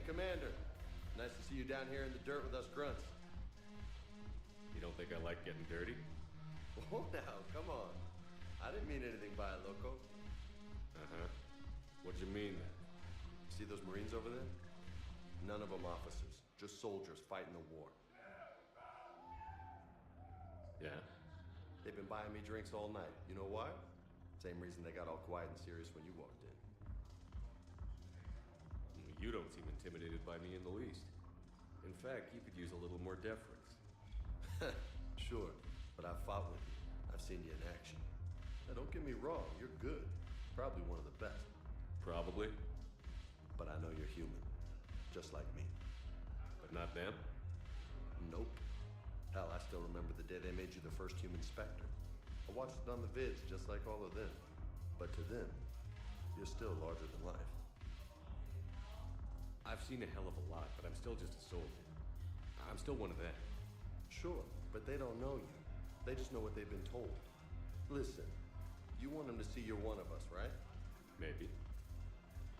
Commander. Nice to see you down here in the dirt with us grunts. You don't think I like getting dirty? Oh, now, come on. I didn't mean anything by it, Loco. Uh-huh. What'd you mean then? See those Marines over there? None of them officers, just soldiers fighting the war. Yeah? They've been buying me drinks all night. You know why? Same reason they got all quiet and serious when you walked in. You don't seem intimidated by me in the least. In fact, you could use a little more deference. Sure, but I've fought with you. I've seen you in action. Now, don't get me wrong, you're good. Probably one of the best. Probably. But I know you're human. Just like me. But not them? Nope. Hell, I still remember the day they made you the first human Spectre. I watched it on the vids, just like all of them. But to them, you're still larger than life. I've seen a hell of a lot, but I'm still just a soldier. I'm still one of them. Sure, but they don't know you. They just know what they've been told. Listen, you want them to see you're one of us, right? Maybe.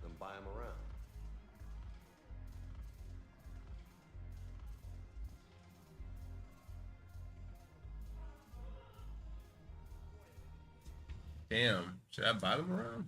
Then buy them around. Damn, should I buy them around?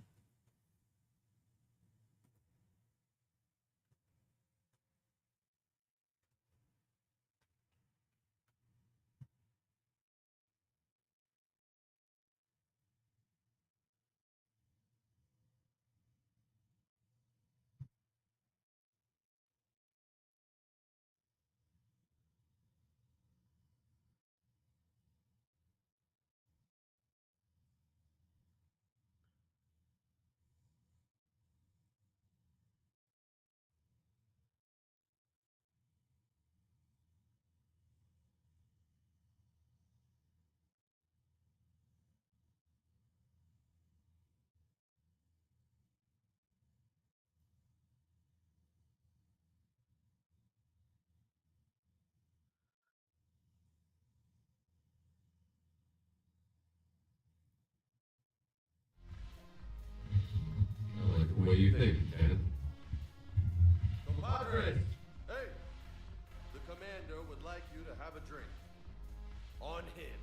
I like the way you think, Lieutenant. Compadres! Hey! The commander would like you to have a drink. On him.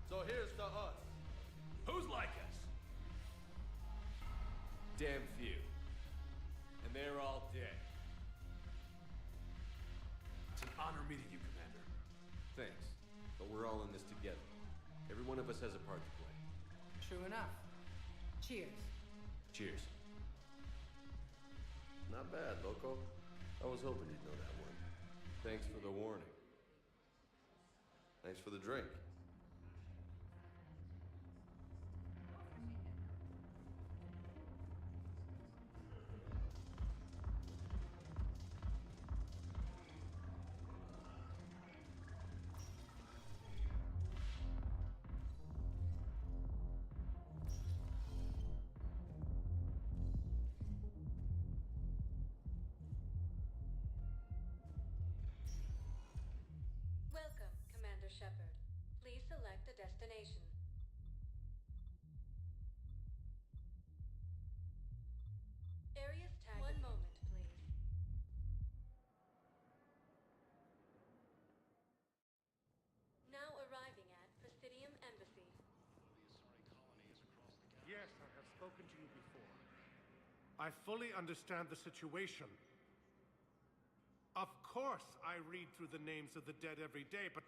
So here's to us. Who's like us? Damn few. And they're all dead. It's an honor meeting you, Commander. Thanks. But we're all in this together. Every one of us has a part to play. True enough. Cheers. Cheers. Not bad, Loco. I was hoping you'd know that one. Thanks for the warning. Thanks for the drink. Welcome, Commander Shepard. Please select a destination. Areas tagged. One moment, please. Now arriving at Presidium Embassy. Yes, I have spoken to you before. I fully understand the situation. Of course, I read through the names of the dead every day, but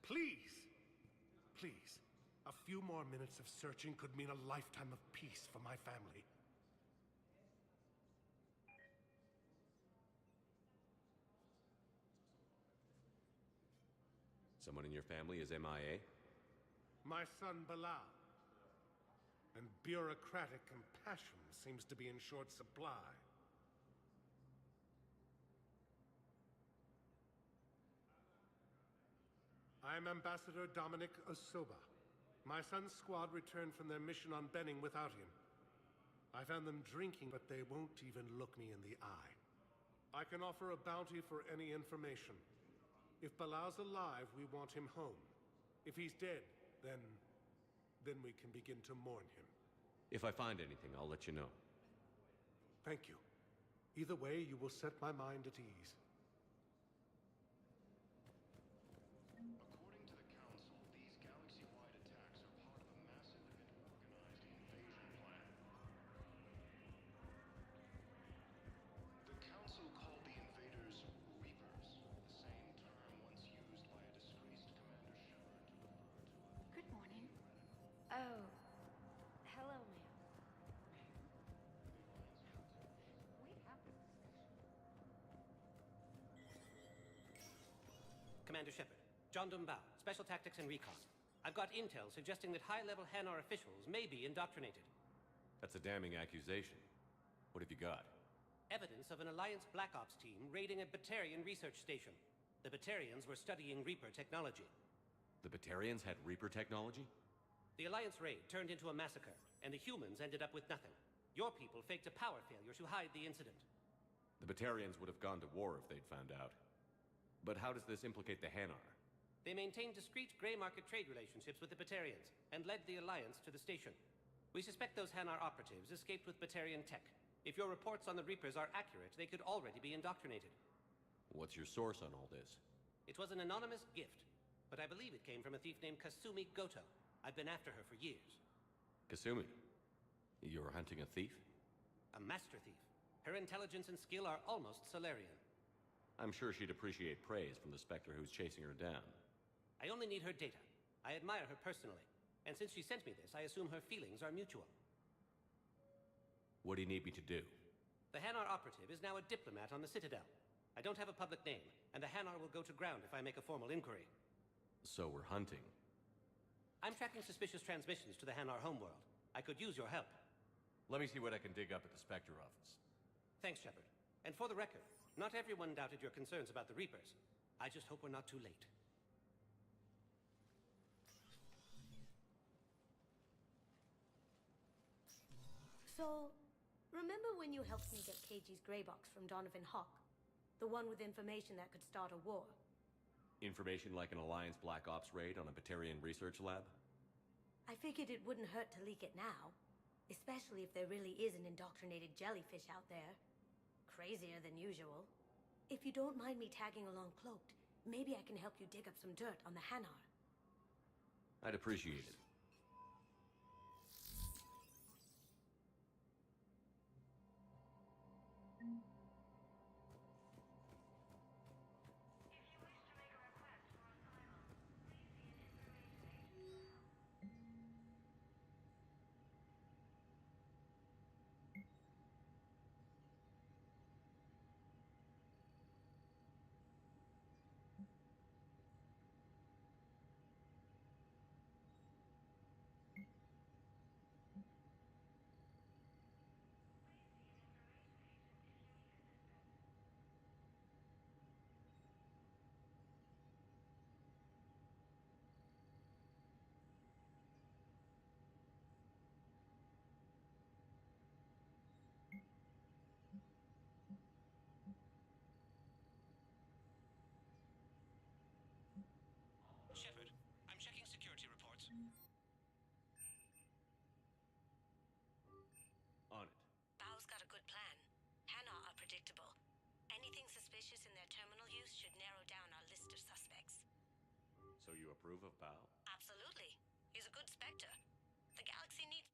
please, please, a few more minutes of searching could mean a lifetime of peace for my family. Someone in your family is MIA? My son, Bilal. And bureaucratic compassion seems to be in short supply. I am Ambassador Dominic Osoba. My son's squad returned from their mission on Benning without him. I found them drinking, but they won't even look me in the eye. I can offer a bounty for any information. If Bilal's alive, we want him home. If he's dead, then we can begin to mourn him. If I find anything, I'll let you know. Thank you. Either way, you will set my mind at ease. According to the Council, these galaxy-wide attacks are part of a massive and organized invasion plan. The Council called the invaders Reapers, the same term once used by a disgraced Commander Shepard to refer to a... Good morning. Oh. Hello, ma'am. Commander Shepard, John Dumbao, Special Tactics and Recon. I've got intel suggesting that high-level Hanar officials may be indoctrinated. That's a damning accusation. What have you got? Evidence of an Alliance Black Ops team raiding a Batarian research station. The Batarians were studying Reaper technology. The Batarians had Reaper technology? The Alliance raid turned into a massacre, and the humans ended up with nothing. Your people faked a power failure to hide the incident. The Batarians would have gone to war if they'd found out. But how does this implicate the Hanar? They maintained discreet gray market trade relationships with the Batarians, and led the Alliance to the station. We suspect those Hanar operatives escaped with Batarian tech. If your reports on the Reapers are accurate, they could already be indoctrinated. What's your source on all this? It was an anonymous gift, but I believe it came from a thief named Kasumi Goto. I've been after her for years. Kasumi? You're hunting a thief? A master thief. Her intelligence and skill are almost Solarian. I'm sure she'd appreciate praise from the Spectre who's chasing her down. I only need her data. I admire her personally. And since she sent me this, I assume her feelings are mutual. What do you need me to do? The Hanar operative is now a diplomat on the Citadel. I don't have a public name, and the Hanar will go to ground if I make a formal inquiry. So we're hunting. I'm tracking suspicious transmissions to the Hanar homeworld. I could use your help. Let me see what I can dig up at the Spectre office. Thanks, Shepard. And for the record, not everyone doubted your concerns about the Reapers. I just hope we're not too late. So, remember when you helped me get KG's gray box from Donovan Hawk? The one with information that could start a war? Information like an Alliance Black Ops raid on a Batarian research lab? I figured it wouldn't hurt to leak it now. Especially if there really is an indoctrinated jellyfish out there. Crazier than usual. If you don't mind me tagging along cloaked, maybe I can help you dig up some dirt on the Hanar. I'd appreciate it. Shepard, I'm checking security reports. On it. Bao's got a good plan. Hanar are predictable. Anything suspicious in their terminal use should narrow down our list of suspects. So you approve of Bao? Absolutely. He's a good Spectre. The galaxy needs...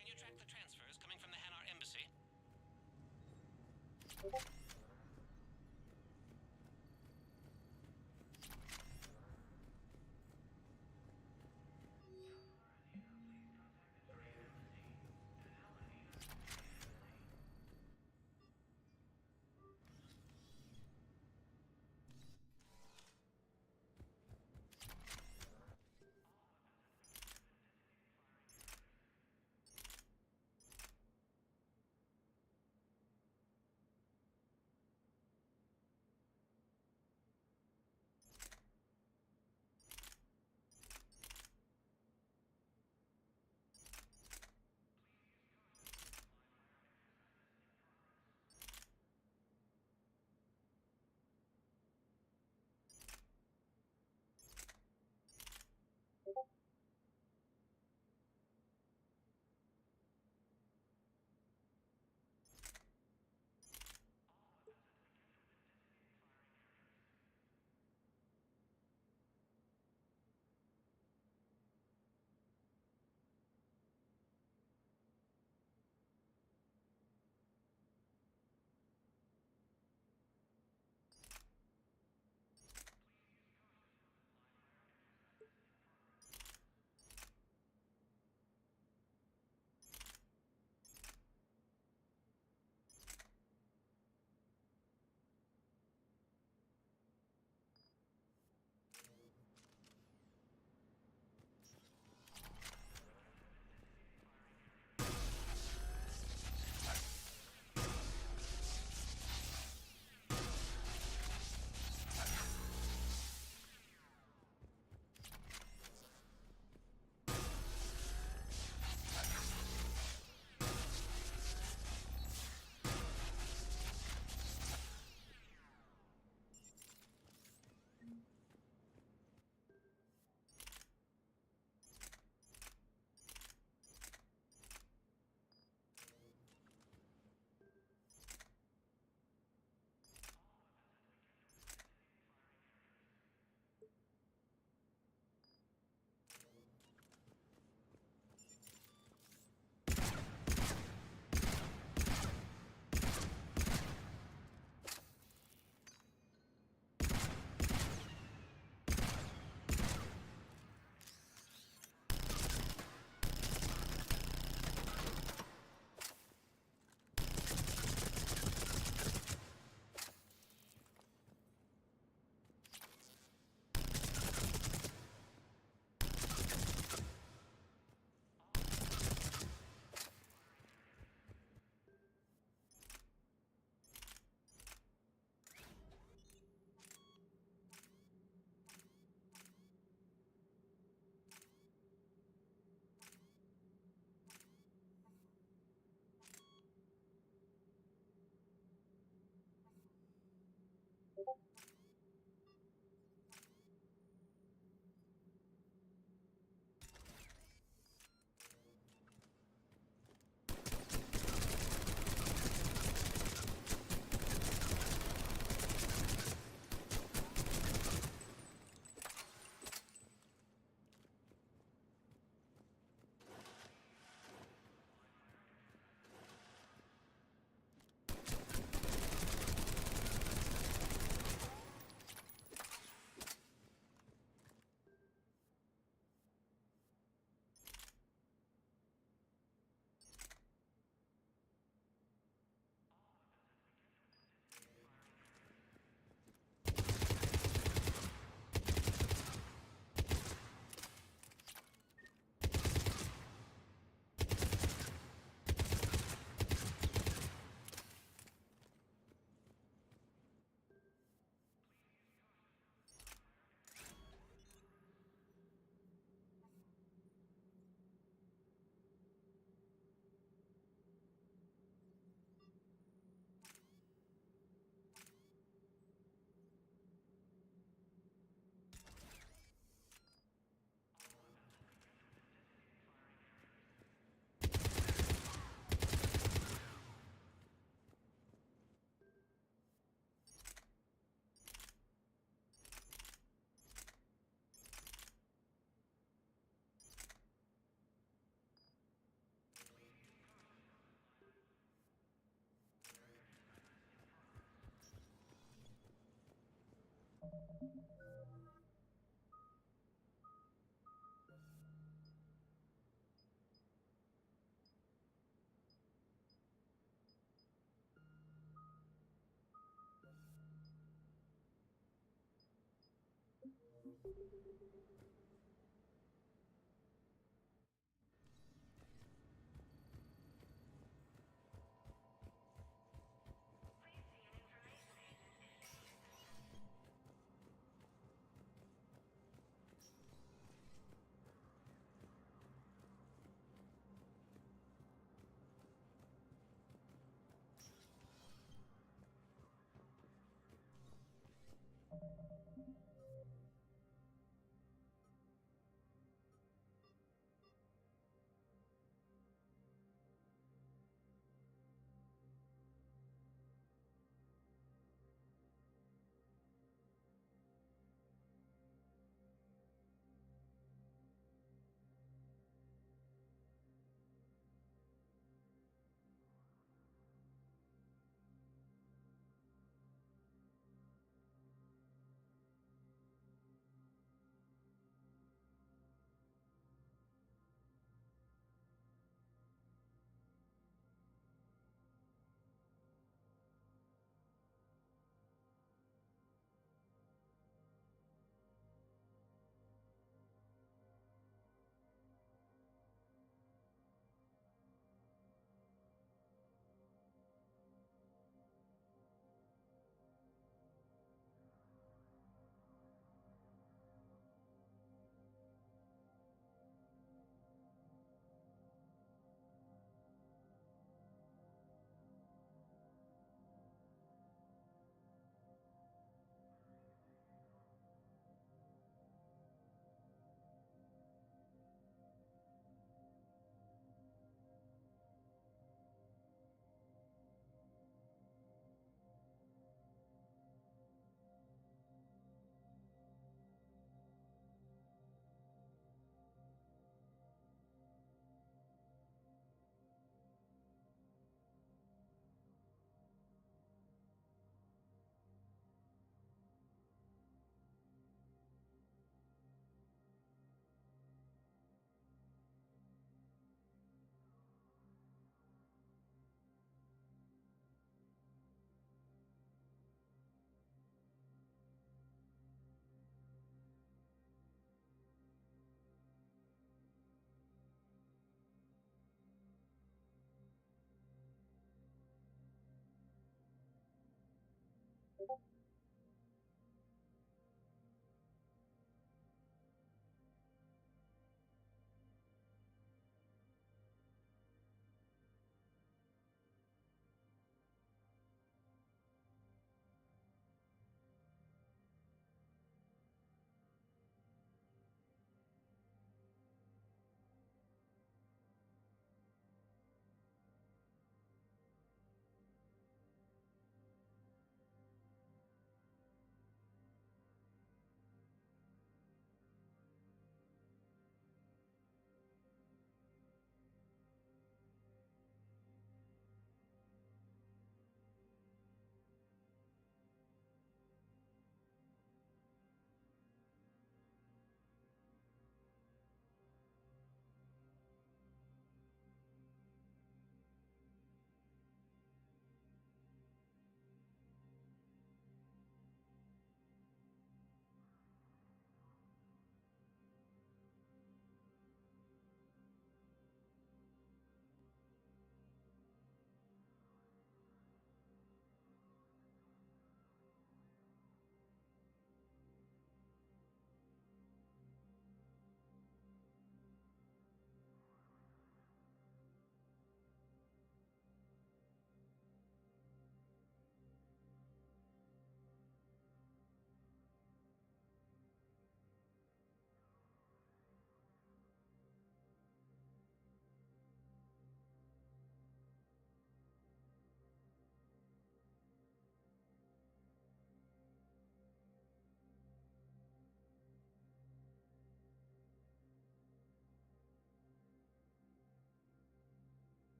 Can you track the transfers coming from the Hanar embassy?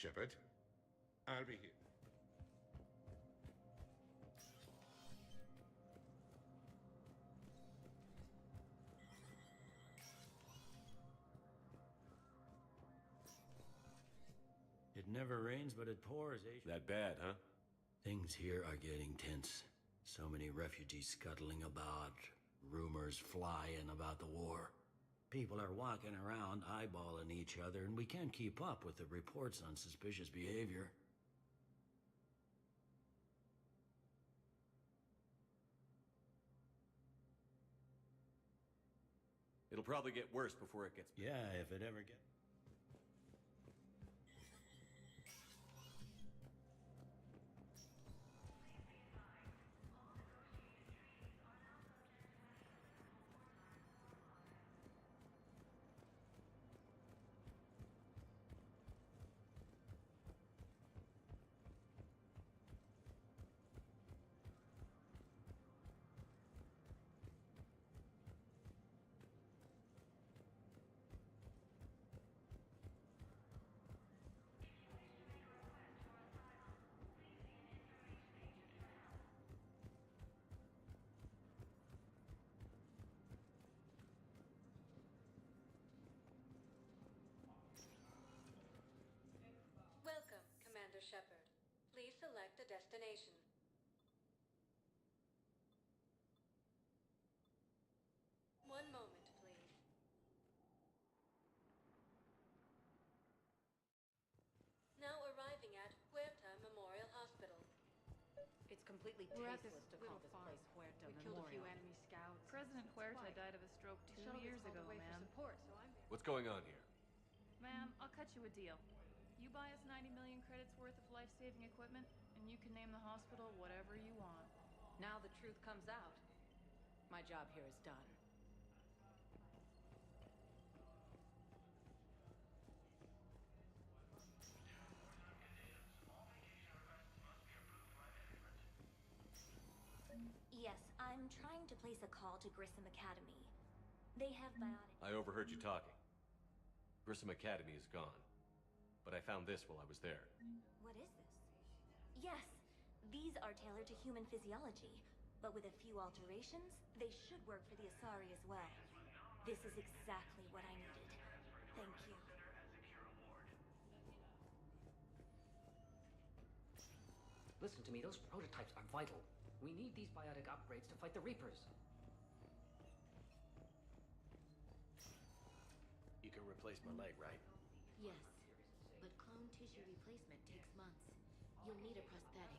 Shepard, I'll be here. It never rains, but it pours, eh? That bad, huh? Things here are getting tense. So many refugees scuttling about, rumors flying about the war. People are walking around eyeballing each other, and we can't keep up with the reports on suspicious behavior. It'll probably get worse before it gets better. Yeah, if it ever gets... Welcome, Commander Shepard. Please select a destination. One moment, please. Now arriving at Huerta Memorial Hospital. It's completely We're at tasteless this to call little this farm. place Huerta We killed a few Memorial. enemy scouts. President Huerta Why? died of a stroke The 2 shuttle years gets ago, called away for ma'am. support, so I'm here. What's going on here? Ma'am, I'll cut you a deal. You buy us 90 million credits worth of life-saving equipment, and you can name the hospital whatever you want. Now the truth comes out. My job here is done. Yes, I'm trying to place a call to Grissom Academy. They have biotic... I overheard you talking. Grissom Academy is gone. But I found this while I was there. What is this? Yes, these are tailored to human physiology, but with a few alterations, they should work for the Asari as well. This is exactly what I needed. Thank you. Listen to me, those prototypes are vital. We need these biotic upgrades to fight the Reapers. You can replace my leg, right? Yes, but clone tissue replacement takes months. You'll need a prosthetic.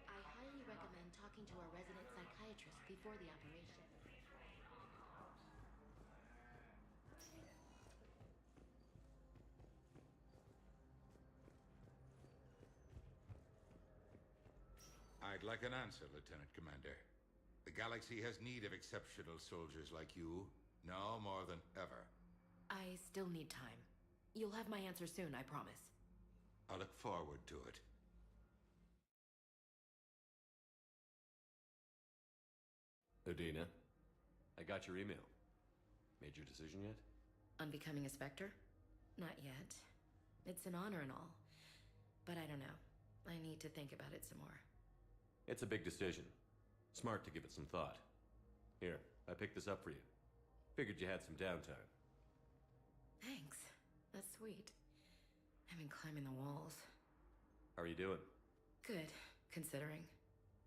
I highly recommend talking to a resident psychiatrist before the operation. I'd like an answer, Lieutenant Commander. The galaxy has need of exceptional soldiers like you, now more than ever. I still need time. You'll have my answer soon, I promise. I look forward to it. Udina, I got your email. Made your decision yet? On becoming a Spectre? Not yet. It's an honor and all. But I don't know. I need to think about it some more. It's a big decision. Smart to give it some thought. Here, I picked this up for you. Figured you had some downtime. Thanks. That's sweet. I've been climbing the walls. How are you doing? Good, considering.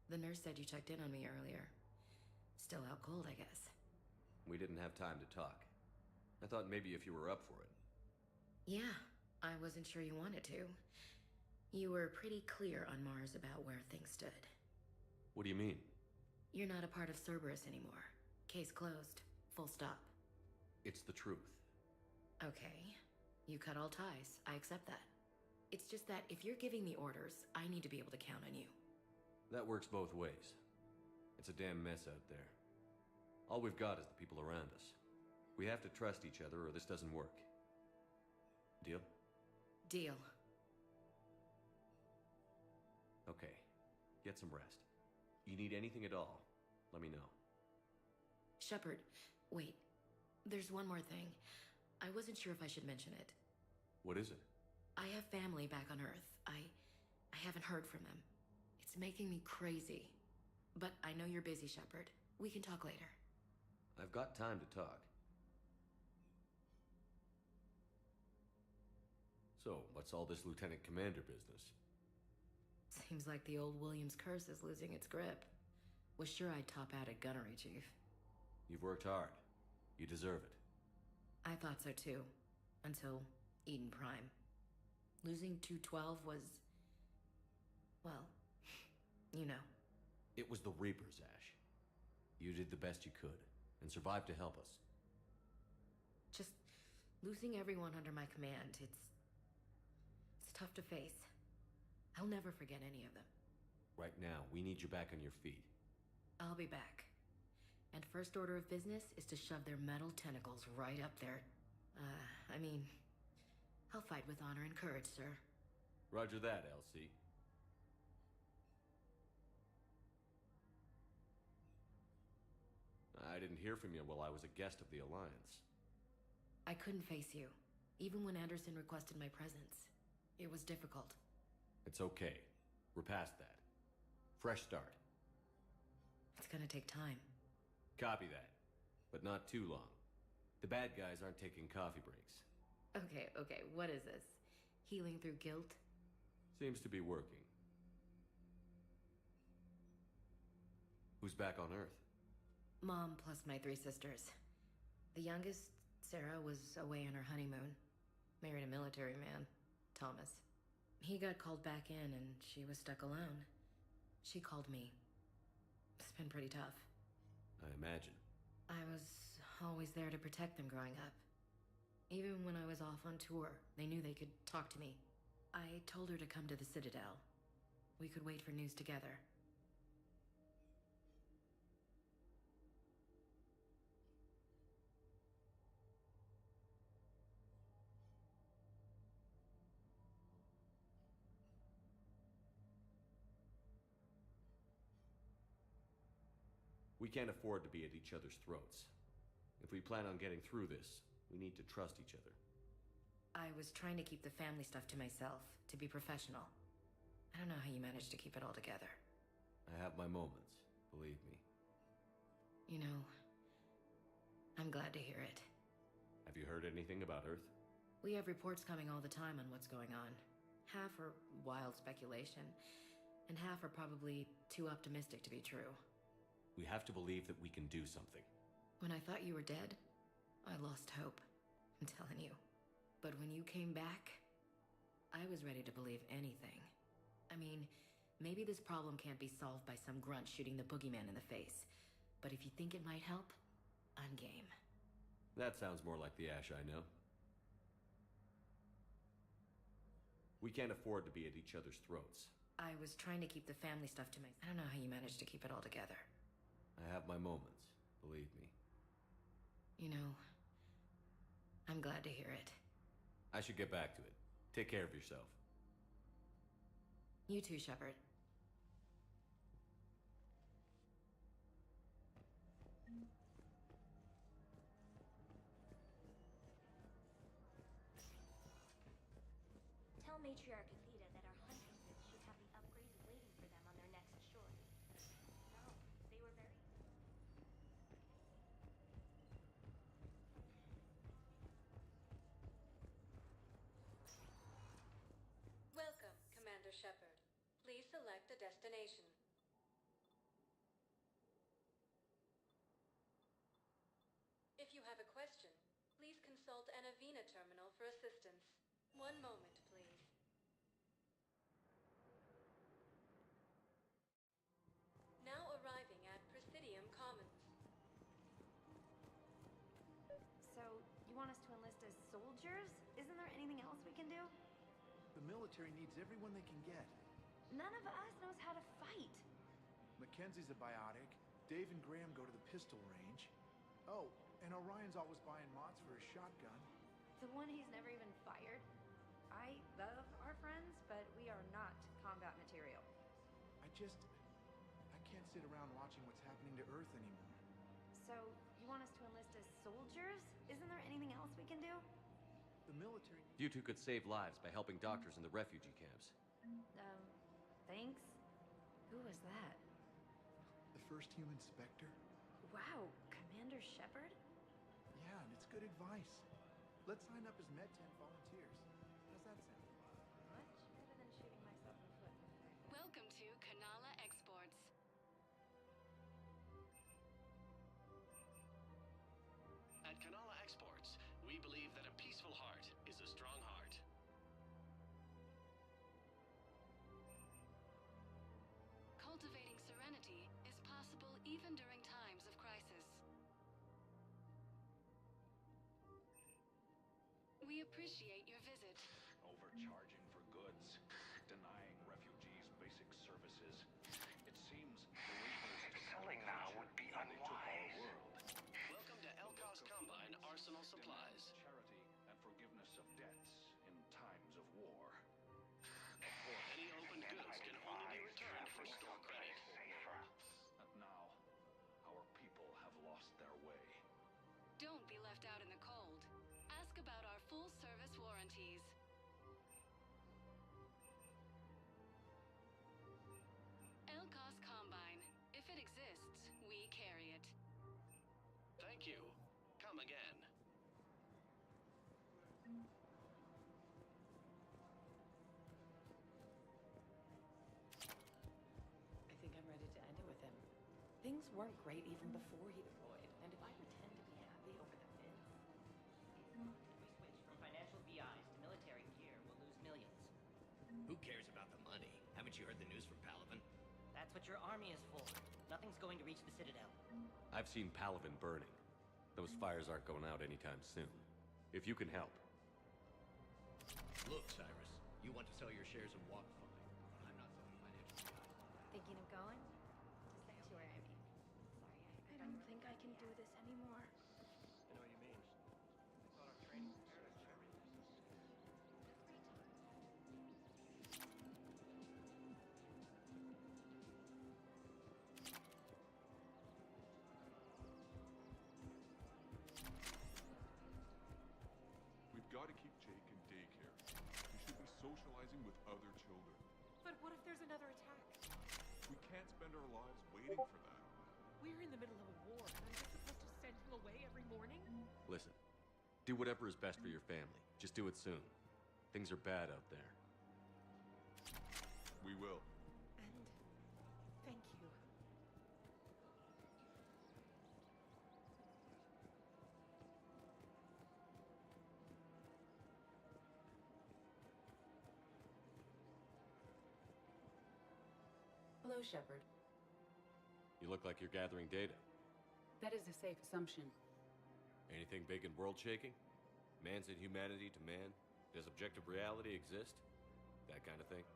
The nurse said you checked in on me earlier. Still out cold, I guess. We didn't have time to talk. I thought maybe if you were up for it. Yeah, I wasn't sure you wanted to. You were pretty clear on Mars about where things stood. What do you mean? You're not a part of Cerberus anymore. Case closed. Full stop. It's the truth. Okay. You cut all ties. I accept that. It's just that if you're giving the orders, I need to be able to count on you. That works both ways. It's a damn mess out there. All we've got is the people around us. We have to trust each other or this doesn't work. Deal? Deal. Okay. Get some rest. You need anything at all, let me know. Shepard, wait. There's one more thing. I wasn't sure if I should mention it. What is it? I have family back on Earth. I haven't heard from them. It's making me crazy. But I know you're busy, Shepard. We can talk later. I've got time to talk. So, what's all this Lieutenant Commander business? Seems like the old Williams curse is losing its grip. Was sure I'd top out at gunnery, Chief. You've worked hard. You deserve it. I thought so too. Until Eden Prime. Losing 212 was... well, you know. It was the Reapers, Ash. You did the best you could, and survived to help us. Just losing everyone under my command, it's tough to face. I'll never forget any of them. Right now, we need you back on your feet. I'll be back. And first order of business is to shove their metal tentacles right up there. I'll fight with honor and courage, sir. Roger that, Elsie. I didn't hear from you while I was a guest of the Alliance. I couldn't face you, even when Anderson requested my presence. It was difficult. It's okay. We're past that. Fresh start. It's gonna take time. Copy that. But not too long. The bad guys aren't taking coffee breaks. Okay, what is this? Healing through guilt? Seems to be working. Who's back on Earth? Mom plus my 3 sisters. The youngest, Sarah, was away on her honeymoon. Married a military man, Thomas. He got called back in and she was stuck alone. She called me. It's been pretty tough. I imagine. I was always there to protect them growing up. Even when I was off on tour, they knew they could talk to me. I told her to come to the Citadel. We could wait for news together. We can't afford to be at each other's throats. If we plan on getting through this, we need to trust each other. I was trying to keep the family stuff to myself, to be professional. I don't know how you managed to keep it all together. I have my moments, believe me. You know, I'm glad to hear it. Have you heard anything about Earth? We have reports coming all the time on what's going on. Half are wild speculation, and half are probably too optimistic to be true. We have to believe that we can do something. When I thought you were dead, I lost hope. I'm telling you. But when you came back, I was ready to believe anything. I mean, maybe this problem can't be solved by some grunt shooting the boogeyman in the face. But if you think it might help, I'm game. That sounds more like the Ash I know. We can't afford to be at each other's throats. I was trying to keep the family stuff to myself. I don't know how you managed to keep it all together. I have my moments, believe me. You know, I'm glad to hear it. I should get back to it. Take care of yourself. You too, Shepard. Tell Matriarch Athena that our hunting group should have the upgrades waiting for them on their next shore. No, they were very... Welcome, Commander Shepard. Please select a destination. If you have a question, please consult an Avena terminal for assistance. One moment, please. Now arriving at Presidium Commons. So, you want us to enlist as soldiers? Isn't there anything else we can do? The military needs everyone they can get. None of us knows how to fight. Mackenzie's a biotic. Dave and Graham go to the pistol range. Oh, and Orion's always buying mods for his shotgun. The one he's never even fired. I love our friends, but we are not combat material. I can't sit around watching what's happening to Earth anymore. So, you want us to enlist as soldiers? Isn't there anything else we can do? The military... You two could save lives by helping doctors in the refugee camps. Thanks? Who was that? The first human Spectre? Wow, Commander Shepard? Yeah, and it's good advice. Let's sign up as Med-10 volunteers. How's that sound? Much better than shooting myself in the foot. Welcome to Kanala Exports. At Kanala Exports, we believe that a peaceful heart is a strong heart. Cultivating serenity is possible even during times of crisis. We appreciate your visit. Overcharging for goods, denying refugees basic services. It seems the Reapers selling now would be unwise. Welcome to Elkos Combine Arsenal Supplies. Charity and forgiveness of debts in times of war. Any opened goods can only be returned for store credit. And now, our people have lost their way. Don't be left out in the cold. Ask about our full-service warranties. Elkos Combine. If it exists, we carry it. Thank you. Come again. I think I'm ready to end it with him. Things weren't great even before he deployed, and if I pretend to be happy over the fence... If we switch from financial VIs to military gear, we'll lose millions. Who cares about the money? Haven't you heard the news from Palaven? That's what your army is for. Nothing's going to reach the Citadel. I've seen Palaven burning. Those fires aren't going out anytime soon. If you can help. Look, Cyrus, you want to sell your shares and walk fine, but I'm not selling financial guys. Thinking of going? To Sanctuary, I mean. Sorry, I don't think I can do this anymore. I know what you mean. I thought our training prepared us for everything. We've got to keep Jake in daycare. He should be socializing with other children. But what if there's another attack? We can't spend our lives waiting for that. We're in the middle of a war, and I'm just supposed to send him away every morning? Listen, do whatever is best for your family. Just do it soon. Things are bad out there. We will. And thank you. Hello, Shepard. You look like you're gathering data. That is a safe assumption. Anything big and world-shaking? Man's inhumanity to man? Does objective reality exist? That kind of thing?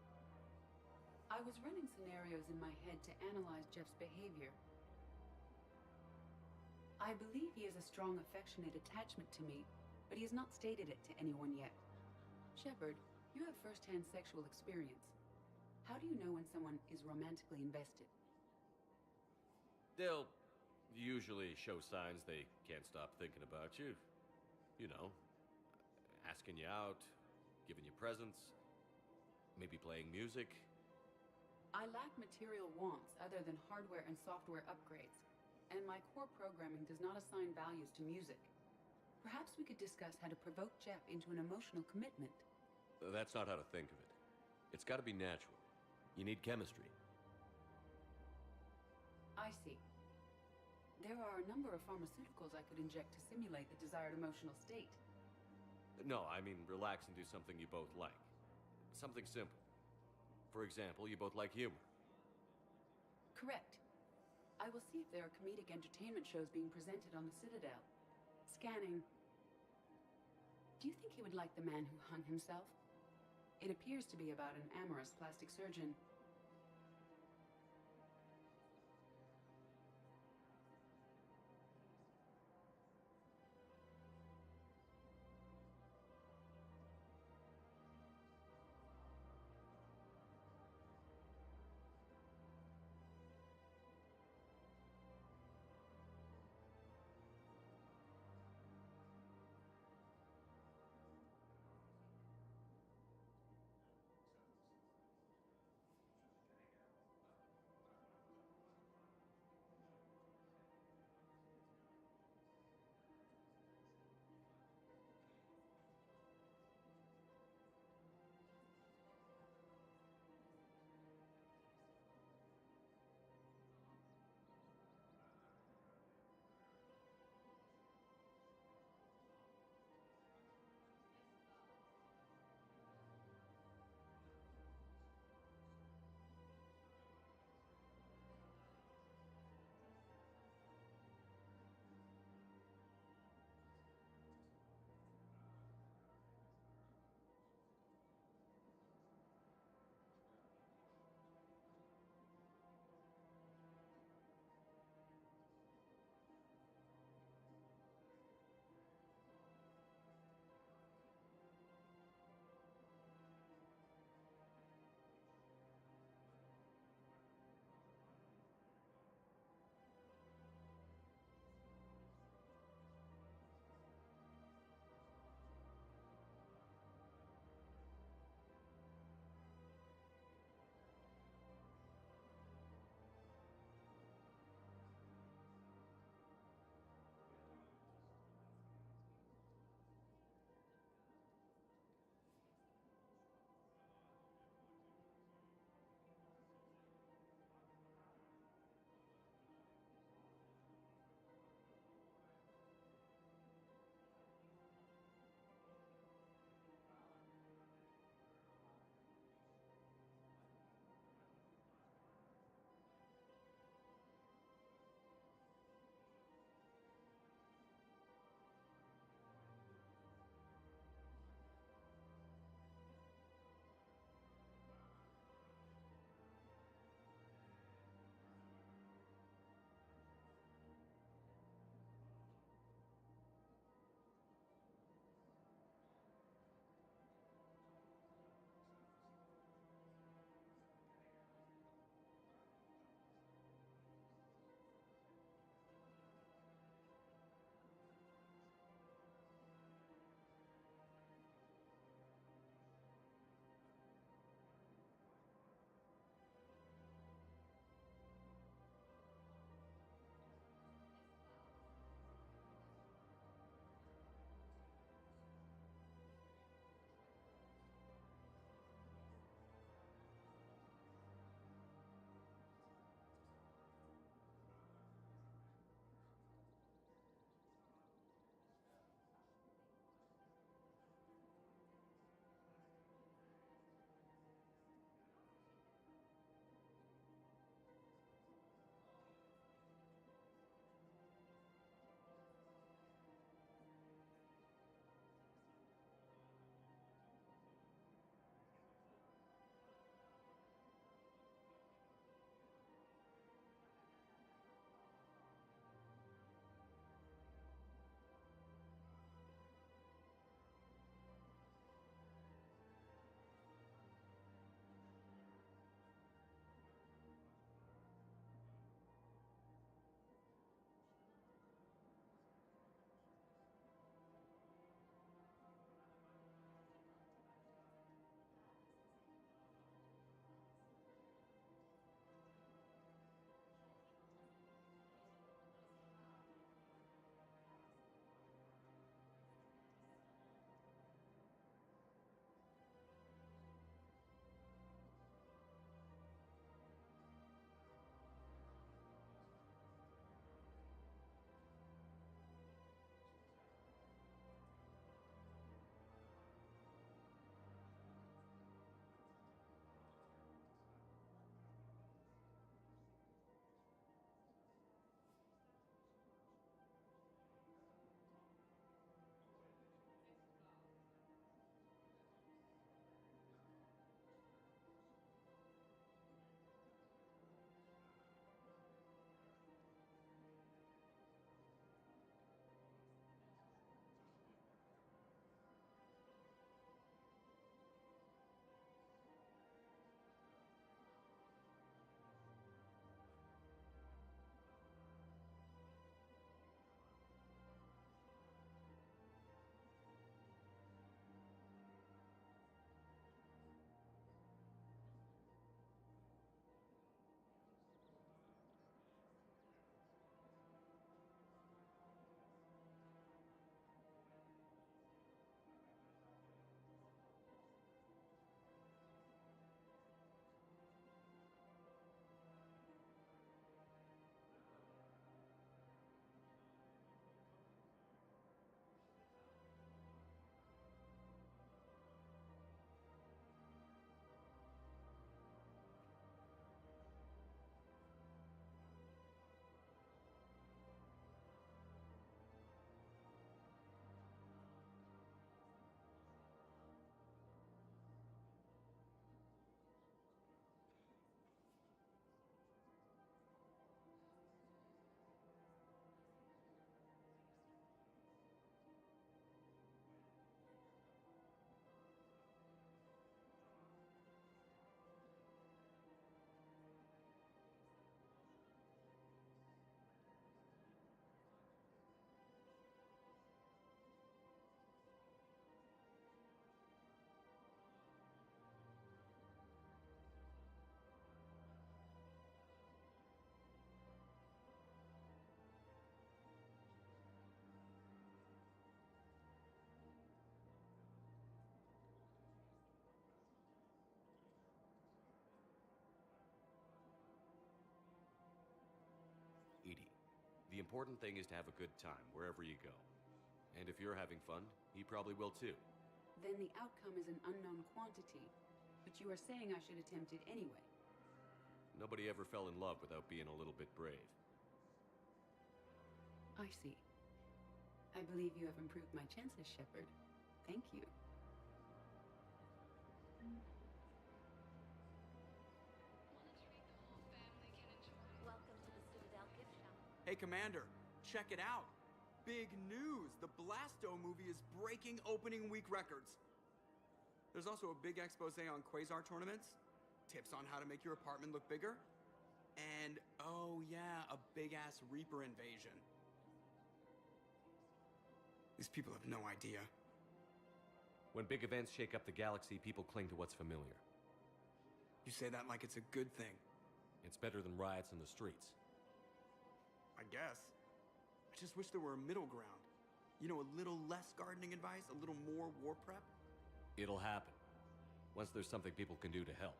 I was running scenarios in my head to analyze Jeff's behavior. I believe he has a strong affectionate attachment to me, but he has not stated it to anyone yet. Shepard, you have first-hand sexual experience. How do you know when someone is romantically invested? They'll usually show signs they can't stop thinking about you. You know, asking you out, giving you presents, maybe playing music. I lack material wants other than hardware and software upgrades, and my core programming does not assign values to music. Perhaps we could discuss how to provoke Jeff into an emotional commitment. That's not how to think of it. It's got to be natural. You need chemistry. I see. There are a number of pharmaceuticals I could inject to simulate the desired emotional state. No, I mean relax and do something you both like. Something simple. For example, you both like humor. Correct. I will see if there are comedic entertainment shows being presented on the Citadel. Scanning. Do you think he would like The Man Who Hung Himself? It appears to be about an amorous plastic surgeon. important thing is to have a good time wherever you go. And if you're having fun, he probably will too. Then the outcome is an unknown quantity. But you are saying I should attempt it anyway. Nobody ever fell in love without being a little bit brave. I see. I believe you have improved my chances, Shepard. Thank you. Welcome to the Citadel gift shop. Hey, Commander, check it out. Big news! The Blasto movie is breaking opening week records. There's also a big expose on Quasar tournaments, tips on how to make your apartment look bigger, and, oh yeah, a big-ass Reaper invasion. These people have no idea. When big events shake up the galaxy, people cling to what's familiar. You say that like it's a good thing. It's better than riots in the streets. I guess. I just wish there were a middle ground. You know, a little less gardening advice, a little more war prep. It'll happen. Once there's something people can do to help.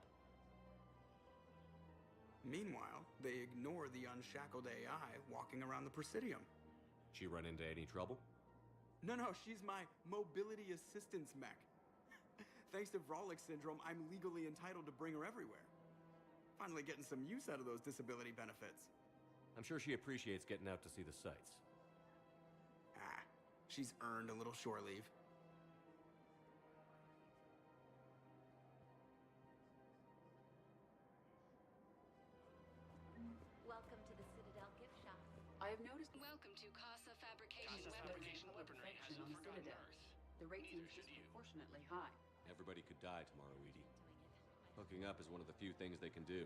Meanwhile, they ignore the unshackled AI walking around the Presidium. She run into any trouble? No, she's my mobility assistance mech. Thanks to Vrolic syndrome, I'm legally entitled to bring her everywhere. Finally getting some use out of those disability benefits. I'm sure she appreciates getting out to see the sights. She's earned a little shore leave. Welcome to the Citadel gift shop. I have noticed. Welcome to Casa Fabrication. Casa Fabrication Weaponry has no forgotten Citadel. Earth. The rate Neither seems should you. disproportionately high. Everybody could die tomorrow, Edie. Hooking up is one of the few things they can do.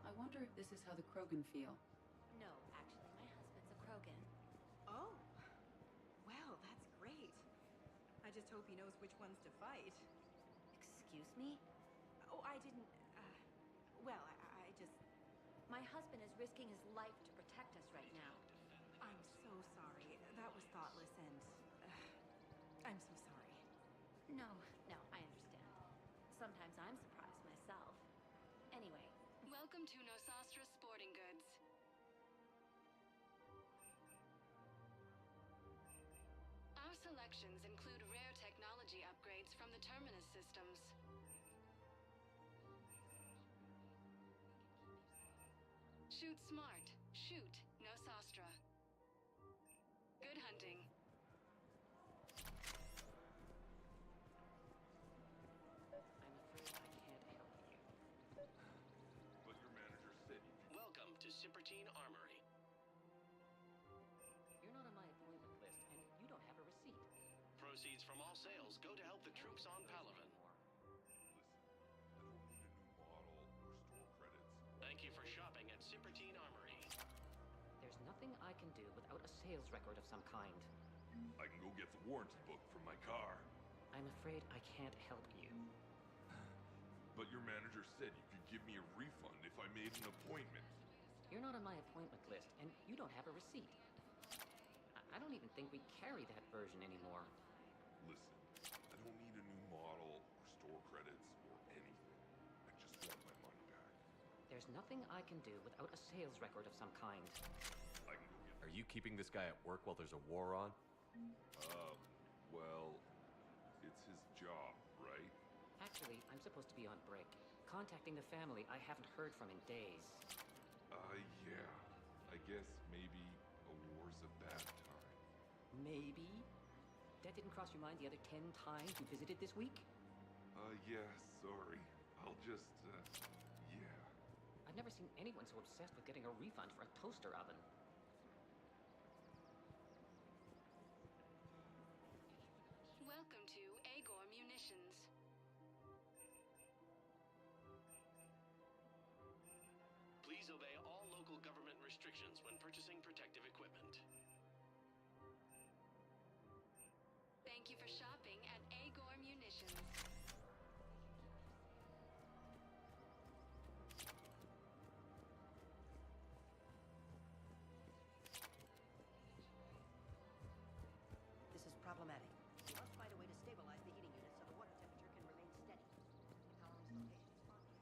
I wonder if this is how the Krogan feel. No, actually, my husband's a Krogan. Oh. Well, that's great. I just hope he knows which ones to fight. Excuse me? Oh, I didn't, well, I just... My husband is risking his life to protect us right now. I'm so sorry. That was thoughtless and... I'm so sorry. No, I understand. Sometimes I'm surprised myself. Anyway, welcome to Nosastra Sporting Goods. Our selections include rare technology upgrades from the Terminus systems. Shoot smart. Shoot Nosastra. Good hunting. But your manager said you could... Welcome to Sippertine Armory. You're not on my appointment list, and you don't have a receipt. Proceeds from all sales go to help the troops on Palaven. Thank you for shopping at Sippertine Armory. There's nothing I can do without a sales record of some kind. I can go get the warranty book from my car. I'm afraid I can't help you. But your manager said you could give me a refund if I made an appointment. You're not on my appointment list, and you don't have a receipt. I don't even think we carry that version anymore. Listen, I don't need a new model or store credits or anything. I just want my money back. There's nothing I can do without a sales record of some kind. I can go get... Are you keeping this guy at work while there's a war on? Well, it's his job, right? Actually, I'm supposed to be on break. Contacting the family I haven't heard from in days. Yeah. I guess maybe a war's a bad time. Maybe? That didn't cross your mind the other 10 times you visited this week? Yeah, sorry. I'll just, yeah. I've never seen anyone so obsessed with getting a refund for a toaster oven. Welcome to Agor Munitions. Please obey all local government restrictions when purchasing protective equipment. Thank you for shopping at Agor Munitions. This is problematic. We must find a way to stabilize the heating unit so the water temperature can remain steady. The colony's location is marked.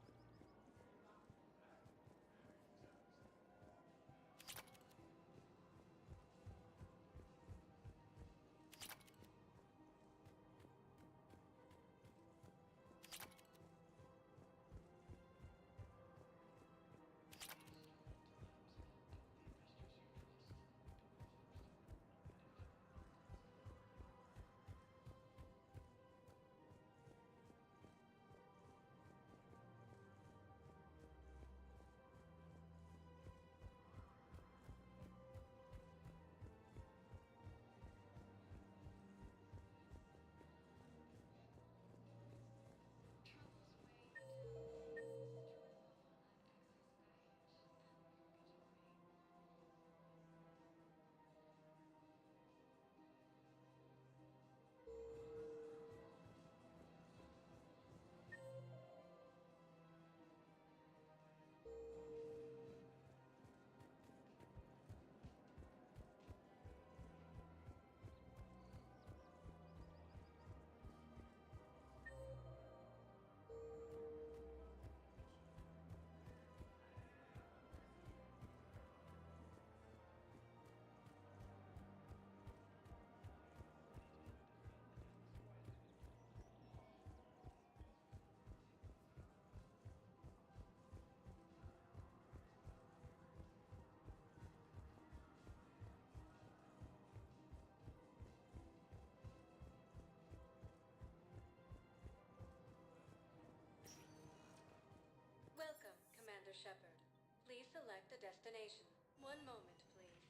Shepard. Please select a destination. One moment, please.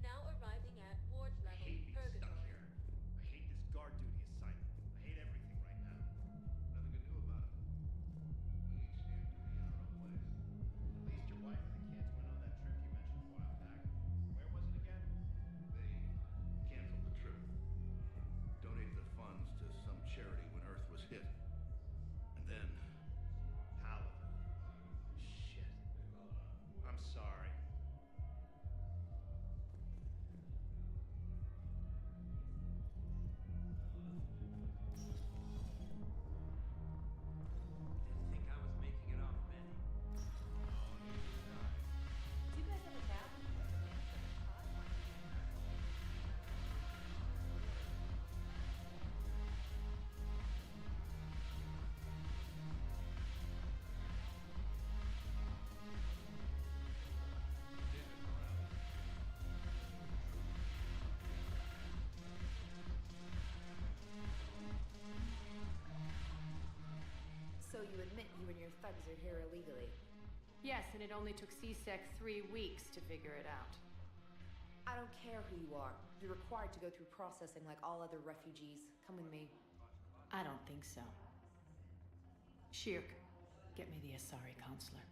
Now arriving at ward level Purgatory. I hate this guard duty assignment. I hate everything right now. Nothing to do about it. We each stand duty in our own ways. At least your wife and the kids went on that trip you mentioned a while back. Where was it again? They canceled the trip. Donated the funds to some charity when Earth was hit. And then Paladin. Shit. I'm sorry. Didn't think I was making it off many. Do you guys have a tab? So you admit you and your thugs are here illegally? Yes, and it only took CSEC 3 weeks to figure it out. I don't care who you are. You're required to go through processing like all other refugees. Come with me. I don't think so. Shirk, get me the Asari counselor.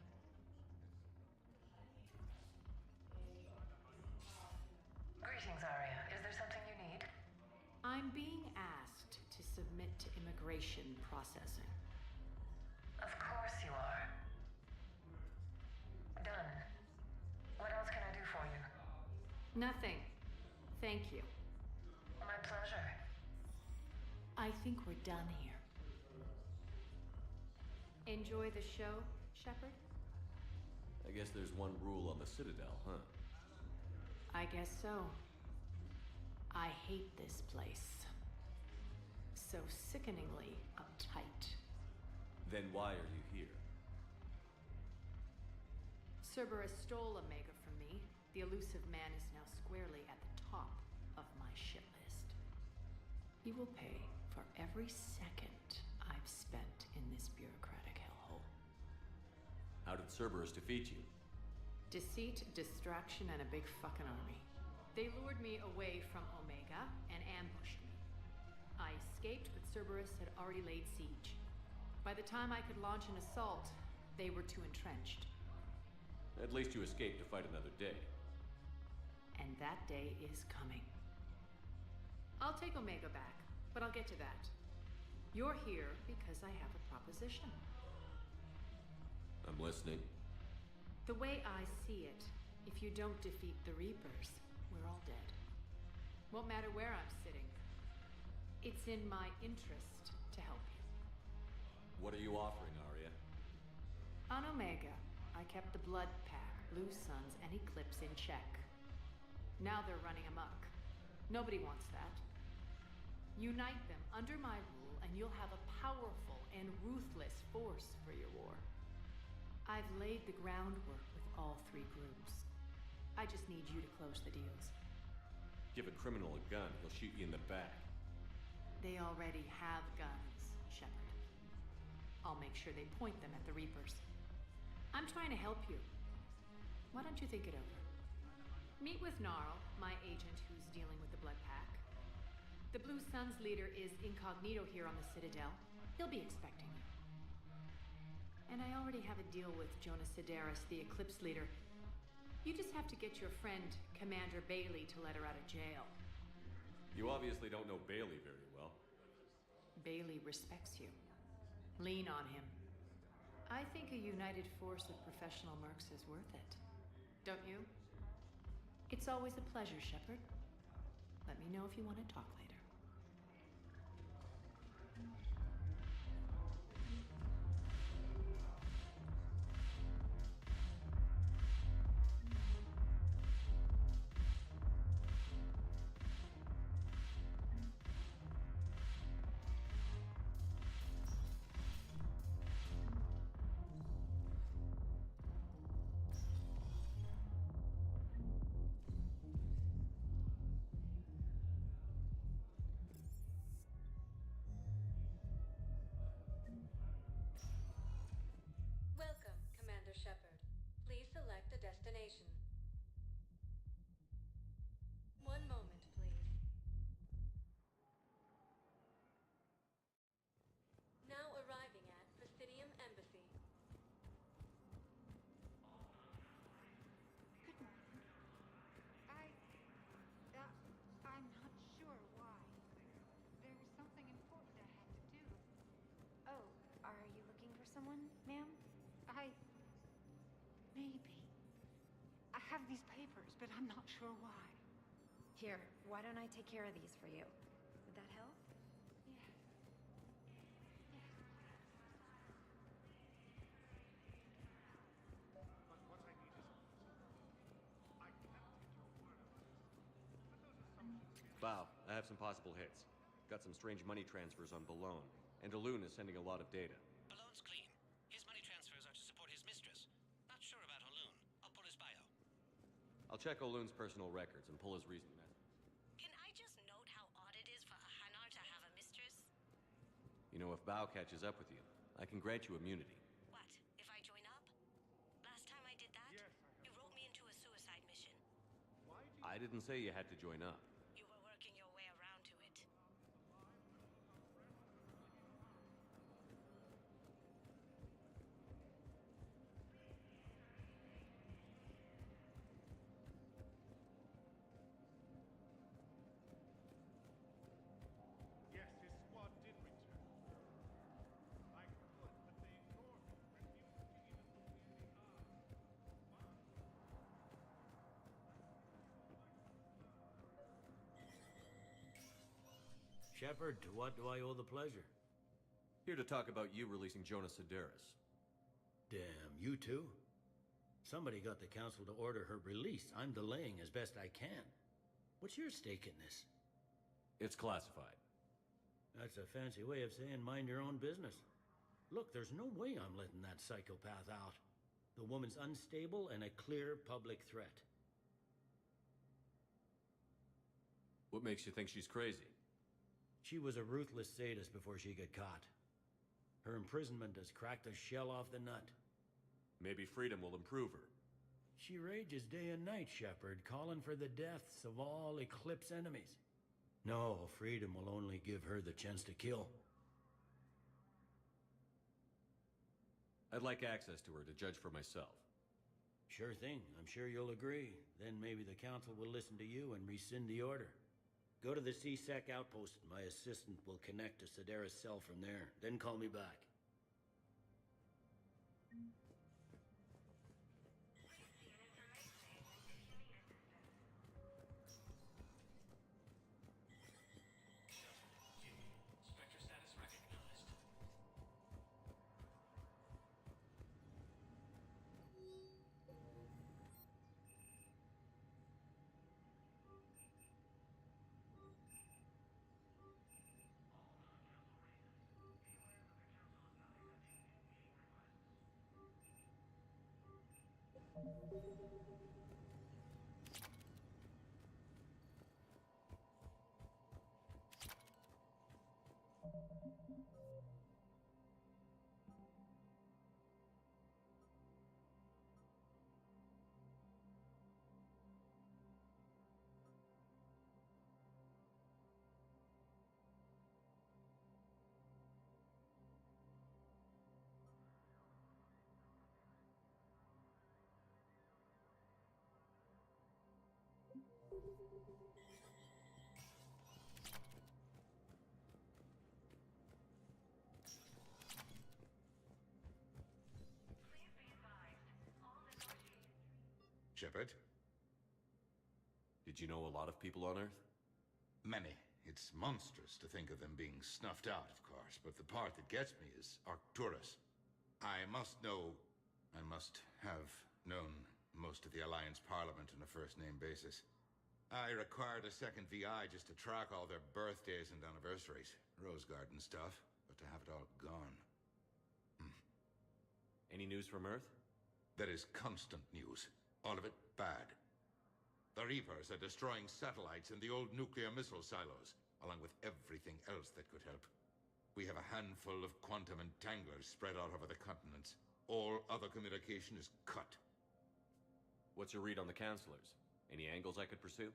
Greetings, Arya. Is there something you need? I'm being asked to submit to immigration processing. Of course you are. Done. What else can I do for you? Nothing. Thank you. My pleasure. I think we're done here. Enjoy the show, Shepard? I guess there's one rule on the Citadel, huh? I guess so. I hate this place. So sickeningly uptight. Then why are you here? Cerberus stole Omega from me. The elusive man is now squarely at the top of my shit list. He will pay for every second I've spent in this bureaucratic hellhole. How did Cerberus defeat you? Deceit, distraction, and a big fucking army. They lured me away from Omega and ambushed me. I escaped, but Cerberus had already laid siege. By the time I could launch an assault, they were too entrenched. At least you escaped to fight another day. And that day is coming. I'll take Omega back, but I'll get to that. You're here because I have a proposition. I'm listening. The way I see it, if you don't defeat the Reapers, we're all dead. Won't matter where I'm sitting. It's in my interest to help you. What are you offering, Arya? On Omega, I kept the Blood Pack, Blue Suns, and Eclipse in check. Now they're running amok. Nobody wants that. Unite them under my rule, and you'll have a powerful and ruthless force for your war. I've laid the groundwork with all three groups. I just need you to close the deals. Give a criminal a gun, he'll shoot you in the back. They already have guns, Shepard. I'll make sure they point them at the Reapers. I'm trying to help you. Why don't you think it over? Meet with Gnarl, my agent who's dealing with the Blood Pack. The Blue Suns leader is incognito here on the Citadel. He'll be expecting you. And I already have a deal with Jonas Sidaris, the Eclipse leader. You just have to get your friend, Commander Bailey, to let her out of jail. You obviously don't know Bailey very well. Bailey respects you. Lean on him. I think a united force of professional mercs is worth it. Don't you? It's always a pleasure, Shepard. Let me know if you want to talk later. destination. One moment, please. Now arriving at Presidium Embassy. Good morning. I'm not sure why. There was something important I had to do. Oh, are you looking for someone, ma'am? Maybe. I have these papers, but I'm not sure why. Here, why don't I take care of these for you? Would that help? Bow, I have some possible hits. Got some strange money transfers on Balone, and Daloon is sending a lot of data. Balone's clean. His money transfers are to support his mistress. Not sure about Haloon. I'll pull his bio. I'll check Oloon's personal records and pull his recent message. Can I just note how odd it is for a Hanar to have a mistress? You know, if Bow catches up with you, I can grant you immunity. What, if I join up? Last time I did that, you wrote me into a suicide mission. I didn't say you had to join up. You were working your way around to it. Yes, his squad did return. I could, but they ignored me, refused to even look me in the Shepard, to what do I owe the pleasure? Here to talk about you releasing Jonas Sedaris. Damn, you too? Somebody got the council to order her release. I'm delaying as best I can. What's your stake in this? It's classified. That's a fancy way of saying mind your own business. Look, there's no way I'm letting that psychopath out. The woman's unstable and a clear public threat. What makes you think she's crazy? She was a ruthless sadist before she got caught. Her imprisonment has cracked the shell off the nut. Maybe freedom will improve her. She rages day and night, Shepard, calling for the deaths of all Eclipse enemies. No, freedom will only give her the chance to kill. I'd like access to her to judge for myself. Sure thing. I'm sure you'll agree. Then maybe the council will listen to you and rescind the order. Go to the CSEC outpost. My assistant will connect to Sedaris' cell from there. Then call me back. Spectre status recognized. Shepard? Did you know a lot of people on Earth? Many. It's monstrous to think of them being snuffed out, of course, but the part that gets me is Arcturus. I must have known most of the Alliance Parliament on a first-name basis. I required a second VI just to track all their birthdays and anniversaries. Rose Garden stuff, but to have it all gone. Any news from Earth? There is constant news. All of it bad. The Reapers are destroying satellites and the old nuclear missile silos, along with everything else that could help. We have a handful of quantum entanglers spread out over the continents. All other communication is cut. What's your read on the counselors? Any angles I could pursue?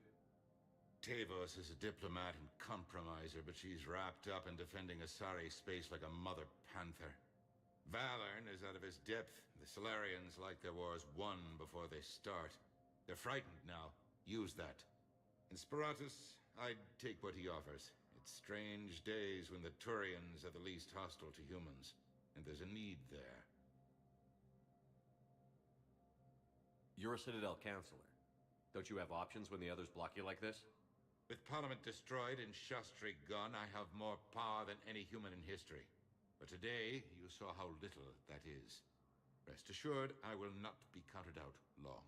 Tavos is a diplomat and compromiser, but she's wrapped up in defending Asari space like a mother panther. Valorn is out of his depth. The Solarians like their wars won before they start. They're frightened now. Use that. In Sparatus, I'd take what he offers. It's strange days when the Turians are the least hostile to humans, and there's a need there. You're a Citadel counselor. Don't you have options when the others block you like this? With Parliament destroyed and Shastri gone, I have more power than any human in history. But today, you saw how little that is. Rest assured, I will not be counted out long.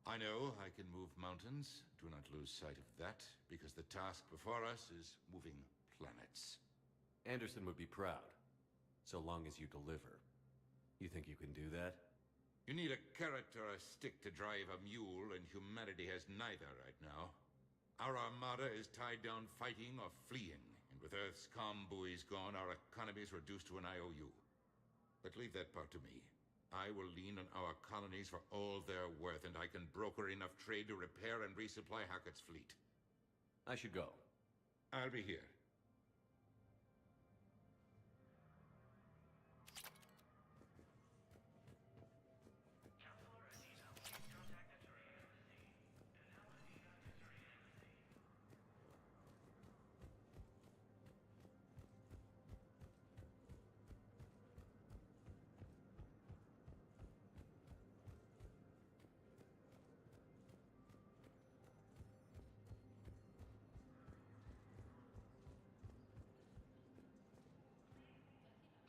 I know I can move mountains. Do not lose sight of that, because the task before us is moving planets. Anderson would be proud, so long as you deliver. You think you can do that? You need a carrot or a stick to drive a mule, and humanity has neither right now. Our armada is tied down fighting or fleeing, and with Earth's comm buoys gone, our economy is reduced to an IOU. But leave that part to me. I will lean on our colonies for all they're worth, and I can broker enough trade to repair and resupply Hackett's fleet. I should go. I'll be here.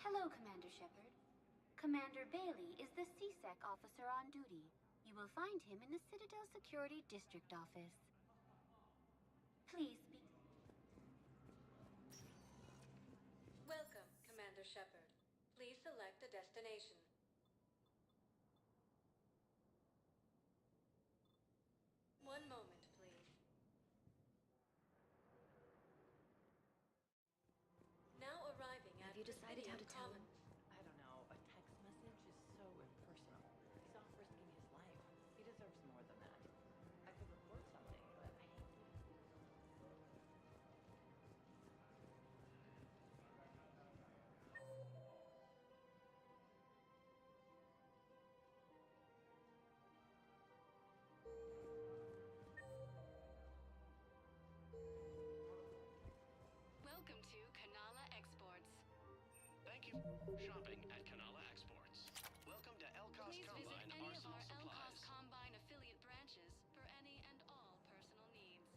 Hello, Commander Shepard. Commander Bailey is the CSEC officer on duty. You will find him in the Citadel Security District office. Please be... Welcome, Commander Shepard. Please select a destination. One moment, please. Now arriving at Have you decided how to tell him? I don't know. A text message is so impersonal. He's off risking his life. He deserves more than that. I could report something, but I hate to. Welcome to Kanala Exports. Thank you. Shopping at Kanala Exports. Welcome to Elkos Please visit Combine any of Arsenal our Supplies. Elkos Combine affiliate branches for any and all personal needs.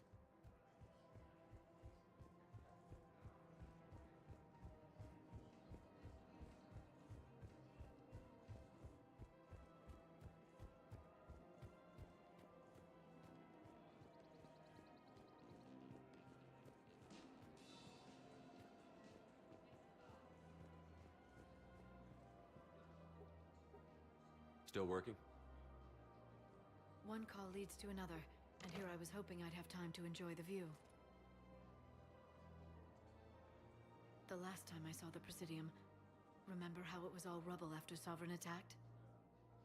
Still working? One call leads to another, and here I was hoping I'd have time to enjoy the view. The last time I saw the Presidium, remember how it was all rubble after Sovereign attacked?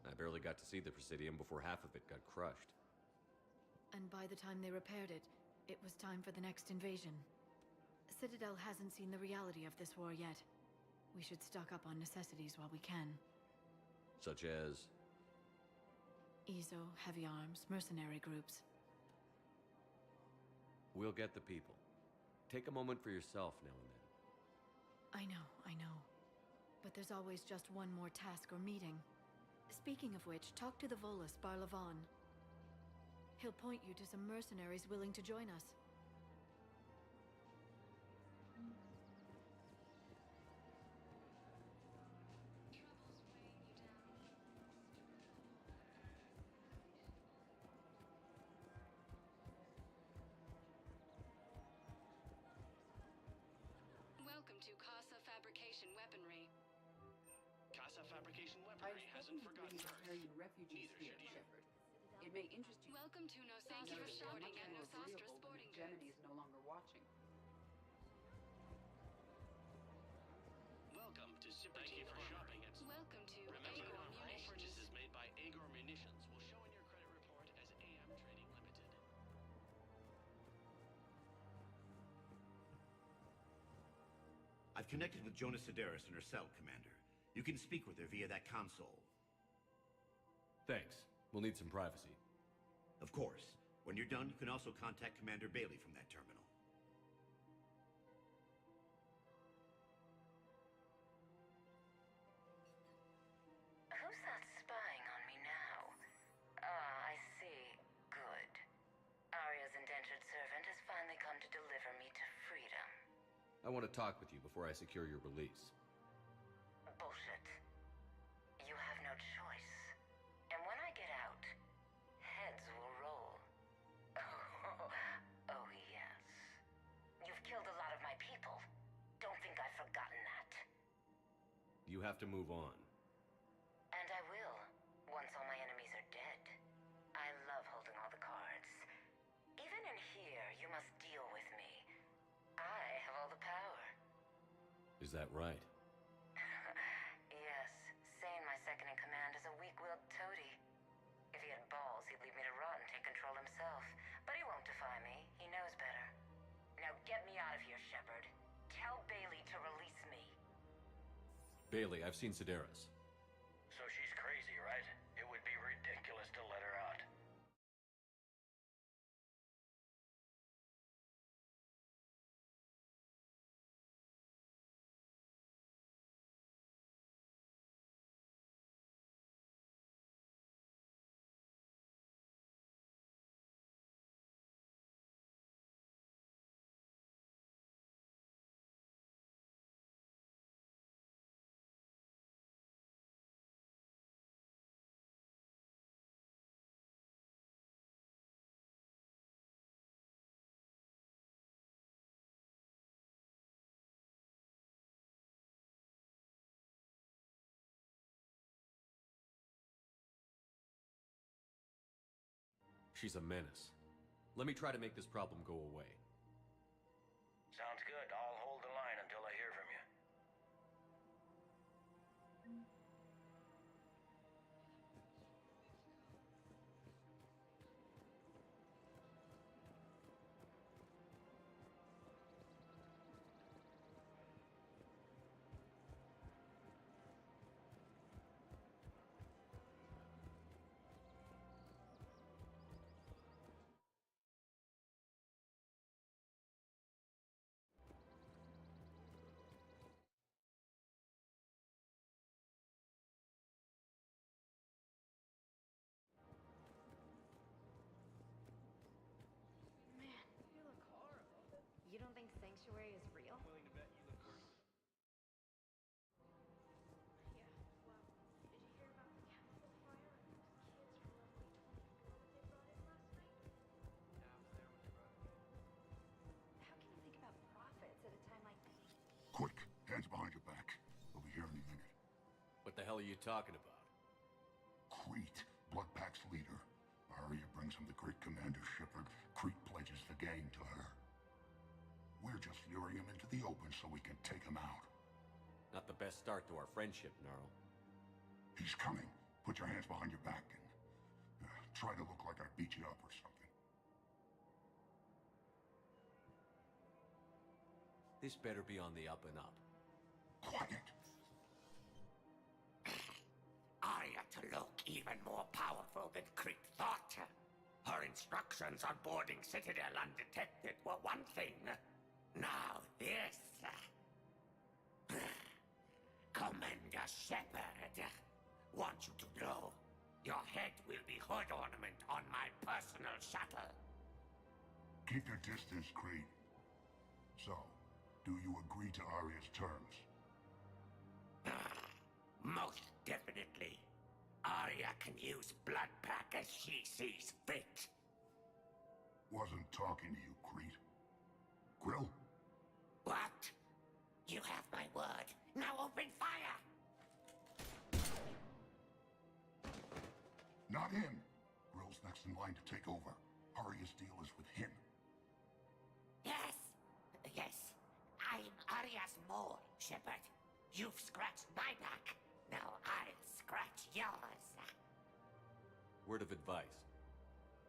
I barely got to see the Presidium before half of it got crushed. And by the time they repaired it, it was time for the next invasion. Citadel hasn't seen the reality of this war yet. We should stock up on necessities while we can. Such as? EZO, heavy arms, mercenary groups. We'll get the people. Take a moment for yourself now and then. I know. But there's always just one more task or meeting. Speaking of which, talk to the Volus, Barlavon. He'll point you to some mercenaries willing to join us. Welcome to Casa Fabrication Weaponry. Casa Fabrication I've Weaponry hasn't spoken with forgotten many Earth. Italian refugees Neither here, should you. Shepard. It may interest you. Welcome to Thank Nosastra you for Sporting much and more Nosastra agreeable Sporting when Gemini Goods. is no longer watching. Welcome to Thank you for shopping at... Welcome to Remember, Agor all Munitions. purchases made by Agor Munitions will show in your credit report connected with Jonas Sedaris in her cell, Commander. You can speak with her via that console. Thanks. We'll need some privacy. Of course. When you're done, you can also contact Commander Bailey from that terminal. Who's that spying on me now? Ah, I see. Good. Arya's indentured servant has finally come to deliver me to freedom. I want to talk with you before I secure your release. Bullshit. You have no choice. And when I get out, heads will roll. Oh, yes. You've killed a lot of my people. Don't think I've forgotten that. You have to move on. And I will, once all my enemies are dead. I love holding all the cards. Even in here, you must deal with me. I have all the power. Is that right? Yes, Sane, my second in command, is a weak-willed toady. If he had balls, he'd leave me to rot and take control himself. But he won't defy me. He knows better. Now get me out of here, Shepard. Tell Bailey to release me. Bailey, I've seen Sedaris. So she's crazy, right? It would be ridiculous to let her out. She's a menace. Let me try to make this problem go away. Sounds good. I'll hold the line until I hear from you. Man, you look horrible. You don't think Sanctuary is real? I'm willing to bet you look worse. Yeah, well, did you hear about the chemical fire and those kids from Runway 24 that they brought in last night? Yeah, I was there when they brought it in. How can you think about profits at a time like this? Quick, hands behind your back. We'll be here any minute. What the hell are you talking about? Crete, Bloodpack's leader. Arya brings him to Great Commander Shepard. Crete pledges the gang to her. We're just luring him into the open so we can take him out. Not the best start to our friendship, Gnarl. He's coming. Put your hands behind your back and try to look like I beat you up or something. This better be on the up and up. Quiet. Arya to look even more powerful than Crete thought. Her instructions on boarding Citadel undetected were one thing. Now this. Commander Shepard, want you to know, your head will be hood ornament on my personal shuttle. Keep your distance, Crete. So, do you agree to Arya's terms? Most definitely. Arya can use Bloodpack as she sees fit. Wasn't talking to you, Crete. Grill? What? You have my word. Now open fire! Not him. Grill's next in line to take over. Arya's deal is with him. Yes. Yes. I'm Arya's mole, Shepard. You've scratched my back. Now I'll scratch yours. Word of advice.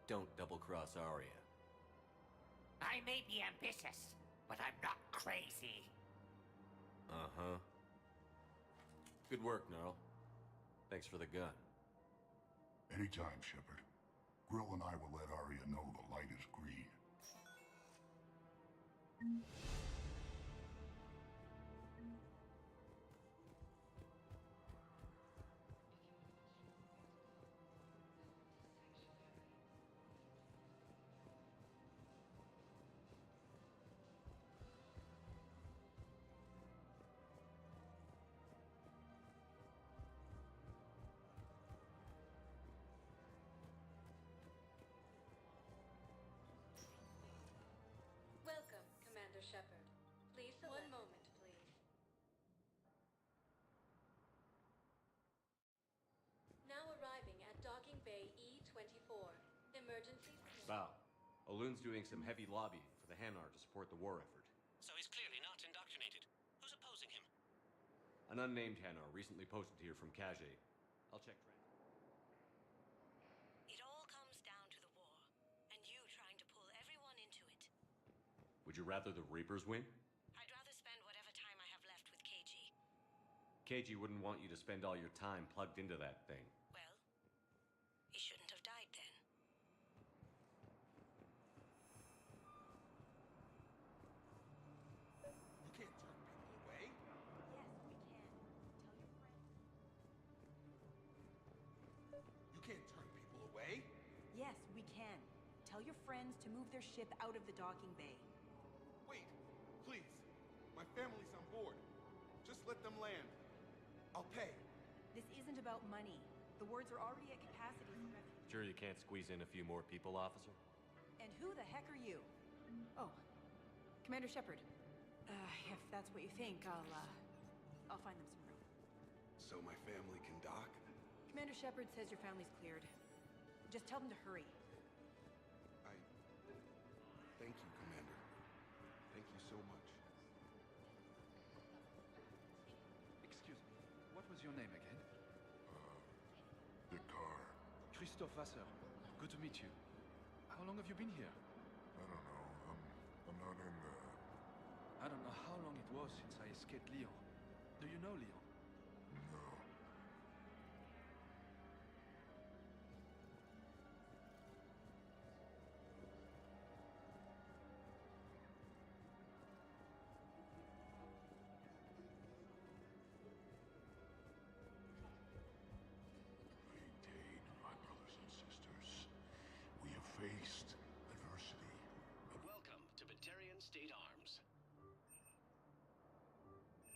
Don't double-cross Arya. I may be ambitious, but I'm not crazy. Uh-huh. Good work, Gnarl. Thanks for the gun. Anytime, Shepard. Grill and I will let Arya know the light is green. Welcome, Commander Shepard. Please select... One moment, please. Now arriving at Docking Bay E-24. Emergency... Val, Olun's doing some heavy lobbying for the Hanar to support the war effort. So he's clearly not indoctrinated. Who's opposing him? An unnamed Hanar recently posted here from Kage. I'll check It all comes down to the war, and you trying to pull everyone into it. Would you rather the Reapers win? I'd rather spend whatever time I have left with KG. KG wouldn't want you to spend all your time plugged into that thing. Well, he shouldn't have died then. You can't turn people away. You can't turn people away. Yes, we can. Tell your friends to move their ship out of the docking bay. Wait, please. My family's on board. Just let them land. I'll pay. This isn't about money. The wards are already at capacity for refugees. Sure you can't squeeze in a few more people, officer? And who the heck are you? Oh, Commander Shepard. If that's what you think, I'll find them some room. So my family can dock? Commander Shepard says your family's cleared. Just tell them to hurry. Thank you, Commander. Thank you so much. Excuse me, what was your name again? Dakar. Christophe Vasseur. Good to meet you. How long have you been here? I don't know. I'm not in the... I don't know how long it was since I escaped Lyon. Do you know Lyon? No. Maintain, my brothers and sisters. We have faced adversity. Welcome to Batarian State Arms.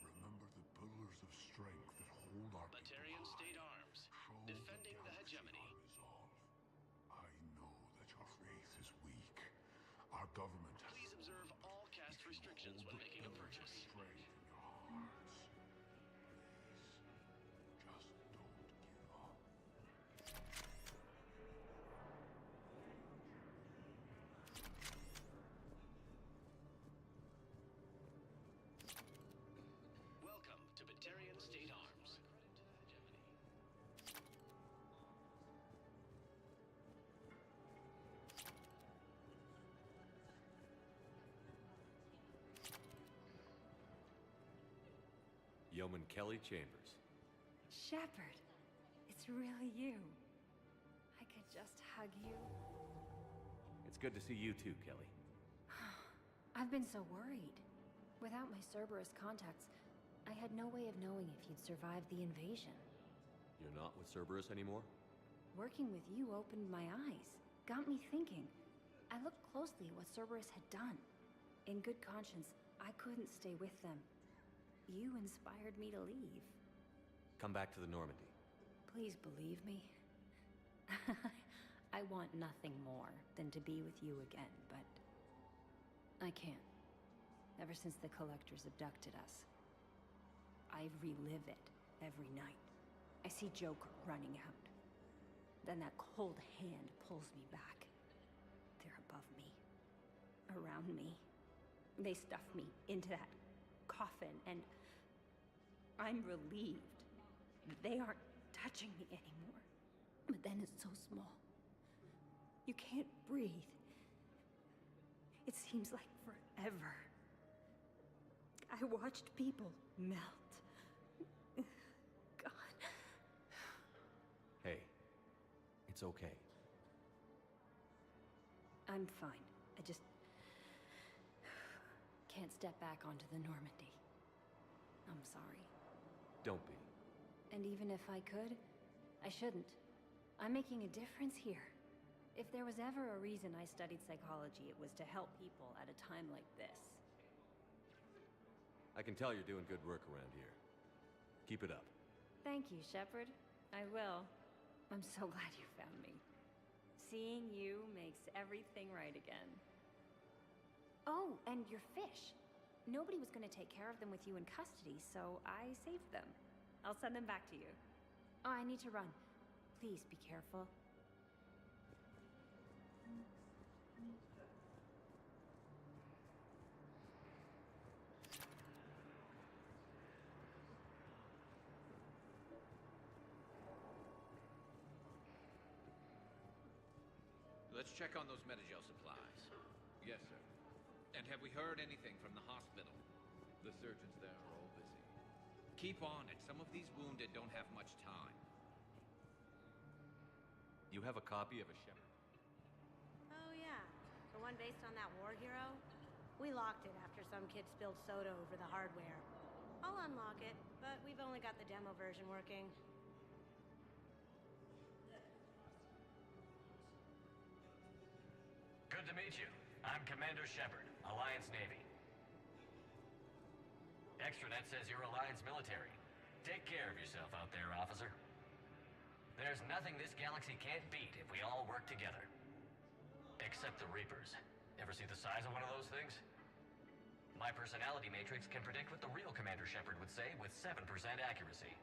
Remember the pillars of strength that hold our Batarian State Arms. Defending the hegemony. resolve. I know that your faith is weak. Our government has... Please observe all caste restrictions when making a purchase. Strength in your hearts. Please, just don't give up. Welcome to Batarian State Arms. Yeoman Kelly Chambers. Shepard, it's really you. I could just hug you. It's good to see you too, Kelly. I've been so worried. Without my Cerberus contacts, I had no way of knowing if you'd survived the invasion. You're not with Cerberus anymore? Working with you opened my eyes, got me thinking. I looked closely at what Cerberus had done. In good conscience, I couldn't stay with them. You inspired me to leave. Come back to the Normandy. Please believe me. I want nothing more than to be with you again, but I can't. Ever since the Collectors abducted us, I relive it every night. I see Joker running out. Then that cold hand pulls me back. They're above me, around me. They stuff me into that coffin, and I'm relieved. They aren't touching me anymore. But then it's so small. You can't breathe. It seems like forever. I watched people melt. God. Hey, it's okay. I'm fine. I just can't step back onto the Normandy. I'm sorry. Don't be. And even if I could, I shouldn't. I'm making a difference here. If there was ever a reason I studied psychology, it was to help people at a time like this. I can tell you're doing good work around here. Keep it up. Thank you, Shepard. I will. I'm so glad you found me. Seeing you makes everything right again. Oh, and your fish. Nobody was going to take care of them with you in custody, so I saved them. I'll send them back to you. Oh, I need to run. Please be careful. Let's check on those Metagel supplies. Yes, sir. And have we heard anything from the hospital? The surgeons there are all busy. Keep on it. Some of these wounded don't have much time. You have a copy of a Shepherd? Oh, yeah. The one based on that war hero? We locked it after some kid spilled soda over the hardware. I'll unlock it, but we've only got the demo version working. Good to meet you. I'm Commander Shepard, Alliance Navy. Extranet says you're Alliance military. Take care of yourself out there, officer. There's nothing this galaxy can't beat if we all work together. Except the Reapers. Ever see the size of one of those things? My personality matrix can predict what the real Commander Shepard would say with 7% accuracy.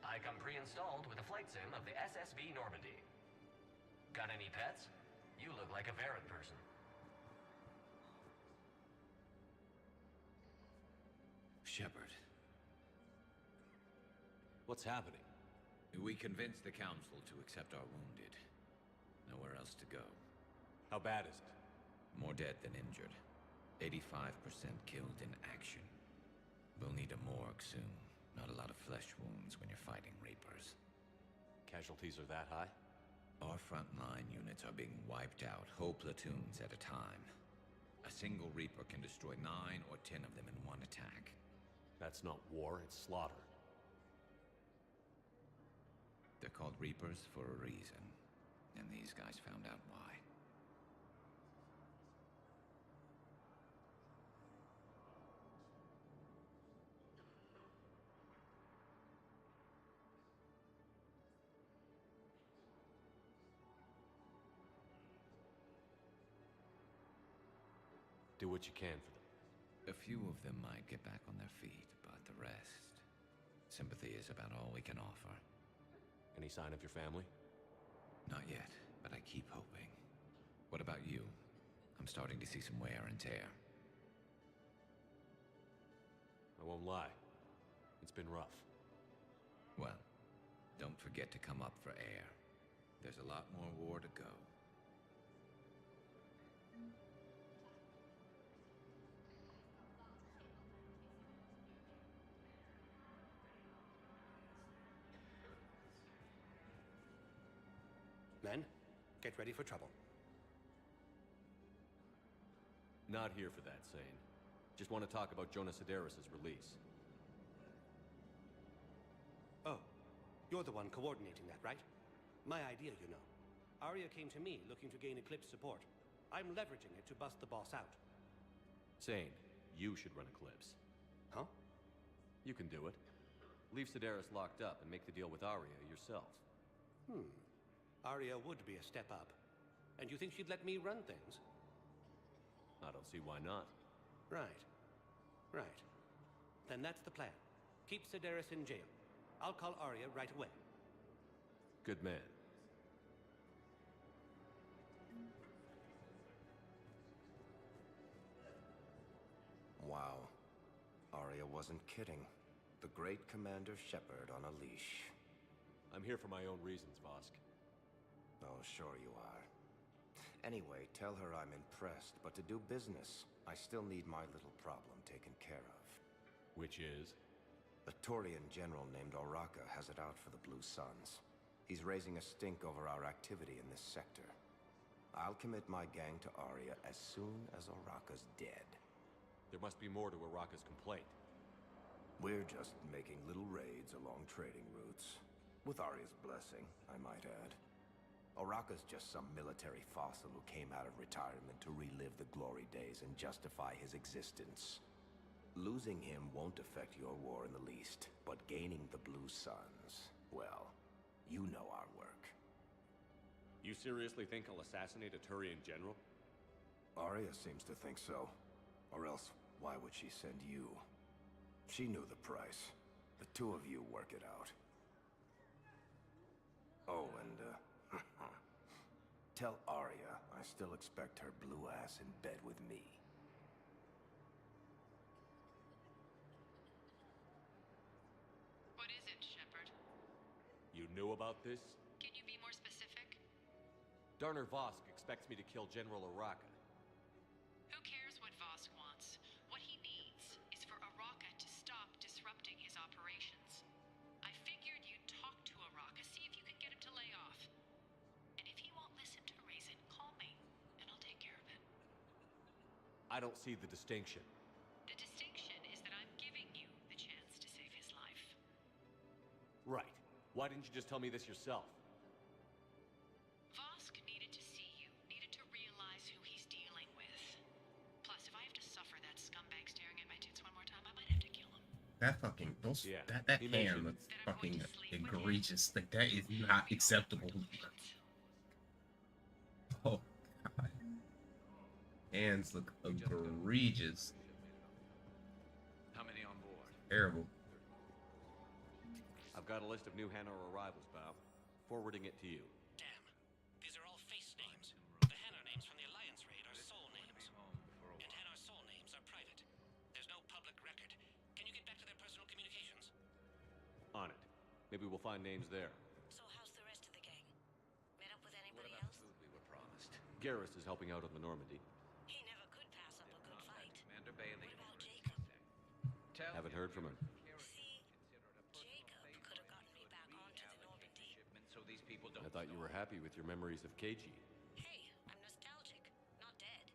I come pre-installed with a flight sim of the SSV Normandy. Got any pets? You look like a Varren person. Shepard. What's happening? We convinced the Council to accept our wounded. Nowhere else to go. How bad is it? More dead than injured. 85% killed in action. We'll need a morgue soon. Not a lot of flesh wounds when you're fighting Reapers. Casualties are that high? Our frontline units are being wiped out, whole platoons at a time. A single Reaper can destroy 9 or 10 of them in one attack. That's not war, it's slaughter. They're called Reapers for a reason, and these guys found out why. Do what you can for them. A few of them might get back on their feet, but the rest... Sympathy is about all we can offer. Any sign of your family? Not yet, but I keep hoping. What about you? I'm starting to see some wear and tear. I won't lie. It's been rough. Well, don't forget to come up for air. There's a lot more war to go. Men, get ready for trouble. Not here for that, Sane. Just want to talk about Jonas Sedaris' release. Oh, you're the one coordinating that, right? My idea, you know. Arya came to me looking to gain Eclipse support. I'm leveraging it to bust the boss out. Sane, you should run Eclipse. Huh? You can do it. Leave Sedaris locked up and make the deal with Arya yourself. Arya would be a step up. And you think she'd let me run things? I don't see why not. Right. Then that's the plan. Keep Sedaris in jail. I'll call Arya right away. Good man. Wow. Arya wasn't kidding. The great Commander Shepard on a leash. I'm here for my own reasons, Vosk. Oh, sure you are. Anyway, tell her I'm impressed, but to do business, I still need my little problem taken care of. Which is? A Turian general named Oraka has it out for the Blue Suns. He's raising a stink over our activity in this sector. I'll commit my gang to Aria as soon as Oraka's dead. There must be more to Oraka's complaint. We're just making little raids along trading routes. With Aria's blessing, I might add. Oraka's just some military fossil who came out of retirement to relive the glory days and justify his existence. Losing him won't affect your war in the least, but gaining the Blue Suns, well, you know our work. You seriously think I'll assassinate a Turian general? Aria seems to think so. Or else, why would she send you? She knew the price. The two of you work it out. Oh, and, tell Aria I still expect her blue ass in bed with me. What is it, Shepard? You knew about this? Can you be more specific? Darner Vosk expects me to kill General Oraka. Who cares what Vosk wants? What he needs is for Oraka to stop disrupting his operations. I figured you'd talk to Oraka, see if you can get him to lay off. And if he won't listen to reason, call me, and I'll take care of it. I don't see the distinction. The distinction is that I'm giving you the chance to save his life. Right. Why didn't you just tell me this yourself? Vosk needed to see you, needed to realize who he's dealing with. Plus, if I have to suffer that scumbag staring at my tits one more time, I might have to kill him. That fucking that he hand mentioned looks fucking egregious. Like that is not acceptable. Oh god. Hands look egregious. How many on board? Terrible. I've got a list of new Hanar arrivals, Bao. Forwarding it to you. Damn. These are all face names. The Hanar names from the Alliance raid are soul names. And Hanar soul names are private. There's no public record. Can you get back to their personal communications? On it. Maybe we'll find names there. So how's the rest of the gang? Met up with anybody What about else? the food we were promised? Garrus is helping out on the Normandy. He never could pass up a good fight. Commander Bailey. What about Jacob? Haven't heard from him. See, Jacob could have gotten me back onto the Normandy. So these people don't. I thought you were happy with your memories of KG. Hey, I'm nostalgic, not dead.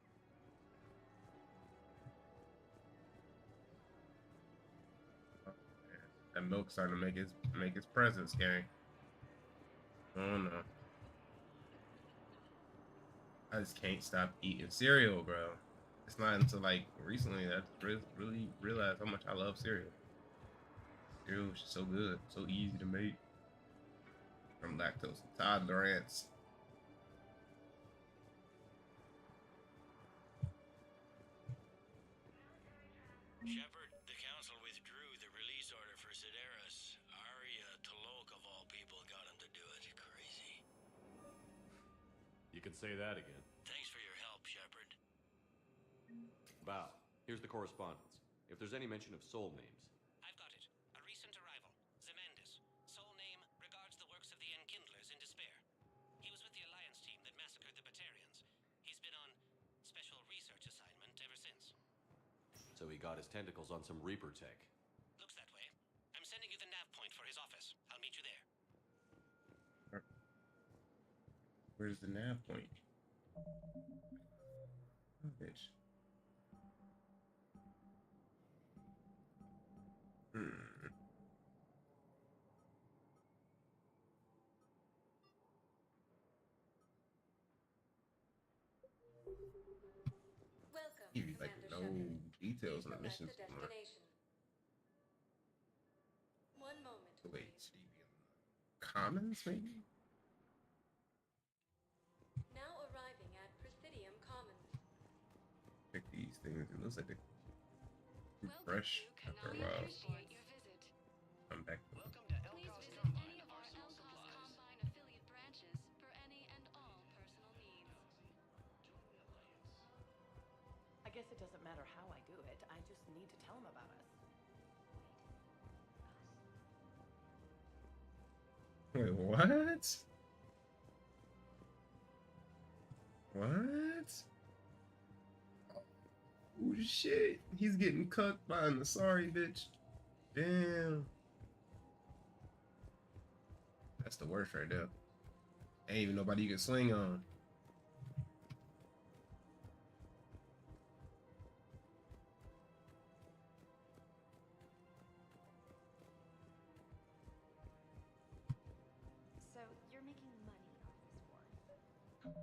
That milk's starting to make its presence, gang. Oh no. I just can't stop eating cereal, bro. It's not until like recently that I really realized how much I love cereal. Cereal is so good, so easy to make. From lactose intolerance. Shepard, the council withdrew the release order for Sedaris. Arya Talok, of all people, got him to do it. Crazy. You can say that again. Thanks for your help, Shepard. Bao, here's the correspondence. If there's any mention of soul names. I've got it. A recent arrival. Zemandis. Soul name regards the works of the Enkindlers in despair. He was with the Alliance team that massacred the Batarians. He's been on special research assignment ever since. So he got his tentacles on some Reaper tech. Looks that way. I'm sending you the nav point for his office. I'll meet you there. Where's the nav point? Oh, bitch. Welcome, Give you like Commander no Shepard. details on the Select missions. the destination. One moment. Wait, commons maybe? Now arriving at Presidium Commons. Pick these things. It looks like they're too fresh after a while. Appreciate your visit. I'm back. Welcome to Please visit any of our Elcos Combine affiliate branches for any and all personal needs. I guess it doesn't matter how I do it. I just need to tell him about us. Wait, what? What? shit. He's getting cucked by an Asari bitch. Damn. That's the worst right there. Ain't even nobody you can swing on. So, you're making money off this war?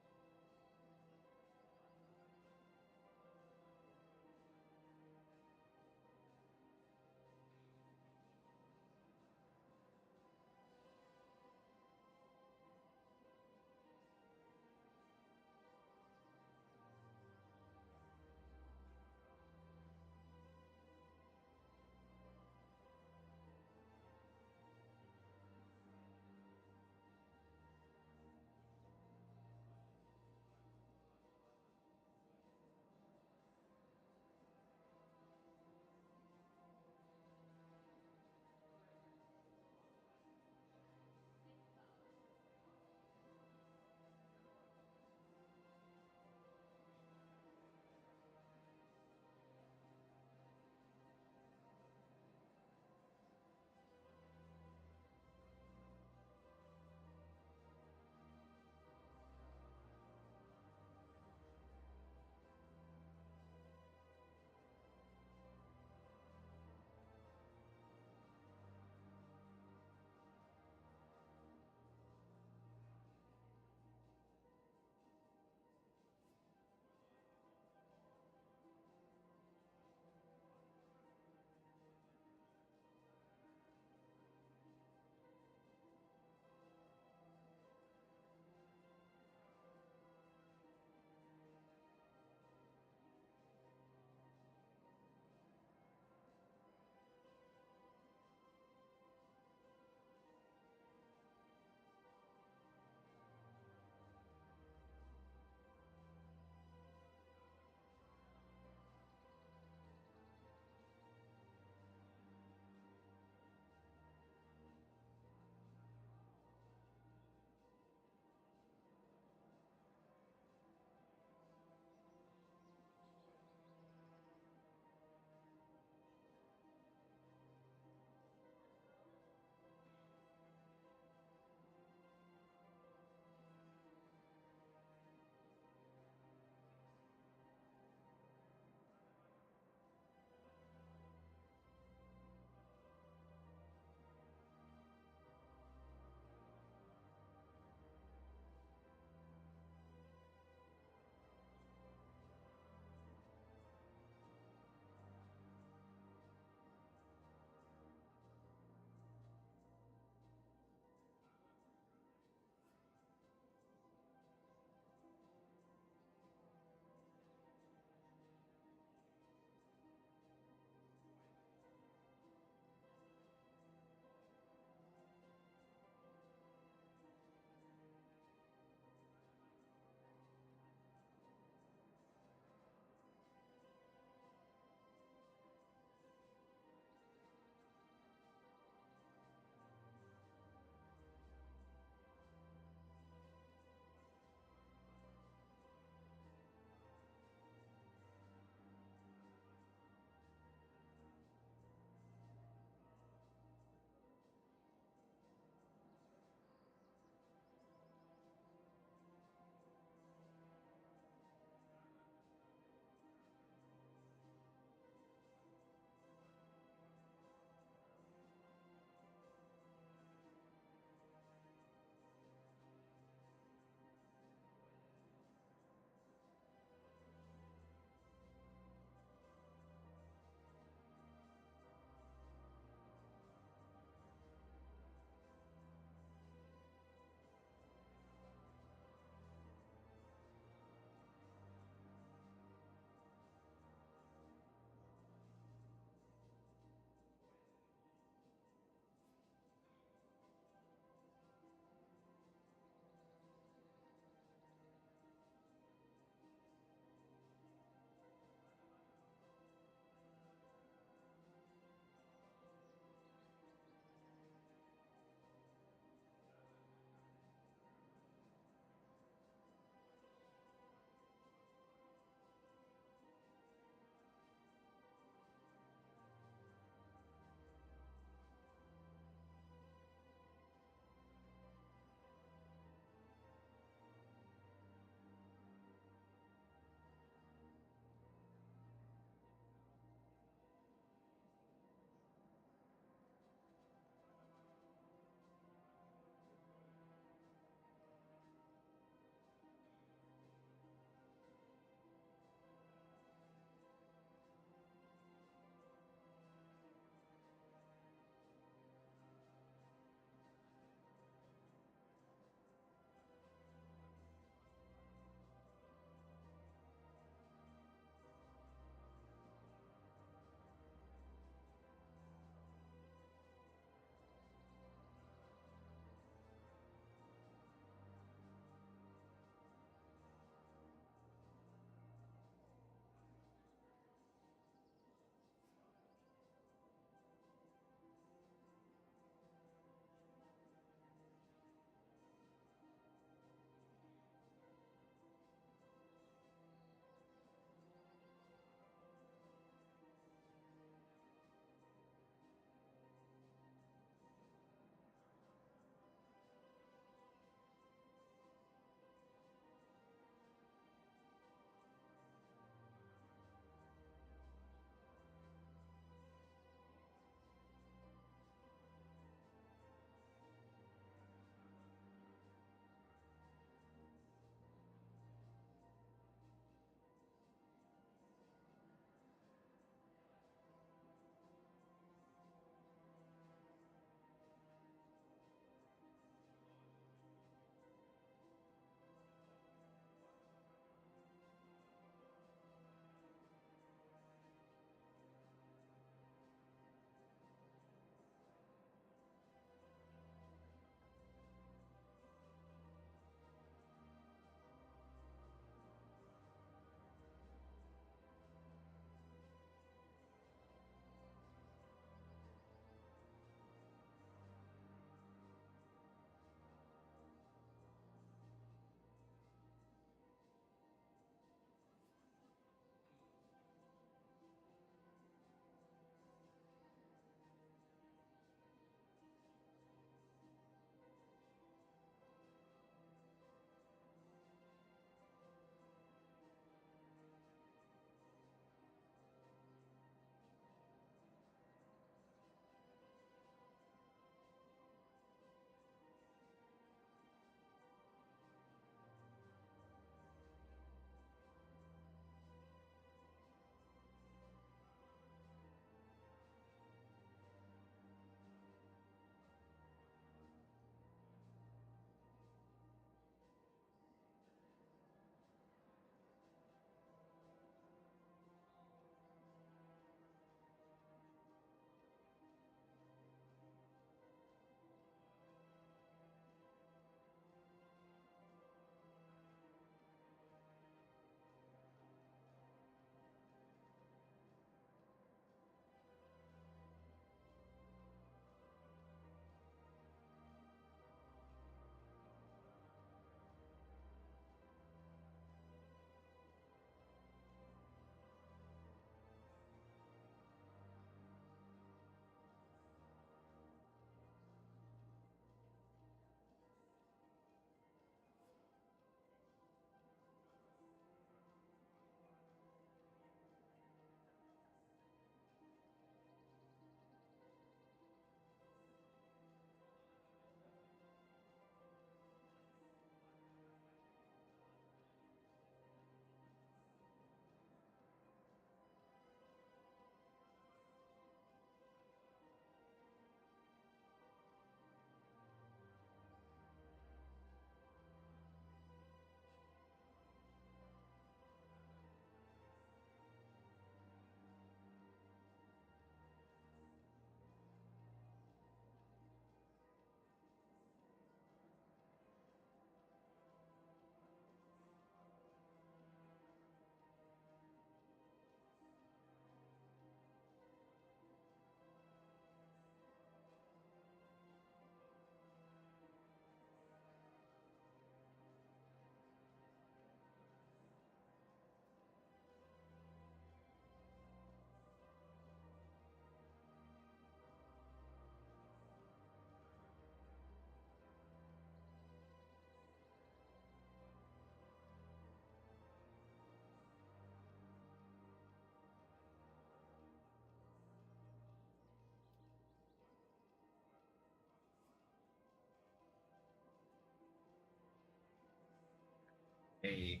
a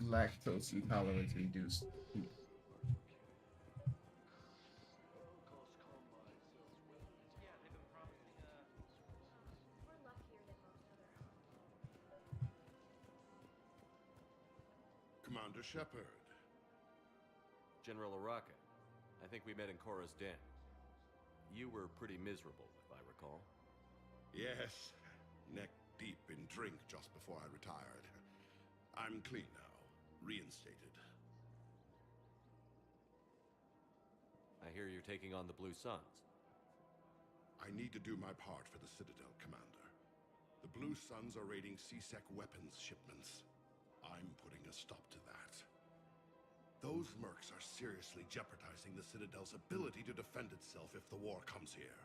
lactose intolerance induced poop. Commander Shepard. General Araka, I think we met in Korra's den. You were pretty miserable, if I recall. Yes, neck deep in drink just before I retired. I'm clean now, reinstated. I hear you're taking on the Blue Suns. I need to do my part for the Citadel, Commander. The Blue Suns are raiding C-Sec weapons shipments. I'm putting a stop to that. Those mercs are seriously jeopardizing the Citadel's ability to defend itself if the war comes here.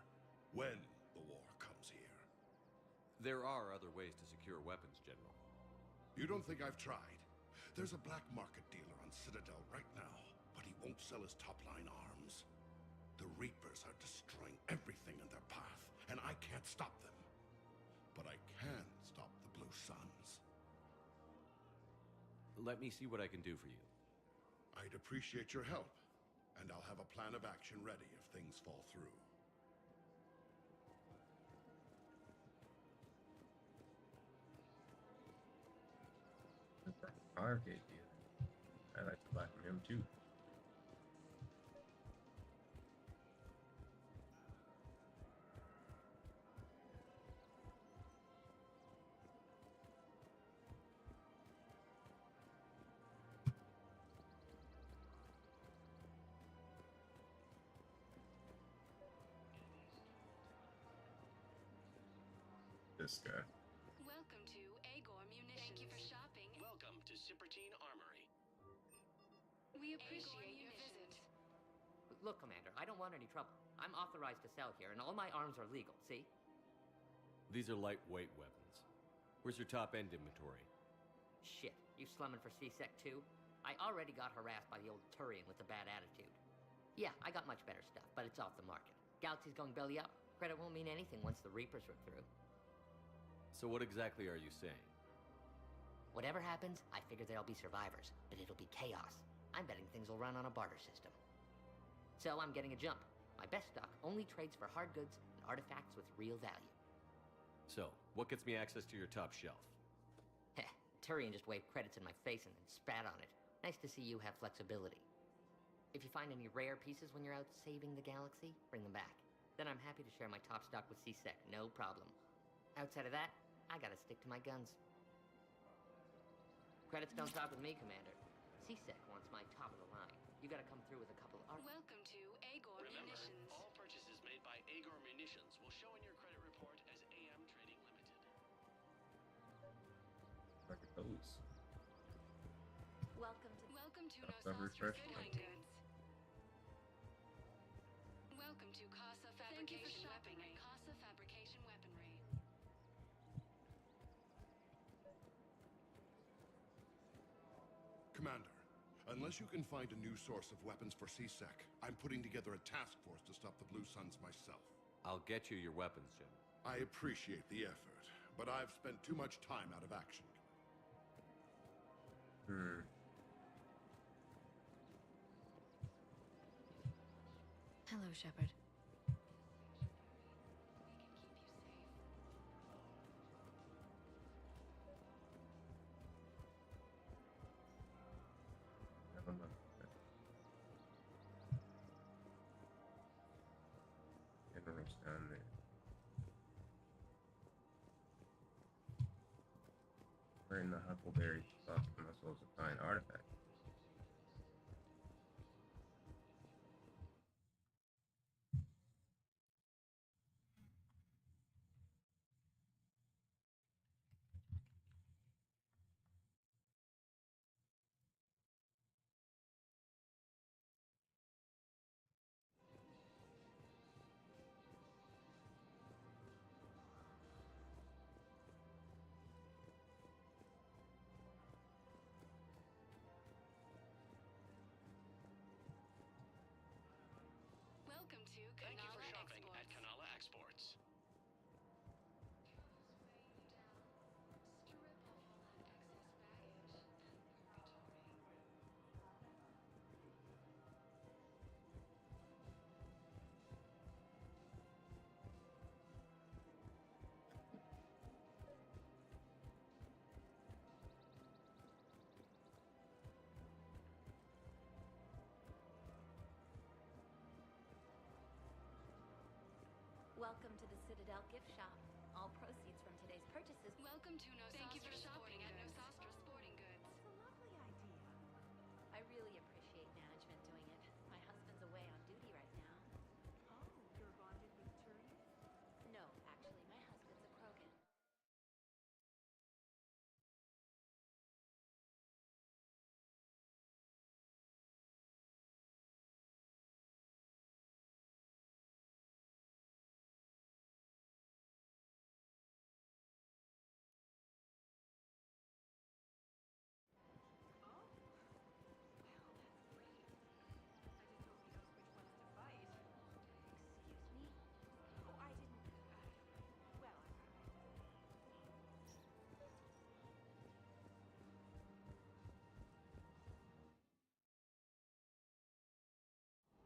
When the war comes here. There are other ways to secure weapons, General. You don't think I've tried? There's a black market dealer on Citadel right now, but he won't sell his top-line arms. The Reapers are destroying everything in their path, and I can't stop them. But I can stop the Blue Suns. Let me see what I can do for you. I'd appreciate your help, and I'll have a plan of action ready if things fall through. Arcade dealer. I like to buy from him too. This guy. Welcome to Agor Munitions. Thank you for shopping. Welcome to Sippertine Armory. We appreciate your visit. Look, Commander, I don't want any trouble. I'm authorized to sell here, and all my arms are legal, see? These are lightweight weapons. Where's your top-end inventory? Shit, you slumming for C-Sec too? I already got harassed by the old Turian with the bad attitude. Yeah, I got much better stuff, but it's off the market. Galaxy's going belly up. Credit won't mean anything once the Reapers are through. So what exactly are you saying? Whatever happens, I figure there'll be survivors, but it'll be chaos. I'm betting things will run on a barter system. So I'm getting a jump. My best stock only trades for hard goods and artifacts with real value. So, what gets me access to your top shelf? Heh, Turian just waved credits in my face and then spat on it. Nice to see you have flexibility. If you find any rare pieces when you're out saving the galaxy, bring them back. Then I'm happy to share my top stock with C-Sec, no problem. Outside of that, I gotta stick to my guns. Credits don't stop with me, Commander. C-Sec wants my top of the line. You gotta come through with a couple of... Welcome to Agor Munitions. All purchases made by Agor Munitions will show in your credit report as AM Trading Limited. Look at those. Welcome to refresh. Fine Goods. Welcome to Casa Fabrication Weaponry. Casa Fabrication Weaponry. Commander, unless you can find a new source of weapons for C-Sec, I'm putting together a task force to stop the Blue Suns myself. I'll get you your weapons, Jim. I appreciate the effort, but I've spent too much time out of action. Hello, Shepard. I don't know. General's down there. Where in the Huckleberry stuff am I supposed to find artifacts? Welcome to Thank you for Kanala shopping Exports. at Kanala Exports. gift shop. All proceeds from today's purchases. Welcome to No Thank you for shopping at No Sastra Sporting Goods. That's a lovely idea. I really appreciate management doing it. My husband's away on duty right now. Oh, you're bonded with Turian? No, actually, my husband's a Krogan.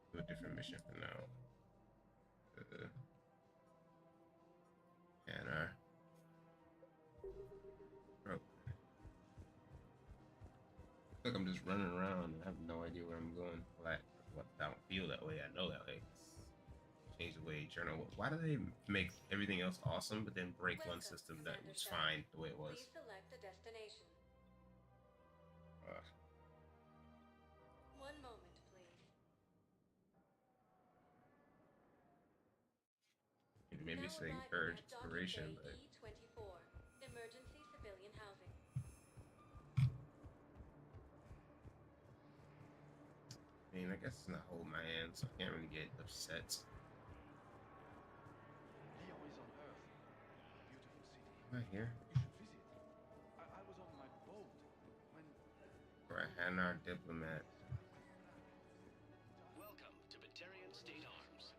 Do a different mission for now. Hanar. Bro. Like I'm just running around and I have no idea where I'm going. Like, what? I don't feel that way. I know that way. Change the way journal. Why do they make everything else awesome, but then break one system that was fine the way it was? Please select a destination. One moment, please. It made me say urge inspiration, but E24, emergency civilian housing. I mean, I guess it's not holding my hand, so I can't really get upset. Lyon is on Earth. A beautiful city. Right here. You should visit. I was on my boat when... For a Hanar diplomat. Welcome to Batarian State Arms.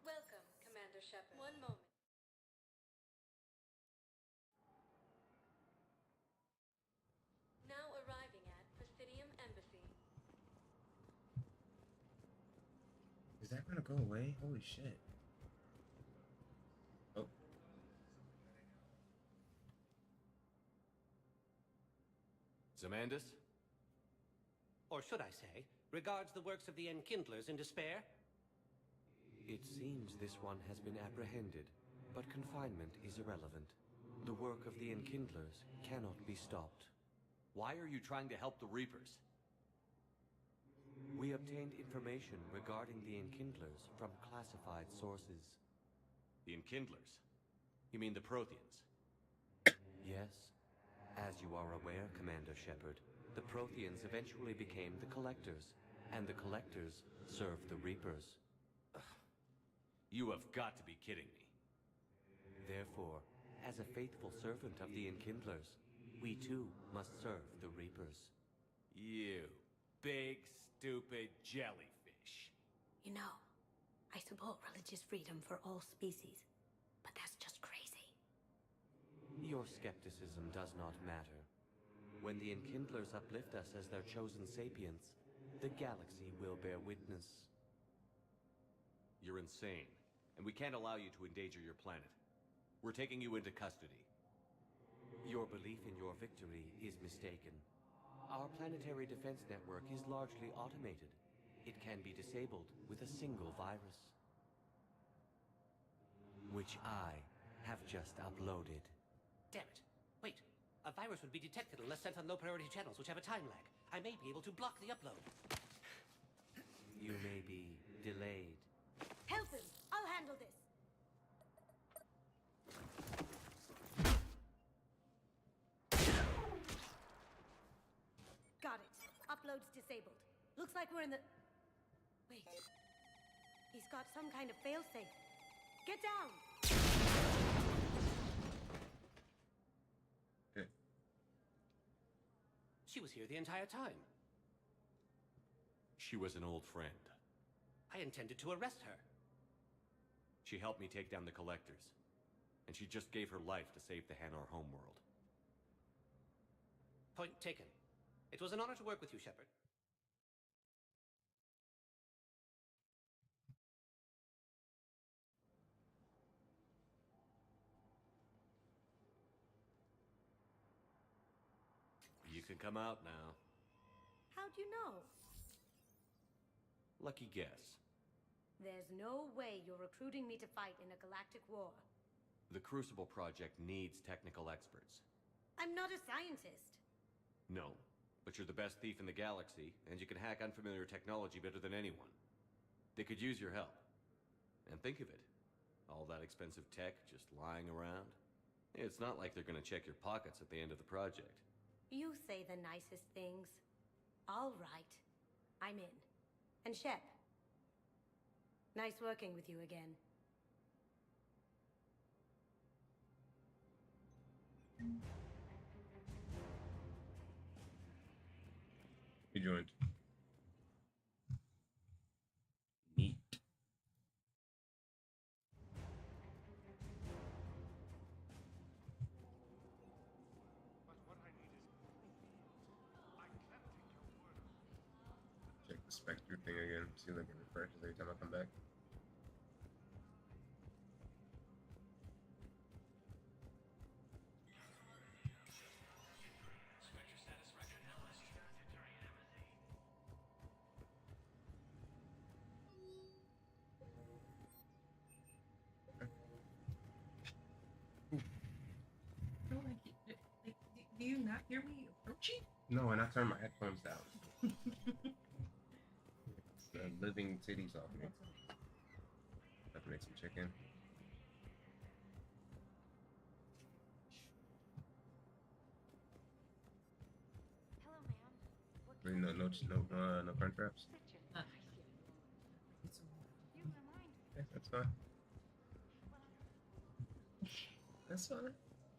Welcome, Commander Shepard. One moment. Now arriving at Presidium Embassy. Is that gonna go away? Holy shit. Oh. Zamandus? Or should I say, regards the works of the Enkindlers in despair? It seems this one has been apprehended, but confinement is irrelevant. The work of the Enkindlers cannot be stopped. Why are you trying to help the Reapers? We obtained information regarding the Enkindlers from classified sources. The Enkindlers? You mean the Protheans? Yes. As you are aware, Commander Shepard, the Protheans eventually became the Collectors, and the Collectors served the Reapers. You have got to be kidding me. Therefore, as a faithful servant of the Enkindlers, we too must serve the Reapers. You big, stupid jellyfish. You know, I support religious freedom for all species, but that's just crazy. Your skepticism does not matter. When the Enkindlers uplift us as their chosen sapients, the galaxy will bear witness. You're insane, and we can't allow you to endanger your planet. We're taking you into custody. Your belief in your victory is mistaken. Our planetary defense network is largely automated. It can be disabled with a single virus, which I have just uploaded. Damn it. Wait. A virus would be detected unless sent on low-priority channels, which have a time lag. I may be able to block the upload. You may be delayed. Help him! I'll handle this! mode's disabled. Looks like we're in the... Wait. He's got some kind of failsafe. Get down! She was here the entire time. She was an old friend. I intended to arrest her. She helped me take down the Collectors. And she just gave her life to save the Hanar homeworld. Point taken. It was an honor to work with you, Shepard. You can come out now. How'd you know? Lucky guess. There's no way you're recruiting me to fight in a galactic war. The Crucible Project needs technical experts. I'm not a scientist. No, but you're the best thief in the galaxy, and you can hack unfamiliar technology better than anyone. They could use your help. And think of it. All that expensive tech just lying around. It's not like they're gonna check your pockets at the end of the project. You say the nicest things. All right. I'm in. And Shep. Nice working with you again. You joined. Neat. Check the Spectre thing again. See if it refreshes every time I come back. Do you not hear me approaching? No, and I turned my headphones down. It's the living titties off me. Have to make some chicken. Hello, ma'am. No crunch wraps. Okay, that's fine. That's fine.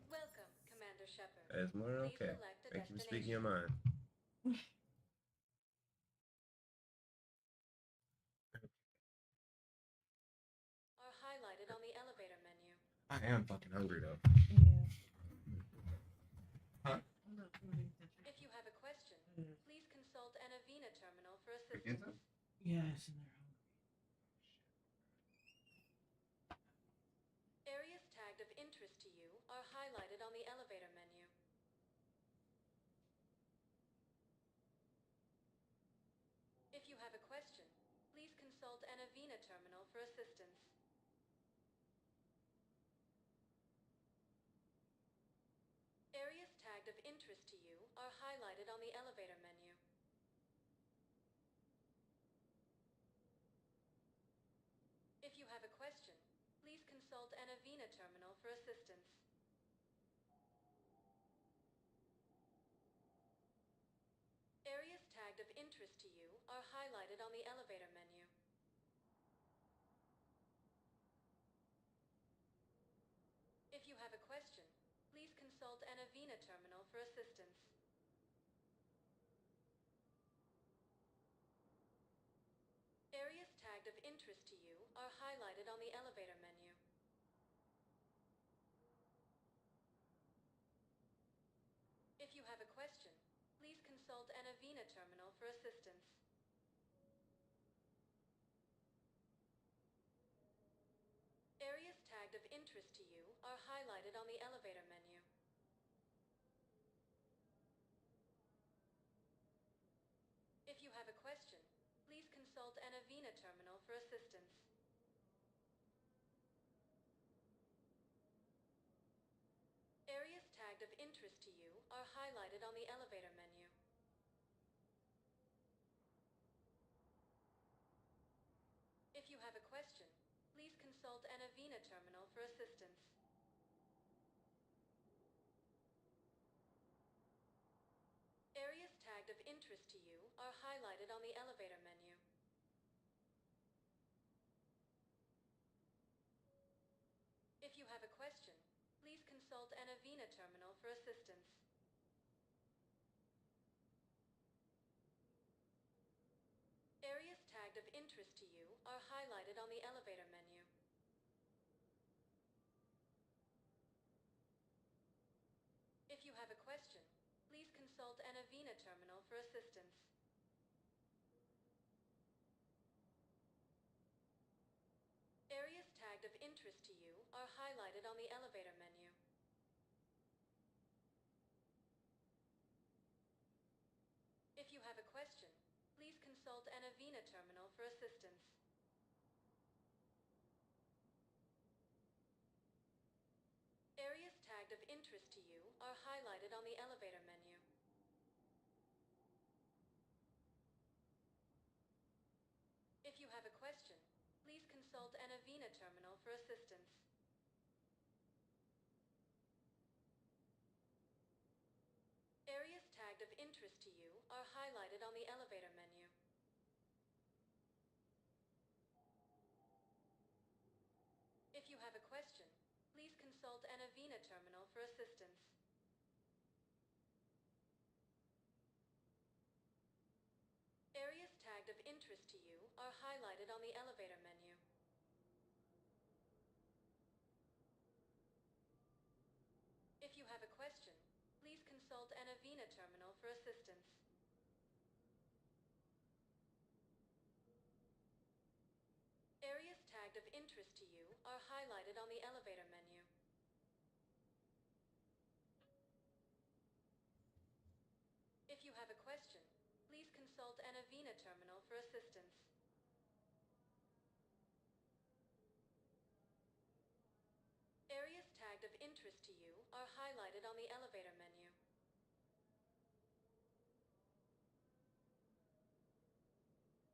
Welcome, Commander Shepard. That's more Please okay. select a Thank you for destination. speaking your mind. Are highlighted on the elevator menu. I am fucking hungry though. Huh? If you have a question, please consult an Avena terminal for Again, assistance. Yes, and they're Areas tagged of interest to you are highlighted on the elevator menu. If you have a question, please consult an Avena terminal for assistance. Areas tagged of interest to you are highlighted on the elevator menu. If you have a question, please consult an Avena terminal for assistance. Areas tagged of interest to you are highlighted on the elevator menu. If you have a question, please consult an Avena terminal for assistance. Areas tagged of interest to you are highlighted on the elevator menu. If you have a question, please consult an Avena terminal for assistance. Areas tagged of interest to you are highlighted on the elevator menu. If you have a question, please consult an Avena terminal for assistance. Areas tagged of interest to you are highlighted on the elevator menu. If you have a question, please consult an Avena terminal for assistance. Areas tagged of interest interest to you are highlighted on the elevator menu. If you have a question, please consult an Avena terminal for assistance. Areas tagged of interest to you are highlighted on the elevator menu. If you have a question, please consult an Avena terminal for assistance. Areas tagged of interest to you are highlighted on the elevator menu. If you have a question, please consult an Avena terminal for assistance. Areas tagged of interest to you are highlighted on the elevator menu. If you have a question, please consult an Avena terminal for assistance. Areas tagged of interest to you are highlighted on the elevator menu. If you have a question, please consult an Avena terminal for assistance. Areas tagged of interest to you are highlighted on the elevator menu. If you have a question, please consult an Avena terminal for assistance. Areas tagged of interest to you are highlighted on the elevator menu. If you have a question, please consult an Avena terminal for assistance. Areas tagged of interest to you are highlighted on the elevator menu.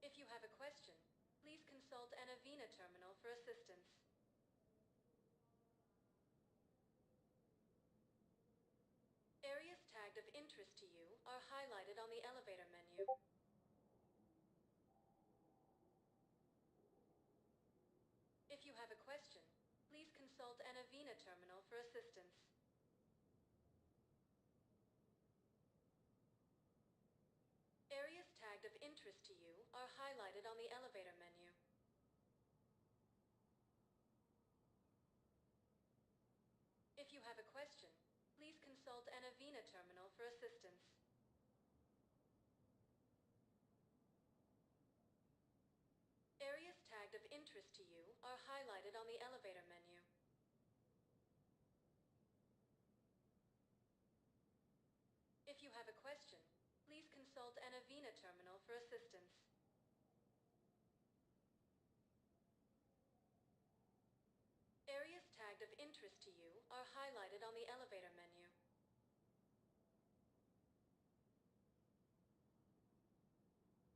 If you have a question, please consult an Avena terminal for assistance. Areas tagged of interest to you are highlighted on the elevator menu. If you have a question, please consult an Avena terminal for assistance. Areas tagged of interest to you are highlighted on the elevator menu. If you have a question, please consult an Avena terminal for assistance. Areas tagged of interest to you are highlighted on the elevator menu. If you have a question, please consult an Avena terminal for assistance. Areas tagged of interest to you are highlighted on the elevator menu.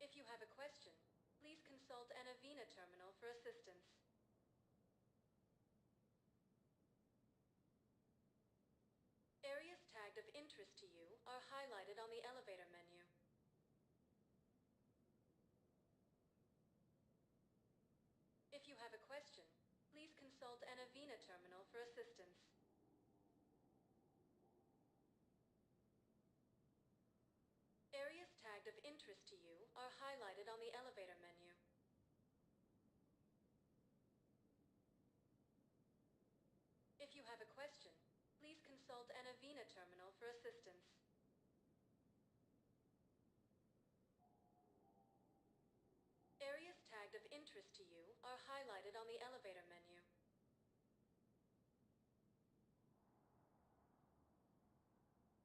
If you have a question, please consult an Avena terminal for assistance. Areas tagged of interest to you are highlighted on the elevator menu. If you have a question, please consult an Avena terminal for assistance. Areas tagged of interest to you are highlighted on the elevator menu. If you have a question, please consult an Avena terminal for assistance. Areas tagged of interest to you are highlighted on the elevator menu.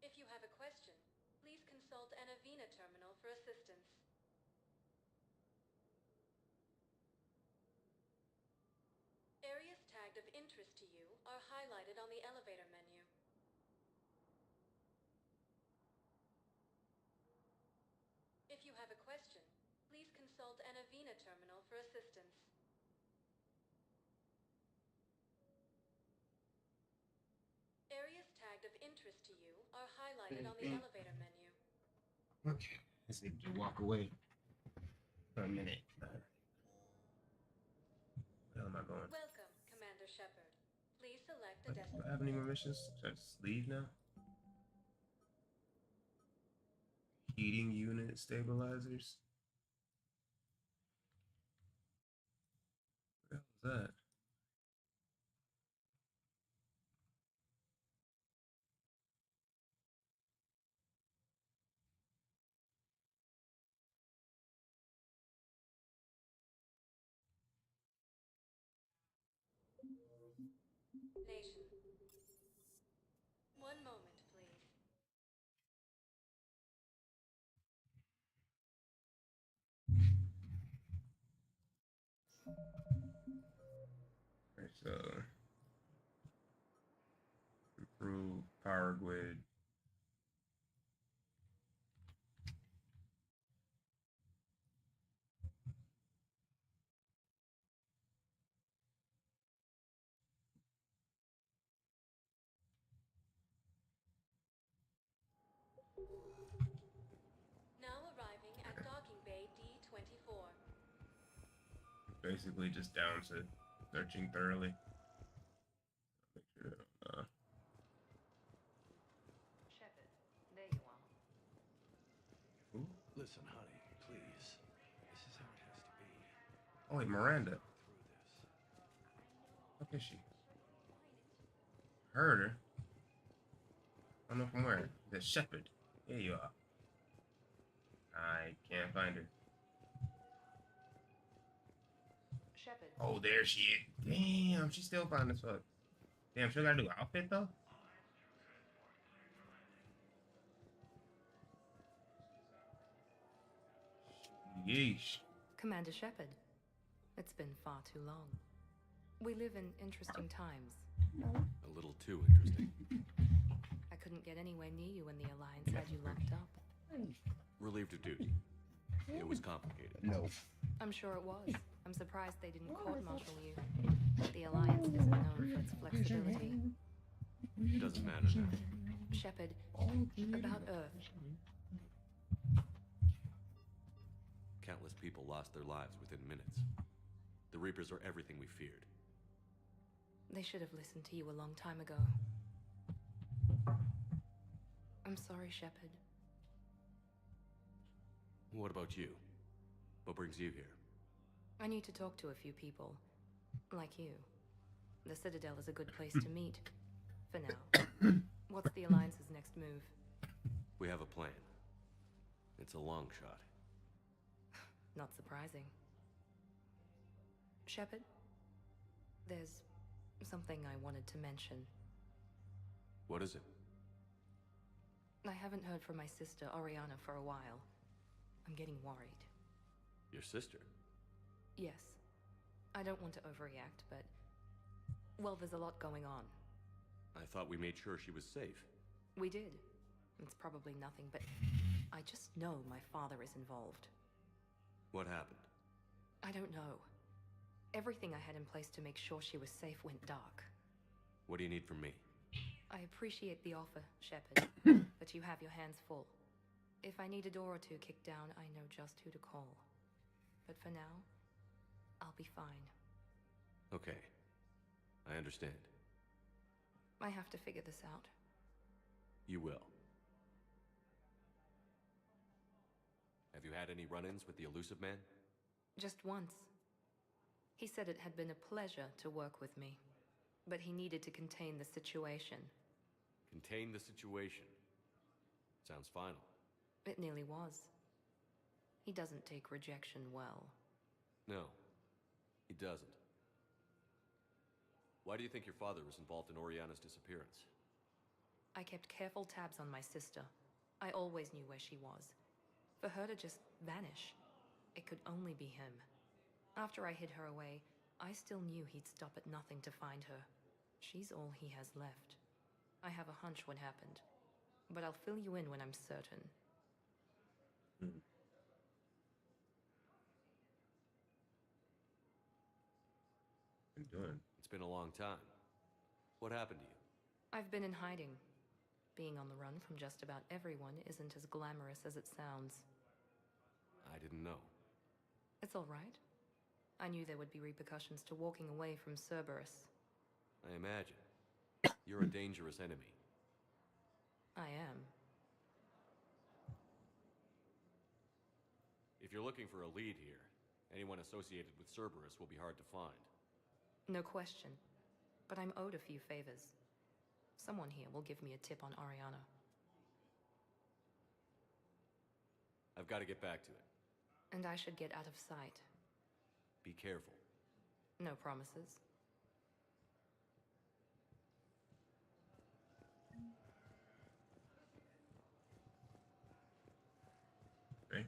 If you have a question, please consult an Avena terminal for assistance. Areas tagged of interest to you are highlighted on the elevator menu. If you have a question, please consult an Avena terminal for assistance. Areas tagged of interest to you are highlighted on the elevator menu. Okay. This nigga just walk away for a minute. Where am I going? Welcome, Commander Shepard. Please select a Do I destination. have any more missions? Should I just leave now? Heating unit stabilizers. What the hell is that? Nation. One moment, please. Alright, so improve power grid. Now arriving at docking bay D-24. Basically just down to searching thoroughly. Make sure, Shepard, there you are. Who? Listen, honey, please. This is how it has to be. Oh wait, Miranda. Okay, she. Heard her. I don't know from where. The Shepherd. Here you are. I can't find her. Shepard. Oh, there she is. Damn, she's still fine as fuck. Damn, should I do outfit though? Yeesh. Commander Shepard, it's been far too long. We live in interesting times. A little too interesting. I couldn't get anywhere near you when the Alliance had you locked up. Relieved of duty. It was complicated. No. I'm sure it was. I'm surprised they didn't court-martial you. The Alliance isn't known for its flexibility. Doesn't matter now. Shepard, about Earth. Countless people lost their lives within minutes. The Reapers are everything we feared. They should have listened to you a long time ago. I'm sorry, Shepard. What about you? What brings you here? I need to talk to a few people. Like you. The Citadel is a good place to meet. For now. What's the Alliance's next move? We have a plan. It's a long shot. Not surprising. Shepard, there's something I wanted to mention. What is it? I haven't heard from my sister, Oriana, for a while. I'm getting worried. Your sister? Yes. I don't want to overreact, but... well, there's a lot going on. I thought we made sure she was safe. We did. It's probably nothing, but... I just know my father is involved. What happened? I don't know. Everything I had in place to make sure she was safe went dark. What do you need from me? I appreciate the offer, Shepard, but you have your hands full. If I need a door or two kicked down, I know just who to call. But for now, I'll be fine. Okay. I understand. I have to figure this out. You will. Have you had any run-ins with the Elusive Man? Just once. He said it had been a pleasure to work with me, but he needed to contain the situation. Contain the situation. Sounds final. It nearly was. He doesn't take rejection well. No, he doesn't. Why do you think your father was involved in Oriana's disappearance? I kept careful tabs on my sister. I always knew where she was. For her to just vanish, it could only be him. After I hid her away, I still knew he'd stop at nothing to find her. She's all he has left. I have a hunch what happened, but I'll fill you in when I'm certain. What are you doing? It's been a long time. What happened to you? I've been in hiding. Being on the run from just about everyone isn't as glamorous as it sounds. I didn't know. It's all right. I knew there would be repercussions to walking away from Cerberus. I imagine. You're a dangerous enemy. I am. If you're looking for a lead here, anyone associated with Cerberus will be hard to find. No question. But I'm owed a few favors. Someone here will give me a tip on Ariana. I've got to get back to it. And I should get out of sight. Be careful. No promises. Okay.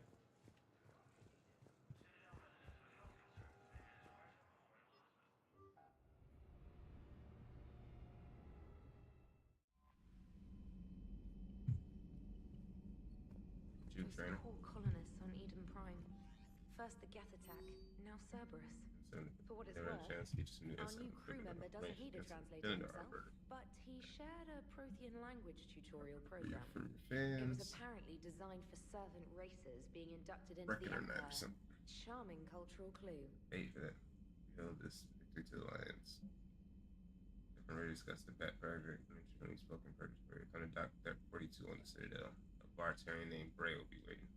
Those poor colonists on Eden Prime. First the Geth attack, now Cerberus. For what it's worth, our new crew member doesn't need a translator himself, but he shared a Prothean language tutorial program. It was apparently designed for servant races being inducted into the Empire. Charming cultural clue. Hey, for that. You know, this victory to the Lions. Already discussed the back paragraph. Make sure he's spoken purchase. On a dock 42 on the Citadel. A Bartarian named Bray will be waiting.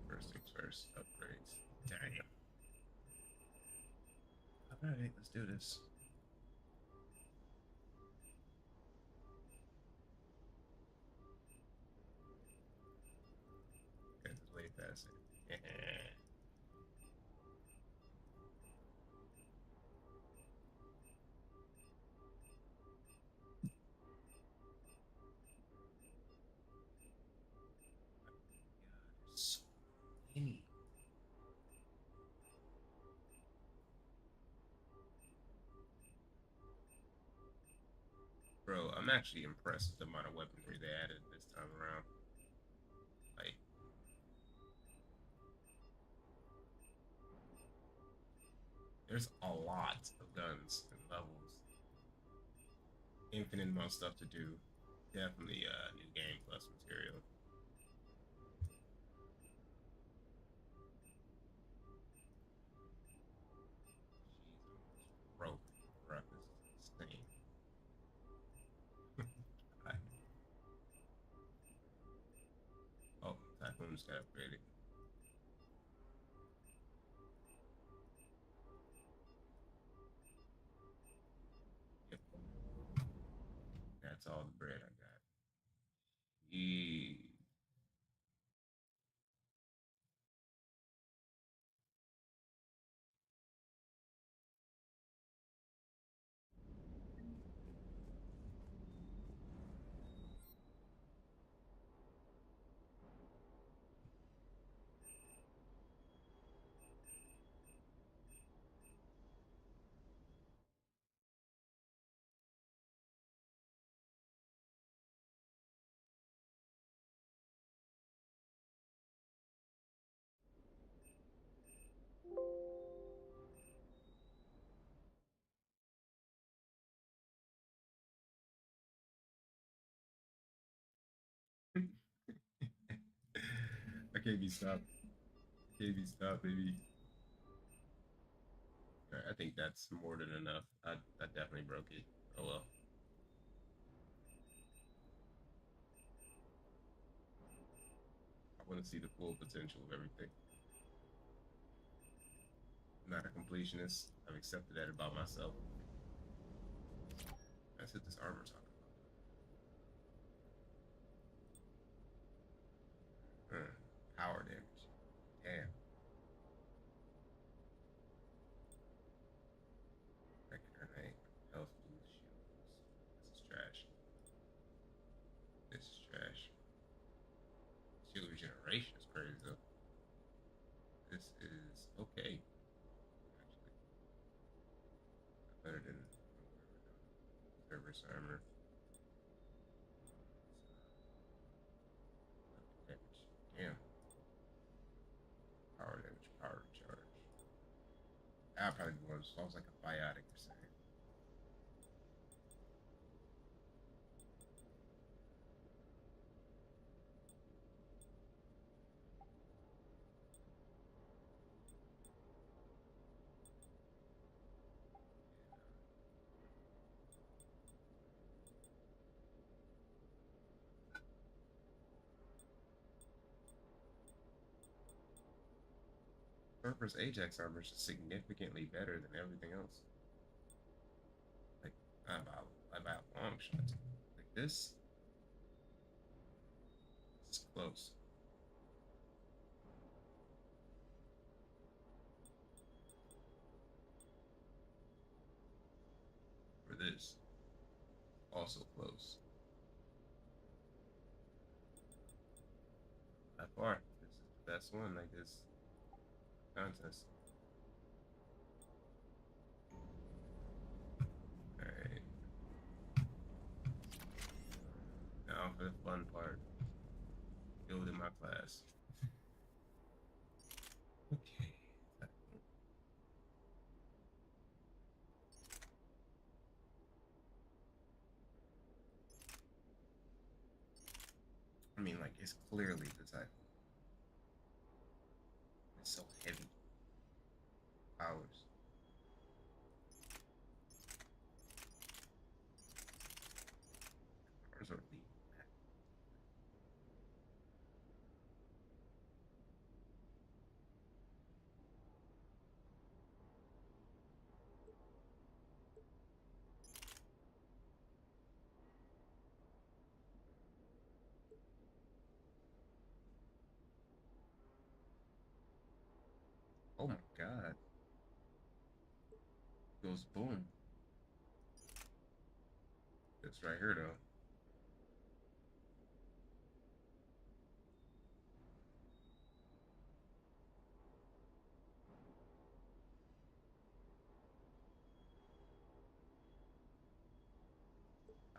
First things first, upgrades. Damn. Alright, let's do this. Okay, just way past it. So many. Bro, I'm actually impressed with the amount of weaponry they added this time around. Like, there's a lot of guns and levels. Infinite amount of stuff to do. Definitely new game plus material. Broke. Bro, this is insane. Oh, Typhoon's got upgraded. Yep. That's all the bread I got. Yeah. I can't be stopped. Can't be stopped, baby. Right, I think that's more than enough. I definitely broke it. Oh well. I want to see the full potential of everything. I'm not a completionist. I've accepted that about myself. That's what this armor talking about. Power damage. Damn. Grenade. Health boost shields. This is trash. This is trash. Shield regeneration is crazy though. This is okay. Actually. Better than Cerberus armor. Damage. Damn. I'd probably be more so I was like a biotic or something. Purpose Ajax armor is just significantly better than everything else. Like about long shots. Like this. It's close. For this. Also close. By far, this is the best one like this contest. Alright. Now for the fun part. Building my class. Okay. I mean, like, it's clearly the type. It's so heavy. Powers. Powers are leaving. Oh my god. Goes boom. This right here though.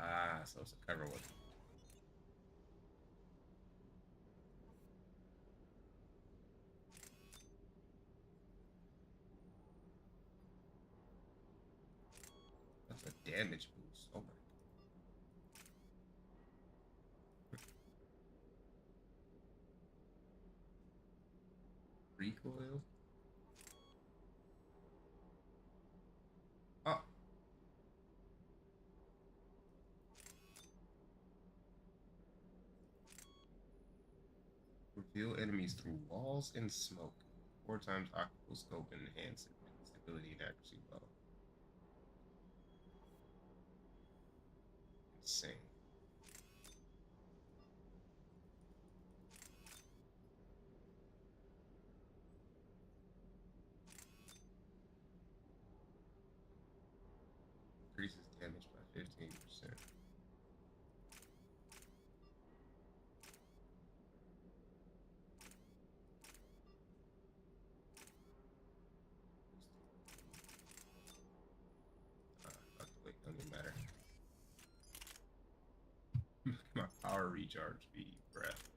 Ah, so it's a cover one. That's a damage boost. Oh my. Recoil? Oh. Reveal enemies through walls and smoke. 4 times optical scope and enhance stability and accuracy level. Insane. Increases damage by 15%. Wait, don't even matter. My power recharge speed, breath.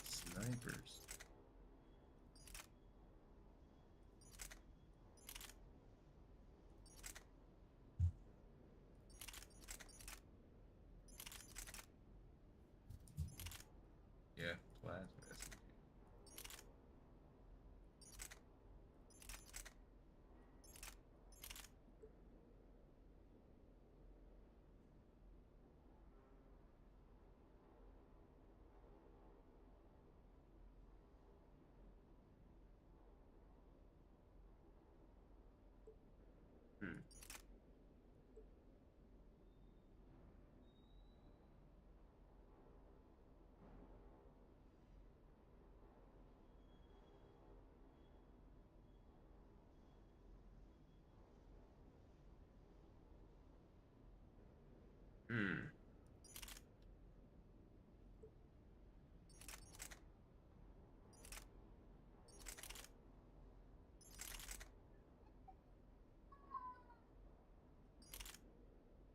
Snipers. Yeah, plasma.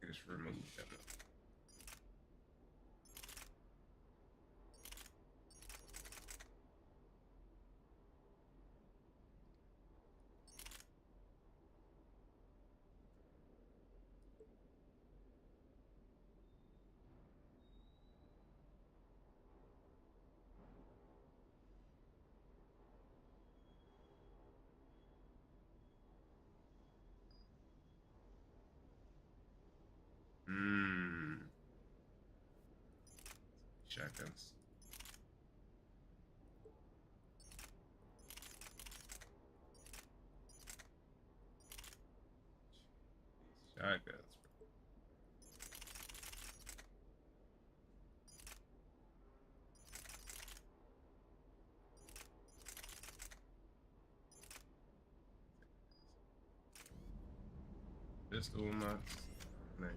Just remove them. shotguns. Shotguns. Pistol nuts. Man.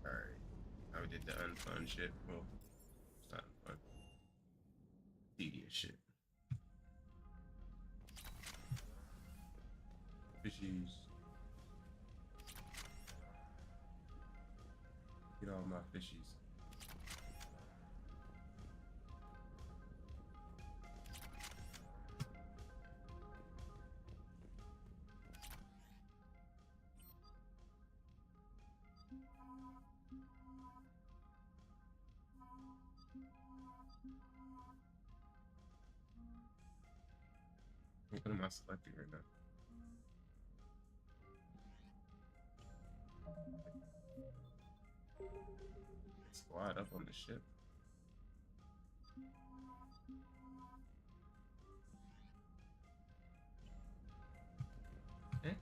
Alright. Now we did the unfun shit. Well, it's not fun. Tedious shit. Fishies. Get all my fishies. What am I selecting right now? Squad up on the ship. Eh?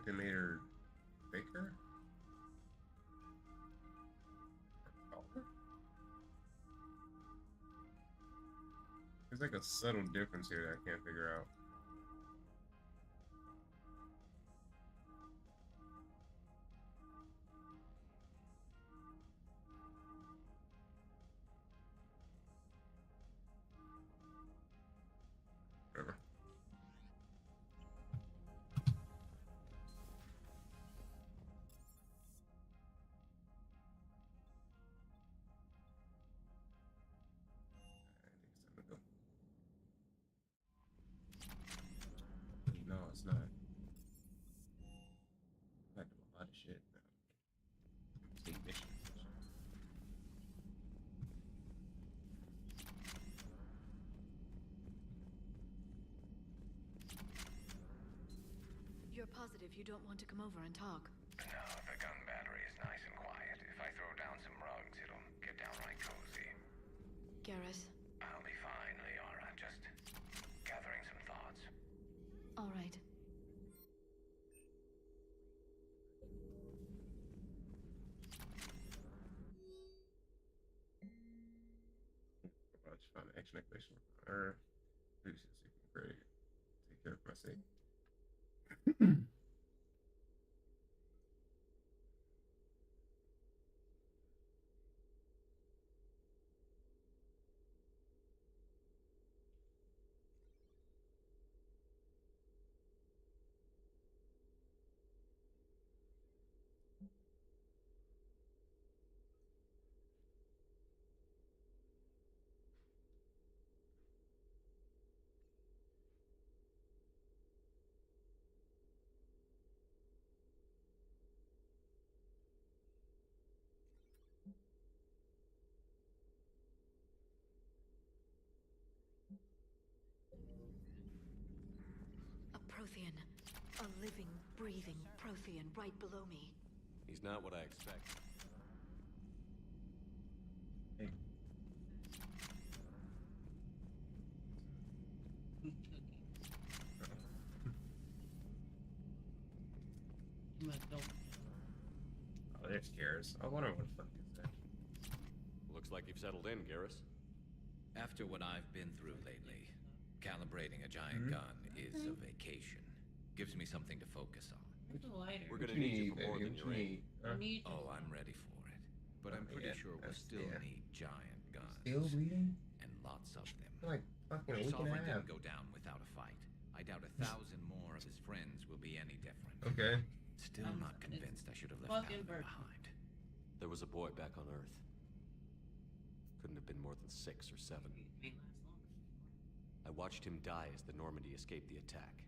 They made her bigger? There's like a subtle difference here that I can't figure out. Whatever. No, it's not. I do a lot of shit now. State missions. You're positive you don't want to come over and talk? No, the gun battery is nice and quiet. If I throw down some rugs, it'll get downright cozy. Garrus? I'll be fine, Liara. Just gathering some thoughts. All right. I'll just find an action activation on Earth. Reduce the secret grade. Take care of my sake. A Prothean. A living, breathing Prothean right below me. He's not what I expect. Hey. Oh, there's Garrus. I wonder what the fuck is that. Looks like you've settled in, Garrus. After what I've been through lately, calibrating a giant gun is a vacation. Gives me something to focus on. Where's the lighter? We're gonna need you for more than your aim. I need Oh, I'm ready for it. but I'm pretty Yeah, sure we'll that's- still yeah. need giant guns. Still bleeding? And lots of them. Like fucking a week and a Sovereign half. didn't go down without a fight. I doubt 1,000 more of his friends will be any different. Okay. Still not convinced I should have left Fucking Paladin bird. behind. There was a boy back on Earth. Couldn't have been more than 6 or 7. I watched him die as the Normandy escaped the attack.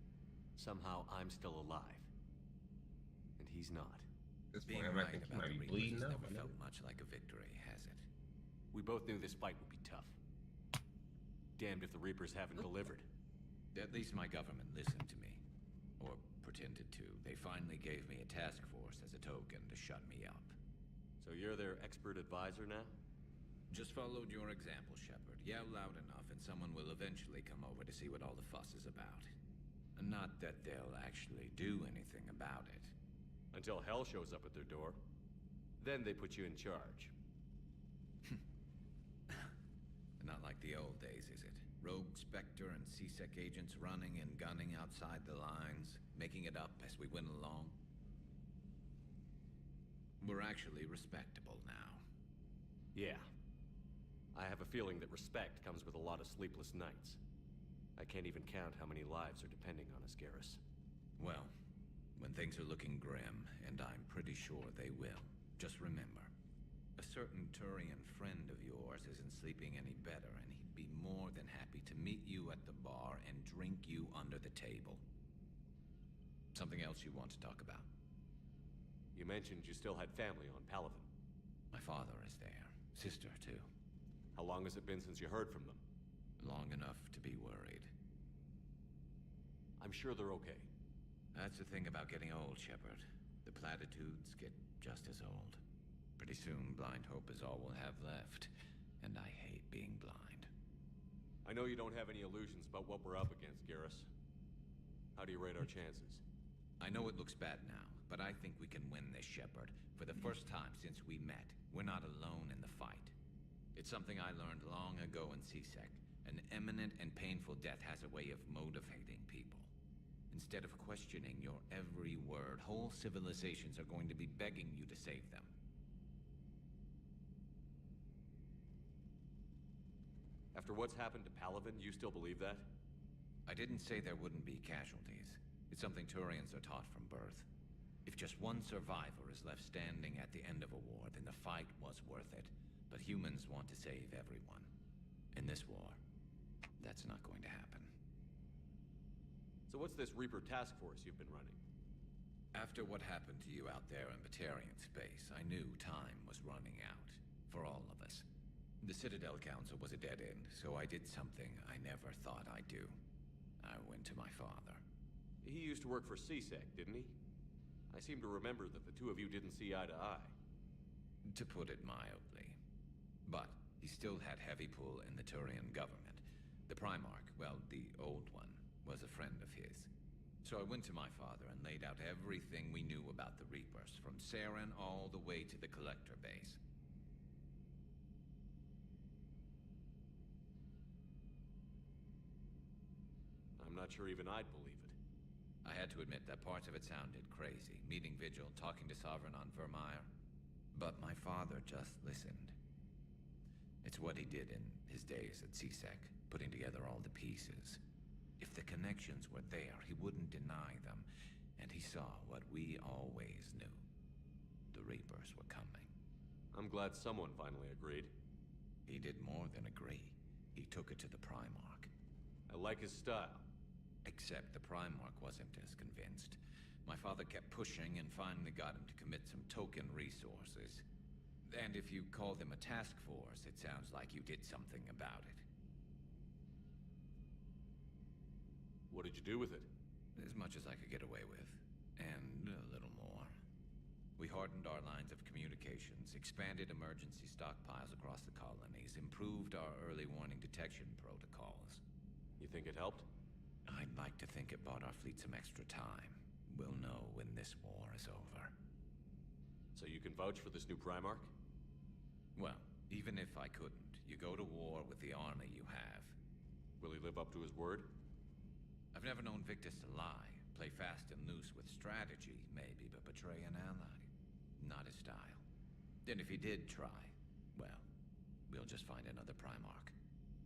Somehow I'm still alive. And he's not. This Being point, I right reckon he about might the be Reapers bleeding has out. never felt much like a victory, has it? We both knew this fight would be tough. Damned if the Reapers haven't delivered. At least my government listened to me. Or pretended to. They finally gave me a task force as a token to shut me up. So you're their expert advisor now? Just followed your example, Shepard. Yell loud enough and someone will eventually come over to see what all the fuss is about. Not that they'll actually do anything about it. Until hell shows up at their door. Then they put you in charge. Not like the old days, is it? Rogue Spectre and C-Sec agents running and gunning outside the lines, making it up as we went along. We're actually respectable now. Yeah. I have a feeling that respect comes with a lot of sleepless nights. I can't even count how many lives are depending on us, Garrus. Well, when things are looking grim, and I'm pretty sure they will, just remember, a certain Turian friend of yours isn't sleeping any better, and he'd be more than happy to meet you at the bar and drink you under the table. Something else you want to talk about? You mentioned you still had family on Paladin. My father is there. Sister, too. How long has it been since you heard from them? Long enough to be worried. I'm sure they're okay. That's the thing about getting old, Shepard. The platitudes get just as old. Pretty soon, blind hope is all we'll have left. And I hate being blind. I know you don't have any illusions about what we're up against, Garrus. How do you rate our chances? I know it looks bad now, but I think we can win this, Shepard. For the first time since we met, we're not alone in the fight. It's something I learned long ago in C-Sec. An imminent and painful death has a way of motivating people. Instead of questioning your every word, whole civilizations are going to be begging you to save them. After what's happened to Paladin, you still believe that? I didn't say there wouldn't be casualties. It's something Turians are taught from birth. If just one survivor is left standing at the end of a war, then the fight was worth it. But humans want to save everyone. In this war, that's not going to happen. So what's this Reaper task force you've been running? After what happened to you out there in Batarian space, I knew time was running out. For all of us. The Citadel Council was a dead end, so I did something I never thought I'd do. I went to my father. He used to work for C-Sec, didn't he? I seem to remember that the two of you didn't see eye to eye. To put it mildly. But he still had heavy pull in the Turian government. The Primarch, well, the old one, was a friend of his. So I went to my father and laid out everything we knew about the Reapers, from Saren all the way to the Collector base. I'm not sure even I'd believe it. I had to admit that parts of it sounded crazy, meeting Vigil, talking to Sovereign on Vermeer. But my father just listened. It's what he did in his days at C-Sec, putting together all the pieces. If the connections were there, he wouldn't deny them, and he saw what we always knew. The Reapers were coming. I'm glad someone finally agreed. He did more than agree. He took it to the Primarch. I like his style. Except the Primarch wasn't as convinced. My father kept pushing and finally got him to commit some token resources. And if you call them a task force, it sounds like you did something about it. What did you do with it? As much as I could get away with. And a little more. We hardened our lines of communications, expanded emergency stockpiles across the colonies, improved our early warning detection protocols. You think it helped? I'd like to think it bought our fleet some extra time. We'll know when this war is over. So you can vouch for this new Primarch? Well, even if I couldn't, you go to war with the army you have. Will he live up to his word? I've never known Victus to lie. Play fast and loose with strategy, maybe, but betray an ally. Not his style. And if he did try, well, we'll just find another Primarch.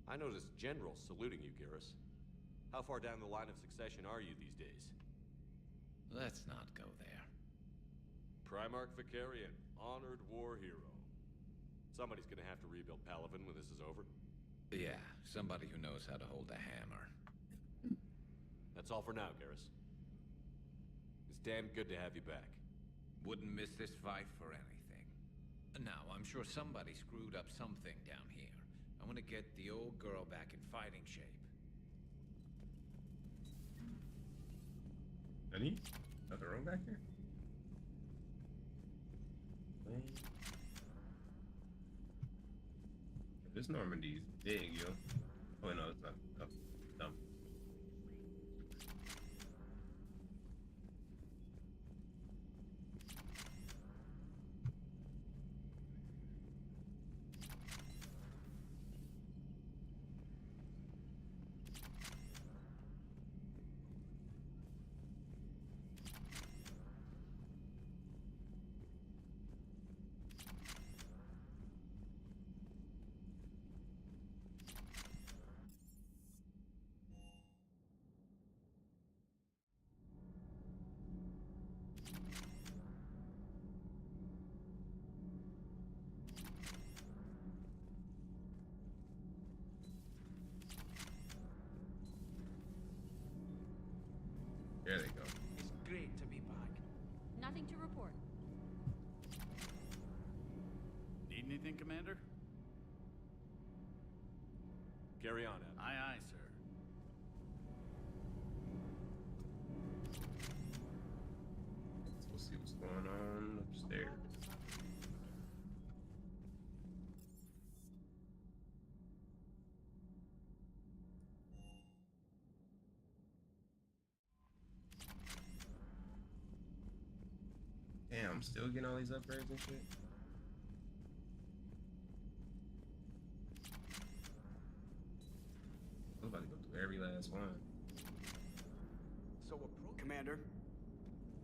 I noticed generals saluting you, Garrus. How far down the line of succession are you these days? Let's not go there. Primarch Vicarian, honored war hero. Somebody's gonna have to rebuild Palaven when this is over. Yeah, somebody who knows how to hold a hammer. That's all for now, Garrus. It's damn good to have you back. Wouldn't miss this fight for anything. Now, I'm sure somebody screwed up something down here. I want to get the old girl back in fighting shape. Any? Nothing wrong back here? This Normandy's big, yo. Oh, no, it's not. Oh, dumb. There they go. It's great to be back. Nothing to report. Need anything, Commander? Carry on, Adam. Aye, aye, sir. Let's see what's going on upstairs. Damn, I'm still getting all these upgrades and shit. I was about to go through every last one. So, Commander?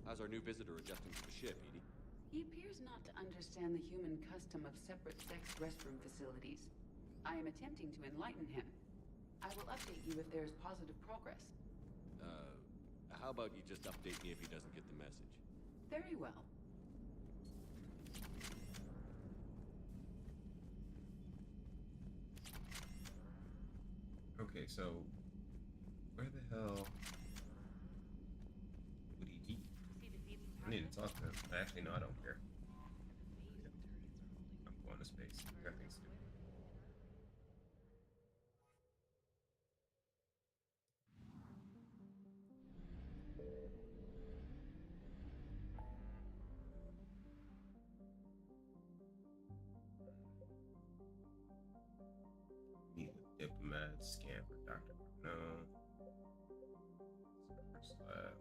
How's our new visitor adjusting to the ship, Edie? He appears not to understand the human custom of separate-sex restroom facilities. I am attempting to enlighten him. I will update you if there is positive progress. How about you just update me if he doesn't get the message? Very well. Okay, so where the hell would he be? I need to talk to him. Actually, no, I don't care. I'm going to space. I got things to do. Meet with diplomat, scan for Dr. Bruno. First lab.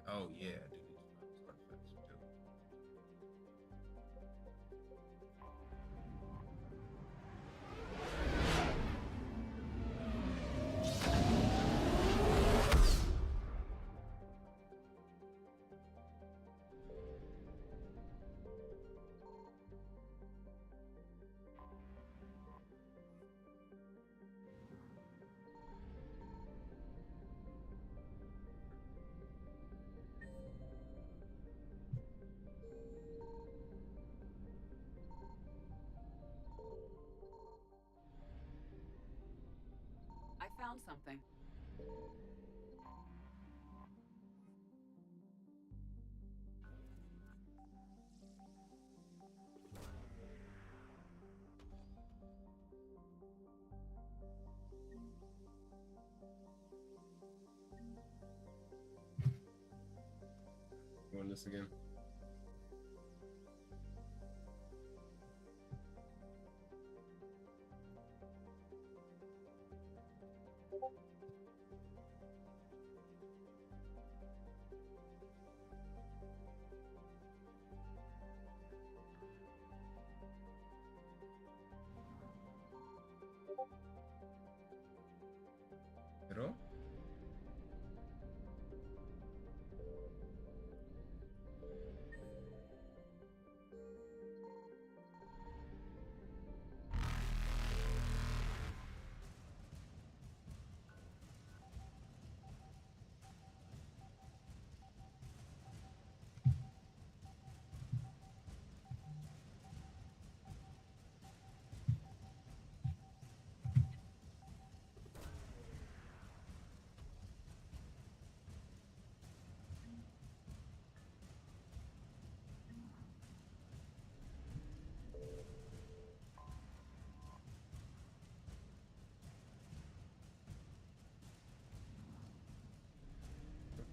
Oh yeah, I do need to artifacts too. I found something. Doing this again.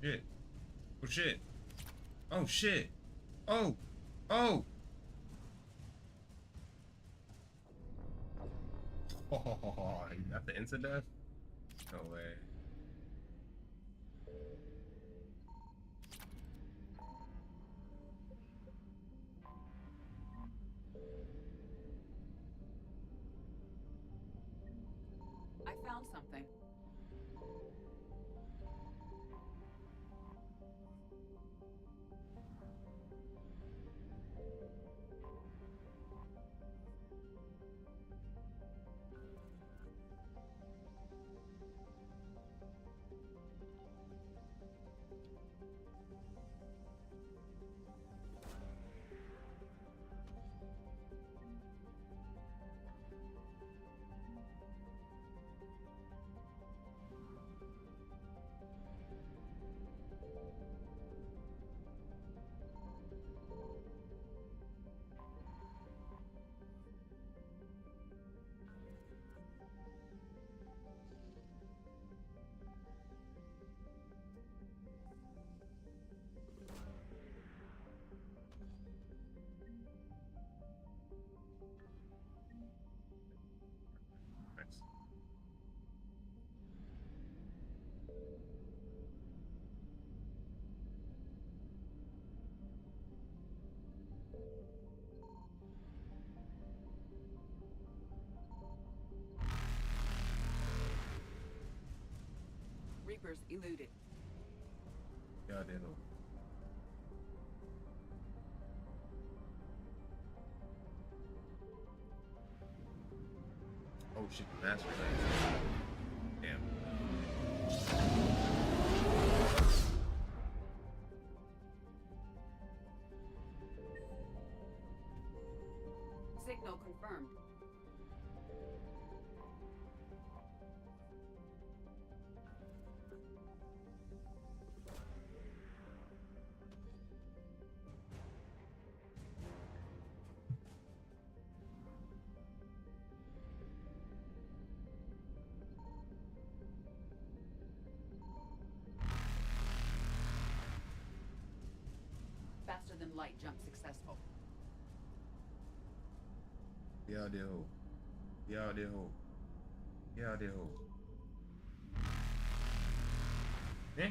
Shit. Oh shit. Oh shit. Oh. Oh. Oh, that's the instant death? No way. I found something. Nice. Reapers eluded. Yeah, I did. Oh shit, master lane. Damn. Signal confirmed. Faster than light jump successful. Yeah, I did. Yeah, I did. Yeah, I did. Eh?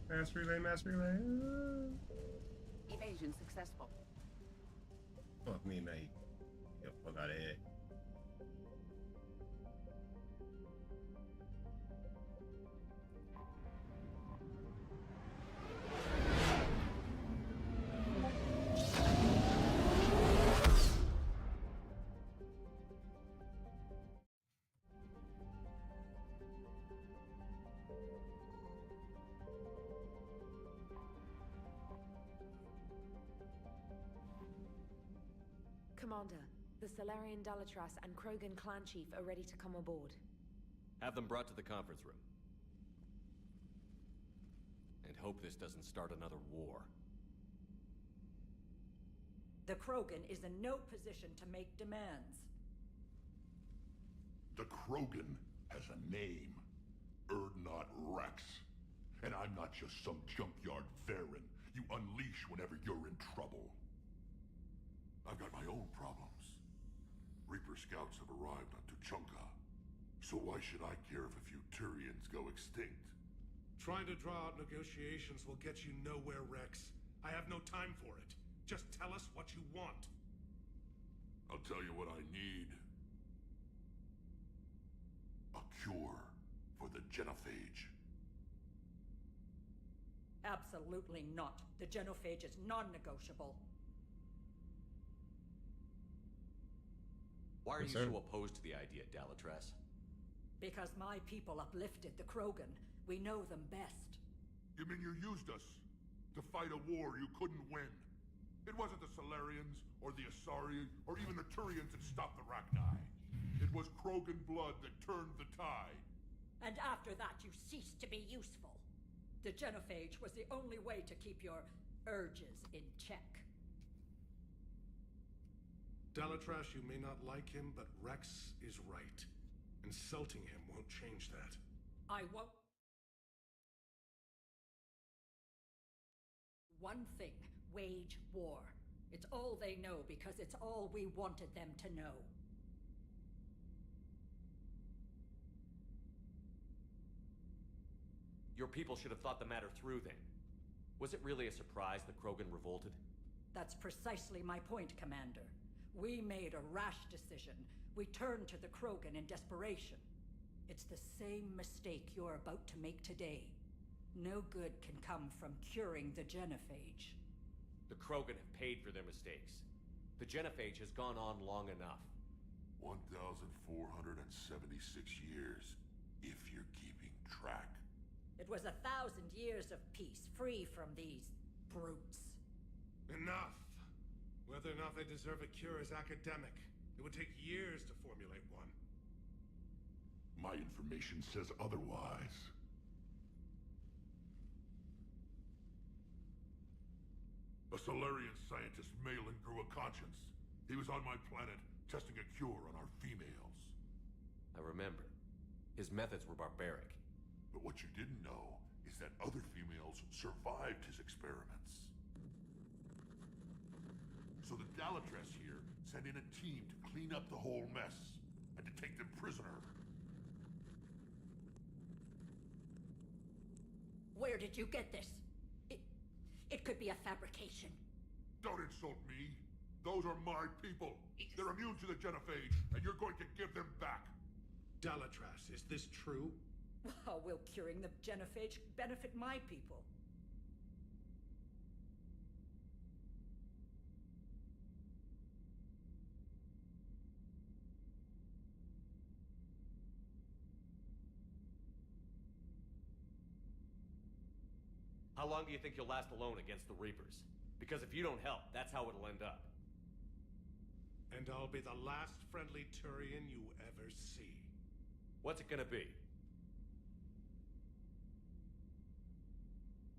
Mass relay, mass relay. Evasion successful. Fuck me, mate. Get the fuck out of here. Commander, the Solarian Dalatras and Krogan clan chief are ready to come aboard. Have them brought to the conference room. And hope this doesn't start another war. The Krogan is in no position to make demands. The Krogan has a name. Erdnot Rex. And I'm not just some junkyard Varen you unleash whenever you're in trouble. I've got my own problems. Reaper scouts have arrived on Tuchanka. So why should I care if a few Turians go extinct? Trying to draw out negotiations will get you nowhere, Rex. I have no time for it. Just tell us what you want. I'll tell you what I need. A cure for the genophage. Absolutely not. The genophage is non-negotiable. Why are you so opposed to the idea, Dalatras? Because my people uplifted the Krogan. We know them best. You mean you used us to fight a war you couldn't win? It wasn't the Solarians, or the Asari, or even the Turians that stopped the Rachni. It was Krogan blood that turned the tide. And after that, you ceased to be useful. The genophage was the only way to keep your urges in check. Dalatras, you may not like him, but Rex is right. Insulting him won't change that. I won't One thing, wage war. It's all they know because it's all we wanted them to know. Your people should have thought the matter through then. Was it really a surprise that Krogan revolted? That's precisely my point, Commander. We made a rash decision. We turned to the Krogan in desperation. It's the same mistake you're about to make today. No good can come from curing the genophage. The Krogan have paid for their mistakes. The genophage has gone on long enough. 1,476 years, if you're keeping track. It was 1,000 years of peace, free from these brutes. Enough! Whether or not they deserve a cure is academic. It would take years to formulate one. My information says otherwise. A Solarian scientist, Malin, grew a conscience. He was on my planet, testing a cure on our females. I remember. His methods were barbaric. But what you didn't know is that other females survived his experiments. So the Dalatress here sent in a team to clean up the whole mess and to take them prisoner. Where did you get this? It could be a fabrication. Don't insult me. Those are my people. They're immune to the genophage, and you're going to give them back. Dalatrass, is this true? How will curing the genophage benefit my people? How long do you think you'll last alone against the Reapers? Because if you don't help, that's how it'll end up. And I'll be the last friendly Turian you ever see. What's it gonna be?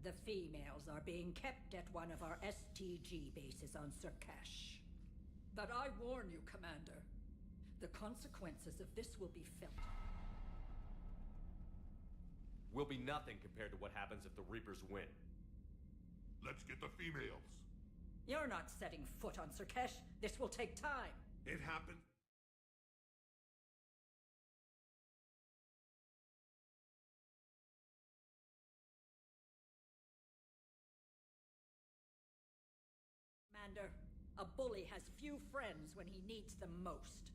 The females are being kept at one of our STG bases on Surkash. But I warn you, Commander, the consequences of this will be felt. Will be nothing compared to what happens if the Reapers win. Let's get the females. You're not setting foot on Surkash. This will take time. It happened. Commander, a bully has few friends when he needs them most.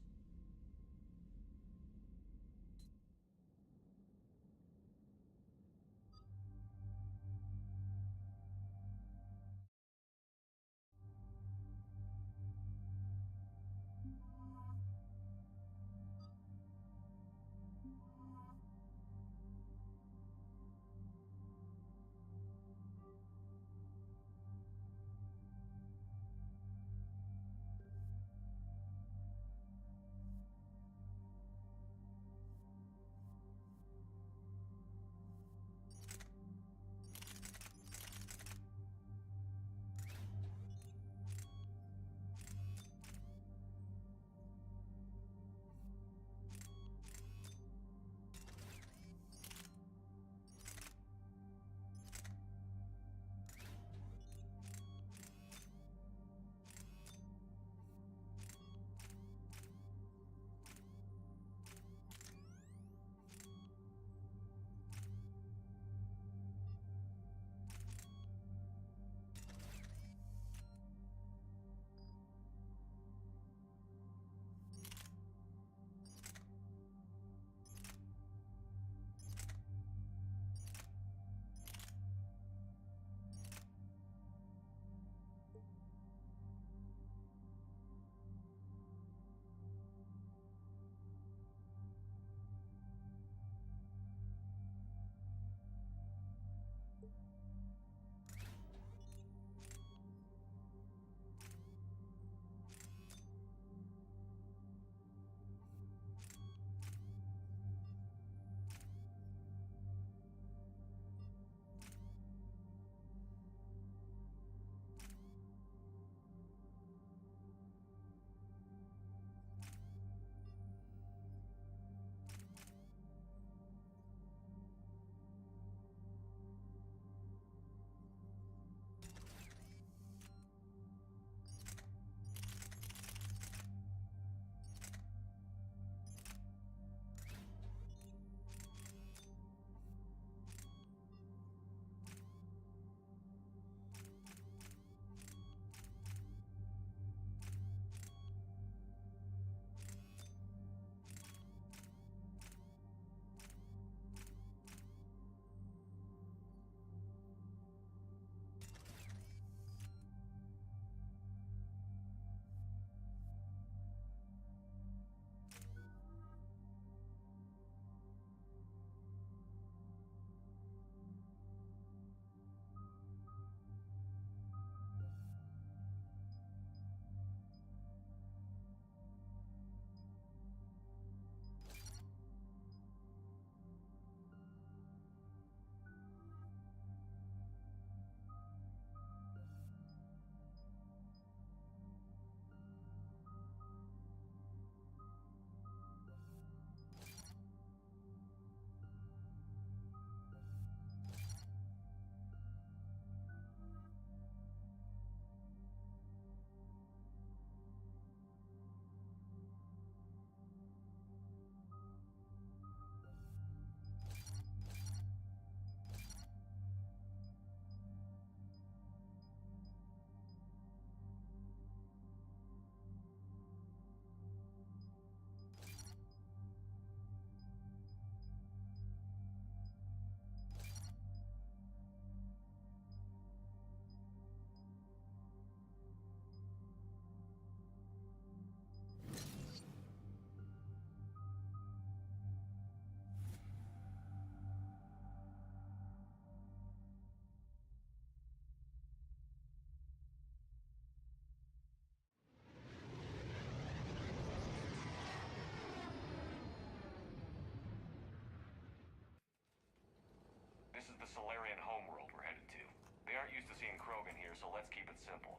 is the Solarian homeworld we're headed to. They aren't used to seeing Krogan here, so let's keep it simple.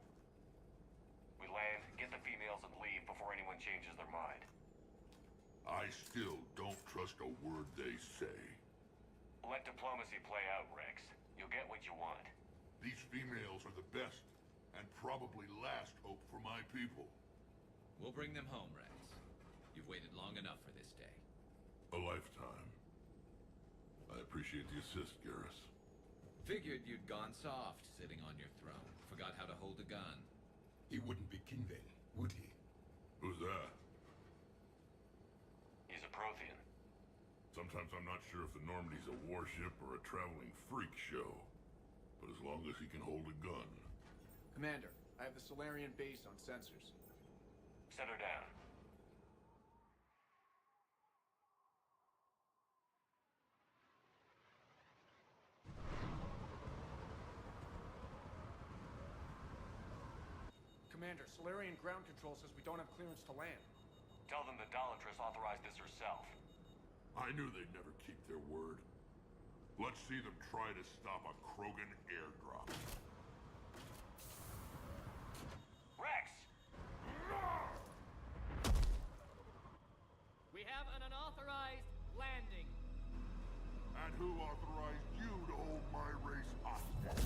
We land, get the females, and leave before anyone changes their mind. I still don't trust a word they say. Let diplomacy play out, Rex. You'll get what you want. These females are the best, and probably last hope for my people. We'll bring them home, Rex. You've waited long enough for this day. A lifetime. I appreciate the assist, Garrus. Figured you'd gone soft, sitting on your throne. Forgot how to hold a gun. He wouldn't be king then, would he? Who's that? He's a Prothean. Sometimes I'm not sure if the Normandy's a warship or a traveling freak show. But as long as he can hold a gun. Commander, I have the Solarian base on sensors. Set her down. Commander, Solarian ground control says we don't have clearance to land. Tell them the Dolatress authorized this herself. I knew they'd never keep their word. Let's see them try to stop a Krogan airdrop. Rex! We have an unauthorized landing. And who authorized you to hold my race hostage?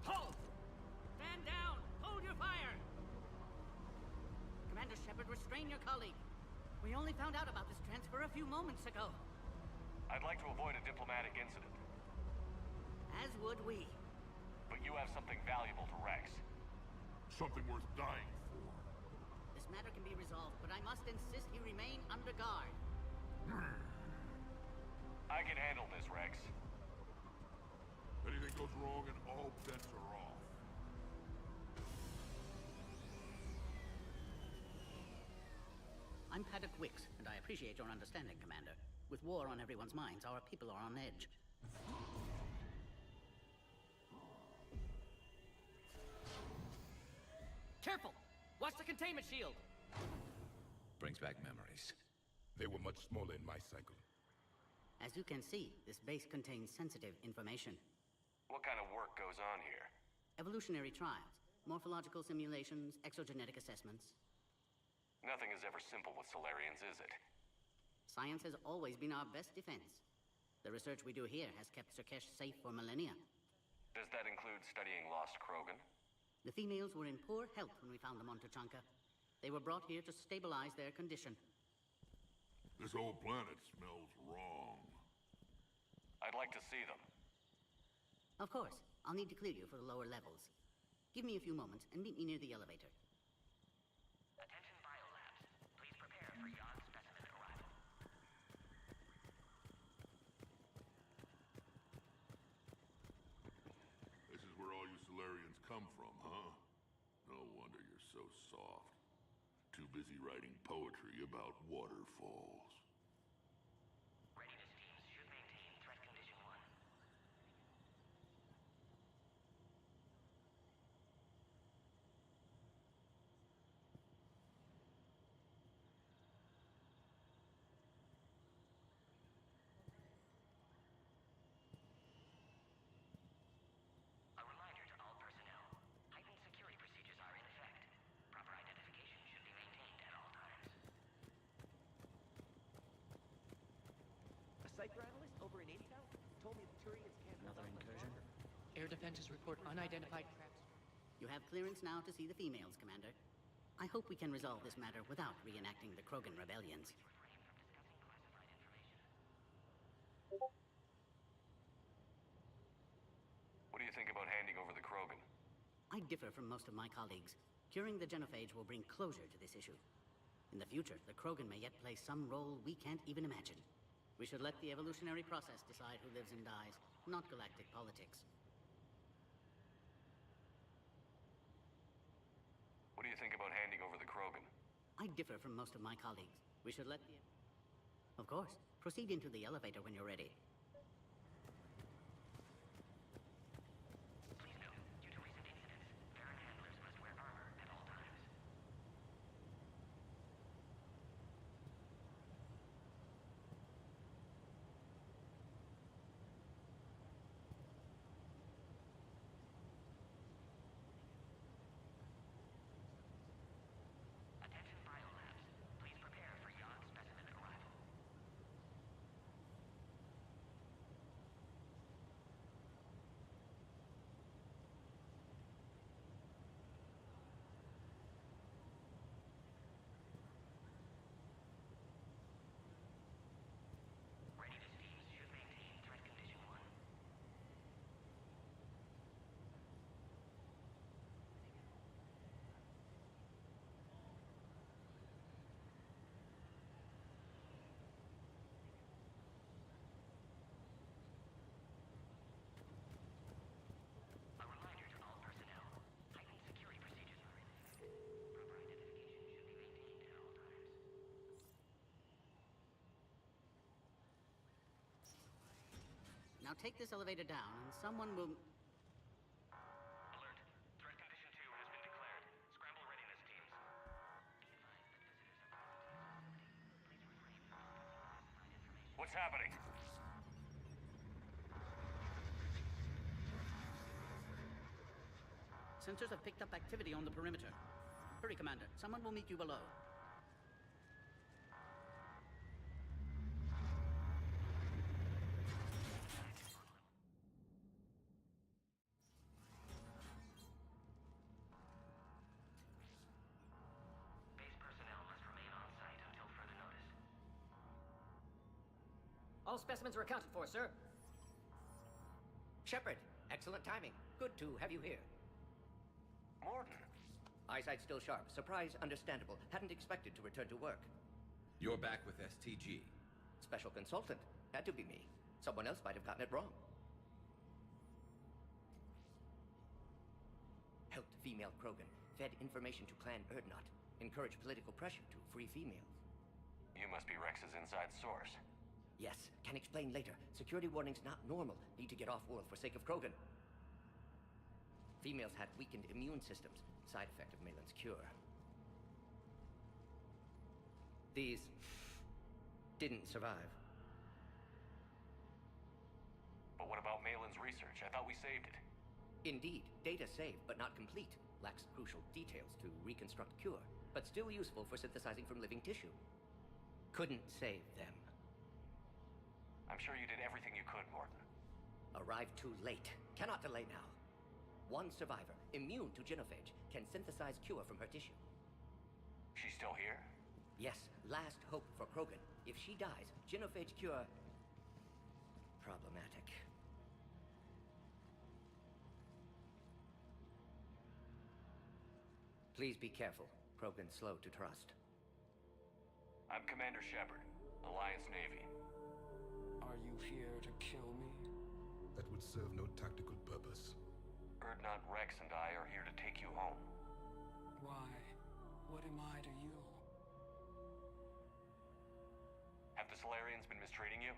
Halt! Stand down! Hold your fire! Commander Shepard, restrain your colleague. We only found out about this transfer a few moments ago. I'd like to avoid a diplomatic incident. As would we. But you have something valuable to Rex. Something worth dying for. This matter can be resolved, but I must insist he remain under guard. I can handle this, Rex. Anything goes wrong and all bets are off. I'm Paddock Wicks, and I appreciate your understanding, Commander. With war on everyone's minds, our people are on edge. Careful! Watch the containment shield! Brings back memories. They were much smaller in my cycle. As you can see, this base contains sensitive information. What kind of work goes on here? Evolutionary trials, morphological simulations, exogenetic assessments. Nothing is ever simple with Solarians, is it? Science has always been our best defense. The research we do here has kept Surkesh safe for millennia. Does that include studying lost Krogan? The females were in poor health when we found them on Tuchanka. They were brought here to stabilize their condition. This whole planet smells wrong. I'd like to see them. Of course. I'll need to clear you for the lower levels. Give me a few moments and meet me near the elevator. Attention biolabs. Please prepare for yon specimen arrival. This is where all you Solarians come from, huh? No wonder you're so soft. Too busy writing poetry about waterfalls. Readiness teams should maintain threat condition 1. A reminder to all personnel. Heightened security procedures are in effect. Proper identification should be maintained at all times. A Cypher analyst over in Intel told me the Turians can't... Another incursion? Air defenses report unidentified crabs. You have clearance now to see the females, Commander. I hope we can resolve this matter without reenacting the Krogan rebellions. What do you think about handing over the Krogan? I differ from most of my colleagues. Curing the genophage will bring closure to this issue. In the future, the Krogan may yet play some role we can't even imagine. We should let the evolutionary process decide who lives and dies, not galactic politics. What do you think about handing over the Krogan? I differ from most of my colleagues. We should let the... Of course. Proceed into the elevator when you're ready. Please note, due to recent Now take this elevator down, and someone will... Alert. Threat condition 2 has been declared. Scramble readiness teams. What's happening? Sensors have picked up activity on the perimeter. Hurry, Commander. Someone will meet you below. Base personnel must remain on site until further notice. All specimens are accounted for, sir. Shepard, excellent timing. Good to have you here. Morton. Eyesight still sharp. Surprise understandable. Hadn't expected to return to work. You're back with STG. Special consultant. Had to be me. Someone else might have gotten it wrong. Helped female Krogan. Fed information to Clan Erdnot. Encouraged political pressure to free females. You must be Rex's inside source. Yes, can explain later. Security warnings not normal. Need to get off-world for sake of Krogan. Females had weakened immune systems. Side effect of Malin's cure. These didn't survive. But what about Malin's research? I thought we saved it. Indeed, data saved, but not complete. Lacks crucial details to reconstruct cure, but still useful for synthesizing from living tissue. Couldn't save them. I'm sure you did everything you could, Morton. Arrived too late. Cannot delay now. One survivor, immune to genophage, can synthesize cure from her tissue. She's still here? Yes, last hope for Krogan. If she dies, genophage cure... problematic. Please be careful. Krogan slow to trust. I'm Commander Shepard, Alliance Navy. Are you here to kill me? That would serve no tactical purpose. Erdnot Rex and I are here to take you home. Why? What am I to you? Have the Solarians been mistreating you?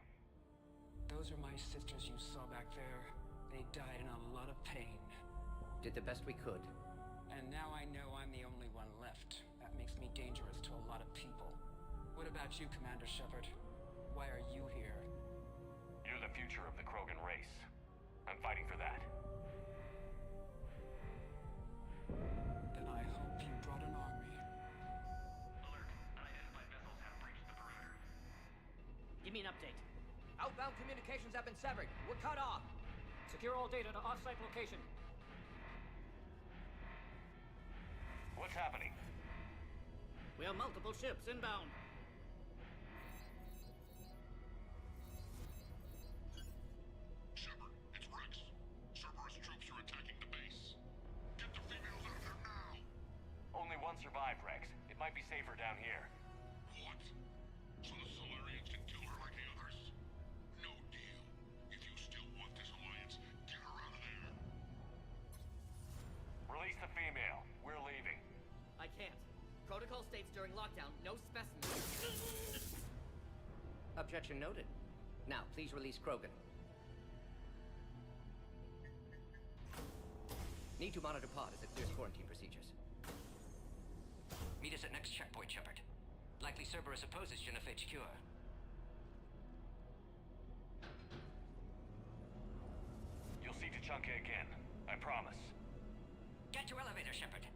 Those are my sisters you saw back there. They died in a lot of pain. Did the best we could. And now I know I'm the only one left. That makes me dangerous to a lot of people. What about you, Commander Shepard? Why are you here? You're the future of the Krogan race. I'm fighting for that. Then I hope you brought an army. Alert. Unidentified vessels have breached the perimeter. Give me an update. Outbound communications have been severed. We're cut off. Secure all data to off-site location. What's happening? We have multiple ships inbound. Shepard, it's Rex. Cerberus troops are attacking the base. Get the females out of there now! Only one survived, Rex. It might be safer down here. What? So the Solarians can kill her like the others? No deal. If you still want this alliance, get her out of there. Release the female. We're leaving. I can't. Protocol states during lockdown, no specimens. Objection noted. Now, please release Krogan. Need to monitor pod as it clears quarantine procedures. Meet us at next checkpoint, Shepard. Likely Cerberus opposes genophage cure. You'll see Tachanka again. I promise. Get to elevator, Shepard.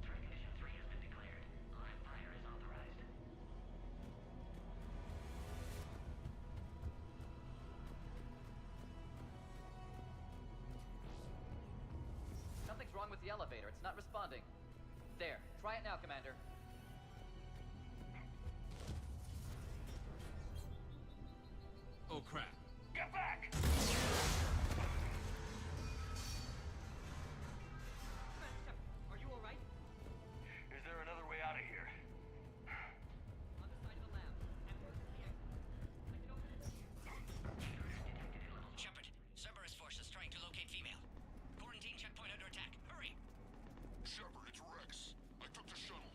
Threat condition 3 has been declared. Live fire is authorized. Something's wrong with the elevator. It's not responding. There. Try it now, Commander. Oh, crap. Get back! Are you all right? Is there another way out of here? On the side of the lab. Shepard, Cerberus forces trying to locate female. Quarantine checkpoint under attack. Hurry! Shepard, it's Rex. I took the shuttle.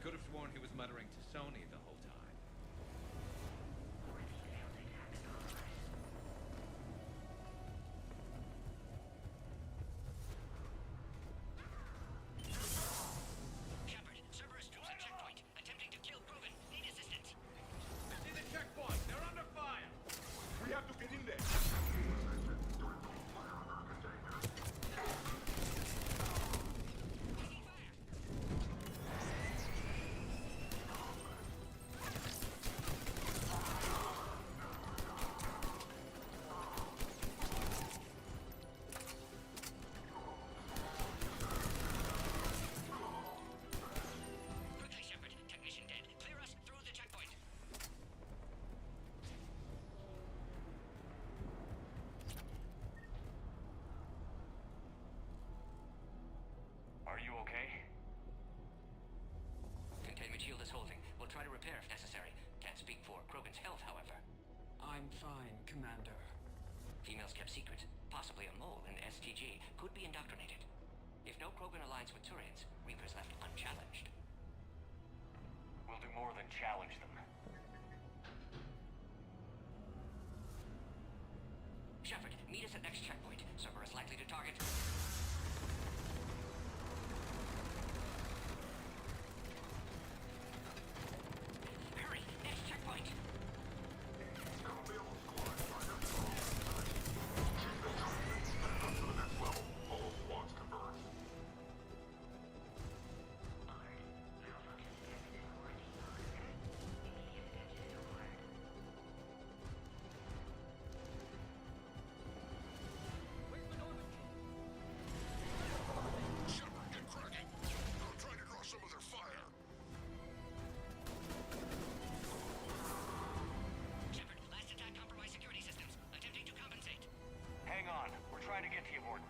Could have sworn he was muttering to Sony the whole time. Shepard, Cerberus troops at checkpoint. Attempting to kill Krogan. Need assistance. I see the checkpoint. They're under fire. We have to get in there. Quickly, Shepard. Technician dead. Clear us through the checkpoint. Are you okay? Containment shield is holding. We'll try to repair if necessary. Can't speak for Krogan's health, however. I'm fine, Commander. Females kept secret. Possibly a mole in STG. Could be indoctrinated. If no Krogan aligns with Turians, Reaper's left unchallenged. We'll do more than challenge them. Shepard, meet us at next checkpoint. Cerberus likely to target. Hurry! Next checkpoint! Shepard, get cracking. I'm trying to draw some of their fire. Shepard, last attack compromised security systems. Attempting to compensate. Hang on. We're trying to get to you, Morton.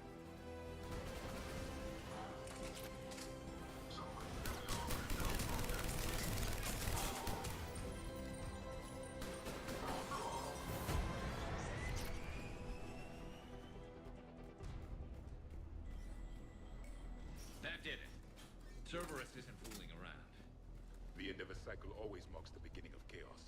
That did it. Cerberus isn't fooling around. The end of a cycle always marks the beginning of chaos.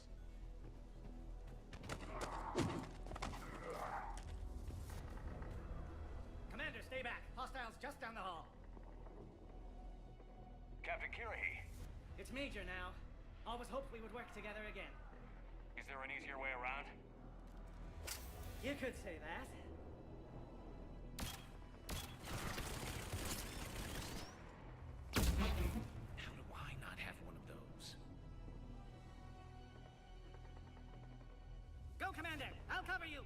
Commander, stay back. Hostiles just down the hall. Captain Kirahi, It's Major now. Always hoped we would work together again. is there an easier way around? You could say that. How do I not have one of those? Go, Commander! I'll cover you!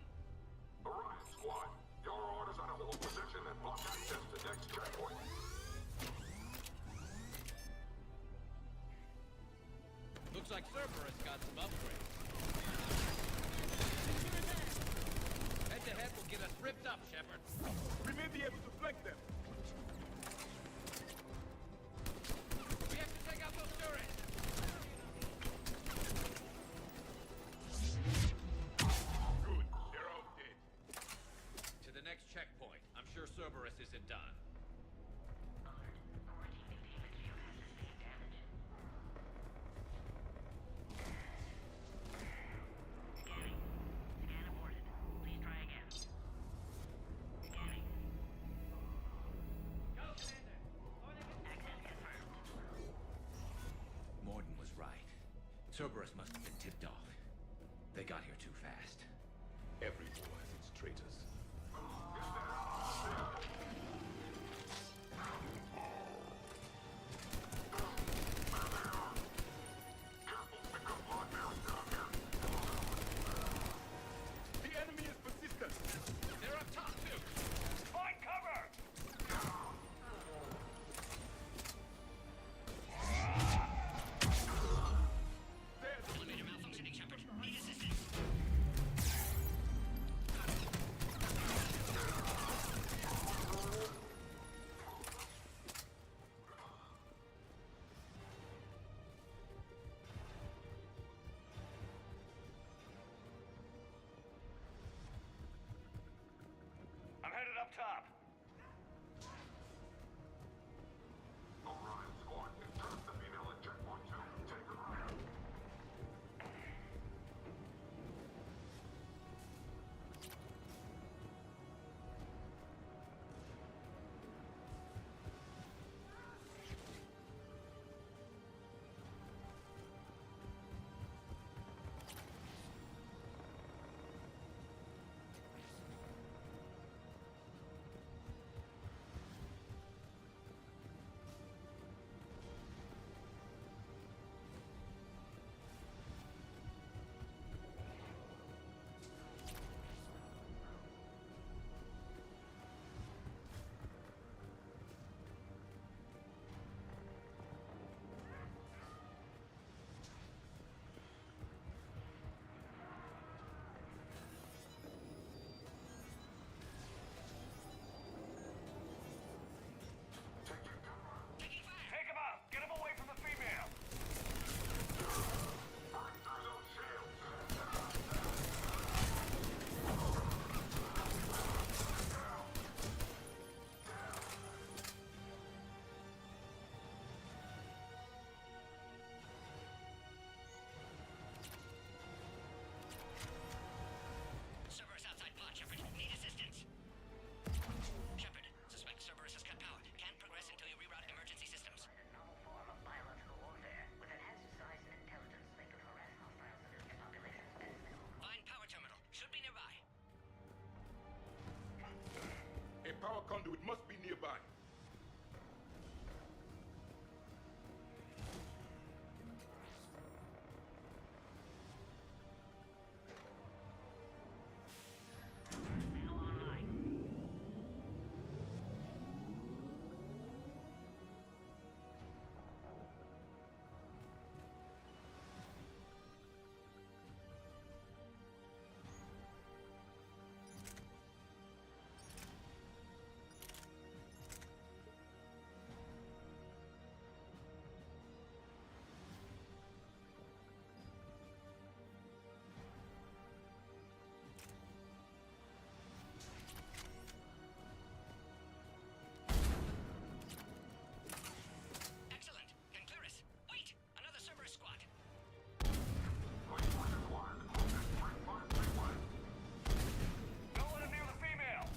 Alright, squad. Your orders are to hold position and block access to next checkpoint. Looks like Cerberus got some upgrades. Head-to-head will get us ripped up, Shepard. We may be able to flank them. We have to take out those turrets. Good. They're all dead. To the next checkpoint. I'm sure Cerberus isn't done. Morden was right. Cerberus must have been tipped off. They got here too fast. Every war has its traitors. The enemy is persistent. They're up top too. Find cover! Elevator malfunctioning, Shepard. Need assistance. conduit must be nearby. Excellent. Can clear us. Wait! Another Cerberus squad. Don't let him near the female.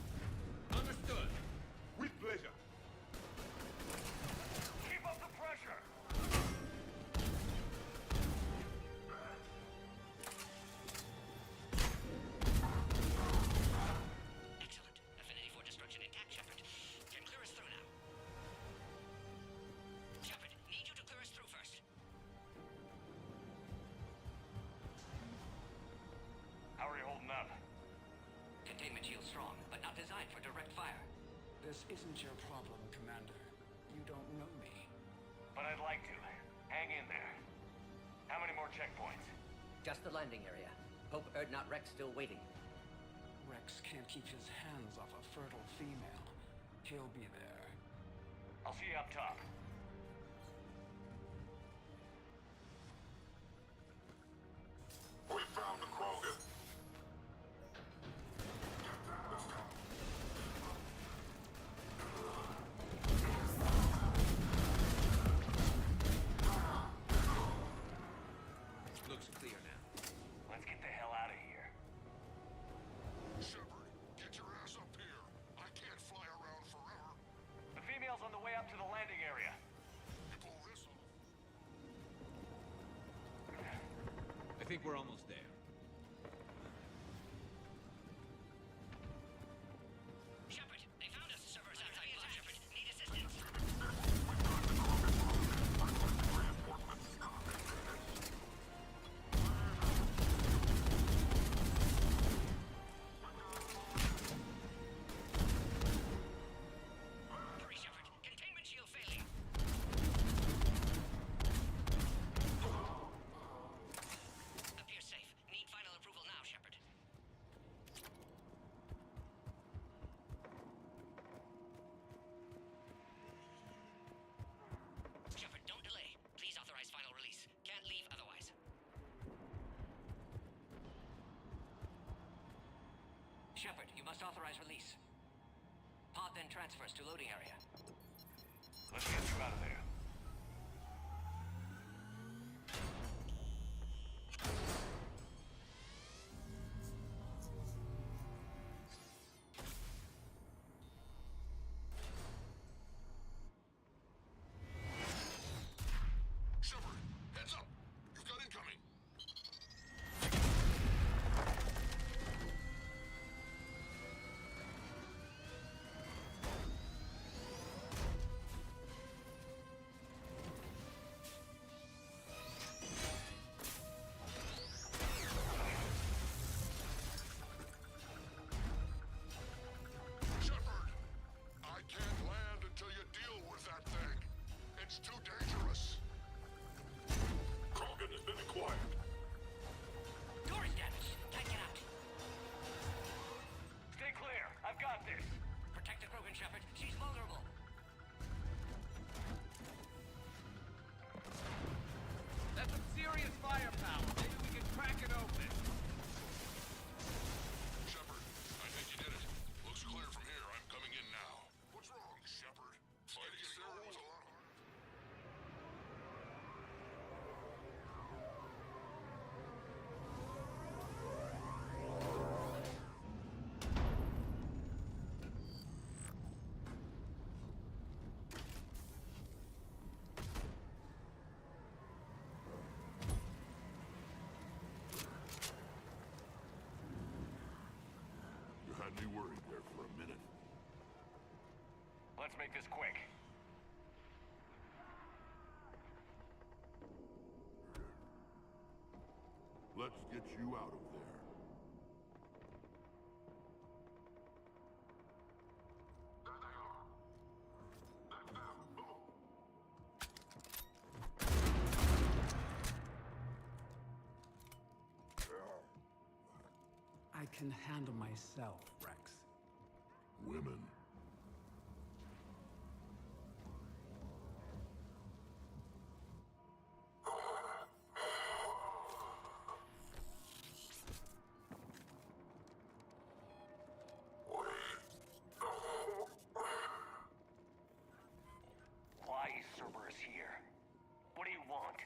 Understood. With pleasure. Keep up the pressure. Excellent. Affinity for destruction intact, Shepard. Can clear us through now. Shepard, need you to clear us through first. How are you holding up? Containment shield strong, but not designed for direct fire. This isn't your problem, Commander. You don't know me. But I'd like to. Hang in there. How many more checkpoints? Just the landing area. Hope Erdnot Rex still waiting. Rex can't keep his hands off a fertile female. He'll be there. I'll see you up top. We found the Krogan. Looks clear now. Let's get the hell out of here. Shepard, get your ass up here. I can't fly around forever. The female's on the way up to the landing area. You pull this off. I think we're almost there. Shepard, they found us. Cerberus outside block, Shepard. Need assistance. Hurry, Shepard. Containment shield failing. Appears safe. Need final approval now, Shepard. Shepard, don't delay. Please authorize final release. Can't leave otherwise. Shepard, you must authorize release. Pod then transfers to loading area. Let's get you out of there. Shepard, heads up. You've got incoming. Let's make this quick. Let's get you out of there. I can handle myself, Rex. Women. Why is Cerberus here? What do you want?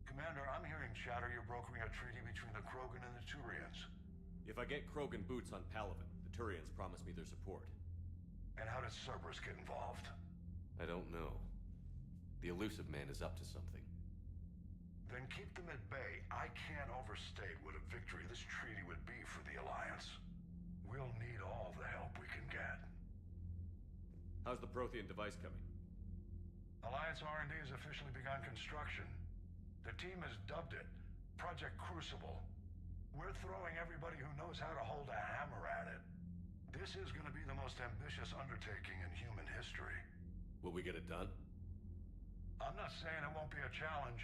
Commander, I'm hearing chatter you're brokering a treaty between the Krogan and the Turians. If I get Krogan boots on Palaven, the Turians promise me their support. And how did Cerberus get involved? I don't know. The Elusive Man is up to something. Then keep them at bay. I can't overstate what a victory this treaty would be for the Alliance. We'll need all the help we can get. How's the Prothean device coming? Alliance R&D has officially begun construction. The team has dubbed it Project Crucible. We're throwing everybody who knows how to hold a hammer at it. This is going to be the most ambitious undertaking in human history. Will we get it done? I'm not saying it won't be a challenge,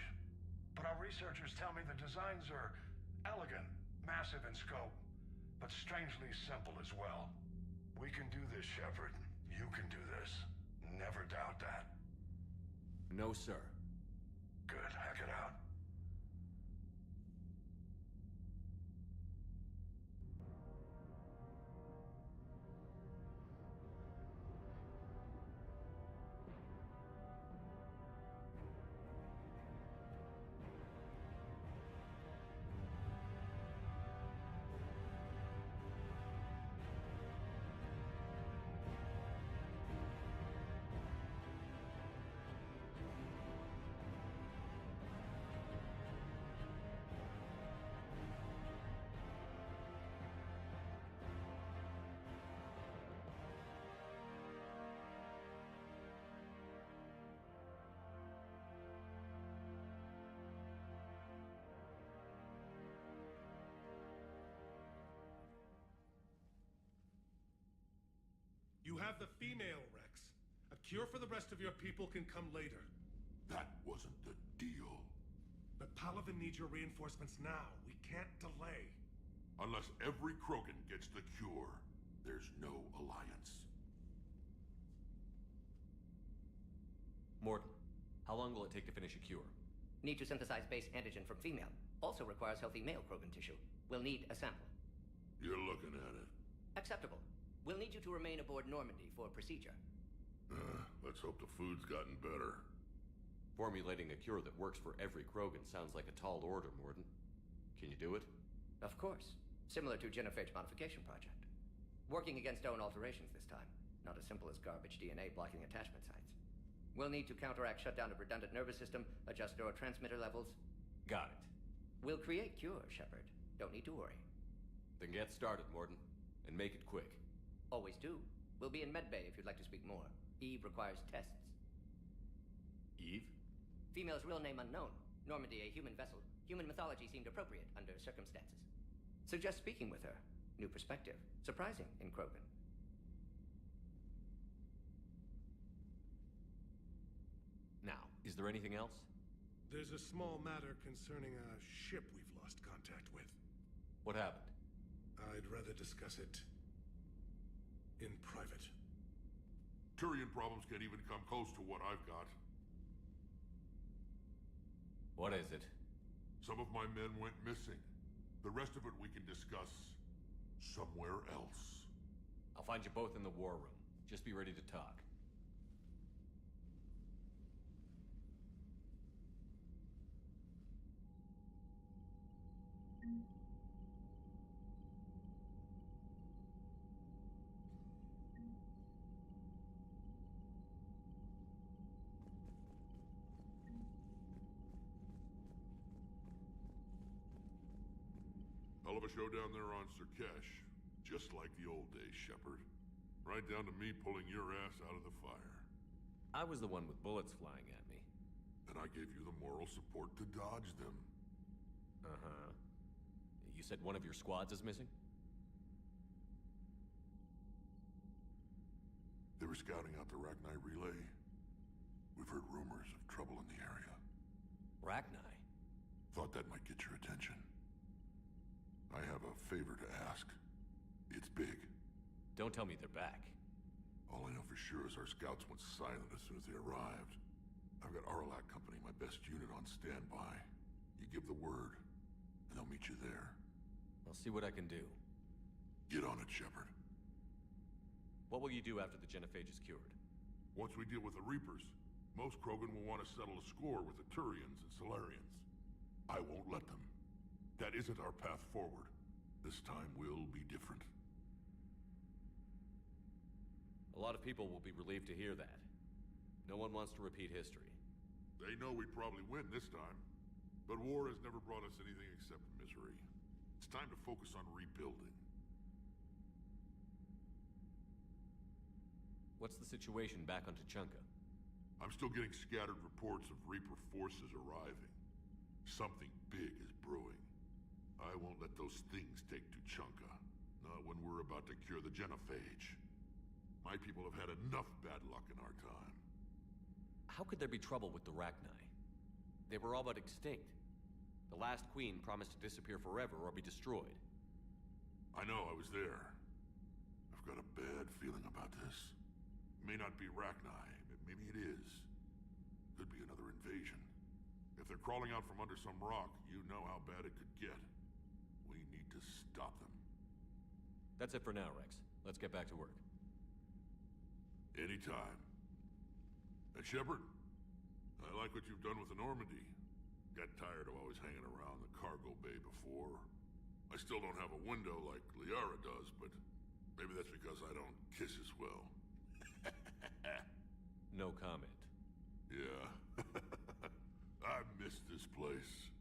but our researchers tell me the designs are elegant, massive in scope, but strangely simple as well. We can do this, Shepard. You can do this. Never doubt that. No, sir. Good. Hack it out. You have the female, Rex. A cure for the rest of your people can come later. That wasn't the deal. But Palaven needs your reinforcements now. We can't delay. Unless every Krogan gets the cure, there's no alliance. Morton, how long will it take to finish a cure? Need to synthesize base antigen from female. Also requires healthy male Krogan tissue. We'll need a sample. You're looking at it. Acceptable. We'll need you to remain aboard Normandy for procedure. Let's hope the food's gotten better. Formulating a cure that works for every Krogan sounds like a tall order, Morton. Can you do it? Of course. Similar to genophage modification project. Working against own alterations this time. Not as simple as garbage DNA blocking attachment sites. We'll need to counteract shutdown of redundant nervous system, adjust neurotransmitter levels. Got it. We'll create cure, Shepard. Don't need to worry. Then get started, Morton. And make it quick. Always do. We'll be in medbay if you'd like to speak more. Eve requires tests. Eve? Female's real name unknown. Normandy, a human vessel. Human mythology seemed appropriate under circumstances. Suggest speaking with her. New perspective. Surprising in Krogan. Now, is there anything else? There's a small matter concerning a ship we've lost contact with. What happened? I'd rather discuss it in private. Turian problems can't even come close to what I've got. What is it? Some of my men went missing. The rest of it we can discuss somewhere else. I'll find you both in the war room. Just be ready to talk. Hell of a show down there on Sirkesh. Just like the old days, Shepard. Right down to me pulling your ass out of the fire. I was the one with bullets flying at me. And I gave you the moral support to dodge them. Uh-huh. You said one of your squads is missing? They were scouting out the Rachni relay. We've heard rumors of trouble in the area. Rachni? Thought that might get your attention. I have a favor to ask. It's big. Don't tell me they're back. All I know for sure is our scouts went silent as soon as they arrived. I've got Aralak Company, my best unit, on standby. You give the word, and they'll meet you there. I'll see what I can do. Get on it, Shepard. What will you do after the genophage is cured? Once we deal with the Reapers, most Krogan will want to settle a score with the Turians and Solarians. I won't let them. That isn't our path forward. This time will be different. A lot of people will be relieved to hear that. No one wants to repeat history. They know we probably win this time. But war has never brought us anything except misery. It's time to focus on rebuilding. What's the situation back on Tuchanka? I'm still getting scattered reports of Reaper forces arriving. Something big is brewing. I won't let those things take Tuchanka. Not when we're about to cure the genophage. My people have had enough bad luck in our time. How could there be trouble with the Rachni? They were all but extinct. The last queen promised to disappear forever or be destroyed. I know, I was there. I've got a bad feeling about this. It may not be Rachni, but maybe it is. Could be another invasion. If they're crawling out from under some rock, you know how bad it could get. We need to stop them. That's it for now, Rex. Let's get back to work. Anytime. And Shepard, I like what you've done with the Normandy. Got tired of always hanging around the cargo bay before. I still don't have a window like Liara does, but maybe that's because I don't kiss as well. No comment. Yeah. I miss this place.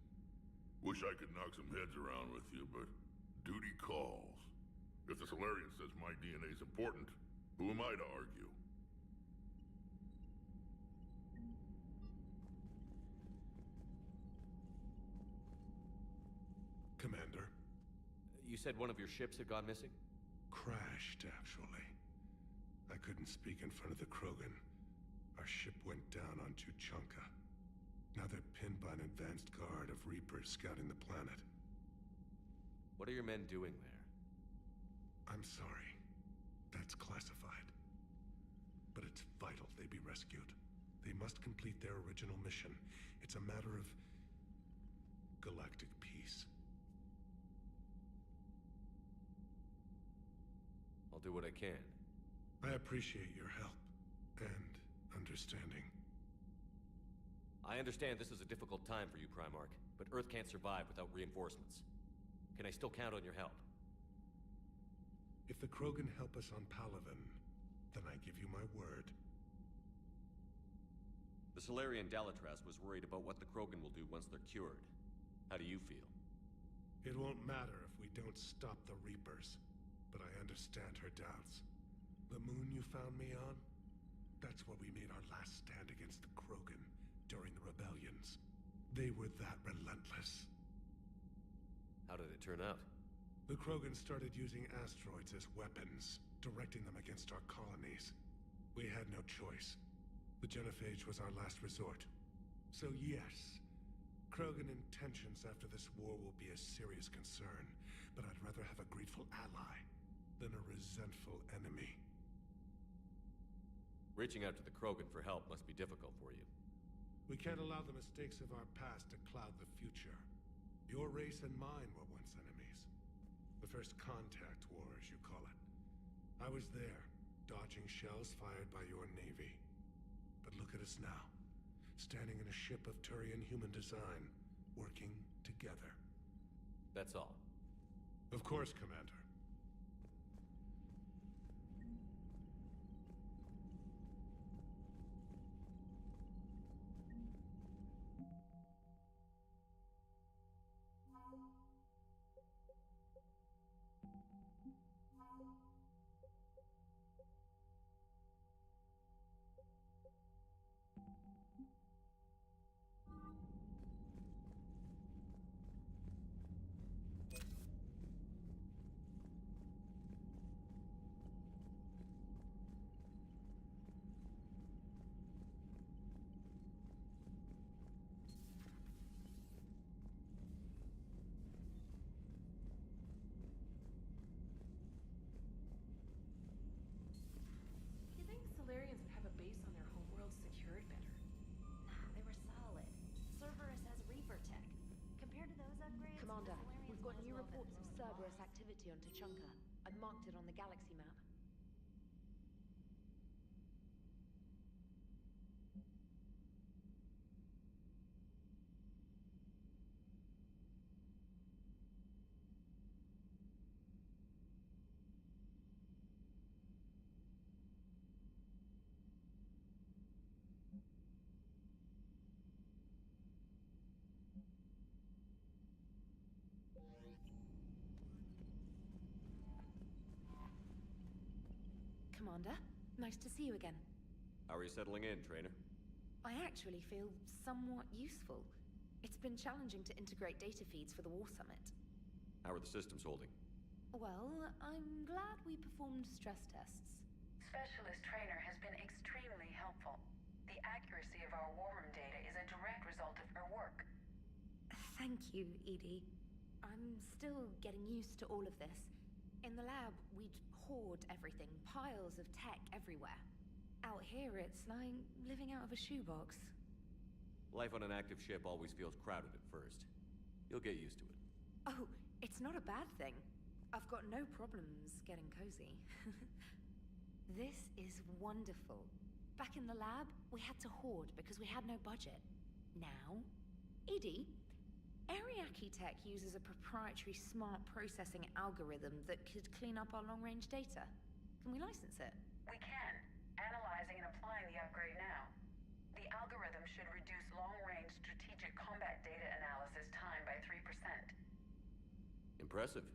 Wish I could knock some heads around with you, but duty calls. If the Solarian says my DNA's important, who am I to argue? Commander. You said one of your ships had gone missing? Crashed, actually. I couldn't speak in front of the Krogan. Our ship went down on Tuchanka. Now they're pinned by an advanced guard of Reapers scouting the planet. What are your men doing there? I'm sorry. That's classified. But it's vital they be rescued. They must complete their original mission. It's a matter of galactic peace. I'll do what I can. I appreciate your help and understanding. I understand this is a difficult time for you, Primarch, but Earth can't survive without reinforcements. Can I still count on your help? If the Krogan help us on Palaven, then I give you my word. The Solarian Dalatras was worried about what the Krogan will do once they're cured. How do you feel? It won't matter if we don't stop the Reapers, but I understand her doubts. The moon you found me on? That's where we made our last stand against the Krogan during the rebellions. They were that relentless. How did it turn out? The Krogan started using asteroids as weapons, directing them against our colonies. We had no choice. The genophage was our last resort. So yes, Krogan intentions after this war will be a serious concern, but I'd rather have a grateful ally than a resentful enemy. Reaching out to the Krogan for help must be difficult for you. We can't allow the mistakes of our past to cloud the future. Your race and mine were once enemies. The first contact war, as you call it. I was there, dodging shells fired by your navy. But look at us now, standing in a ship of Turian human design, working together. That's all. Of course, Commander. Commander, we've got new reports of Cerberus activity on Tuchunka. I've marked it on the galaxy map. Commander, nice to see you again. How are you settling in, Trainer? I actually feel somewhat useful. It's been challenging to integrate data feeds for the War Summit. How are the systems holding? Well, I'm glad we performed stress tests. Specialist Trainer has been extremely helpful. The accuracy of our war room data is a direct result of her work. Thank you, Edie. I'm still getting used to all of this. In the lab, we'd hoard everything, piles of tech everywhere. Out here, it's like living out of a shoebox. Life on an active ship always feels crowded at first. You'll get used to it. Oh, it's not a bad thing. I've got no problems getting cozy. This is wonderful. Back in the lab, we had to hoard because we had no budget. Now, Edie, Ariake Tech uses a proprietary smart processing algorithm that could clean up our long-range data. Can we license it? We can. Analyzing and applying the upgrade now. The algorithm should reduce long-range strategic combat data analysis time by 3%. Impressive.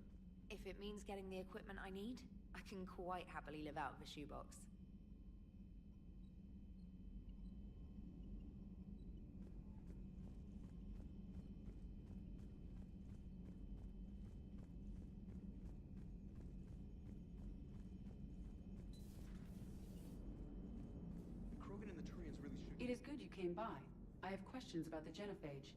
If it means getting the equipment I need, I can quite happily live out of a shoebox. It is good you came by. I have questions about the genophage.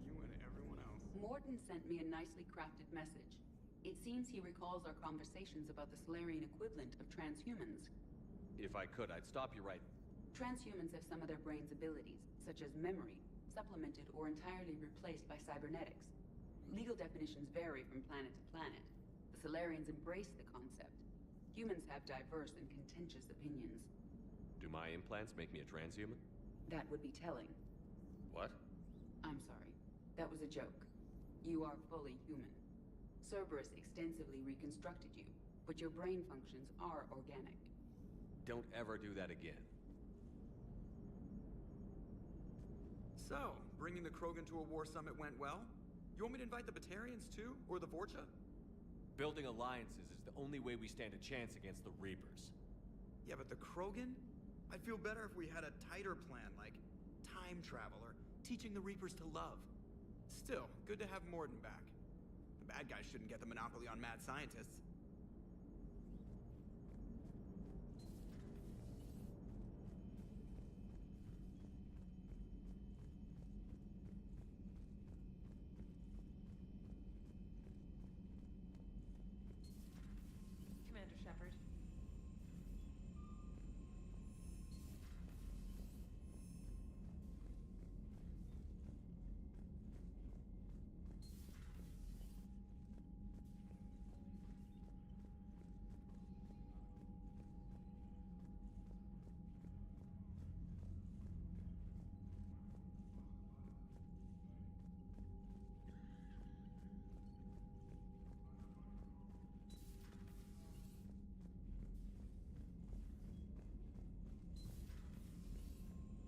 You and everyone else. Morton sent me a nicely crafted message. It seems he recalls our conversations about the Solarian equivalent of transhumans. If I could, I'd stop you right... Transhumans have some of their brain's abilities, such as memory, supplemented or entirely replaced by cybernetics. Legal definitions vary from planet to planet. The Solarians embrace the concept. Humans have diverse and contentious opinions. Do my implants make me a transhuman? That would be telling. What? I'm sorry. That was a joke. You are fully human. Cerberus extensively reconstructed you, but your brain functions are organic. Don't ever do that again. So, bringing the Krogan to a war summit went well? You want me to invite the Batarians too? Or the Vorcha? Building alliances is the only way we stand a chance against the Reapers. Yeah, but the Krogan? I'd feel better if we had a tighter plan, like time travel or teaching the Reapers to love. Still, good to have Morden back. The bad guys shouldn't get the monopoly on mad scientists. Commander Shepard.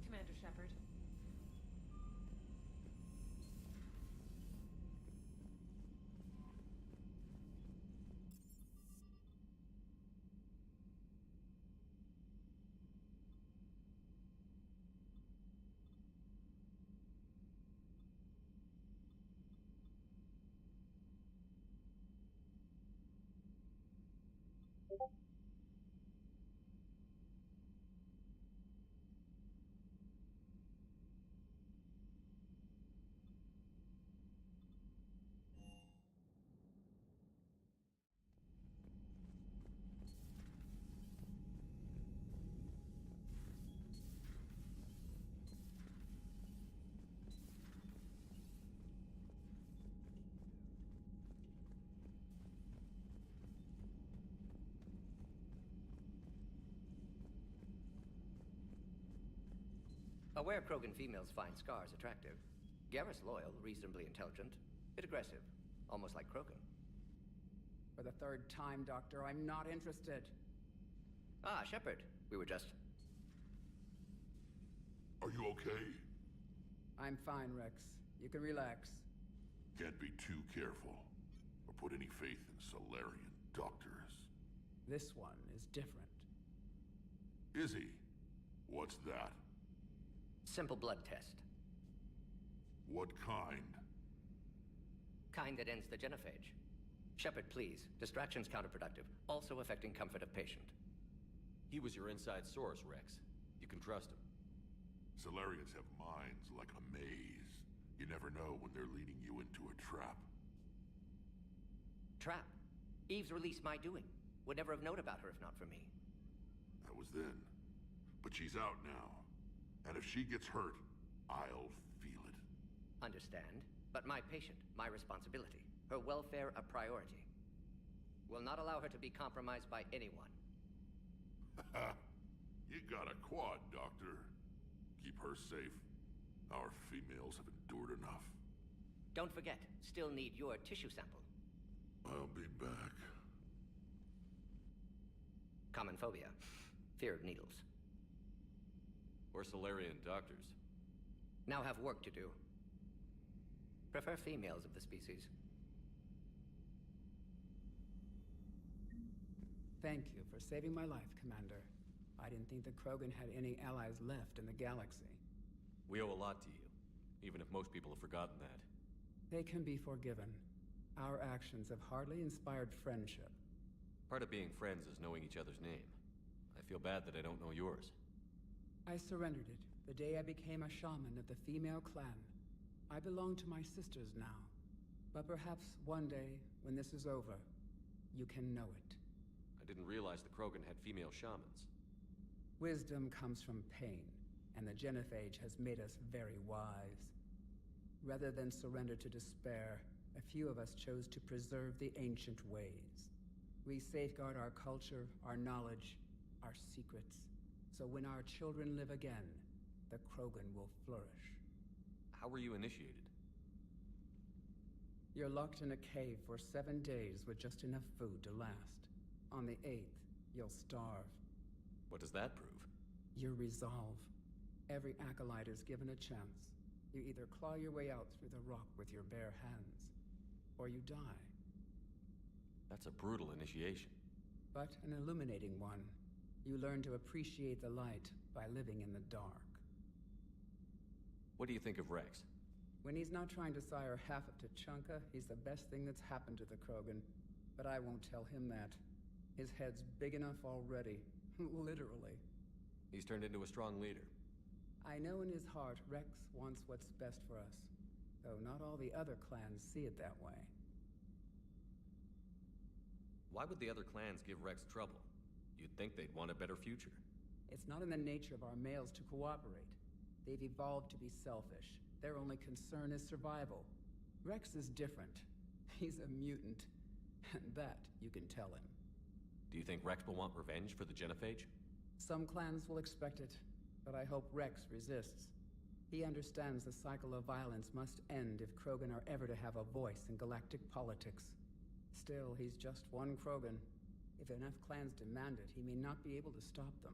Commander Shepard. Aware Krogan females find scars attractive. Garrus loyal, reasonably intelligent, bit aggressive, almost like Krogan. For the third time, Doctor, I'm not interested. Ah, Shepard. We were just... Are you okay? I'm fine, Rex. You can relax. Can't be too careful, or put any faith in Solarian doctors. This one is different. Is he? What's that? Simple blood test. What kind? Kind that ends the genophage. Shepard, please. Distraction's counterproductive, also affecting comfort of patient. He was your inside source, Rex. You can trust him. Solarians have minds like a maze. You never know when they're leading you into a trap. Trap? Eve's release my doing. Would never have known about her if not for me. That was then. But she's out now. And if she gets hurt, I'll feel it. Understand. But my patient, my responsibility. Her welfare a priority. Will not allow her to be compromised by anyone. You got a quad, Doctor. Keep her safe. Our females have endured enough. Don't forget, still need your tissue sample. I'll be back. Common phobia. Fear of needles. Or Solarian doctors. Now have work to do. Prefer females of the species. Thank you for saving my life, Commander. I didn't think the Krogan had any allies left in the galaxy. We owe a lot to you, even if most people have forgotten that. They can be forgiven. Our actions have hardly inspired friendship. Part of being friends is knowing each other's name. I feel bad that I don't know yours. I surrendered it the day I became a shaman of the female clan. I belong to my sisters now. But perhaps one day, when this is over, you can know it. I didn't realize the Krogan had female shamans. Wisdom comes from pain, and the genophage has made us very wise. Rather than surrender to despair, a few of us chose to preserve the ancient ways. We safeguard our culture, our knowledge, our secrets, so when our children live again, the Krogan will flourish. How were you initiated? You're locked in a cave for 7 days with just enough food to last. On the 8th, you'll starve. What does that prove? Your resolve. Every acolyte is given a chance. You either claw your way out through the rock with your bare hands, or you die. That's a brutal initiation. But an illuminating one. You learn to appreciate the light by living in the dark. What do you think of Rex? When he's not trying to sire half of Tuchanka, he's the best thing that's happened to the Krogan. But I won't tell him that. His head's big enough already. Literally. He's turned into a strong leader. I know in his heart Rex wants what's best for us. Though not all the other clans see it that way. Why would the other clans give Rex trouble? You'd think they'd want a better future. It's not in the nature of our males to cooperate. They've evolved to be selfish. Their only concern is survival. Rex is different. He's a mutant. And that you can tell him. Do you think Rex will want revenge for the genophage? Some clans will expect it, but I hope Rex resists. He understands the cycle of violence must end if Krogan are ever to have a voice in galactic politics. Still, he's just one Krogan. If enough clans demand it, he may not be able to stop them.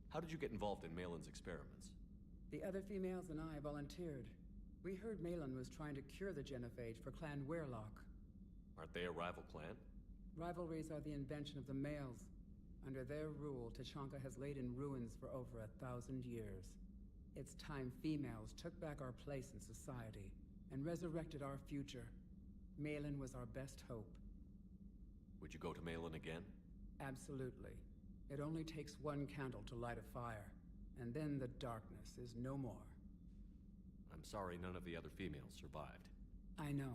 How did you get involved in Malin's experiments? The other females and I volunteered. We heard Malin was trying to cure the genophage for Clan Weirlock. Aren't they a rival clan? Rivalries are the invention of the males. Under their rule, Tuchanka has laid in ruins for over 1,000 years. It's time females took back our place in society and resurrected our future. Malin was our best hope. Would you go to Malin again? Absolutely. It only takes one candle to light a fire, and then the darkness is no more. I'm sorry none of the other females survived. I know.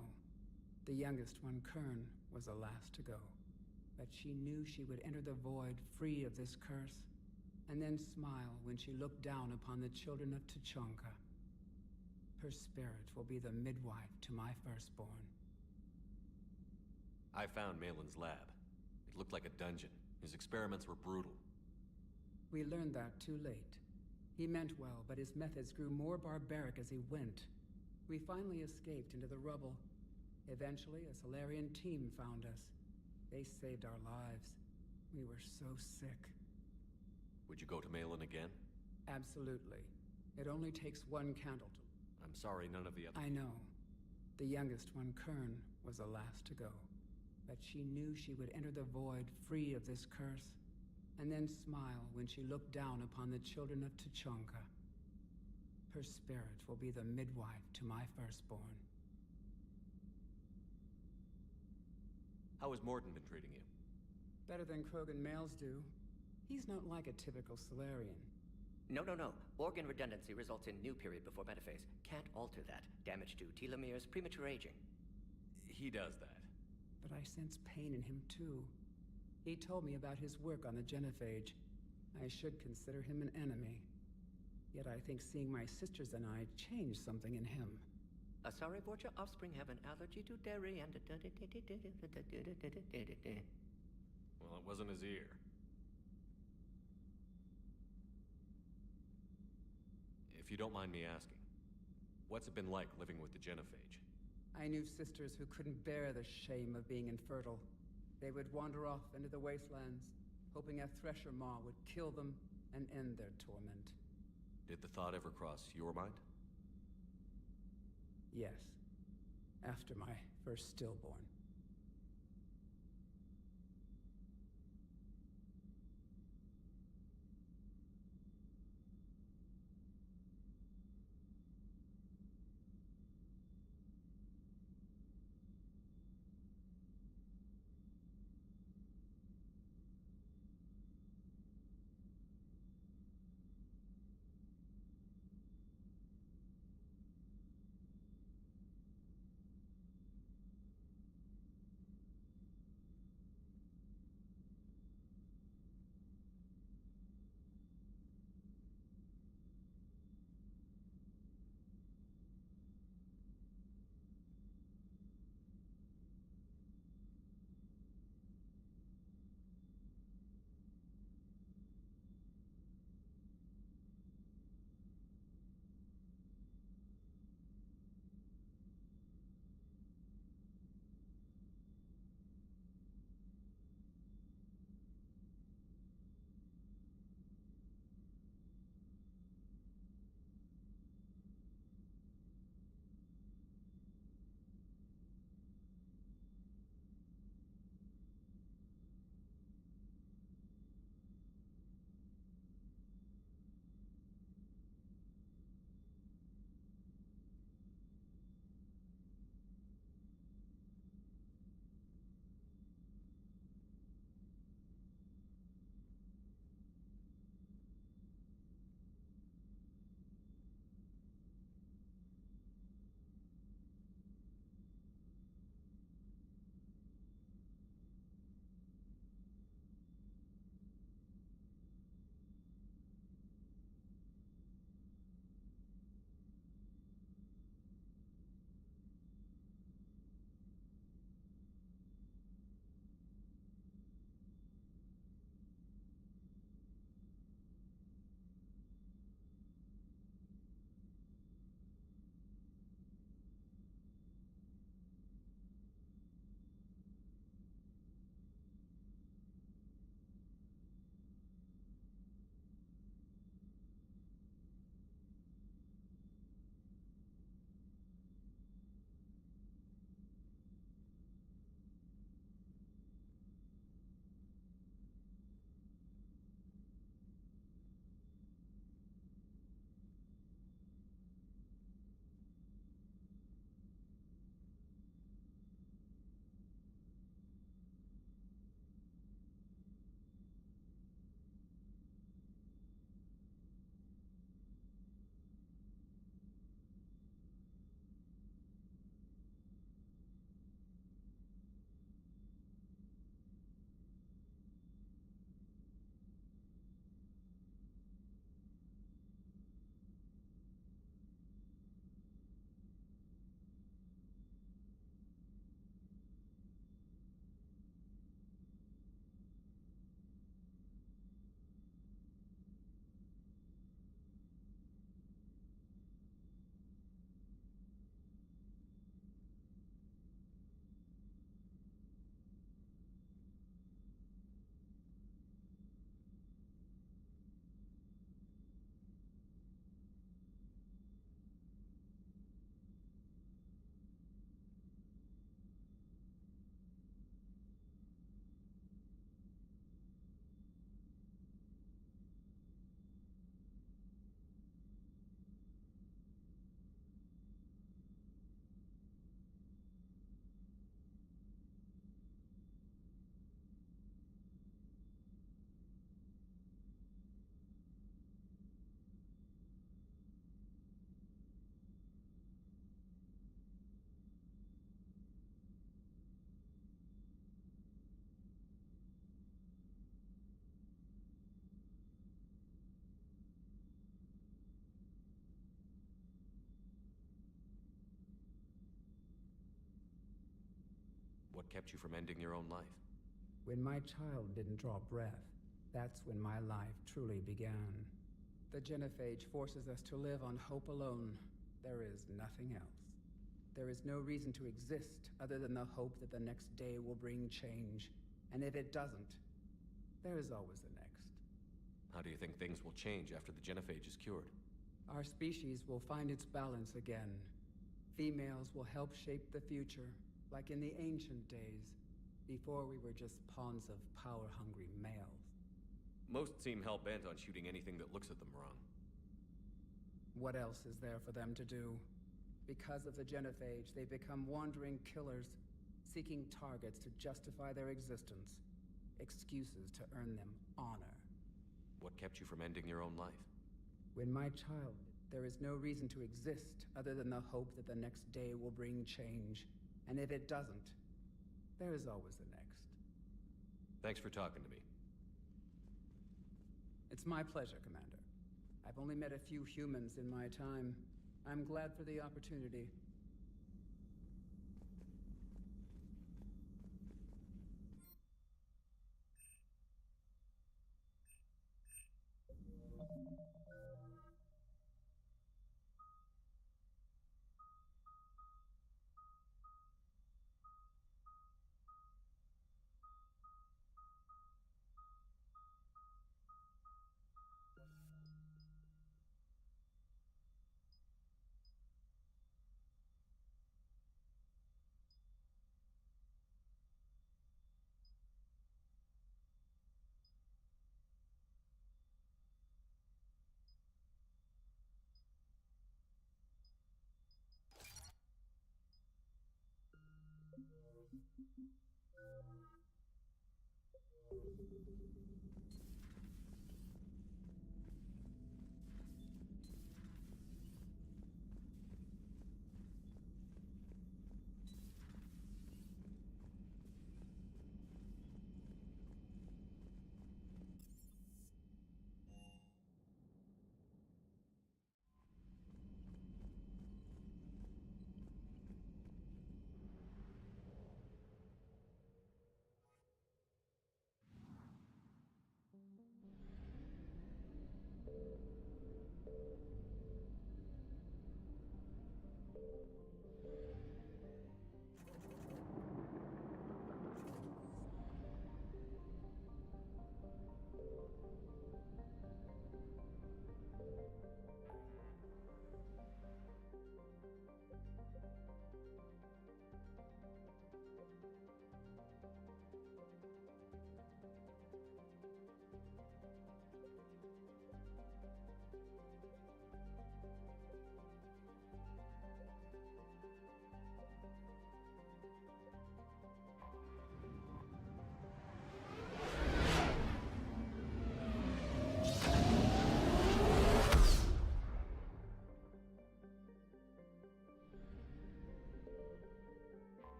The youngest one, Kern, was the last to go. But she knew she would enter the void free of this curse, and then smile when she looked down upon the children of Tuchanka. Her spirit will be the midwife to my firstborn. I found Malin's lab. It looked like a dungeon. His experiments were brutal. We learned that too late. He meant well, but his methods grew more barbaric as he went. We finally escaped into the rubble. Eventually, a Solarian team found us. They saved our lives. We were so sick. Would you go to Malin again? Absolutely. It only takes one candle to... I'm sorry none of the other... I know. The youngest one, Kern, was the last to go. But she knew she would enter the void free of this curse, and then smile when she looked down upon the children of Tuchanka. Her spirit will be the midwife to my firstborn. How has Morden been treating you? Better than Krogan males do. He's not like a typical Solarian. No. Organ redundancy results in new period before metaphase. Can't alter that. Damage to telomeres, premature aging. He does that. But I sense pain in him too. He told me about his work on the genophage. I should consider him an enemy. Yet I think seeing my sisters and I changed something in him. Sorry, Borgia, offspring have an allergy to dairy and... Well, it wasn't his ear. If you don't mind me asking, what's it been like living with the genophage? I knew sisters who couldn't bear the shame of being infertile. They would wander off into the wastelands, hoping a thresher maw would kill them and end their torment. Did the thought ever cross your mind? Yes. After my first stillborn. What kept you from ending your own life? When my child didn't draw breath, that's when my life truly began. The genophage forces us to live on hope alone. There is nothing else. There is no reason to exist other than the hope that the next day will bring change. And if it doesn't, there is always the next. How do you think things will change after the genophage is cured? Our species will find its balance again. Females will help shape the future, like in the ancient days, before we were just pawns of power-hungry males. Most seem hell-bent on shooting anything that looks at them wrong. What else is there for them to do? Because of the genophage, they become wandering killers, seeking targets to justify their existence, excuses to earn them honor. What kept you from ending your own life? When my child, there is no reason to exist other than the hope that the next day will bring change. And if it doesn't, there is always the next. Thanks for talking to me. It's my pleasure, Commander. I've only met a few humans in my time. I'm glad for the opportunity.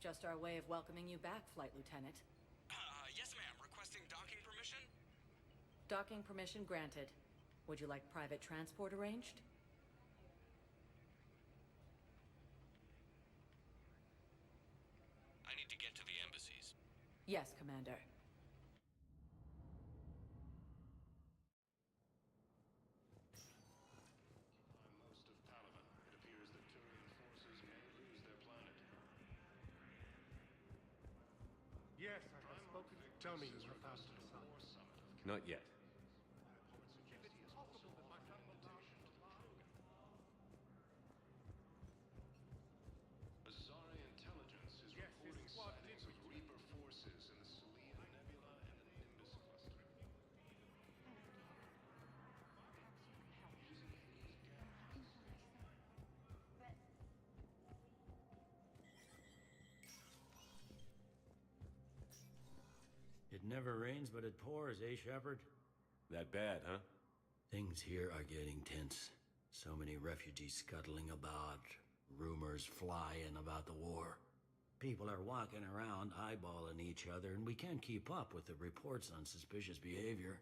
Just our way of welcoming you back, Flight Lieutenant. Yes, ma'am. Requesting docking permission? Docking permission granted. Would you like private transport arranged? I need to get to the embassies. Yes, Commander. Yes, I have spoken. Tell me you have found my son. Not yet. Azari intelligence is reporting sightings of Reaper forces in the Selene Nebula and the Nimbus cluster. It never rains, but it pours, eh, Shepard? That bad, huh? Things here are getting tense. So many refugees scuttling about, rumors flying about the war. People are walking around eyeballing each other, and we can't keep up with the reports on suspicious behavior.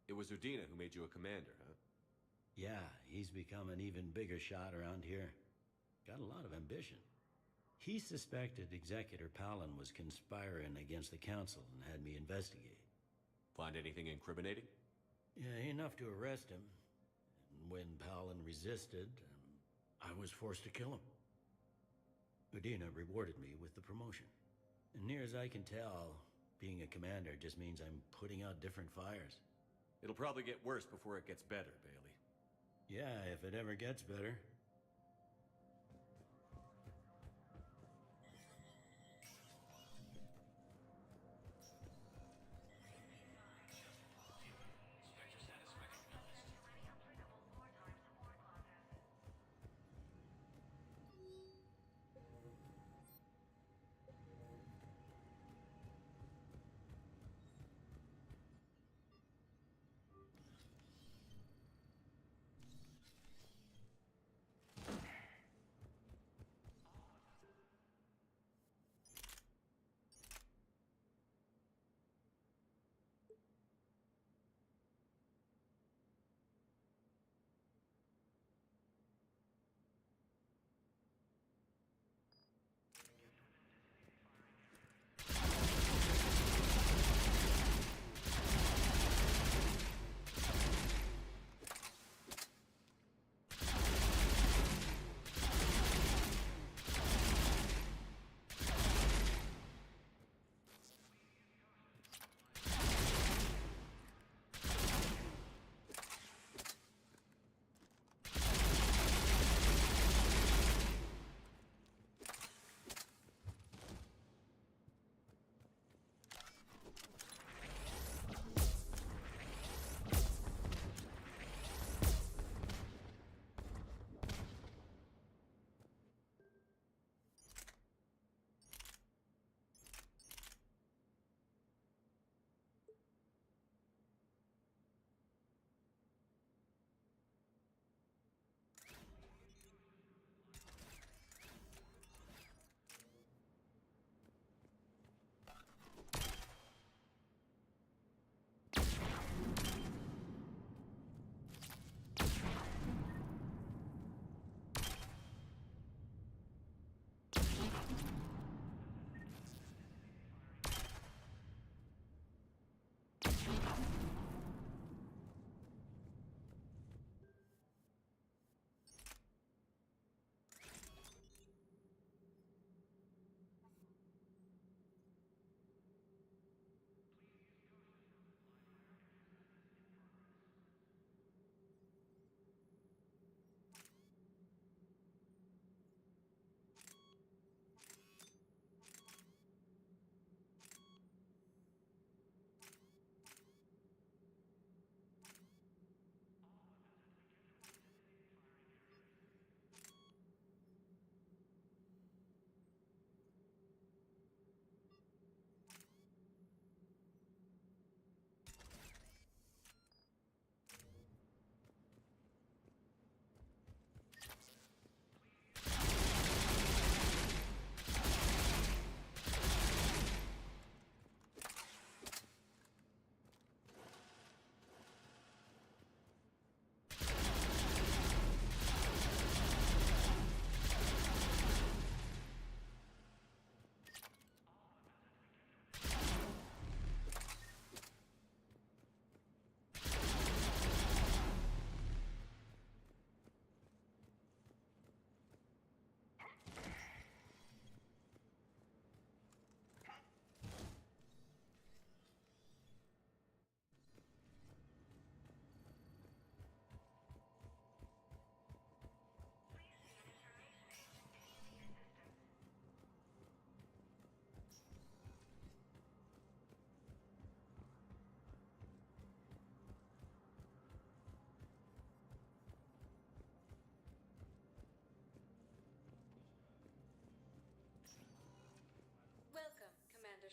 It was Udina who made you a commander, huh? Yeah, he's become an even bigger shot around here. Got a lot of ambition. He suspected Executor Palin was conspiring against the Council and had me investigate. Find anything incriminating? Yeah, enough to arrest him. And when Palin resisted, I was forced to kill him. Udina rewarded me with the promotion. And near as I can tell, being a commander just means I'm putting out different fires. It'll probably get worse before it gets better, Bailey. Yeah, if it ever gets better.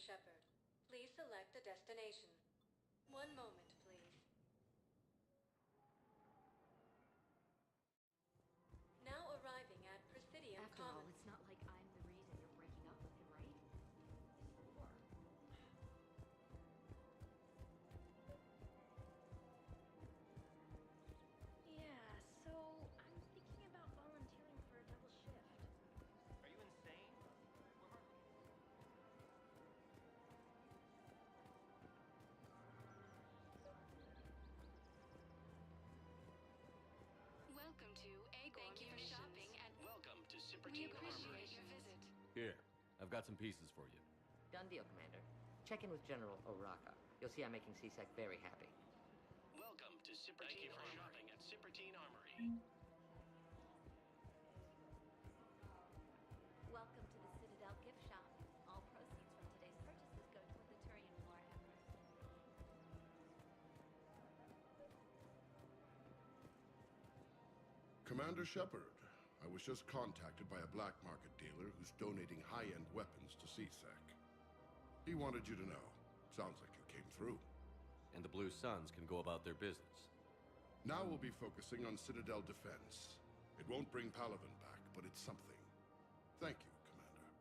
Shepard. Please select a destination. One moment, please. Thank you for shopping and welcome to Superteam Armory. Your visit. Here, I've got some pieces for you. Done deal, Commander. Check in with General Oraka. You'll see I'm making C-Sec very happy. Welcome to Superteam Armory. At Superteam Armory. Welcome to the Citadel gift shop. All proceeds from today's purchases go toward the Turian war effort. Commander Shepard, I was just contacted by a black market dealer who's donating high-end weapons to CSEC. He wanted you to know. Sounds like you came through. And the Blue Suns can go about their business. Now we'll be focusing on Citadel defense. It won't bring Palaven back, but it's something. Thank you, Commander.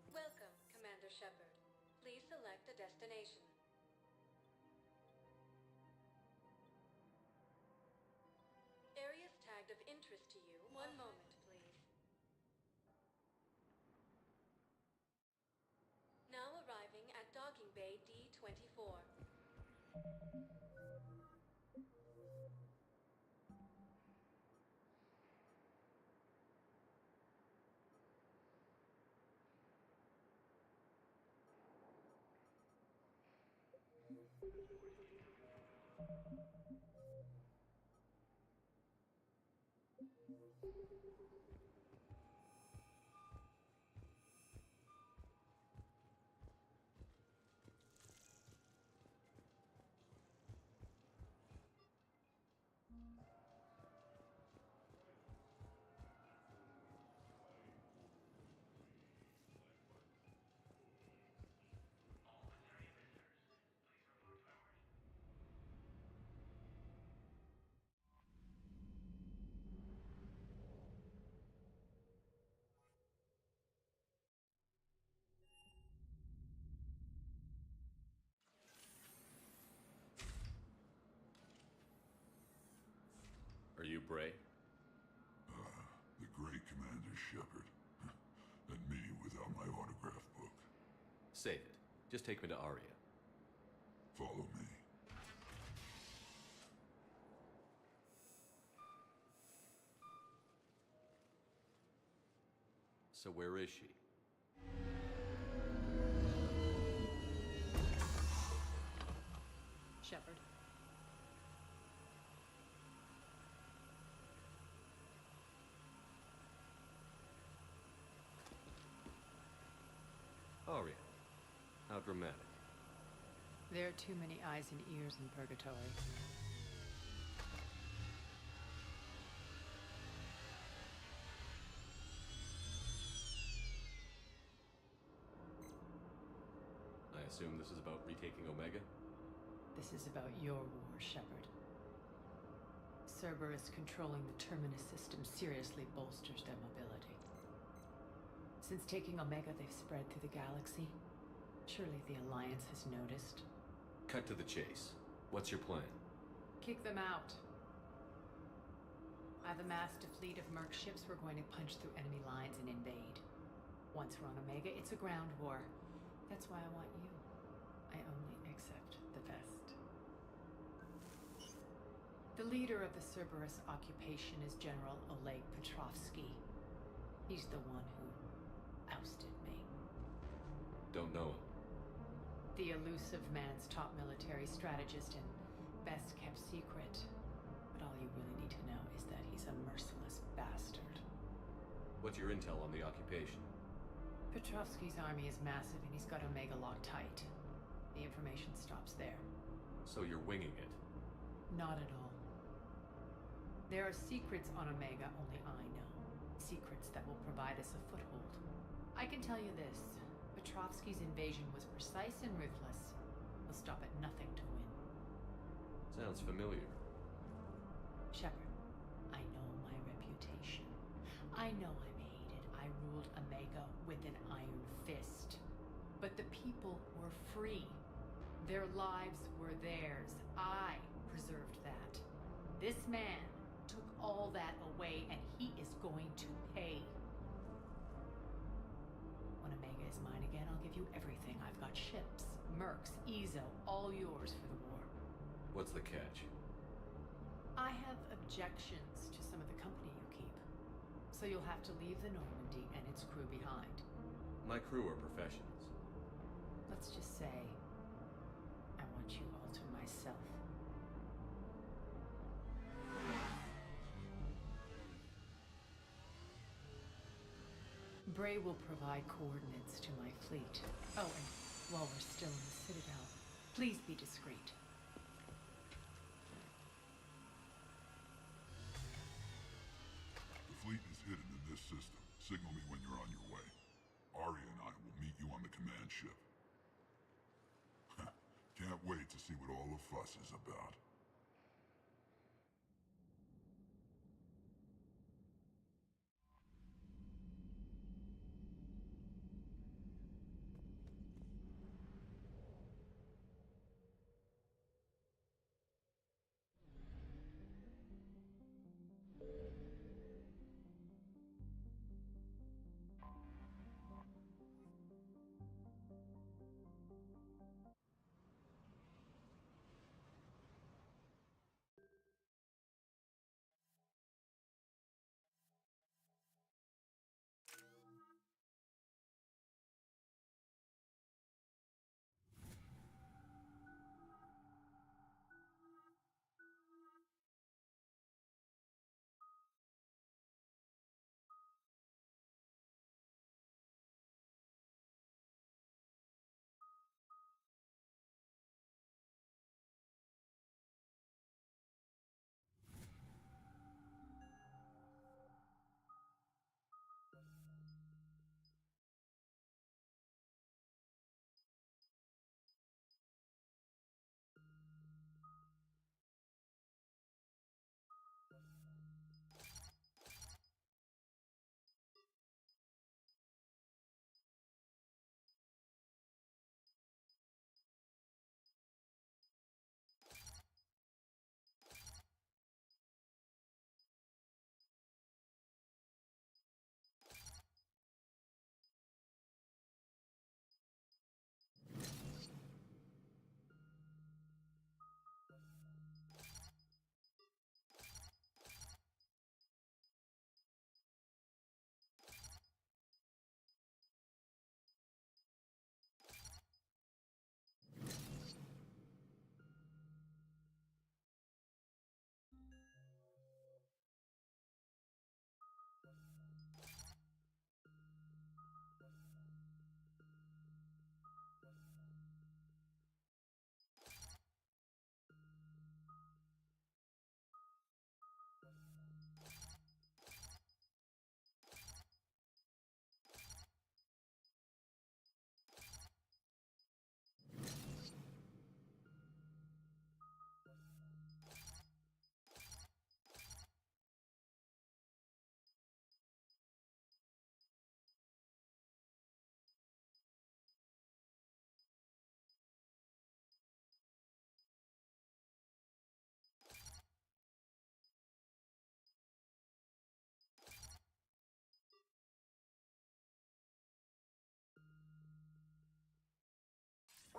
Welcome, Commander Shepard. Please select a destination. Areas tagged of interest to you. One moment, please. Now arriving at Docking Bay D-24. Are you Bray? The great Commander Shepard. And me without my autograph book. Save it. Just take me to Aria. Follow me. So where is she? Shepard. Aria. How dramatic. There are too many eyes and ears in Purgatory. I assume this is about retaking Omega? This is about your war, Shepard. Cerberus controlling the Terminus system seriously bolsters their mobility. Since taking Omega, they've spread through the galaxy. Surely the Alliance has noticed. Cut to the chase. What's your plan? Kick them out. I've amassed a fleet of merc ships. We're going to punch through enemy lines and invade. Once we're on Omega, it's a ground war. That's why I want you. I only accept the best. The leader of the Cerberus occupation is General Oleg Petrovsky. He's the one who ousted me. Don't know him. The elusive man's top military strategist and best kept secret. But all you really need to know is that he's a merciless bastard. What's your intel on the occupation? Petrovsky's army is massive and he's got Omega locked tight. The information stops there. So you're winging it? Not at all. There are secrets on Omega only I know. Secrets that will provide us a foothold. I can tell you this. Petrovsky's invasion was precise and ruthless. He'll stop at nothing to win. Sounds familiar. Shepard, I know my reputation. I know I'm hated. I ruled Omega with an iron fist. But the people were free. Their lives were theirs. I preserved that. This man, took all that away, and he is going to pay. When Omega is mine again, I'll give you everything. I've got ships, mercs, Ezo, all yours for the war. What's the catch? I have objections to some of the company you keep. So you'll have to leave the Normandy and its crew behind. My crew are professionals. Let's just say, I want you all to myself. Bray will provide coordinates to my fleet. Oh, and while we're still in the Citadel, please be discreet. The fleet is hidden in this system. Signal me when you're on your way. Arya and I will meet you on the command ship. Can't wait to see what all the fuss is about.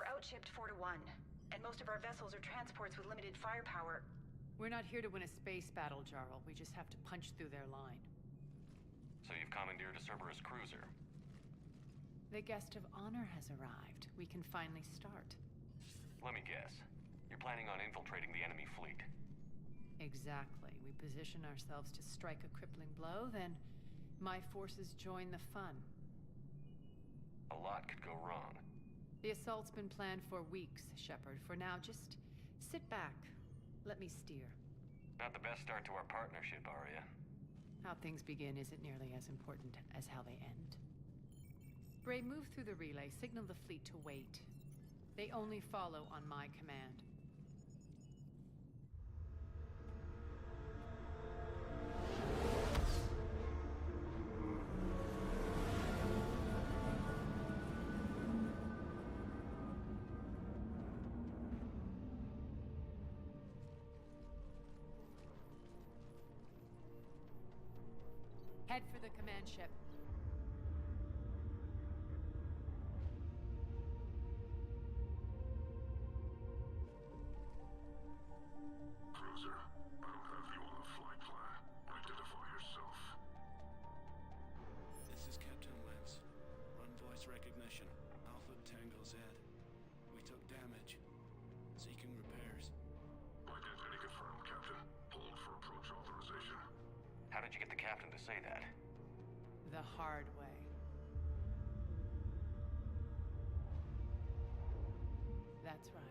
We're outshipped 4-1, and most of our vessels are transports with limited firepower. We're not here to win a space battle, Jarl. We just have to punch through their line. So you've commandeered a Cerberus cruiser? The guest of honor has arrived. We can finally start. Let me guess. You're planning on infiltrating the enemy fleet? Exactly. We position ourselves to strike a crippling blow, then my forces join the fun. A lot could go wrong. The assault's been planned for weeks, Shepard. For now, just sit back. Let me steer. Not the best start to our partnership, Arya. How things begin isn't nearly as important as how they end. Bray, move through the relay. Signal the fleet to wait. They only follow on my command. Head for the command ship. Cruiser, I'll have you on the flight plan. Identify yourself. This is Captain Lance. Run voice recognition. Alpha Tango Z. We took damage. Seeking repairs. Identity confirmed, Captain. Hold for approach authorization. How did you get the captain to say that? The hard way. That's right.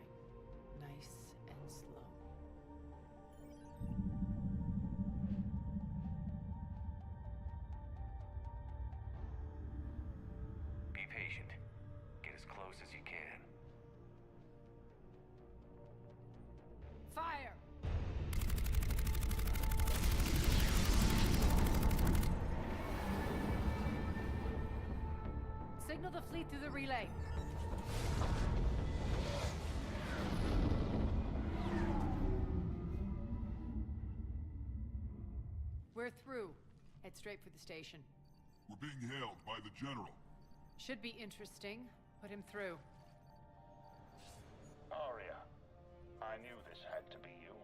Nice and slow. Be patient. Get as close as you can. Fire! Signal the fleet through the relay. We're through. Head straight for the station. We're being hailed by the General. Should be interesting. Put him through. Aria, I knew this had to be you.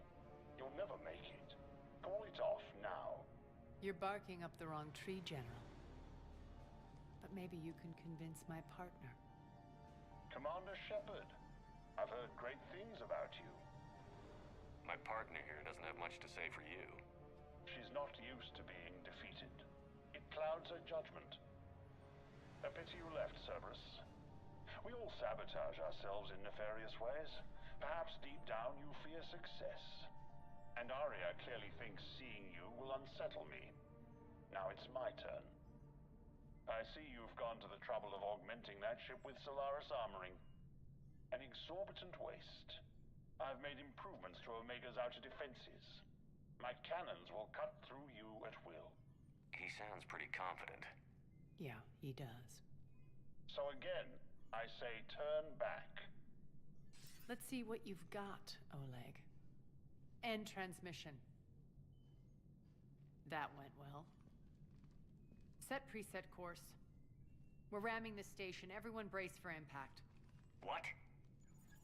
You'll never make it. Call it off now. You're barking up the wrong tree, General. But maybe you can convince my partner. Commander Shepard, I've heard great things about you. My partner here doesn't have much to say for you. She's not used to being defeated. It clouds her judgment. A pity you left, Cerberus. We all sabotage ourselves in nefarious ways. Perhaps deep down you fear success. And Aria clearly thinks seeing you will unsettle me. Now it's my turn. I see you've gone to the trouble of augmenting that ship with Solaris armoring. An exorbitant waste. I've made improvements to Omega's outer defenses. My cannons will cut through you at will. He sounds pretty confident. Yeah, he does. So again, I say turn back. Let's see what you've got, Oleg. End transmission. That went well. Set preset course. We're ramming the station. Everyone brace for impact. What?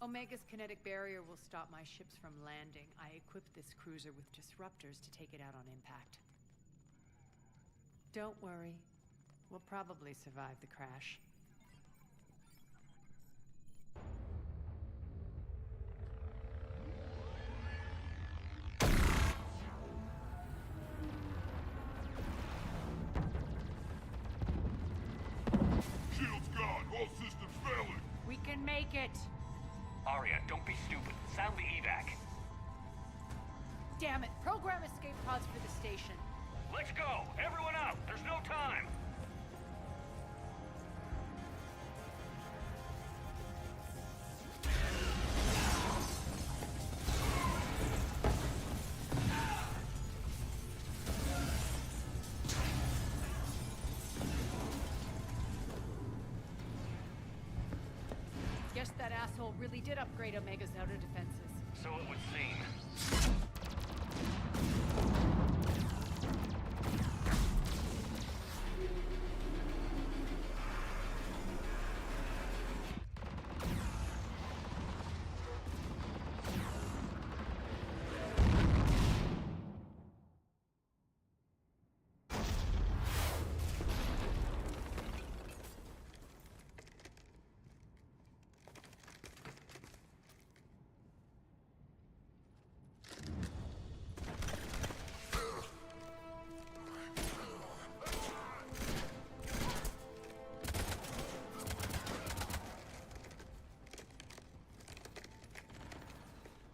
Omega's kinetic barrier will stop my ships from landing. I equipped this cruiser with disruptors to take it out on impact. Don't worry. We'll probably survive the crash. Shields gone. All systems failing. We can make it! Aria, don't be stupid. Sound the evac. Damn it! Program escape pods for the station. Let's go! Everyone out! There's no time! Guess that asshole really did upgrade Omega's outer defenses. So it would seem.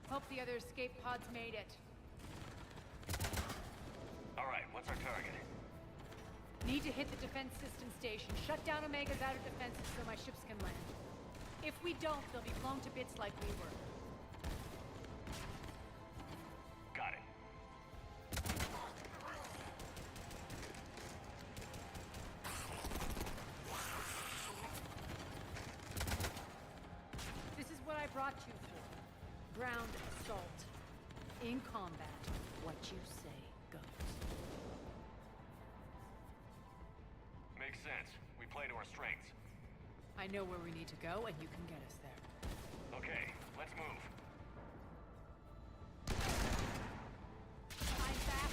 Hope the other escape pods made it. Alright, what's our target? Need to hit the defense system station. Shut down Omega's outer defenses so my ships can land. If we don't, they'll be blown to bits like we were. Got it. This is what I brought you for. Ground assault. In combat, what you say goes. Makes sense. We play to our strengths. I know where we need to go, and you can get us there. Okay, let's move. I'm back.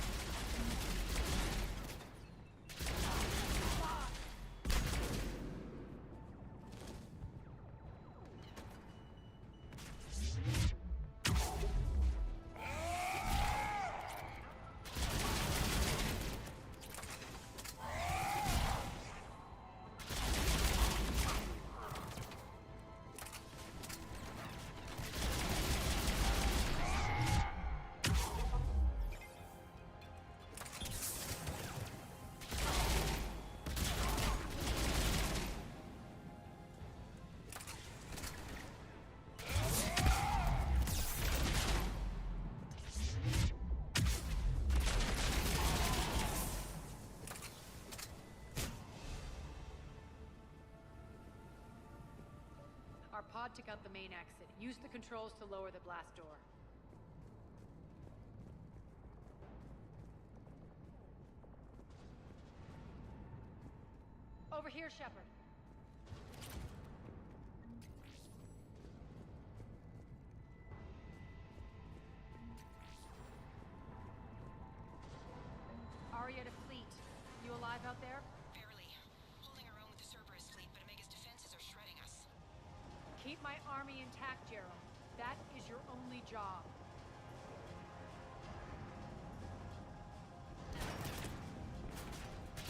Our pod took out the main exit. Use the controls to lower the blast door. Over here, Shepard. Arya to Fleet. You alive out there? Barely. Holding our own with the Cerberus fleet, but Omega's defenses are shredding us. Keep my army intact, Gerald. That is your only job.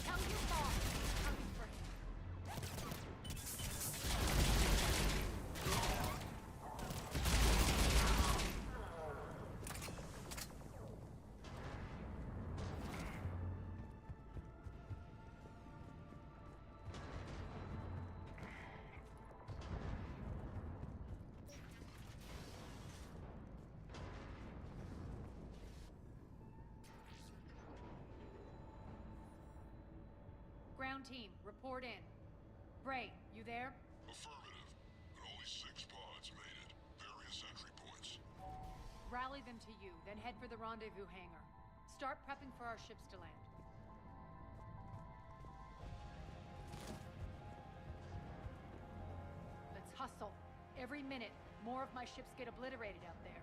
Tell your boss I'm coming for him. Ground team, report in. Bray, you there? Affirmative. But only 6 pods made it. Various entry points. Rally them to you, then head for the rendezvous hangar. Start prepping for our ships to land. Let's hustle. Every minute, more of my ships get obliterated out there.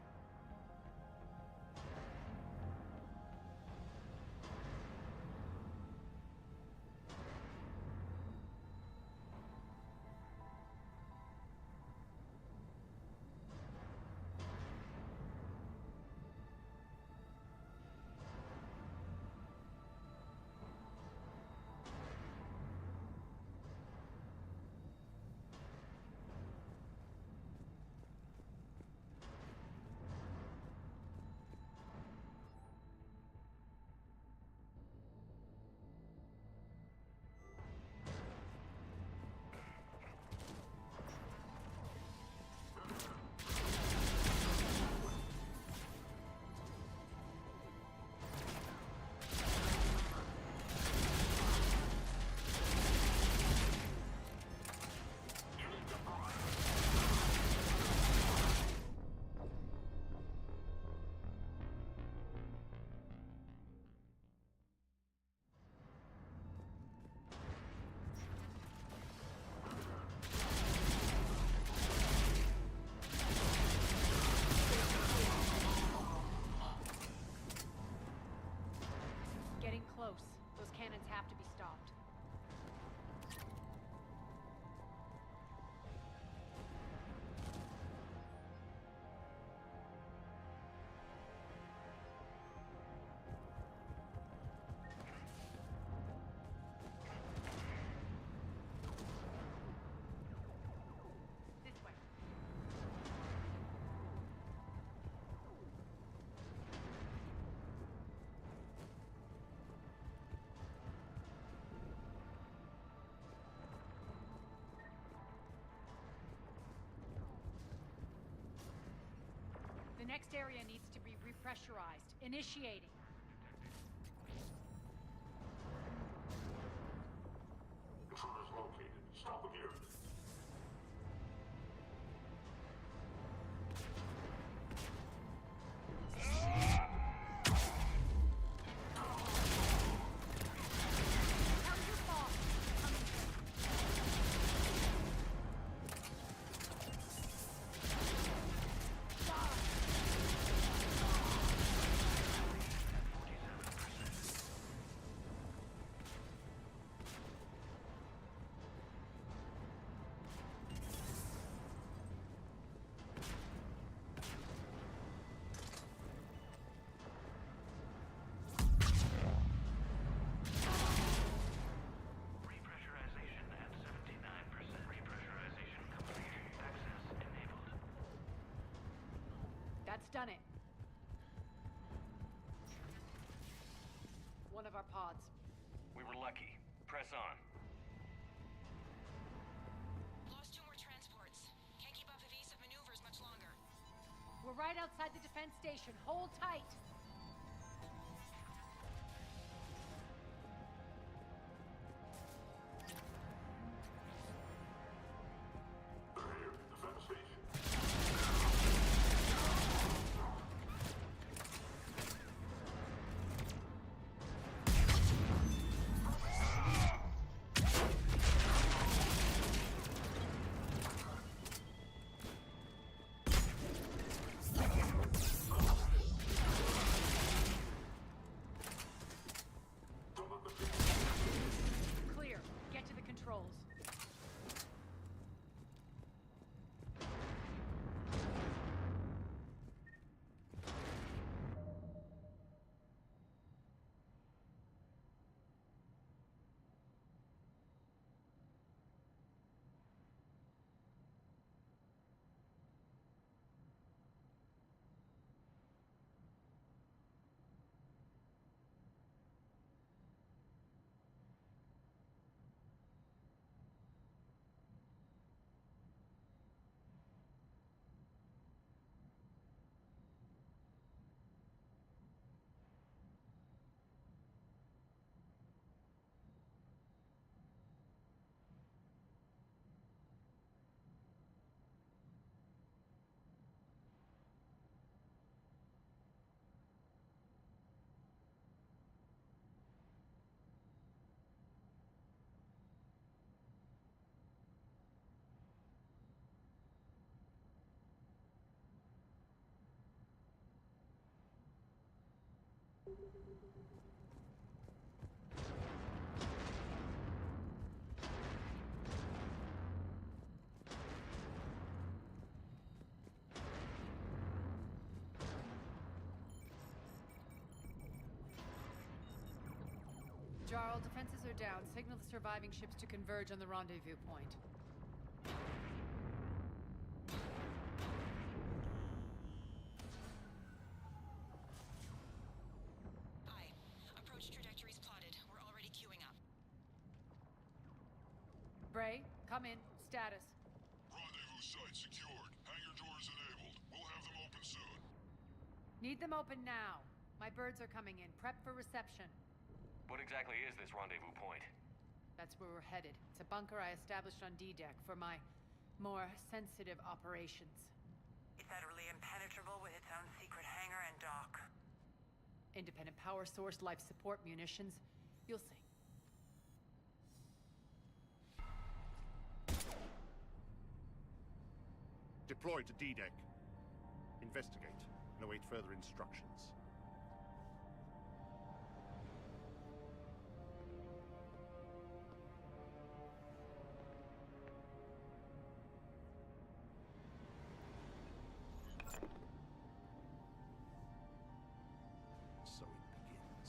Close. Those cannons have to be stopped. This way. The next area needs to be repressurized. Initiating. Intruders located. Stop immediately. Tell your boss I'm coming That's done it. One of our pods. We were lucky. Press on. Lost 2 more transports. Can't keep up evasive maneuvers much longer. We're right outside the defense station. Hold tight. Clear. Get to the controls. Jarl, defenses are down. Signal the surviving ships to converge on the rendezvous point. Aye. Approach trajectories plotted. We're already queuing up. Bray, come in. Status. Rendezvous site secured. Hangar doors enabled. We'll have them open soon. Need them open now. My birds are coming in. Prep for reception. What exactly is this rendezvous point? That's where we're headed. It's a bunker I established on D-Deck for my more sensitive operations. It's utterly impenetrable with its own secret hangar and dock. Independent power source, life support, munitions. You'll see. Deploy to D-Deck. Investigate and await further instructions. So it begins.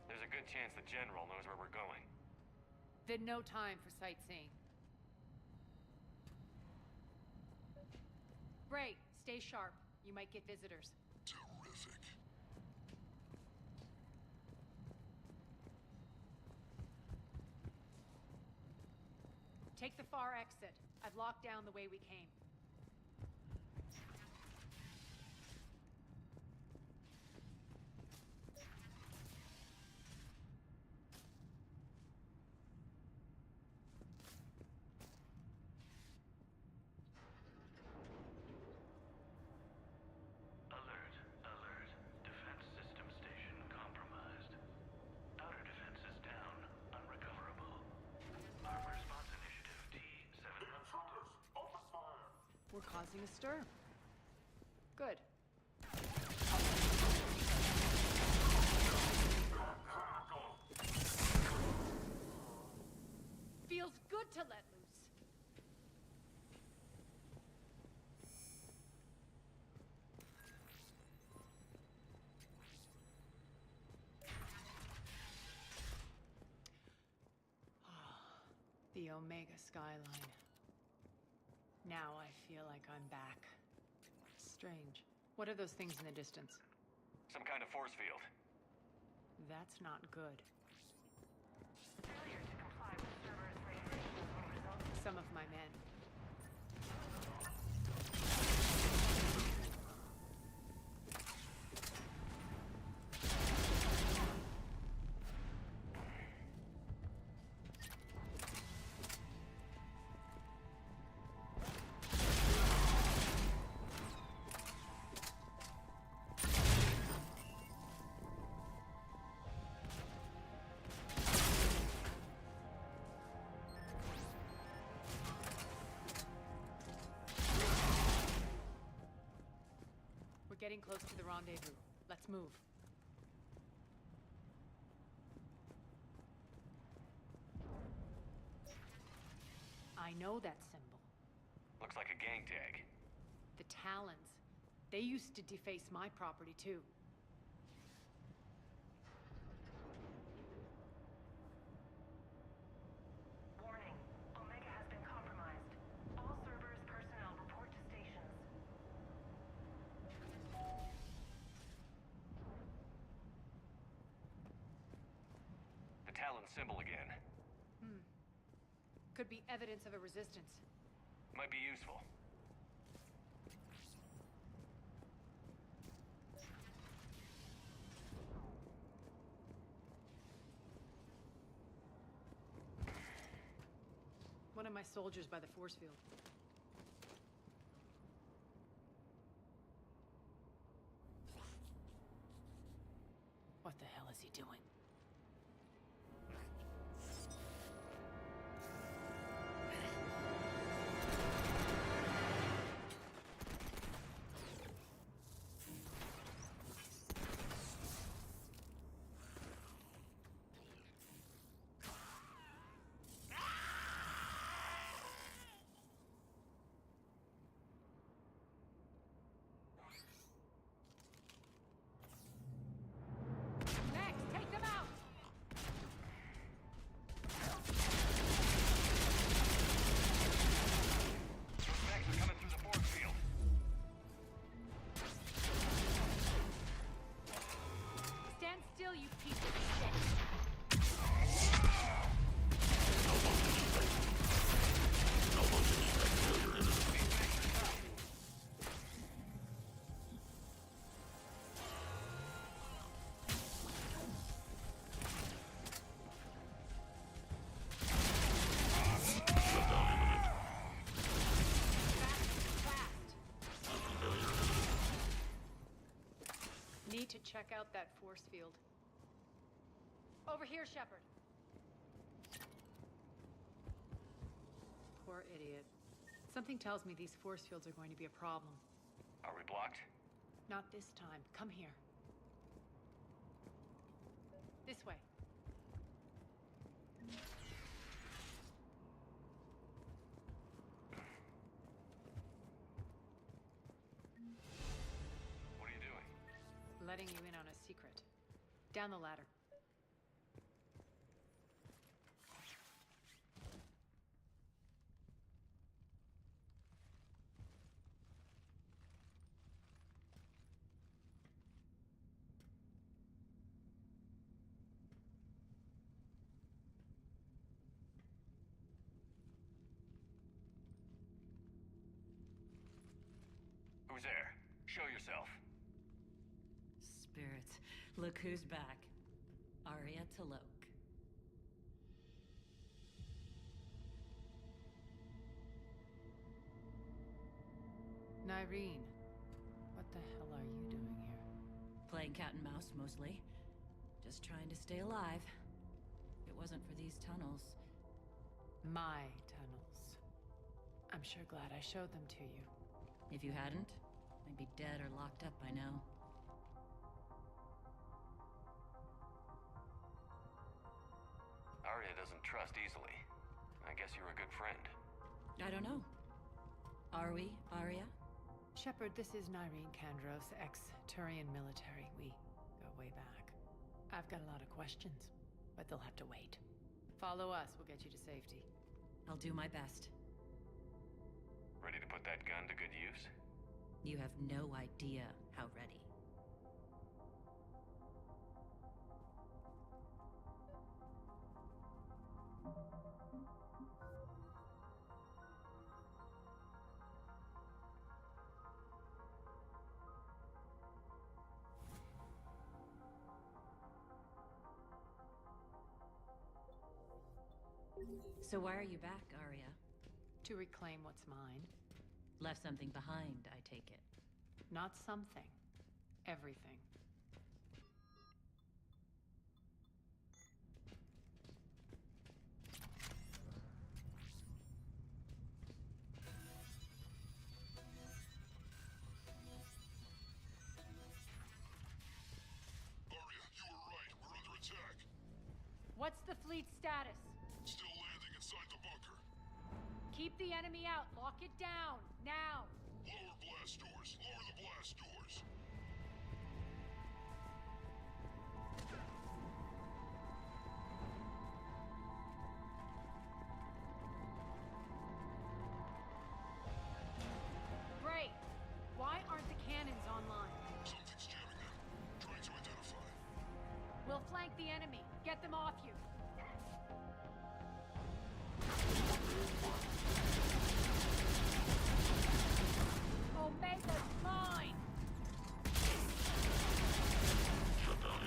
There's a good chance the General knows where we're going. Then no time for sightseeing. Bray, stay sharp. You might get visitors. Terrific. Take the far exit. I've locked down the way we came. Alert, alert. Defense system station compromised. Outer defenses down, unrecoverable. Armor response initiative T7. Open fire! We're causing a stir. Good. Feels good to let loose. The Omega skyline. Now I feel like I'm back. Strange. What are those things in the distance? Some kind of force field. That's not good. Failure to comply with server's regulations will result in Some of my men. We're getting close to the rendezvous. Let's move. I know that symbol. Looks like a gang tag. The Talons. They used to deface my property, too. warning. Omega has been compromised. All servers personnel report to stations. The Talon symbol again. Could be evidence of a resistance. Might be useful. One of my soldiers by the force field. What the hell is he doing? Next, take them out! Suspects are coming through the force field. Stand still, you piece of shit! Need to check out that force field. Over here, Shepard. Poor idiot. Something tells me these force fields are going to be a problem. Are we blocked? Not this time. Come here. This way. What are you doing? Letting you in on a secret. Down the ladder. Who's there? Show yourself. Spirits, look who's back. Arya Talok. Nyreen, what the hell are you doing here? Playing cat and mouse, mostly. Just trying to stay alive. If it wasn't for these tunnels. My tunnels. I'm sure glad I showed them to you. If you hadn't, I'd be dead or locked up by now. Arya doesn't trust easily. I guess you're a good friend. I don't know. Are we, Arya? Shepard, this is Nyreen Kandros, ex-Turian military. We go way back. I've got a lot of questions, but they'll have to wait. Follow us, we'll get you to safety. I'll do my best. Ready to put that gun to good use? You have no idea how ready. So why are you back, Arya? To reclaim what's mine. Left something behind, I take it. Not something. Everything. Arya, you were right. We're under attack. What's the fleet status? Still landing inside the bunker. Keep the enemy out. Lock it down. Now. Lower blast doors. Lower the blast doors. Great. Why aren't the cannons online? Something's jamming them. Trying to identify. We'll flank the enemy. Get them off you. Omega's mine! Shut down.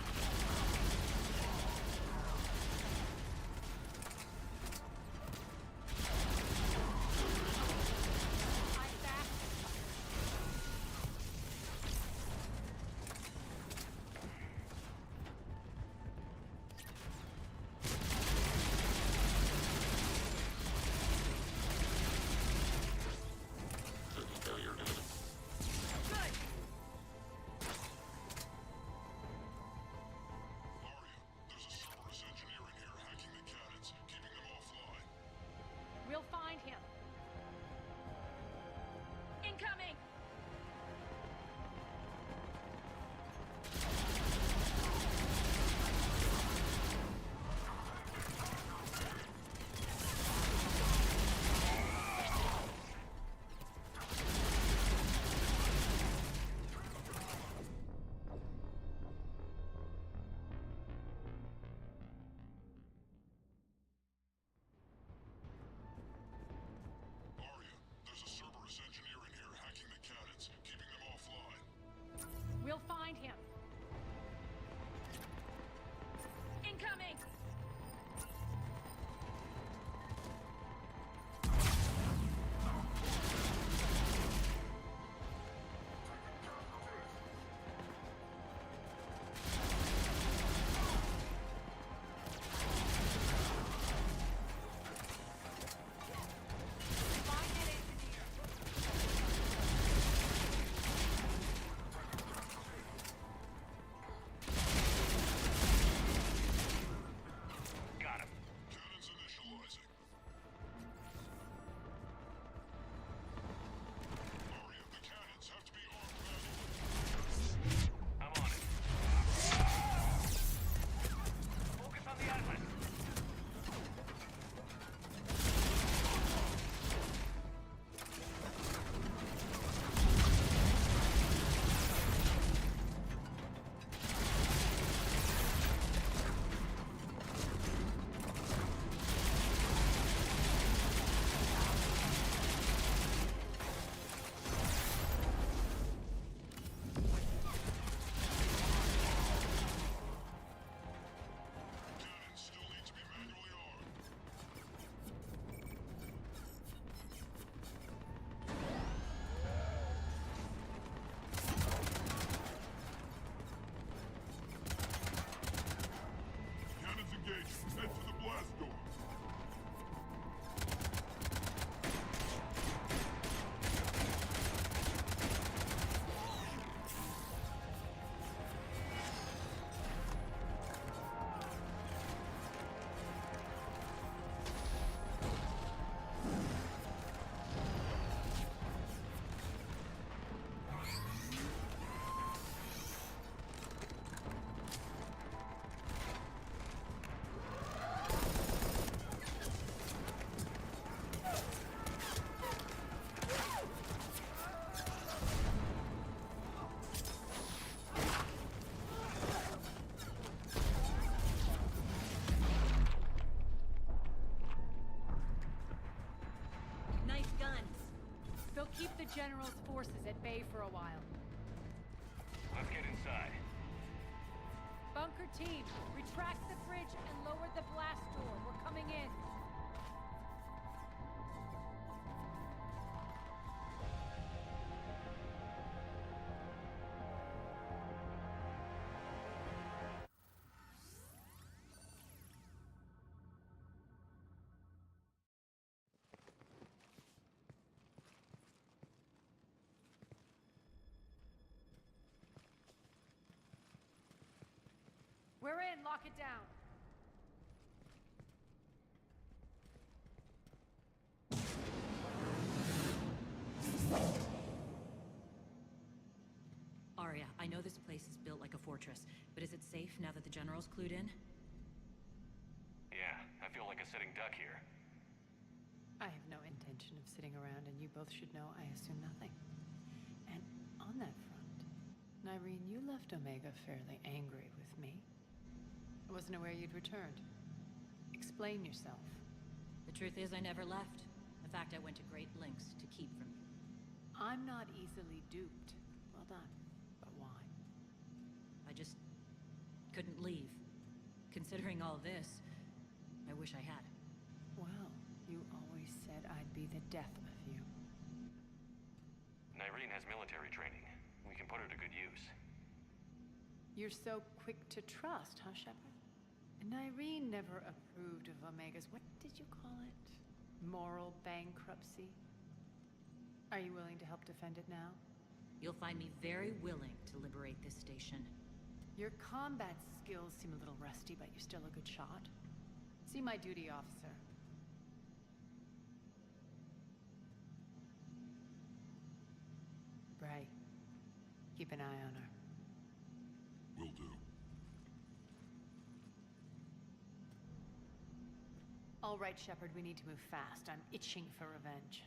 I'm back. Good. General's forces at bay for a while. Let's get inside. Bunker team, retract the bridge and lower the blast door. We're coming in. We're in. Lock it down. Arya, I know this place is built like a fortress, but is it safe now that the General's clued in? Yeah, I feel like a sitting duck here. I have no intention of sitting around, and you both should know I assume nothing. And on that front, Nyreen, you left Omega fairly angry with me. I wasn't aware you'd returned. Explain yourself. The truth is, I never left. In fact, I went to great lengths to keep from you. I'm not easily duped. Well done. But why? I just couldn't leave. Considering all this, I wish I had. Well, you always said I'd be the death of you. Nyreen has military training. We can put her to good use. You're so quick to trust, huh, Shepard? Nyreen never approved of Omega's, what did you call it? Moral bankruptcy? Are you willing to help defend it now? You'll find me very willing to liberate this station. Your combat skills seem a little rusty, but you're still a good shot. See my duty officer. Bray, keep an eye on her. Will do. All right, Shepard, we need to move fast. I'm itching for revenge.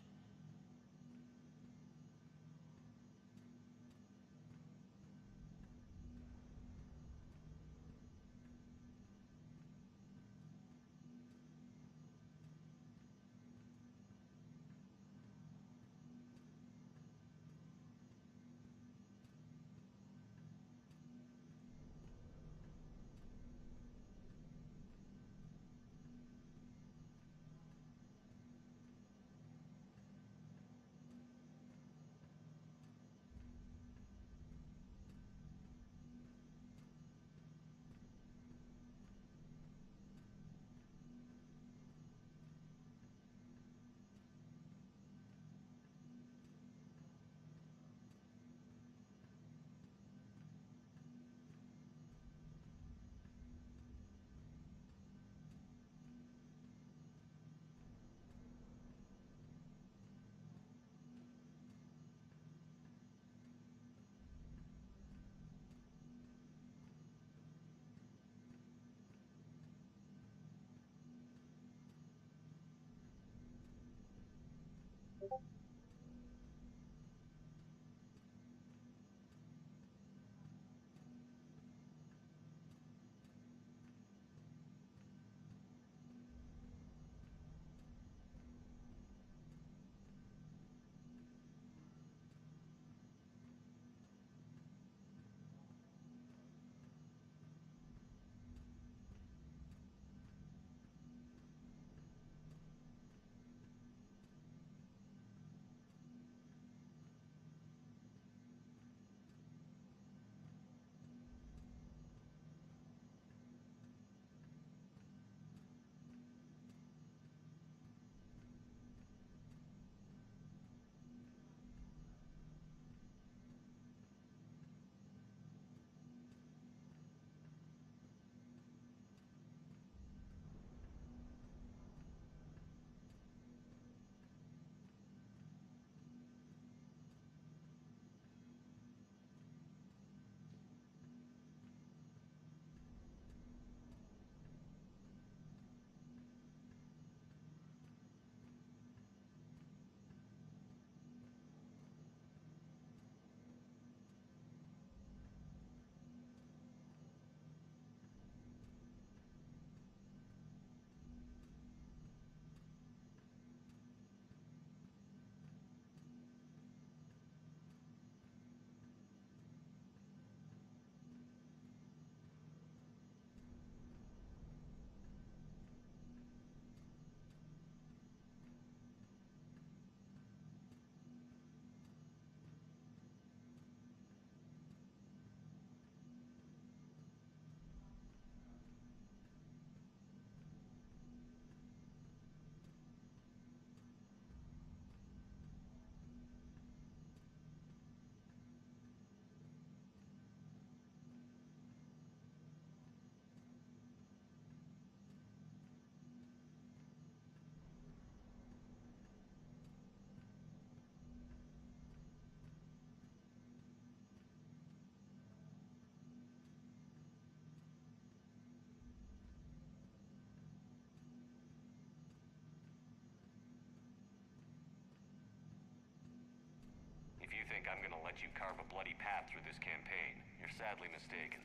think I'm gonna let you carve a bloody path through this campaign, you're sadly mistaken.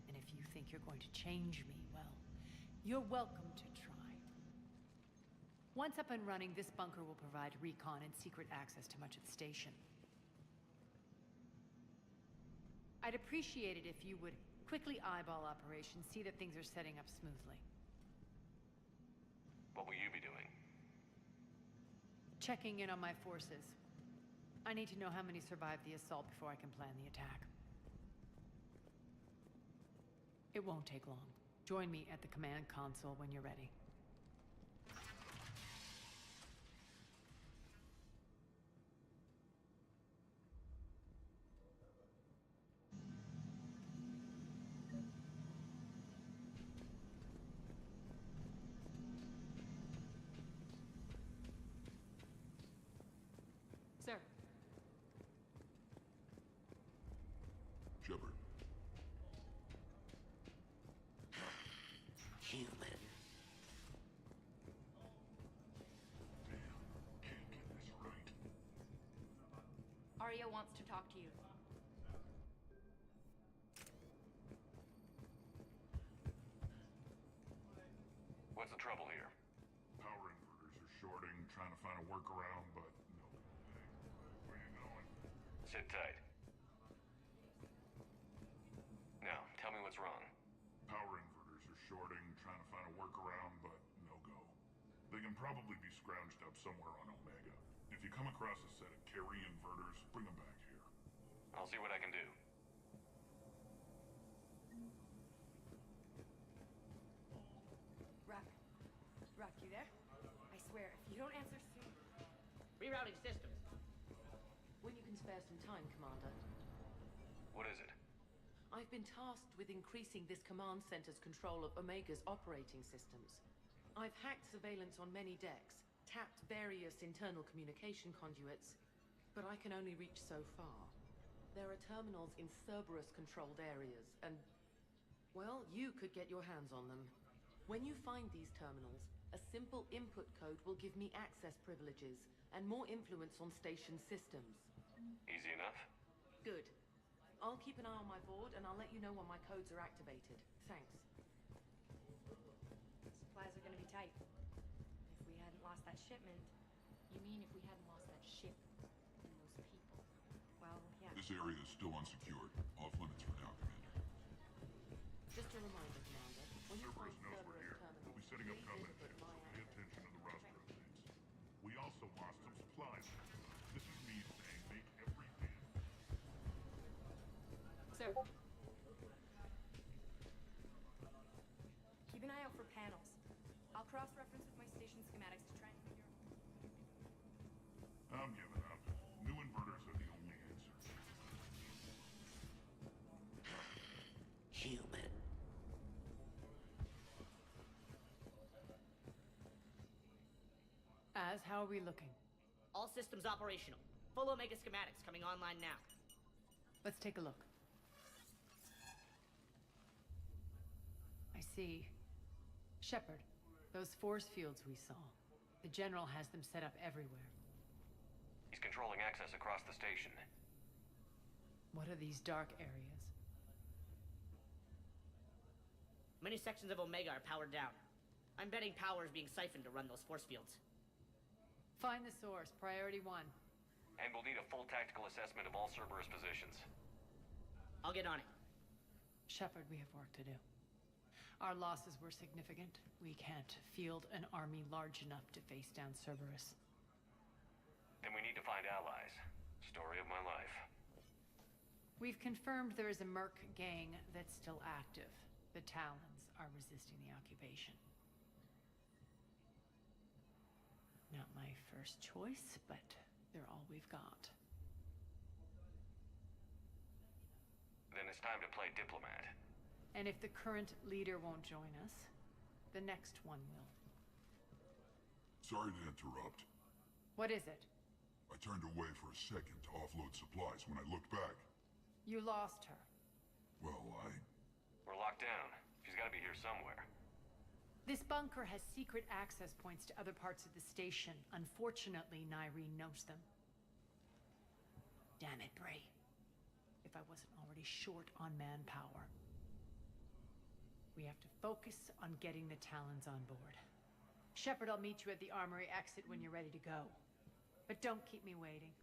And if you think you're going to change me, well, you're welcome to try. Once up and running, this bunker will provide recon and secret access to much of the station. I'd appreciate it if you would quickly eyeball operations, see that things are setting up smoothly. What will you be doing? Checking in on my forces. I need to know how many survived the assault before I can plan the attack. It won't take long. Join me at the command console when you're ready. Sir. Shepard. Human. Can't get this right. Arya wants to talk to you. What's the trouble here? Power inverters are shorting, trying to find a workaround, but no. Hey, where you going? Sit tight. Now, tell me what's wrong. Power inverters are shorting, trying to find a workaround, but no go. They can probably be scrounged up somewhere on Omega. If you come across a set of carry inverters, bring them back here. I'll see what I can do. Rock, you there? I swear, if you don't answer soon... Rerouting systems. When you can spare some time, Commander. What is it? I've been tasked with increasing this command center's control of Omega's operating systems. I've hacked surveillance on many decks, tapped various internal communication conduits, but I can only reach so far. There are terminals in Cerberus-controlled areas, and... well, you could get your hands on them. When you find these terminals, a simple input code will give me access privileges and more influence on station systems. Easy enough? Good. I'll keep an eye on my board, and I'll let you know when my codes are activated. Thanks. Supplies are gonna be tight. If we hadn't lost that shipment... You mean if we hadn't lost that ship and those people? Well, yeah. This area is still unsecured. Off limits for now, Commander. Just a reminder, Commander. When you find Cerberus knows we're here. We'll be setting up combat checks, so pay attention to the roster updates. We also lost some supplies. This is me saying make every damn... Sir. Keep an eye out for panels. I'll cross-reference with my station schematics to try and figure out... I'm giving up. New inverters are the only answer. Human. How are we looking? All systems operational. Full Omega schematics coming online now. Let's take a look. I see. Shepard, those force fields we saw. The General has them set up everywhere. He's controlling access across the station. What are these dark areas? Many sections of Omega are powered down. I'm betting power is being siphoned to run those force fields. Find the source, priority 1. And we'll need a full tactical assessment of all Cerberus positions. I'll get on it. Shepard, we have work to do. Our losses were significant. We can't field an army large enough to face down Cerberus. Then we need to find allies. Story of my life. We've confirmed there is a Merc gang that's still active. The Talons are resisting the occupation. Not my first choice, but they're all we've got. Then it's time to play diplomat. And if the current leader won't join us, the next one will. Sorry to interrupt. What is it? I turned away for a second to offload supplies. When I looked back... You lost her. Well, We're locked down. She's gotta be here somewhere. This bunker has secret access points to other parts of the station. Unfortunately, Nyreen knows them. Damn it, Bray. If I wasn't already short on manpower. We have to focus on getting the Talons on board. Shepard, I'll meet you at the armory exit when you're ready to go. But don't keep me waiting.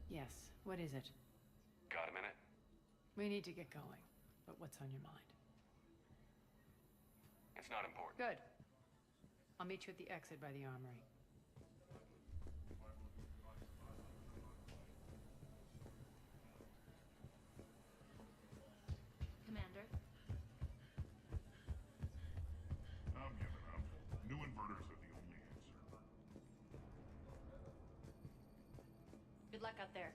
Yes, what is it? Got a minute? We need to get going. But what's on your mind? It's not important. Good. I'll meet you at the exit by the armory. Commander? I'm giving up. New inverters are the only answer. Good luck out there.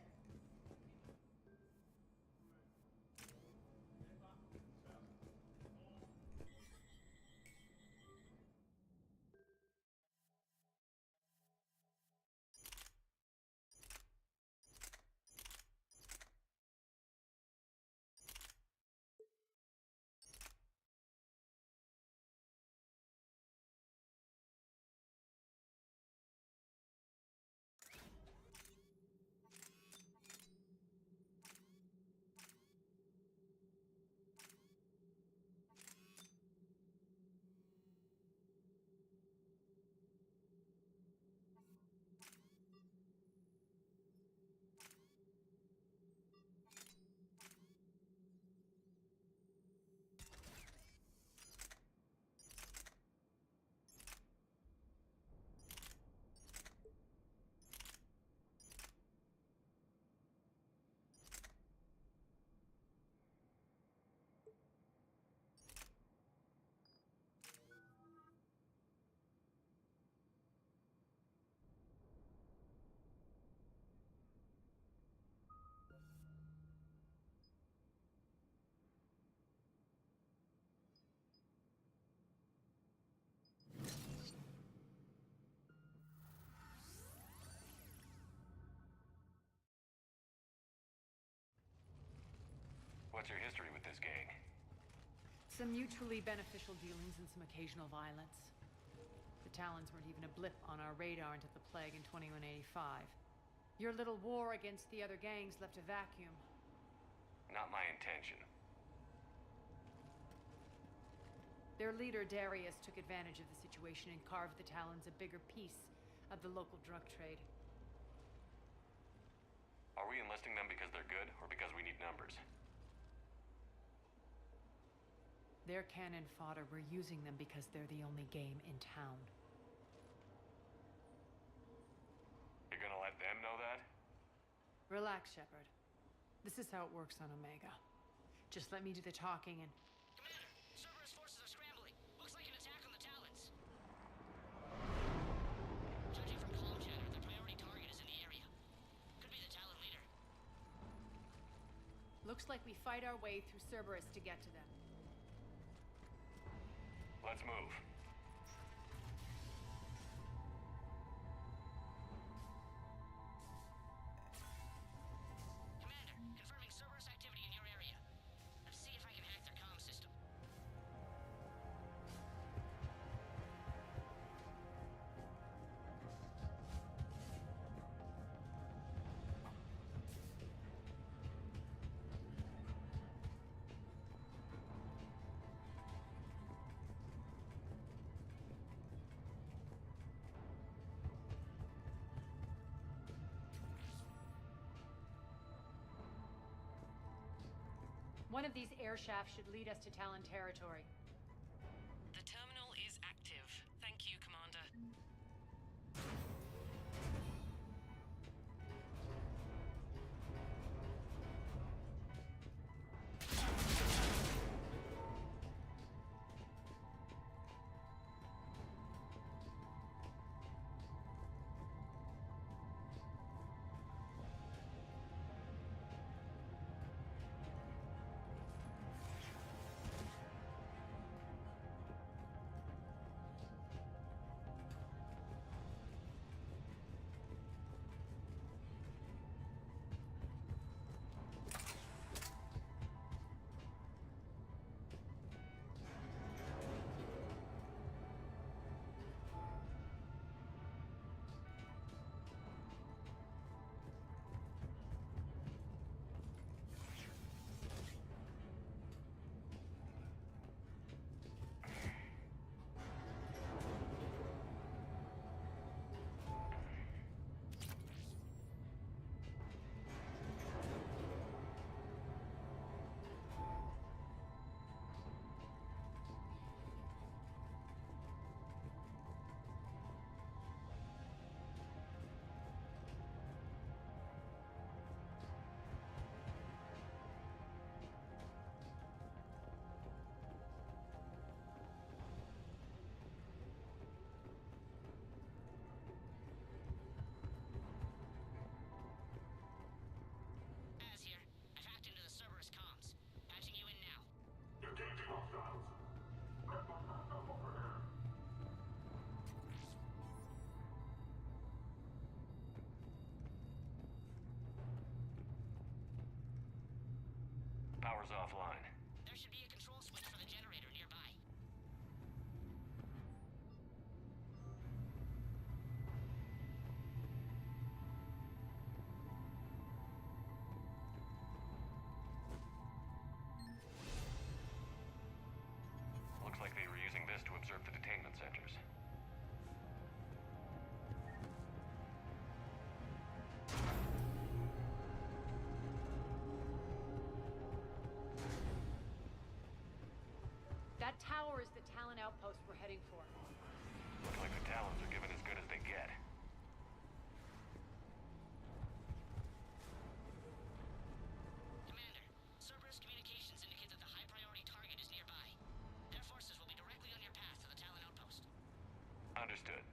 What's your history with this gang? Some mutually beneficial dealings and some occasional violence. The Talons weren't even a blip on our radar until the plague in 2185. Your little war against the other gangs left a vacuum. Not my intention. Their leader, Darius, took advantage of the situation and carved the Talons a bigger piece of the local drug trade. Are we enlisting them because they're good, or because we need numbers? They're cannon fodder. We're using them because they're the only game in town. You're gonna let them know that? Relax, Shepard. This is how it works on Omega. Just let me do the talking and... Commander, Cerberus forces are scrambling. Looks like an attack on the Talons. Judging from comm chatter, the priority target is in the area. Could be the Talon leader. Looks like we fight our way through Cerberus to get to them. Let's move. Commander, confirming Cerberus activity in your area. Let's see if I can hack their comm system. One of these air shafts should lead us to Talon territory. The terminal is active. Thank you, Commander. Power's offline. There should be a control switch for the generator nearby. Looks like they were using this to observe the detainment centers. That tower is the Talon outpost we're heading for. Looks like the Talons are giving as good as they get. Commander, Cerberus communications indicate that the high-priority target is nearby. Their forces will be directly on your path to the Talon outpost. Understood.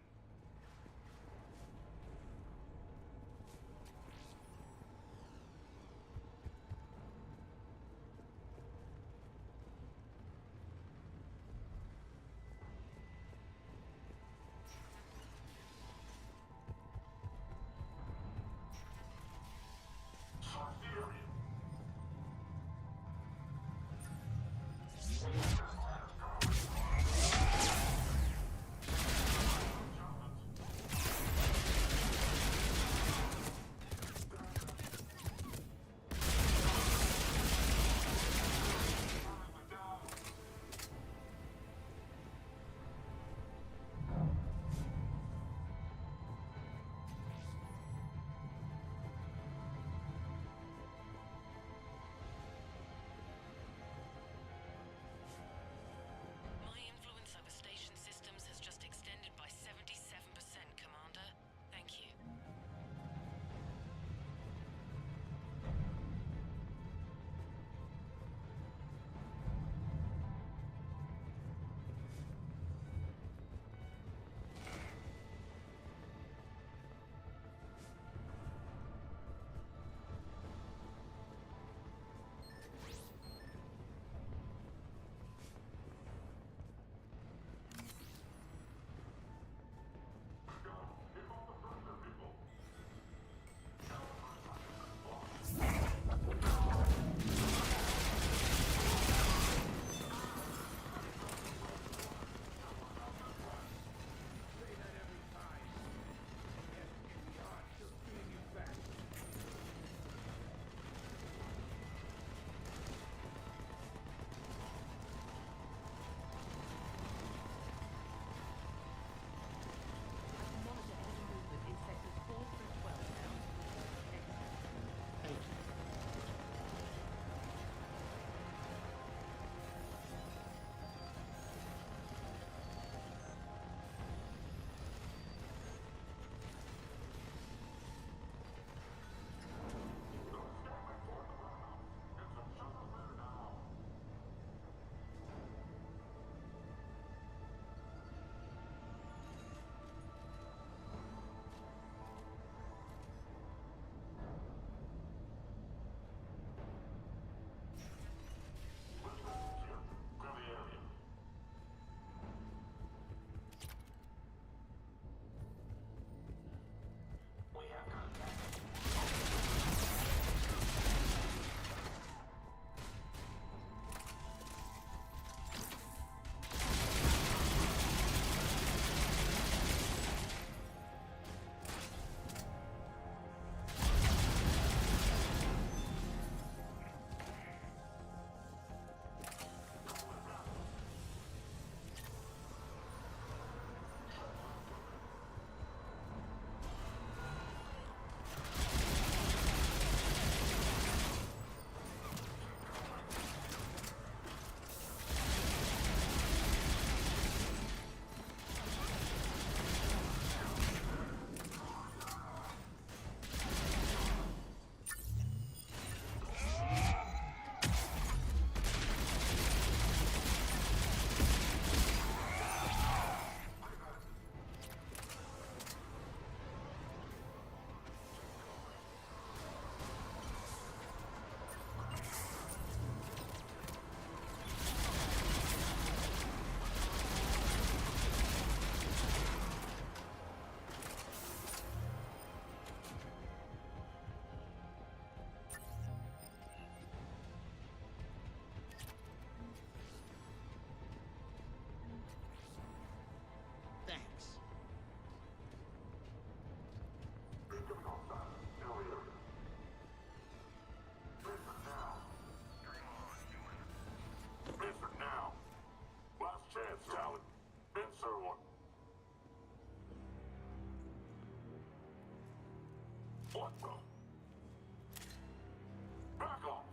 Back off.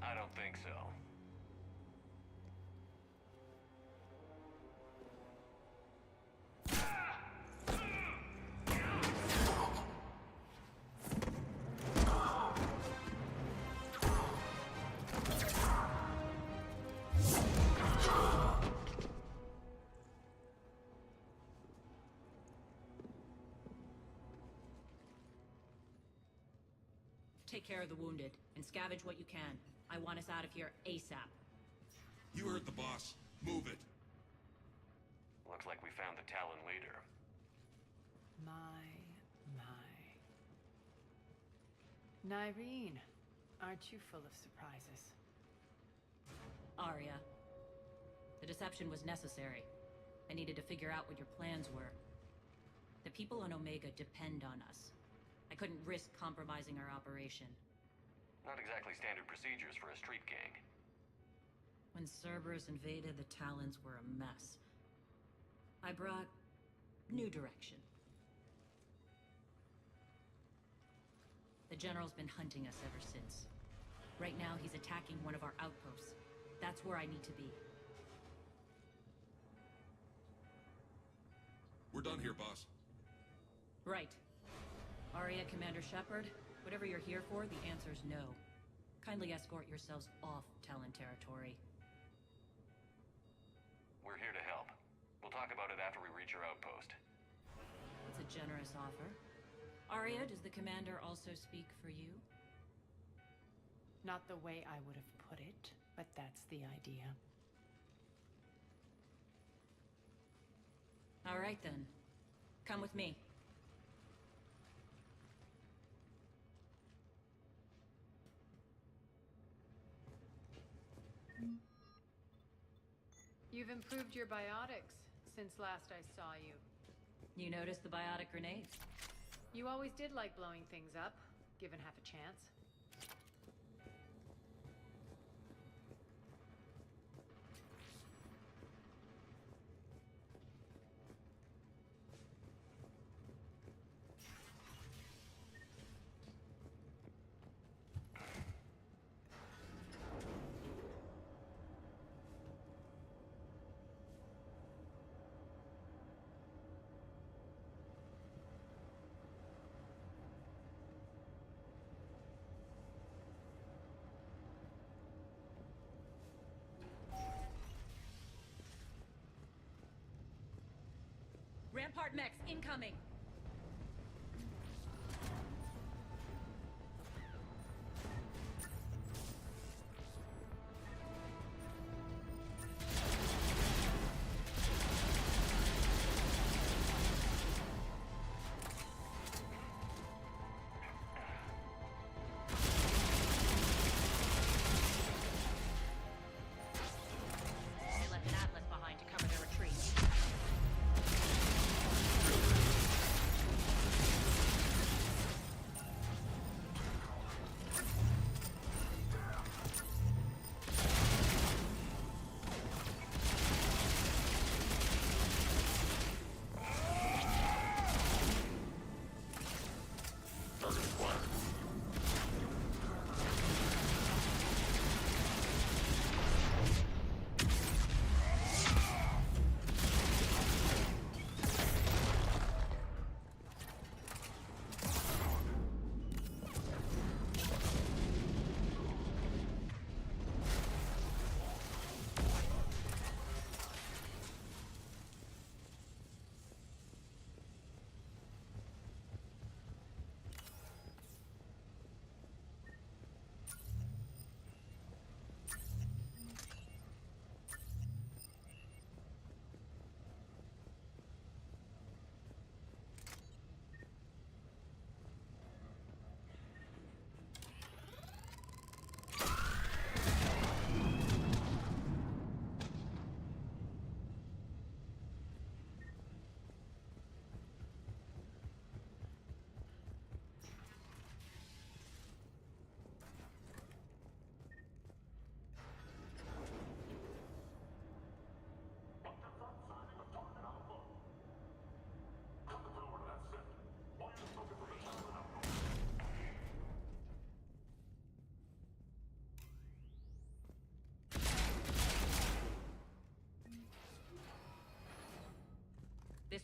I don't think so. Take care of the wounded, and scavenge what you can. I want us out of here ASAP. You heard the boss. Move it. Looks like we found the Talon leader. My. Nyreen, aren't you full of surprises? Arya. The deception was necessary. I needed to figure out what your plans were. The people on Omega depend on us. I couldn't risk compromising our operation. Not exactly standard procedures for a street gang. When Cerberus invaded, the Talons were a mess. I brought new direction. The General's been hunting us ever since. Right now, he's attacking one of our outposts. That's where I need to be. We're done here, boss. Right. Arya, Commander Shepard, whatever you're here for, the answer's no. Kindly escort yourselves off Talon territory. We're here to help. We'll talk about it after we reach your outpost. It's a generous offer. Arya, does the Commander also speak for you? Not the way I would have put it, but that's the idea. All right then. Come with me. You've improved your biotics since last I saw you. You noticed the biotic grenades? You always did like blowing things up, given half a chance. Rampart mechs incoming! They left an Atlas behind to cover their retreat.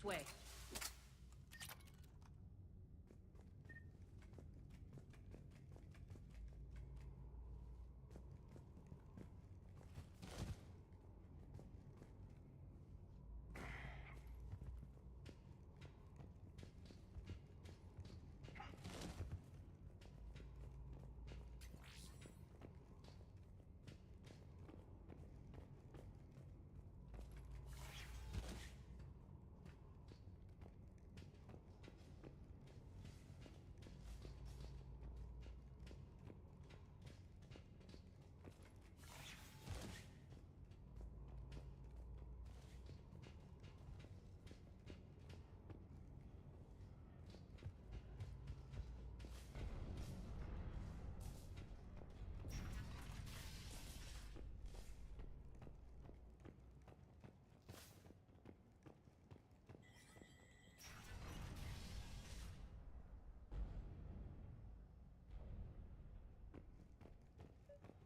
way.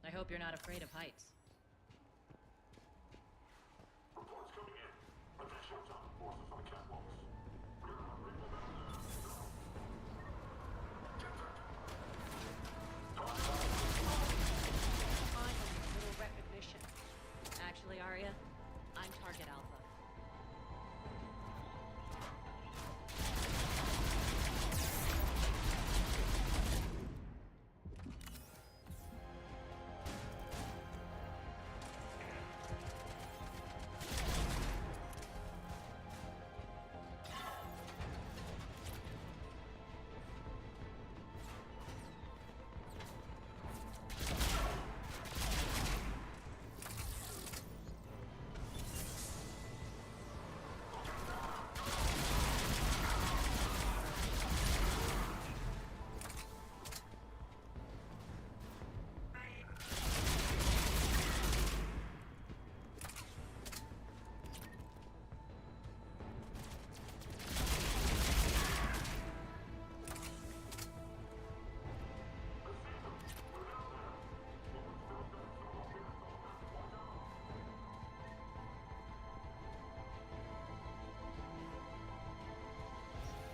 I hope you're not afraid of heights. Reports coming in. Attention, top forces on the catwalks. Finally, a little recognition. Actually, Arya, I'm Target Alpha.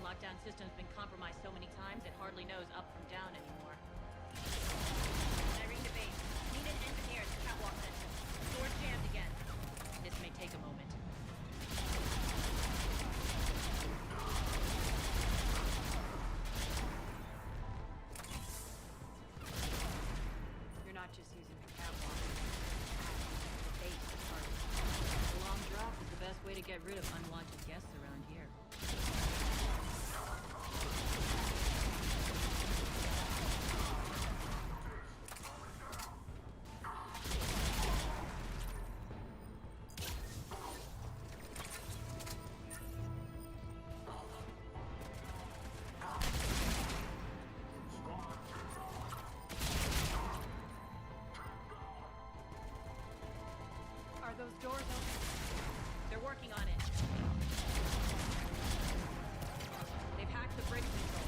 Lockdown system's been compromised so many times it hardly knows up from down anymore. Irene to base. Need an engineer at the catwalk section. Door's jammed again. This may take a moment. You're not just using the catwalk. The base part. A long drop is the best way to get rid of unwanted guests around here. Are those doors open? They're working on it. They've hacked the bridge controls.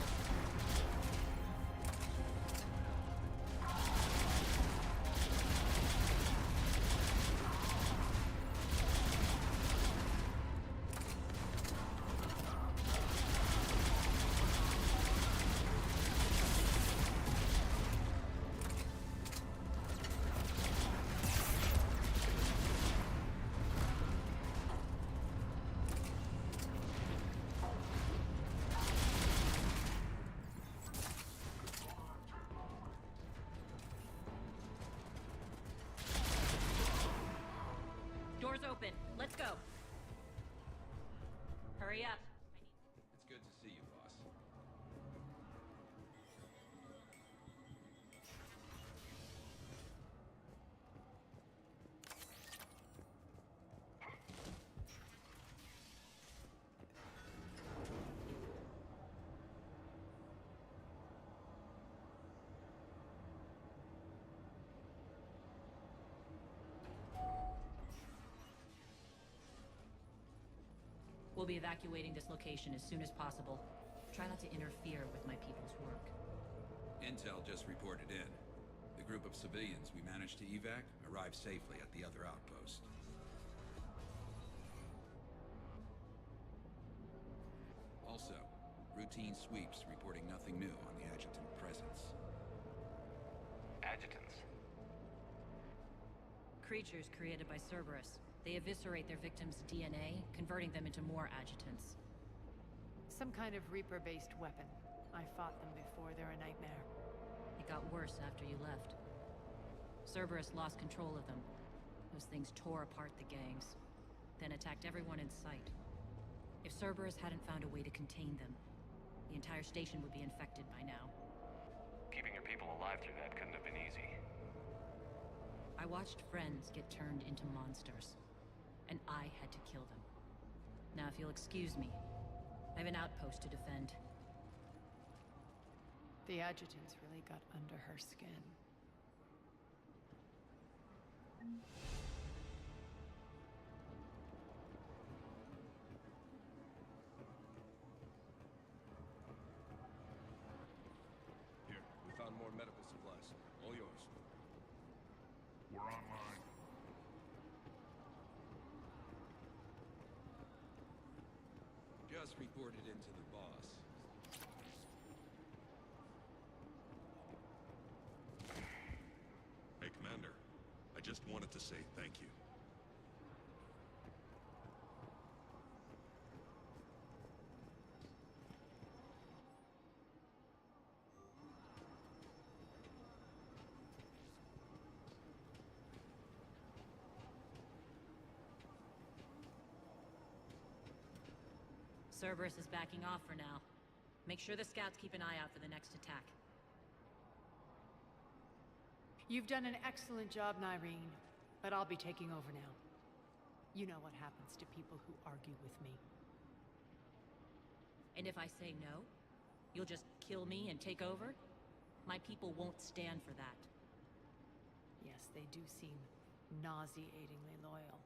Doors open. Let's go. Hurry up. It's good to see you, boss. We'll be evacuating this location as soon as possible. Try not to interfere with my people's work. Intel just reported in. The group of civilians we managed to evac arrived safely at the other outpost. Also, routine sweeps reporting nothing new on the adjutant presence. Adjutants? Creatures created by Cerberus. They eviscerate their victims' DNA, converting them into more adjutants. Some kind of Reaper-based weapon. I fought them before, they're a nightmare. It got worse after you left. Cerberus lost control of them. Those things tore apart the gangs, then attacked everyone in sight. If Cerberus hadn't found a way to contain them, the entire station would be infected by now. Keeping your people alive through that couldn't have been easy. I watched friends get turned into monsters, and I had to kill them. Now, if you'll excuse me, I have an outpost to defend. The adjutants really got under her skin. Here, we found more medical supplies. All yours. We're online. Just reported into the boss. Hey, Commander. I just wanted to say thank you. Cerberus is backing off for now. Make sure the scouts keep an eye out for the next attack. You've done an excellent job, Nyreen, but I'll be taking over now. You know what happens to people who argue with me. And if I say no, you'll just kill me and take over? My people won't stand for that. Yes, they do seem nauseatingly loyal.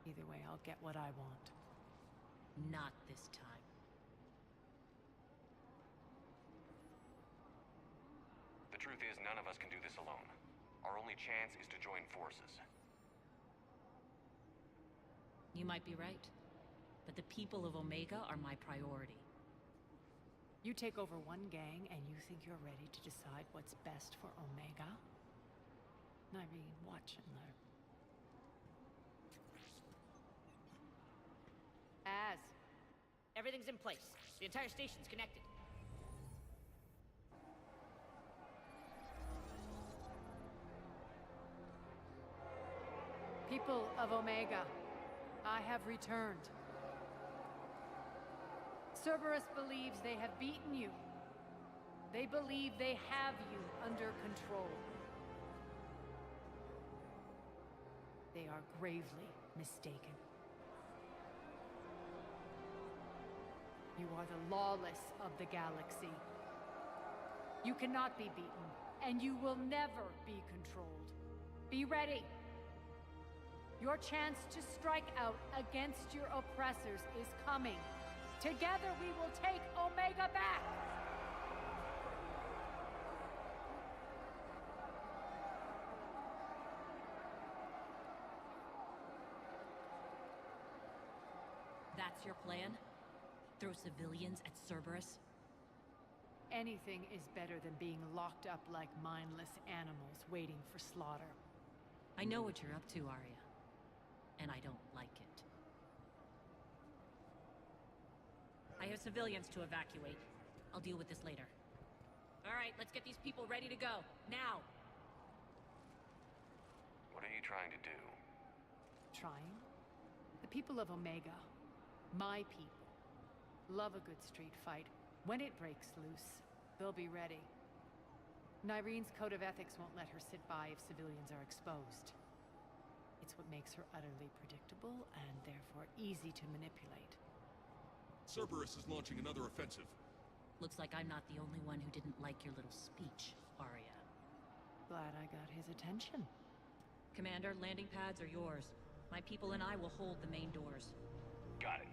Either way, I'll get what I want. Not this time. The truth is, none of us can do this alone. Our only chance is to join forces. You might be right, but the people of Omega are my priority. You take over one gang and you think you're ready to decide what's best for Omega? Nyreen, watch and learn. Everything's in place. The entire station's connected. People of Omega, I have returned. Cerberus believes they have beaten you. They believe they have you under control. They are gravely mistaken. You are the lawless of the galaxy. You cannot be beaten, and you will never be controlled. Be ready. Your chance to strike out against your oppressors is coming. Together we will take Omega back! That's your plan? Throw civilians at Cerberus? Anything is better than being locked up like mindless animals waiting for slaughter. I know what you're up to, Arya. And I don't like it. I have civilians to evacuate. I'll deal with this later. All right, let's get these people ready to go. Now! What are you trying to do? Trying? The people of Omega, my people, love a good street fight. When it breaks loose, they'll be ready. Nyreen's code of ethics won't let her sit by if civilians are exposed. It's what makes her utterly predictable and therefore easy to manipulate. Cerberus is launching another offensive. Looks like I'm not the only one who didn't like your little speech, Arya. Glad I got his attention. Commander, landing pads are yours. My people and I will hold the main doors. Got it.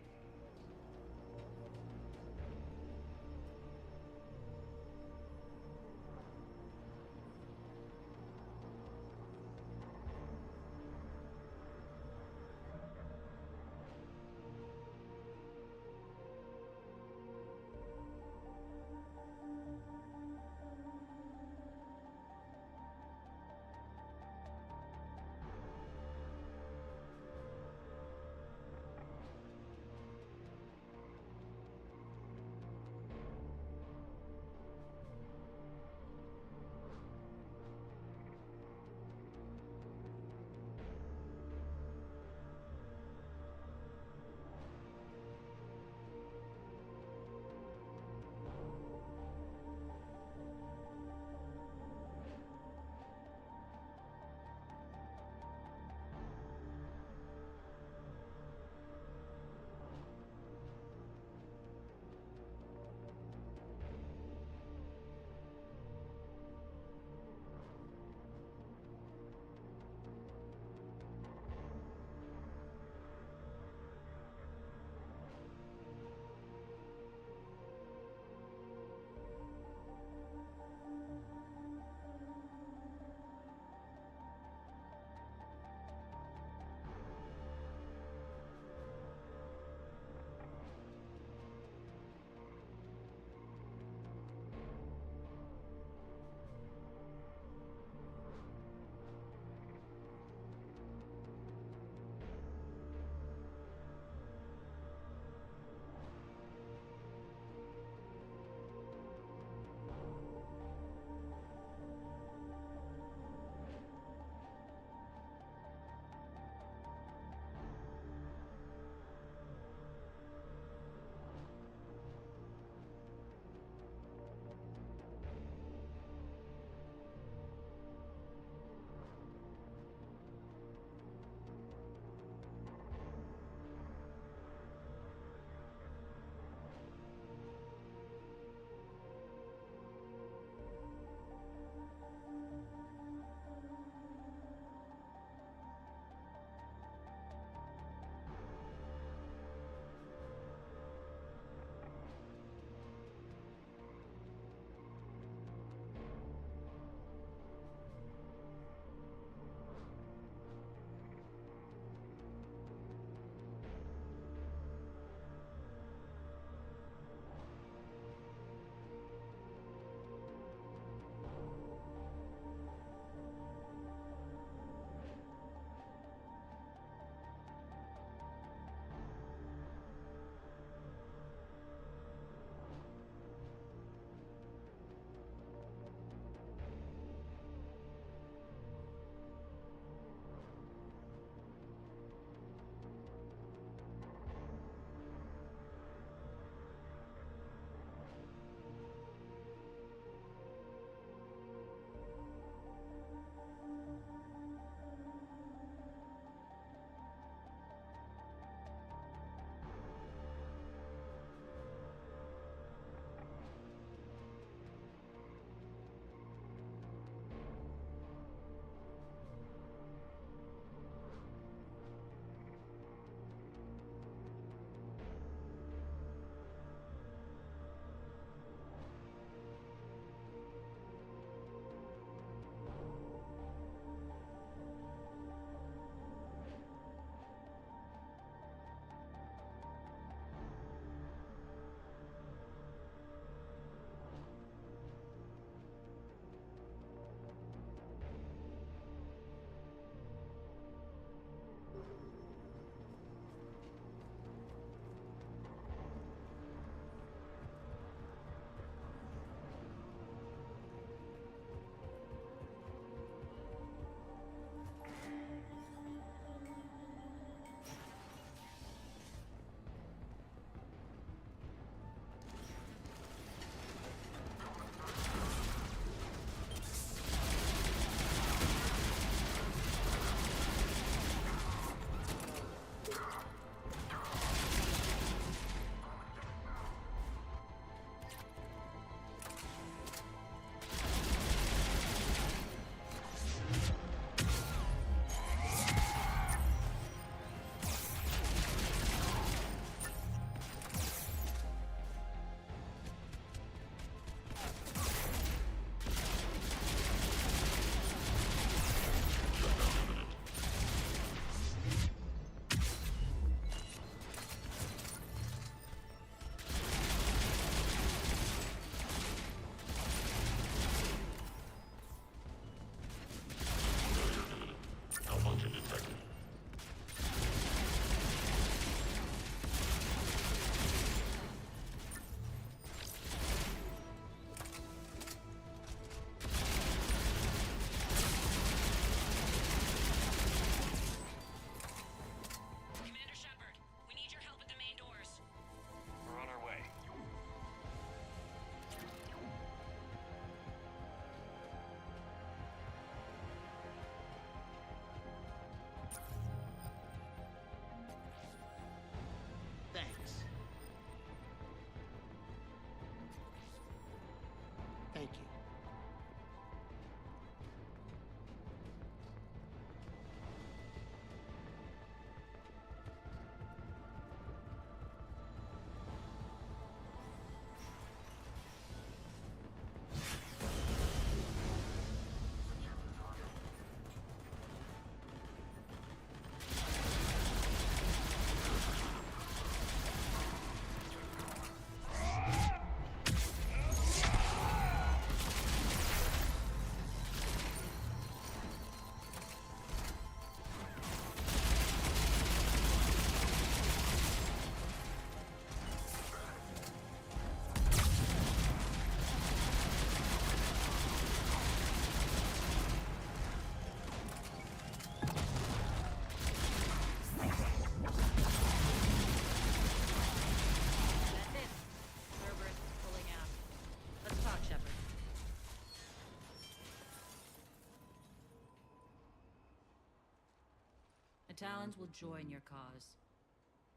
Talons will join your cause.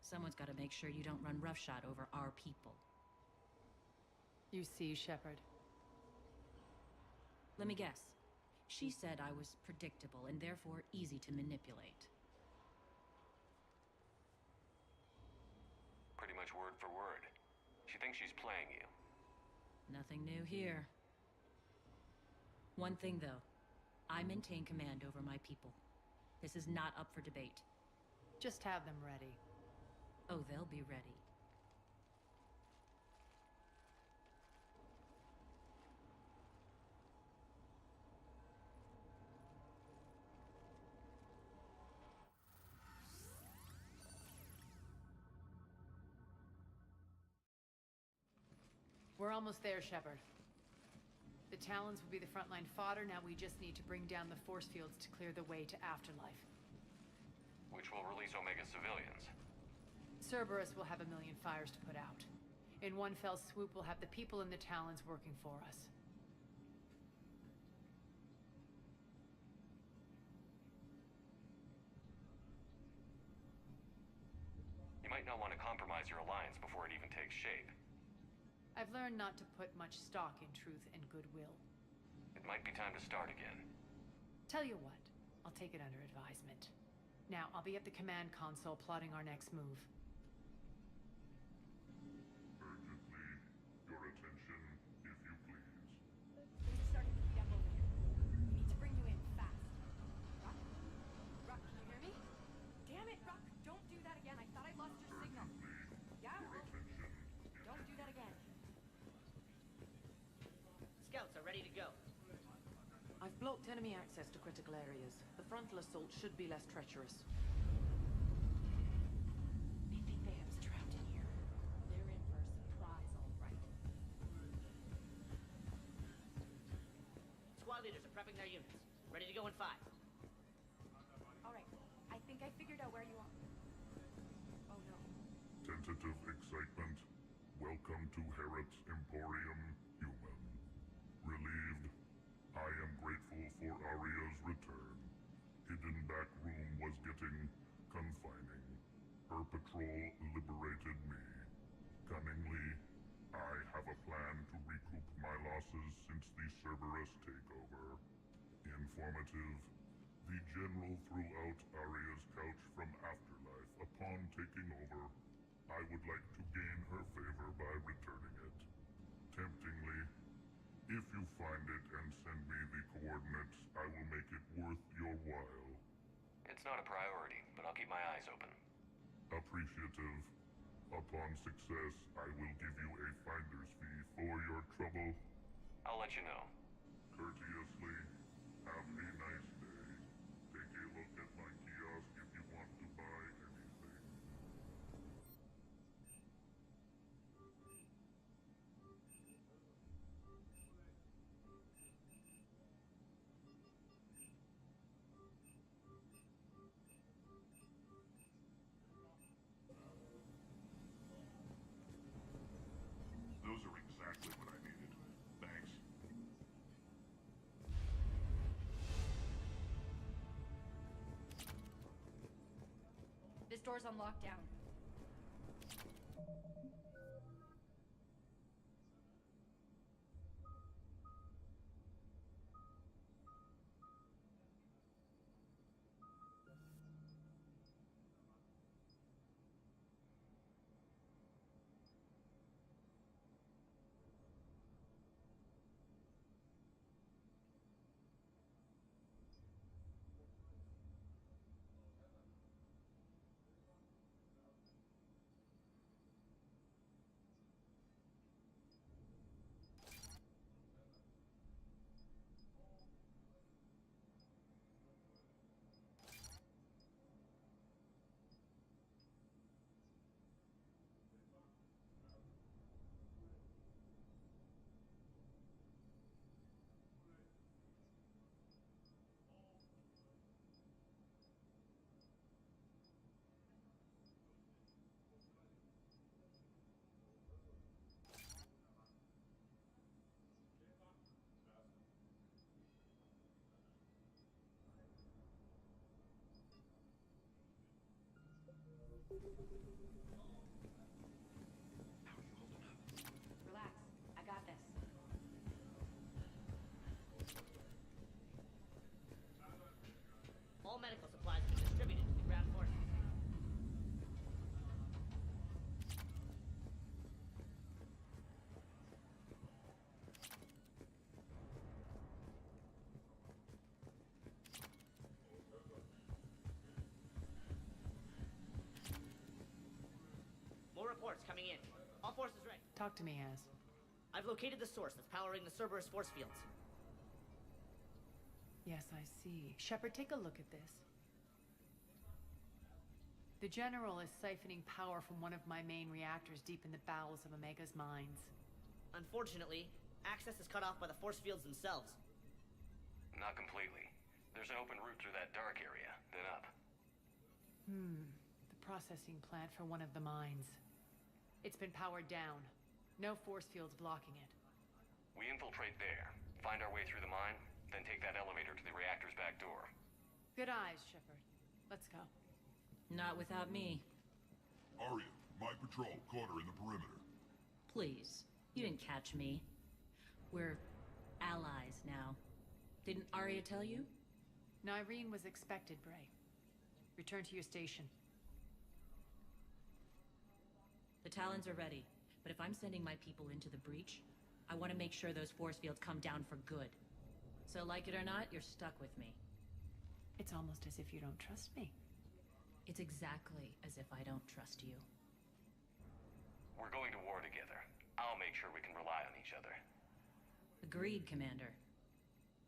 Someone's got to make sure you don't run roughshod over our people. You see, Shepard. Let me guess. She said I was predictable and therefore easy to manipulate. Pretty much word for word. She thinks she's playing you. Nothing new here. One thing, though. I maintain command over my people. This is not up for debate. Just have them ready. Oh, they'll be ready. We're almost there, Shepard. The Talons will be the frontline fodder. Now we just need to bring down the force fields to clear the way to Afterlife. Which will release Omega civilians. Cerberus will have a million fires to put out. In one fell swoop, we'll have the people in the Talons working for us. You might not want to compromise your alliance before it even takes shape. I've learned not to put much stock in truth and goodwill. It might be time to start again. Tell you what, I'll take it under advisement. Now, I'll be at the command console plotting our next move. Urgently, your attention, if you please. Things are starting to heat up over here. We need to bring you in fast. Rock? Rock, can you hear me? Damn it, Rock! Don't do that again. I thought I lost your signal. Yeah, well, don't do that again. Scouts are ready to go. I've blocked enemy access to critical areas. The frontal assault should be less treacherous. They think they have us trapped in here. They're in for a surprise, all right. Squad leaders are prepping their units. Ready to go in 5. All right. I think I figured out where you are. Oh no. Tentative excitement. Welcome to Harrot's Emporium, human. Relieved. I am grateful for Aria's return. Hidden back room was getting confining. Her patrol liberated me. Cunningly, I have a plan to recoup my losses since the Cerberus takeover. Informative. The General threw out Aria's couch from Afterlife. Upon taking over, I would like to gain her favor by returning it. Temptingly, if you find it and send me the coordinates, I will make it worth your while. It's not a priority, but I'll keep my eyes open. Appreciative. Upon success, I will give you a finder's fee for your trouble. I'll let you know. Courteously, have a nice day. Take a look at my kiosk if you want to buy anything. Those are exactly what I needed. Thanks. This door's on lockdown. Relax. I got this. All medical supplies have been distributed to the ground forces. More reports coming in. All forces ready. Talk to me, Az. I've located the source that's powering the Cerberus force fields. Yes, I see. Shepard, take a look at this. The General is siphoning power from one of my main reactors deep in the bowels of Omega's mines. Unfortunately, access is cut off by the force fields themselves. Not completely. There's an open route through that dark area, then up. The processing plant for one of the mines. It's been powered down. No force fields blocking it. We infiltrate there, find our way through the mine, then take that elevator to the reactor's back door. Good eyes, Shepard. Let's go. Not without me. Arya, my patrol, caught her in the perimeter. Please. You didn't catch me. We're allies now. Didn't Arya tell you? Nyreen was expected, Bray. Return to your station. The Talons are ready, but if I'm sending my people into the breach, I want to make sure those force fields come down for good. So like it or not, you're stuck with me. It's almost as if you don't trust me. It's exactly as if I don't trust you. We're going to war together. I'll make sure we can rely on each other. Agreed, Commander.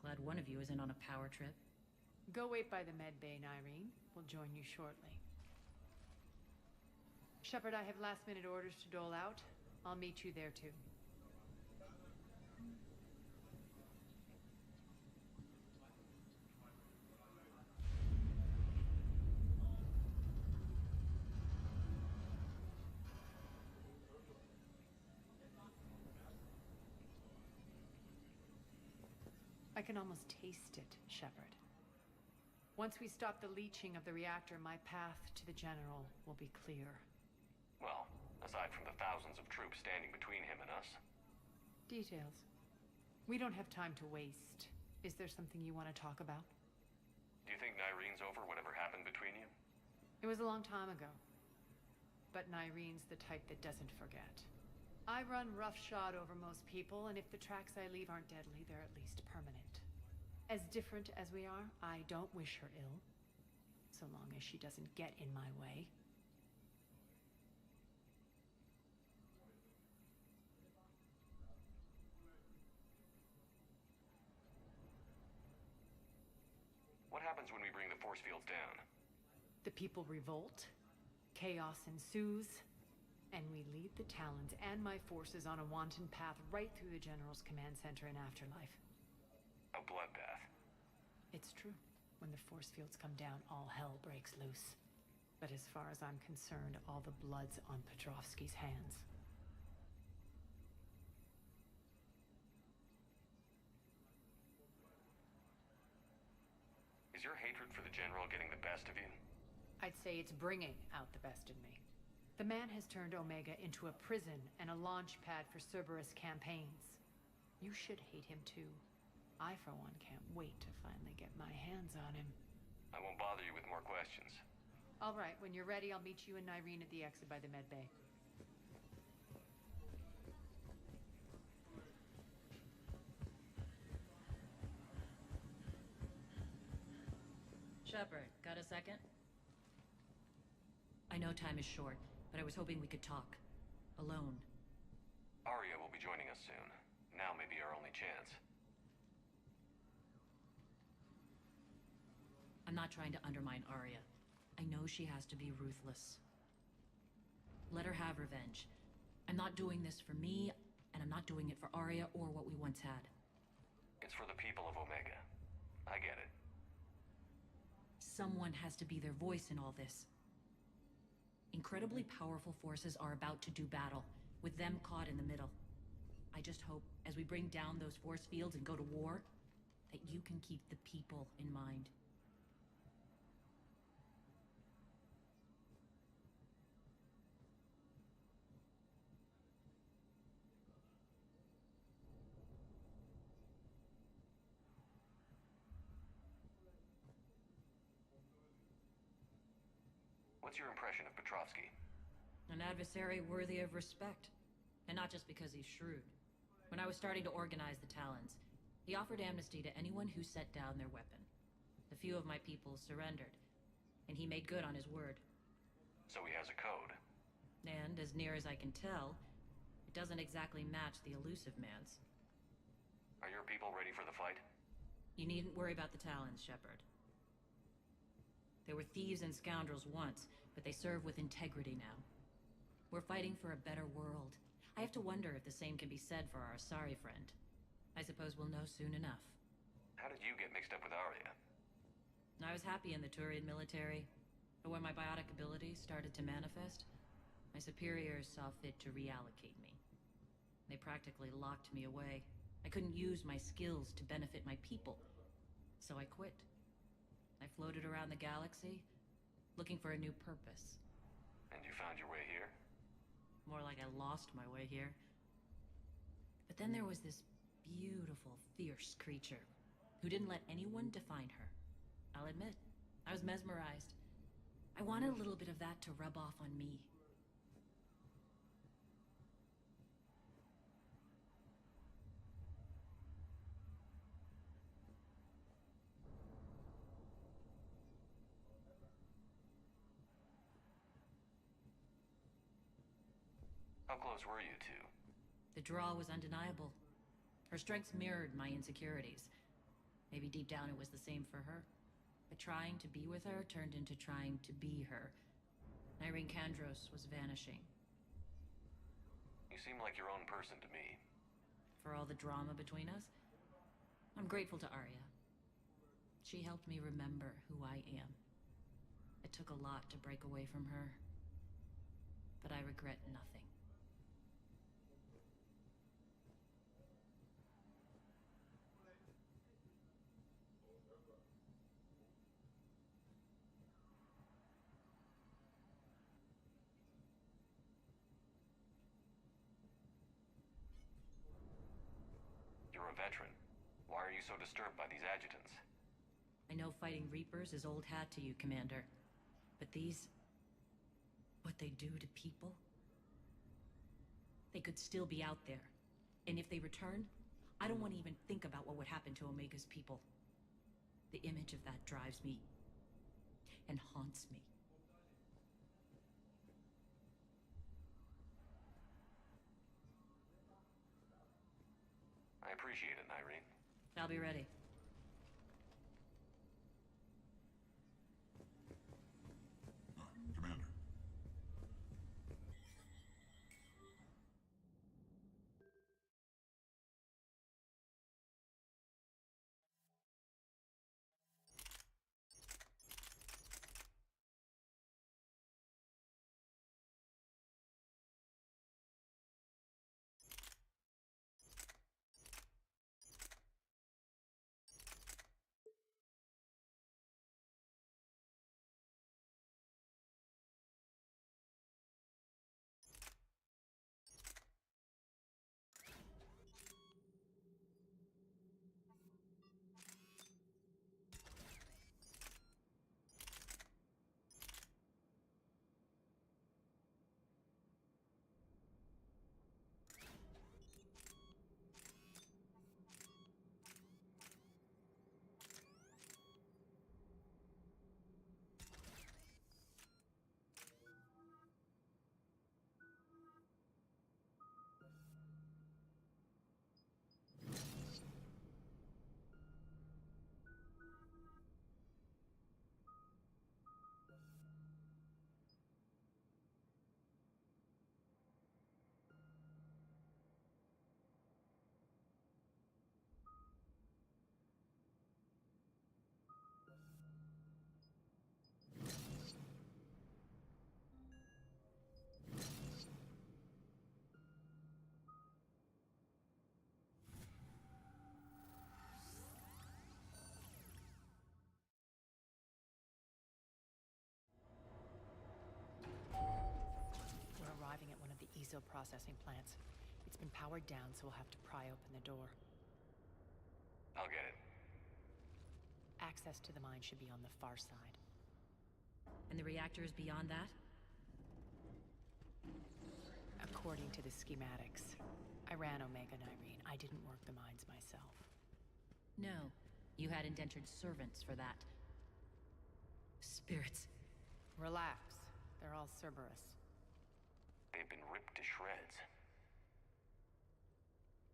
Glad one of you isn't on a power trip. Go wait by the med bay, Nyreen. We'll join you shortly. Shepard, I have last-minute orders to dole out. I'll meet you there, too. I can almost taste it, Shepard. Once we stop the leaching of the reactor, my path to the General will be clear. Well, aside from the thousands of troops standing between him and us. Details. We don't have time to waste. Is there something you want to talk about? Do you think Nyreen's over whatever happened between you? It was a long time ago. But Nyreen's the type that doesn't forget. I run roughshod over most people, and if the tracks I leave aren't deadly, they're at least permanent. As different as we are, I don't wish her ill. So long as she doesn't get in my way. What happens when we bring the force fields down? The people revolt, chaos ensues, and we lead the Talons and my forces on a wanton path right through the General's command center and afterlife. A bloodbath. It's true. When the force fields come down, all hell breaks loose. But as far as I'm concerned, all the blood's on Petrovsky's hands. Is your hatred for the General getting the best of you? I'd say it's bringing out the best in me. The man has turned Omega into a prison and a launch pad for Cerberus campaigns. You should hate him too. I, for one, can't wait to finally get my hands on him. I won't bother you with more questions. All right, when you're ready, I'll meet you and Nyreen at the exit by the med bay. Shepard, got a second? I know time is short, but I was hoping we could talk. Alone. Arya will be joining us soon. Now may be our only chance. I'm not trying to undermine Arya. I know she has to be ruthless. Let her have revenge. I'm not doing this for me, and I'm not doing it for Arya or what we once had. It's for the people of Omega. I get it. Someone has to be their voice in all this. Incredibly powerful forces are about to do battle, with them caught in the middle. I just hope, as we bring down those force fields and go to war, that you can keep the people in mind. What's your impression of Petrovsky? An adversary worthy of respect. And not just because he's shrewd. When I was starting to organize the Talons, he offered amnesty to anyone who set down their weapon. A few of my people surrendered, and he made good on his word. So he has a code. And, as near as I can tell, it doesn't exactly match the elusive man's. Are your people ready for the fight? You needn't worry about the Talons, Shepard. They were thieves and scoundrels once, but they serve with integrity now. We're fighting for a better world. I have to wonder if the same can be said for our Asari friend. I suppose we'll know soon enough. How did you get mixed up with Arya? I was happy in the Turian military, but when my biotic abilities started to manifest, my superiors saw fit to reallocate me. They practically locked me away. I couldn't use my skills to benefit my people, so I quit. I floated around the galaxy, looking for a new purpose. And you found your way here? More like I lost my way here. But then there was this beautiful, fierce creature who didn't let anyone define her. I'll admit, I was mesmerized. I wanted a little bit of that to rub off on me. How close were you two? The draw was undeniable. Her strengths mirrored my insecurities. Maybe deep down it was the same for her. But trying to be with her turned into trying to be her. Irene Kandros was vanishing. You seem like your own person to me. For all the drama between us, I'm grateful to Arya. She helped me remember who I am. It took a lot to break away from her, but I regret nothing. You're a veteran. Why are you so disturbed by these adjutants? I know fighting Reapers is old hat to you, Commander. But these... what they do to people? They could still be out there. And if they return, I don't want to even think about what would happen to Omega's people. The image of that drives me... and haunts me. I appreciate it, Irene. I'll be ready. Commander. Processing plants. It's been powered down, so we'll have to pry open the door. I'll get it. Access to the mine should be on the far side. And the reactor is beyond that? According to the schematics. I ran Omega and Irene. I didn't work the mines myself. No. You had indentured servants for that. Spirits. Relax. They're all Cerberus. They've been ripped to shreds.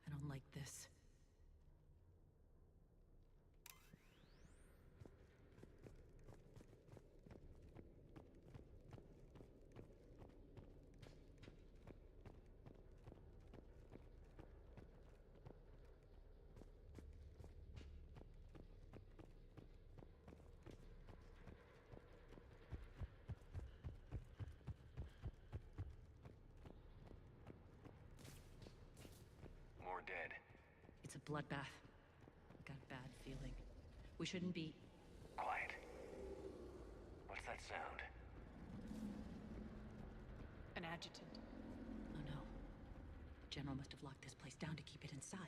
I don't like this. More dead. It's a bloodbath. Got a bad feeling. We shouldn't be... Quiet. What's that sound? An adjutant. Oh no. General must have locked this place down to keep it inside.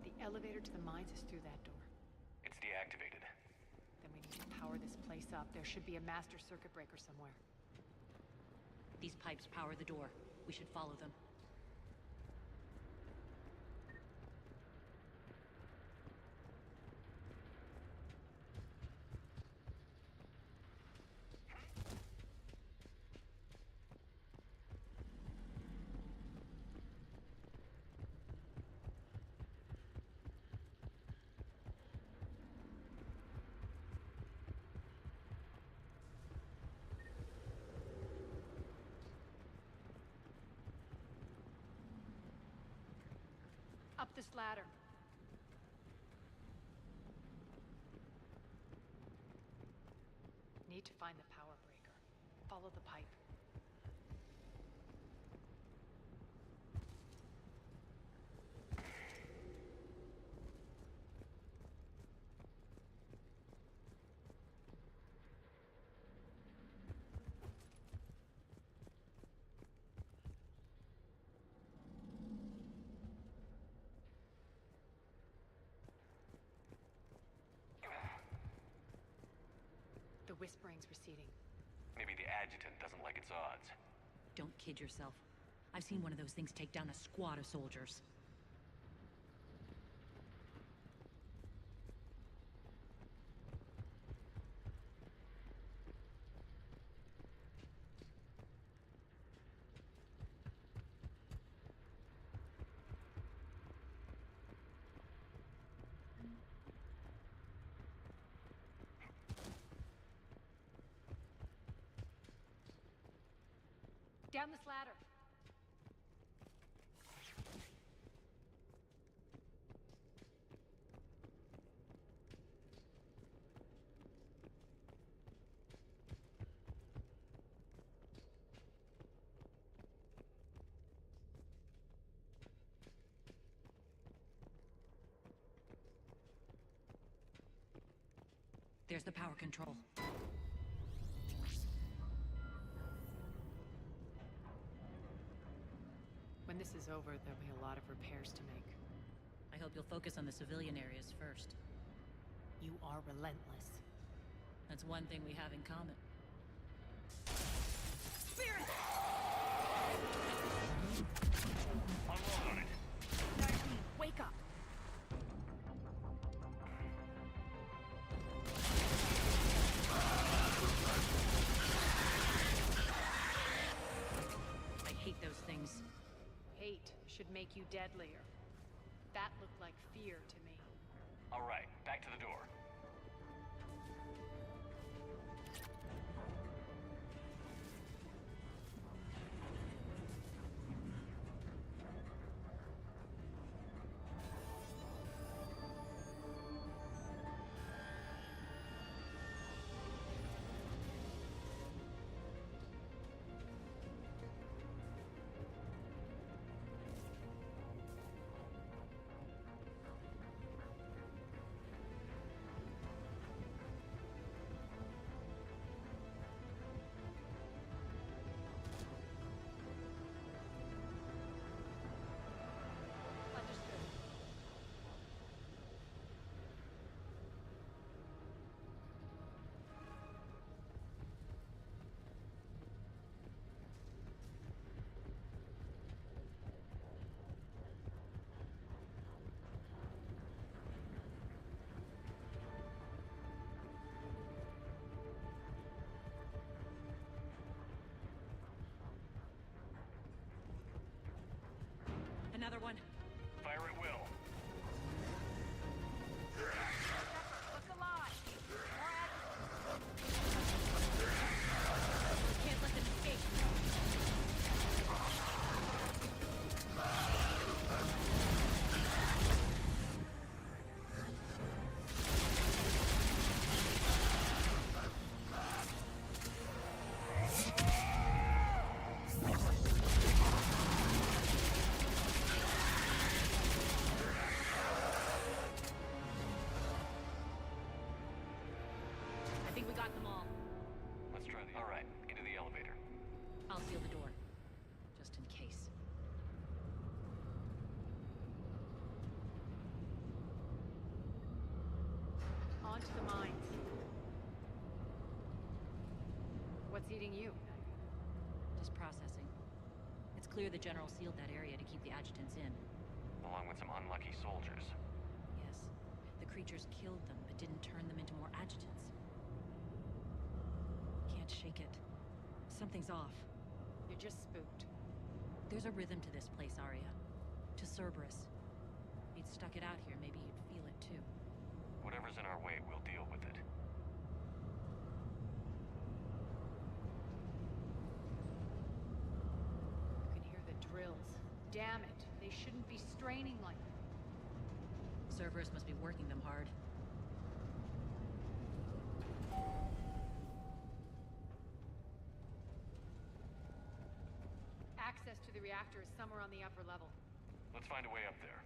The elevator to the mines is through that door. It's deactivated. Then we need to power this place up. There should be a master circuit breaker somewhere. These pipes power the door. We should follow them. Up this ladder. Need to find the power breaker. Follow the pipe. The whispering's receding. Maybe the adjutant doesn't like its odds. Don't kid yourself. I've seen one of those things take down a squad of soldiers. Down this ladder. There's the power control. When this is over, there'll be a lot of repairs to make. I hope you'll focus on the civilian areas first. You are relentless. That's one thing we have in common. Spirit! Unload on it. Irene, wake up! I hate those things. Hate should make you deadlier. That looked like fear to me. All right, back to the door. On to the mines. What's eating you? Just processing. It's clear the General sealed that area to keep the adjutants in. Along with some unlucky soldiers. Yes. The creatures killed them, but didn't turn them into more adjutants. Can't shake it. Something's off. You're just spooked. There's a rhythm to this place, Arya. To Cerberus. If you'd stuck it out here, maybe you'd feel it too. Whatever's in our way, we'll deal with it. You can hear the drills. Damn it. They shouldn't be straining like that. Cerberus must be working them hard. Access to the reactor is somewhere on the upper level. Let's find a way up there.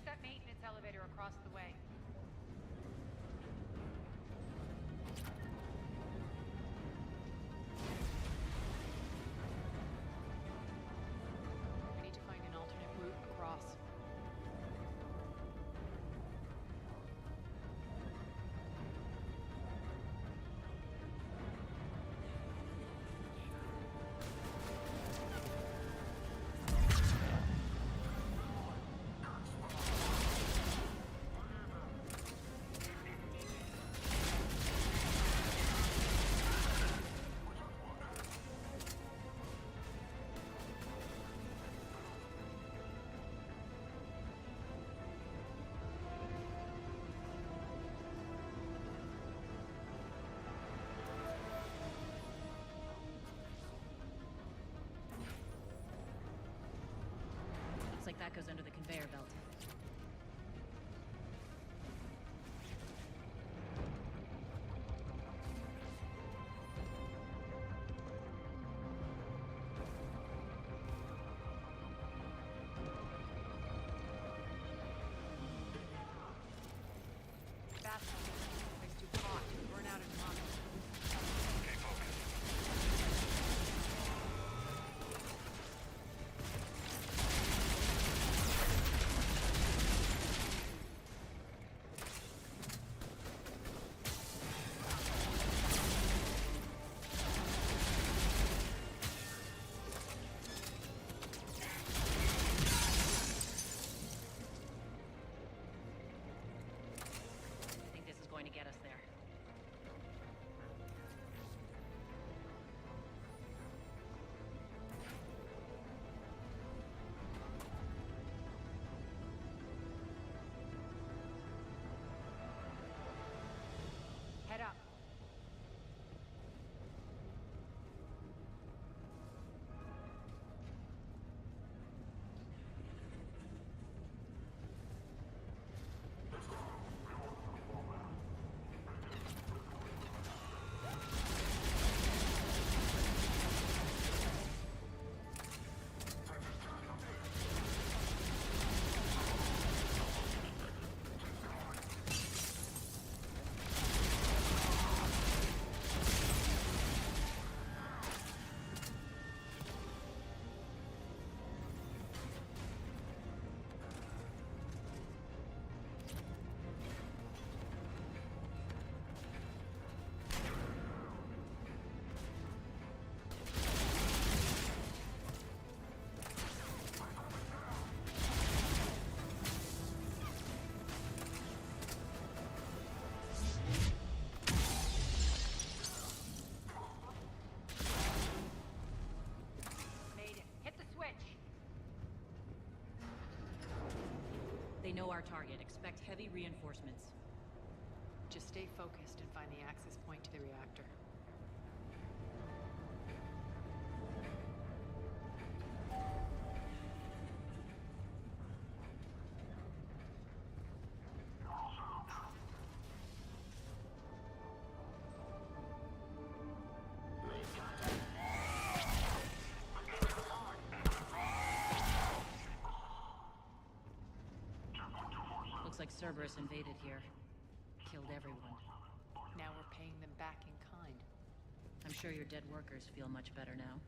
That maintenance elevator across the way. We need to find an alternate route across. Looks like that goes under the conveyor belt. Fast. It's too hot. Burn out in a month. Okay, focus. They know our target. Expect heavy reinforcements. Just stay focused and find the access point to the reactor. Looks like Cerberus invaded here. Killed everyone. Now we're paying them back in kind. I'm sure your dead workers feel much better now.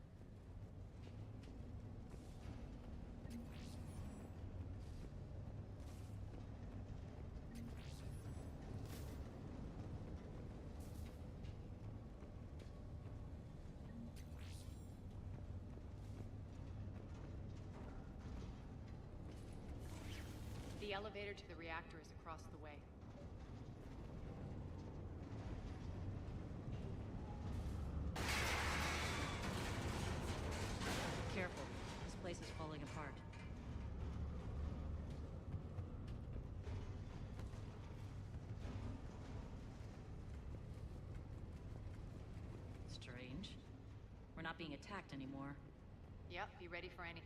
The elevator to the reactor is across the way. Careful. This place is falling apart. Strange. We're not being attacked anymore. Yep, be ready for anything.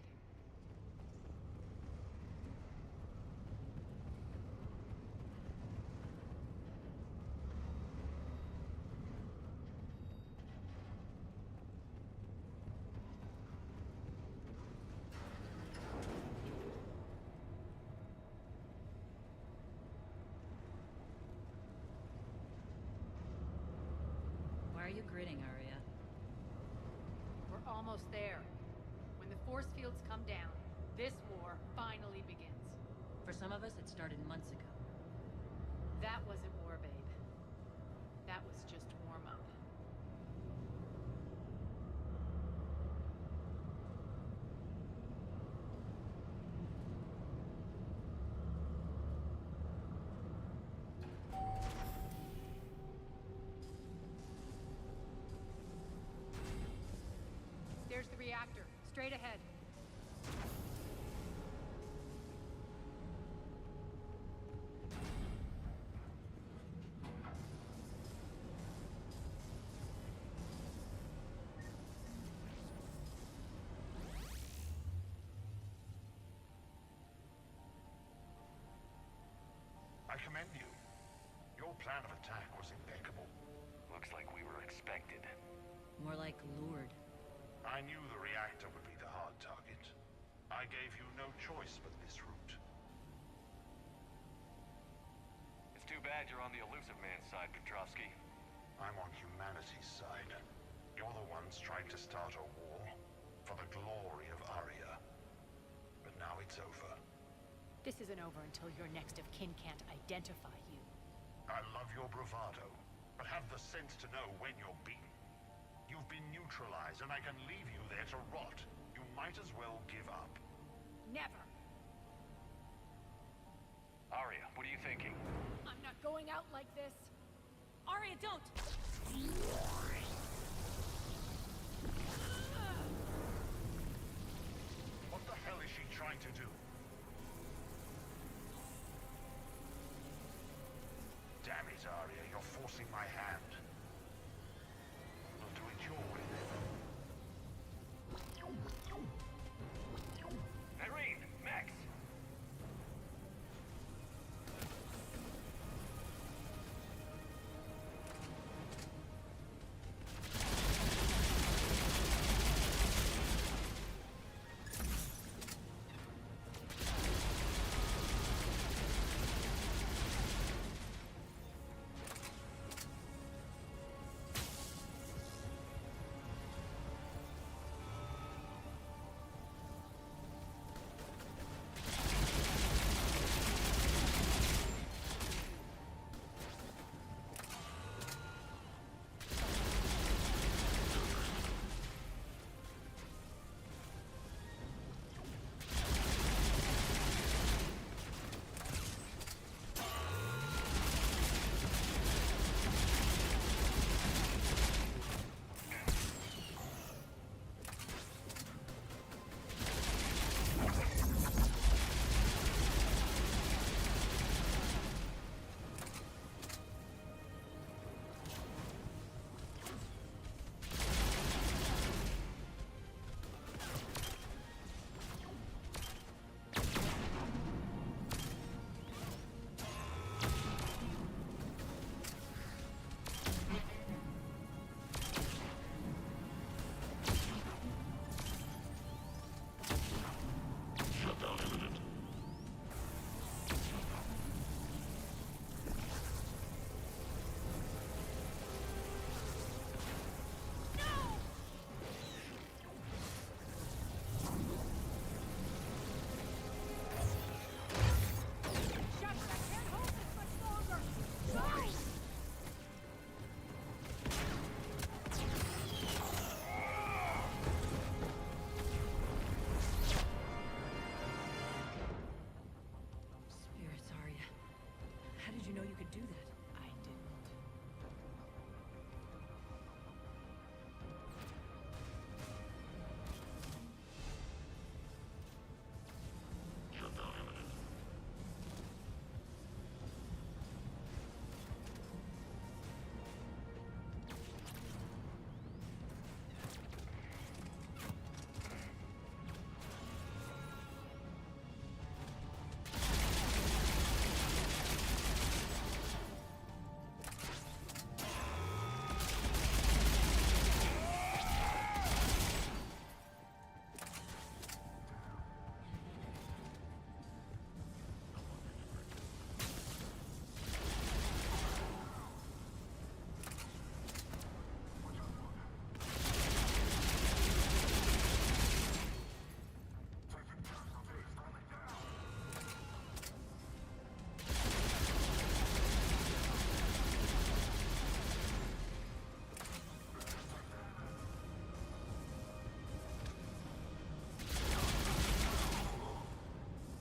Why are you grinning, Arya? We're almost there. When the force fields come down, this war finally begins. For some of us, it started months ago. That wasn't war, babe. That was just warm-up. There's the reactor, straight ahead. I commend you. Your plan of attack was impeccable. Looks like we were expected. More like lured. I knew the reactor would be the hard target. I gave you no choice but this route. It's too bad you're on the elusive man's side, Petrovsky. I'm on humanity's side. You're the ones trying to start a war for the glory of Arya. But now it's over. This isn't over until your next of kin can't identify you. I love your bravado, but have the sense to know when you're beaten. You've been neutralized, and I can leave you there to rot. You might as well give up. Never! Arya, what are you thinking? I'm not going out like this. Arya, don't! What the hell is she trying to do? Damn it, Arya, you're forcing my hand. We'll do it your way then. Irene! Max! you could do that. I didn't. Shutdown imminent.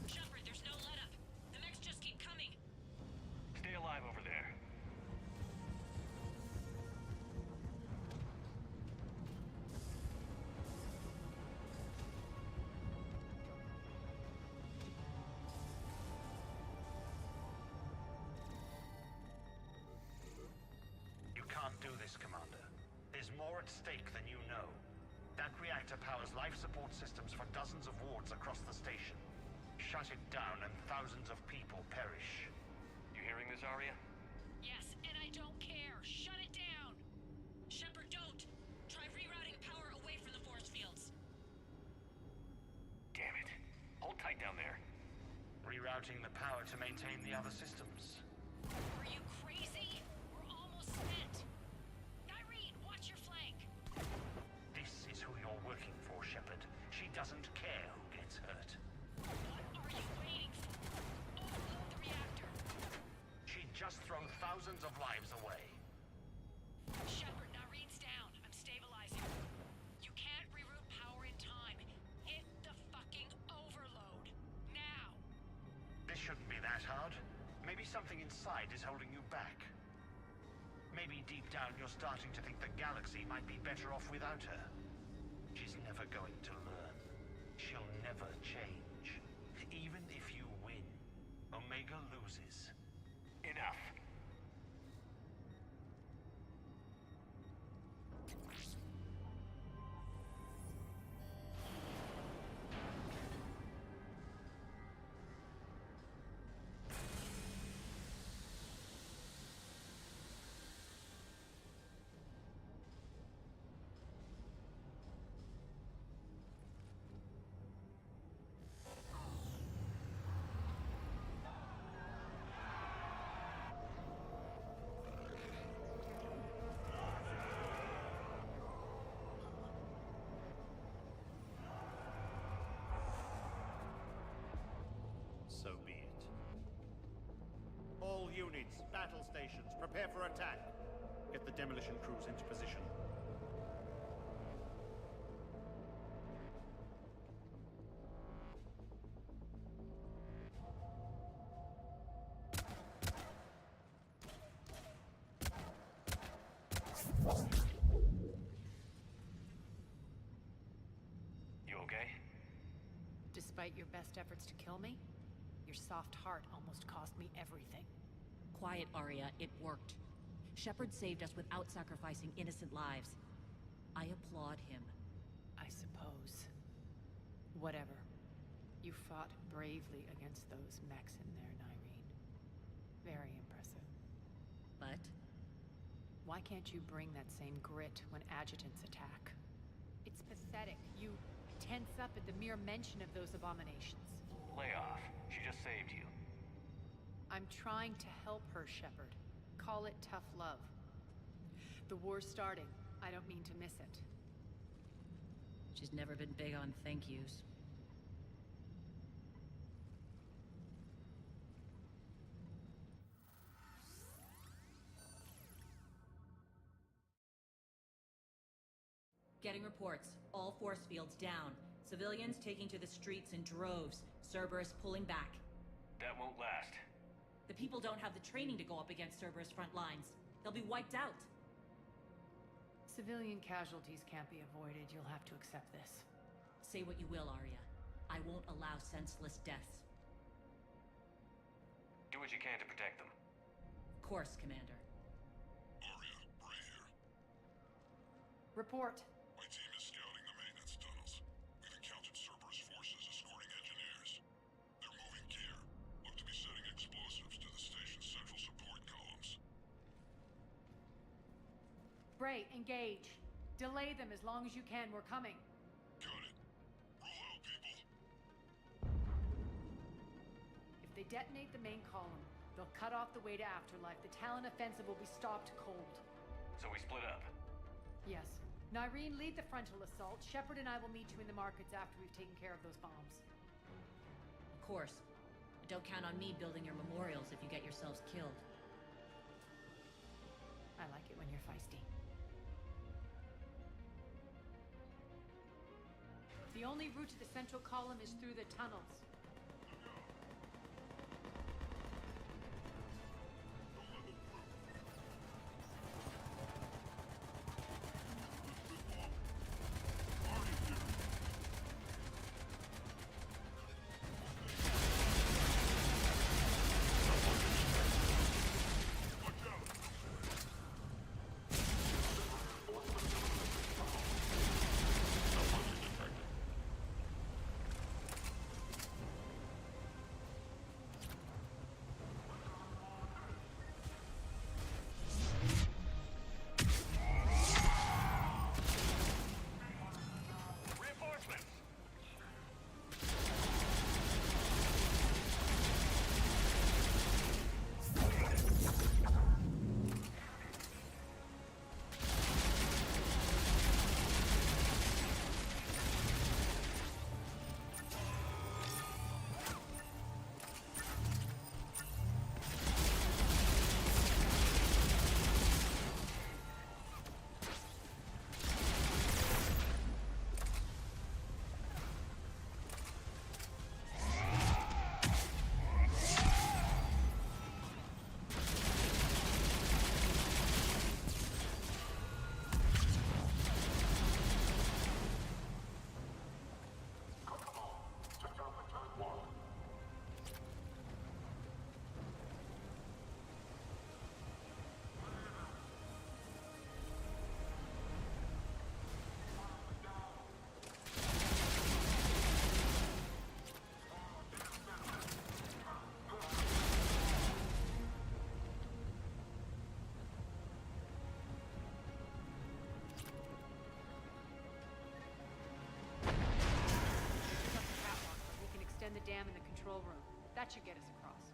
Shepard, there's no let up. The mechs just keep coming. Stay alive over there. You can't do this, Commander. There's more at stake than you know. That reactor powers life support systems for dozens of wards across the station. Shut it down and thousands of people perish. You hearing this, Arya? Yes, and I don't care. Shut it down. Shepard, don't. Try rerouting power away from the force fields. Damn it. Hold tight down there. Rerouting the power to maintain the other systems. Are you crazy? We're almost spent. Nyreen, watch your flank. This is who you're working for, Shepard. She doesn't care who gets hurt. What are you waiting for? Overload the reactor. She'd just throw thousands of lives away. Shepard, Nyreen's down. I'm stabilizing. You can't reroute power in time. Hit the fucking overload. Now. This shouldn't be that hard. Maybe something inside is holding you back. Maybe deep down you're starting to think the galaxy might be better off without her. She's never going to learn. She'll never change. Even if you win, Omega loses. Enough. So be it. All units, battle stations, prepare for attack. Get the demolition crews into position. You okay? Despite your best efforts to kill me, your soft heart almost cost me everything. Quiet, Arya. It worked. Shepard saved us without sacrificing innocent lives. I applaud him. I suppose. Whatever. You fought bravely against those mechs in there, Nyreen. Very impressive. But? Why can't you bring that same grit when adjutants attack? It's pathetic. You tense up at the mere mention of those abominations. Lay off. She just saved you. I'm trying to help her, Shepard. Call it tough love. The war's starting. I don't mean to miss it. She's never been big on thank yous. Getting reports. All force fields down. Civilians taking to the streets in droves. Cerberus pulling back. That won't last. The people don't have the training to go up against Cerberus' front lines. They'll be wiped out. Civilian casualties can't be avoided. You'll have to accept this. Say what you will, Arya. I won't allow senseless deaths. Do what you can to protect them. Of course, Commander. Arya, Bray here. Report. My team is scouting the maintenance tunnels. We've encountered Cerberus forces escorting engineers. They're moving gear. Look to be setting explosives to the station's central support columns. Bray, engage. Delay them as long as you can. We're coming. Got it. Roll out, people. If they detonate the main column, they'll cut off the way to Afterlife. The Talon offensive will be stopped cold. So we split up. Yes. Nyreen, lead the frontal assault. Shepard and I will meet you in the markets after we've taken care of those bombs. Of course. Don't count on me building your memorials if you get yourselves killed. I like it when you're feisty. The only route to the central column is through the tunnels. The dam in the control room. That should get us across.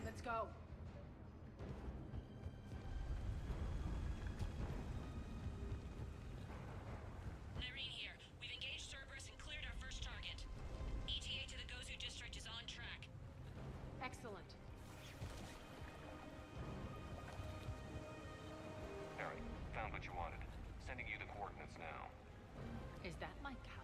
Let's go. Nyreen here. We've engaged Cerberus and cleared our first target. ETA to the Gozu district is on track. Excellent. Harry, found what you wanted. Sending you the coordinates now. Is that my couch?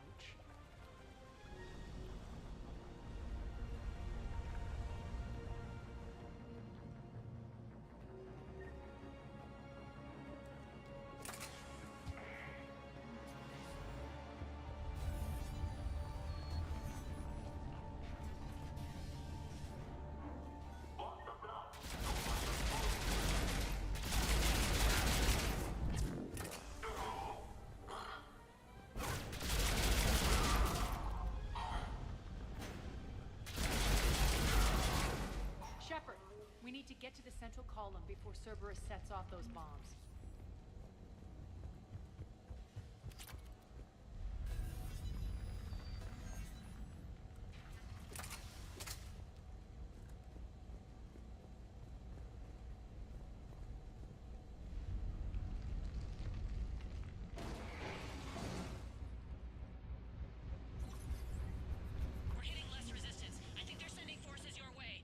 Shepard, we need to get to the central column before Cerberus sets off those bombs. We're hitting less resistance. I think they're sending forces your way.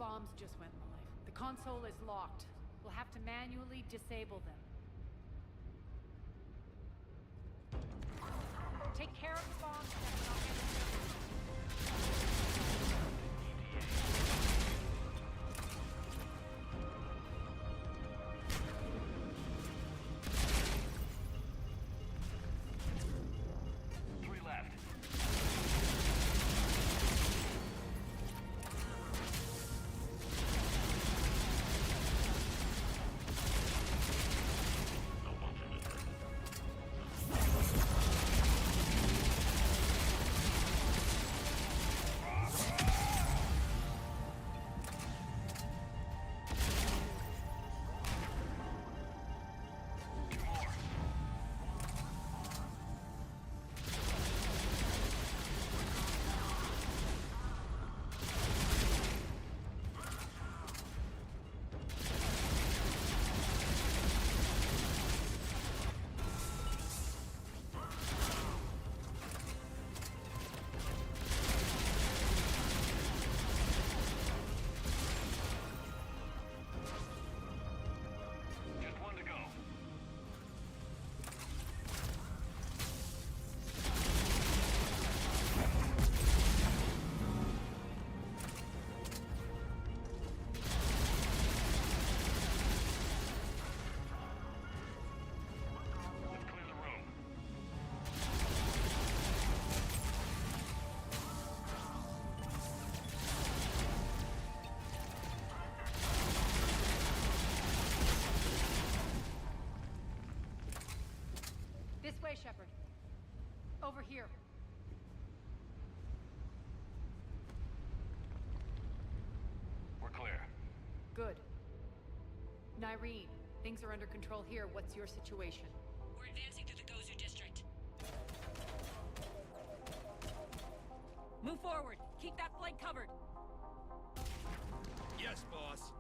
bombs just went live. The console is locked. We'll have to manually disable them. Take care of the bombs, Steph, and I'll handle Three left. this way, Shepard. Over here. We're clear. Good. Nyreen, things are under control here. What's your situation? We're advancing through the Gozu district. Move forward. Keep that flank covered. Yes, boss.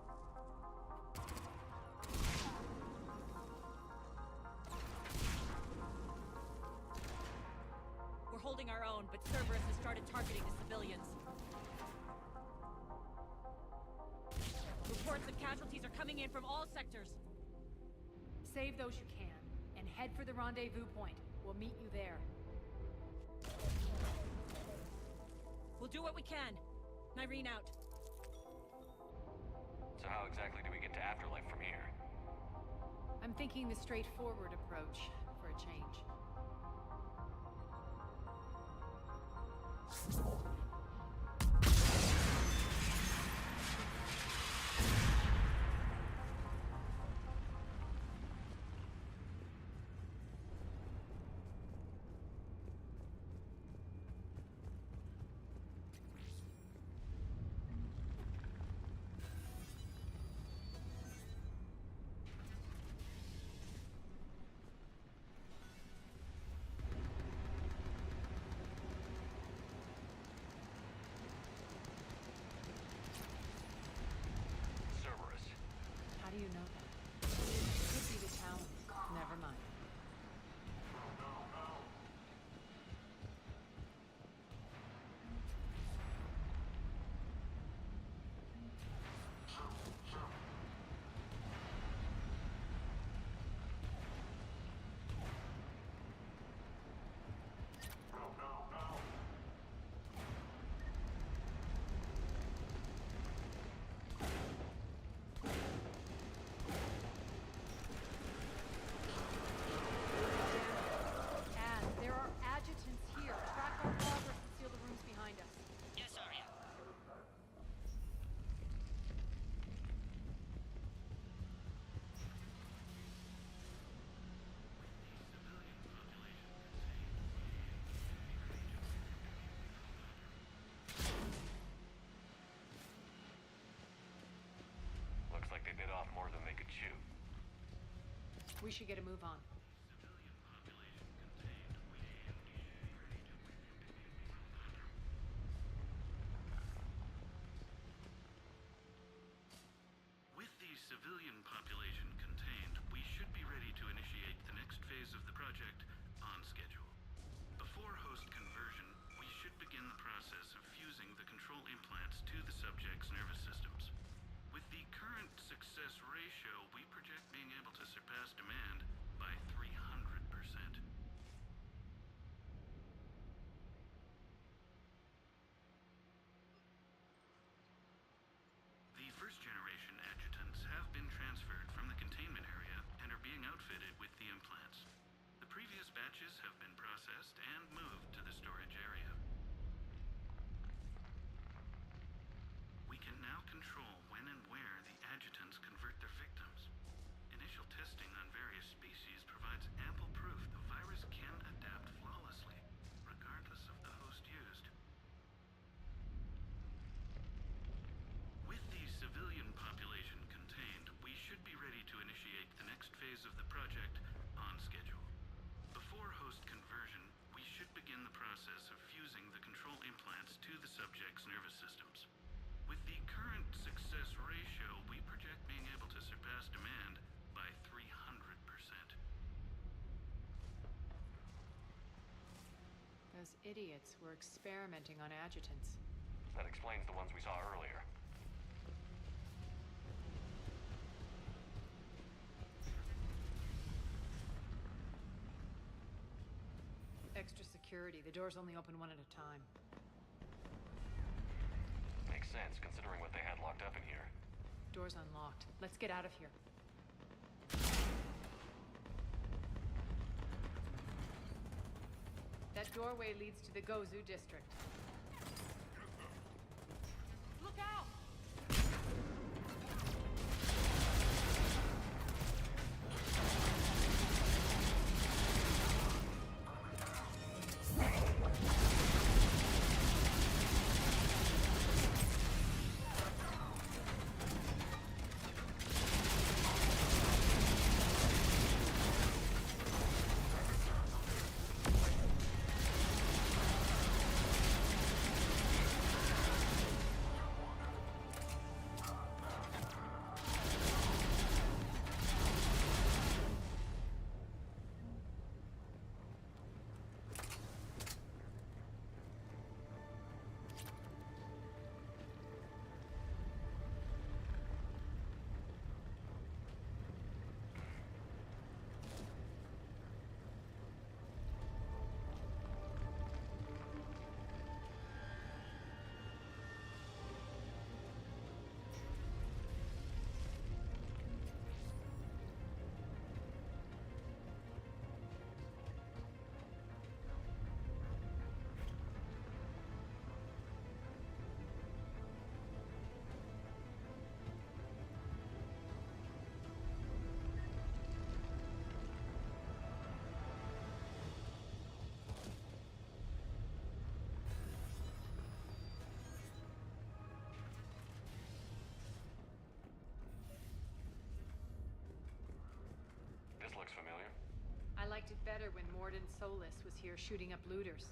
We're holding our own, but Cerberus has started targeting the civilians. Reports of casualties are coming in from all sectors. Save those you can, and head for the rendezvous point. We'll meet you there. We'll do what we can. Nyreen out. So how exactly do we get to Afterlife from here? I'm thinking the straightforward approach for a change. Cerberus. How do you know that? Could be the town. Never mind. And there are adjutants here. Track our progress and seal the rooms behind us. Yes, Arya. Looks like they bit off more than they could chew. We should get a move on. With the civilian population contained, we should be ready to initiate the next phase of the project on schedule. Before host conversion, we should begin the process of fusing the control implants to the subject's nervous systems. subjects' nervous systems. With the current success ratio, we project being able to surpass demand by 300%. Those idiots were experimenting on adjutants. That explains the ones we saw earlier. Extra security. The doors only open one at a time. Makes sense, considering what they had locked up in here. Door's unlocked. Let's get out of here. That doorway leads to the Gozu district. Look out! This looks familiar. I liked it better when Mordin Solus was here shooting up looters.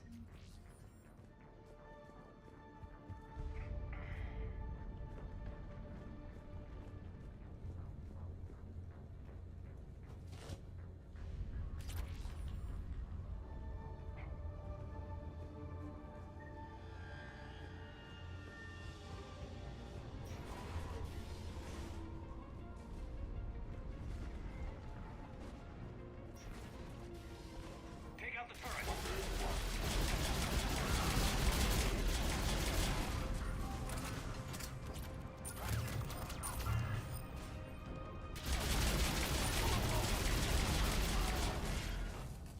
Take out the turret!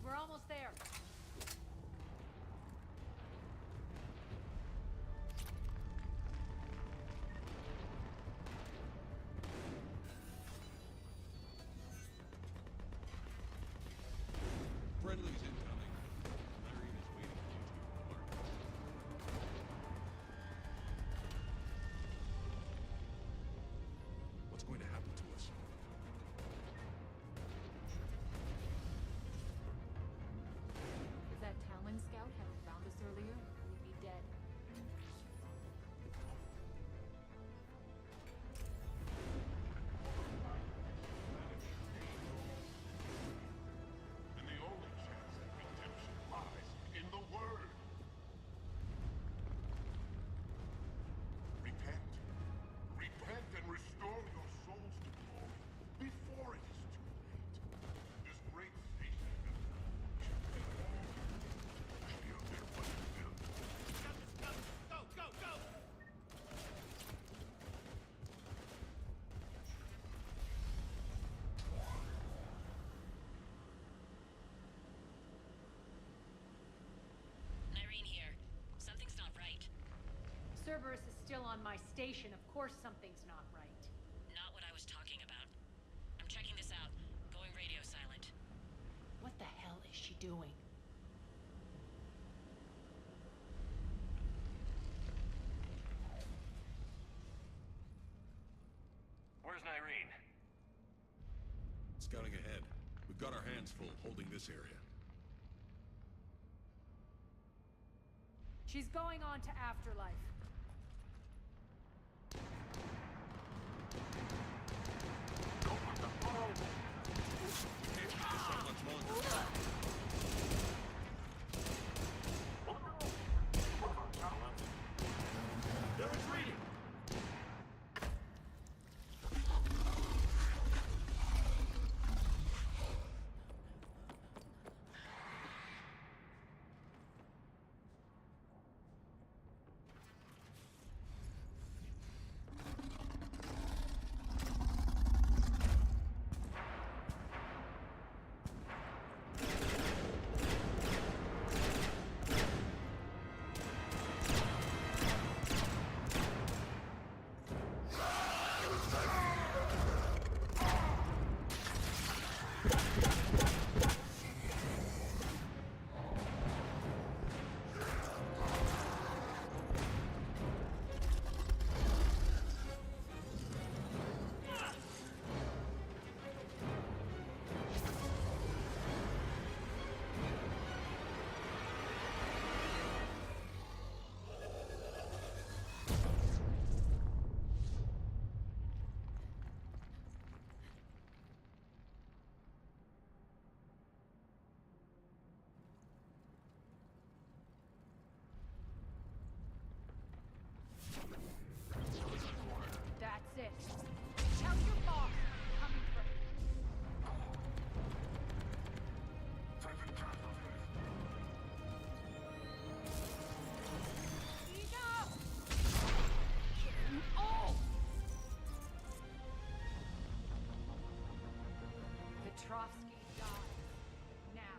We're almost there. Friendly's incoming. Irene is waiting for you to alert. What's going to happen to us? If that Talon scout hadn't found us earlier, we'd be dead. And the only chance at redemption lies in the Word. Repent. Repent and restore your souls to glory before it is too late. This great Satan should be all. Shield their weapons built. Go, go, go! Irene here. Something's not right. Cerberus is still on my station. Of course something's not right. Not what I was talking about. I'm checking this out. Going radio silent. What the hell is she doing? Where's Irene? Scouting ahead. We've got our hands full holding this area. She's going on to Afterlife. That's it. Tell your boss I'm coming for him. Enough! Oh! Petrovsky dies. Now.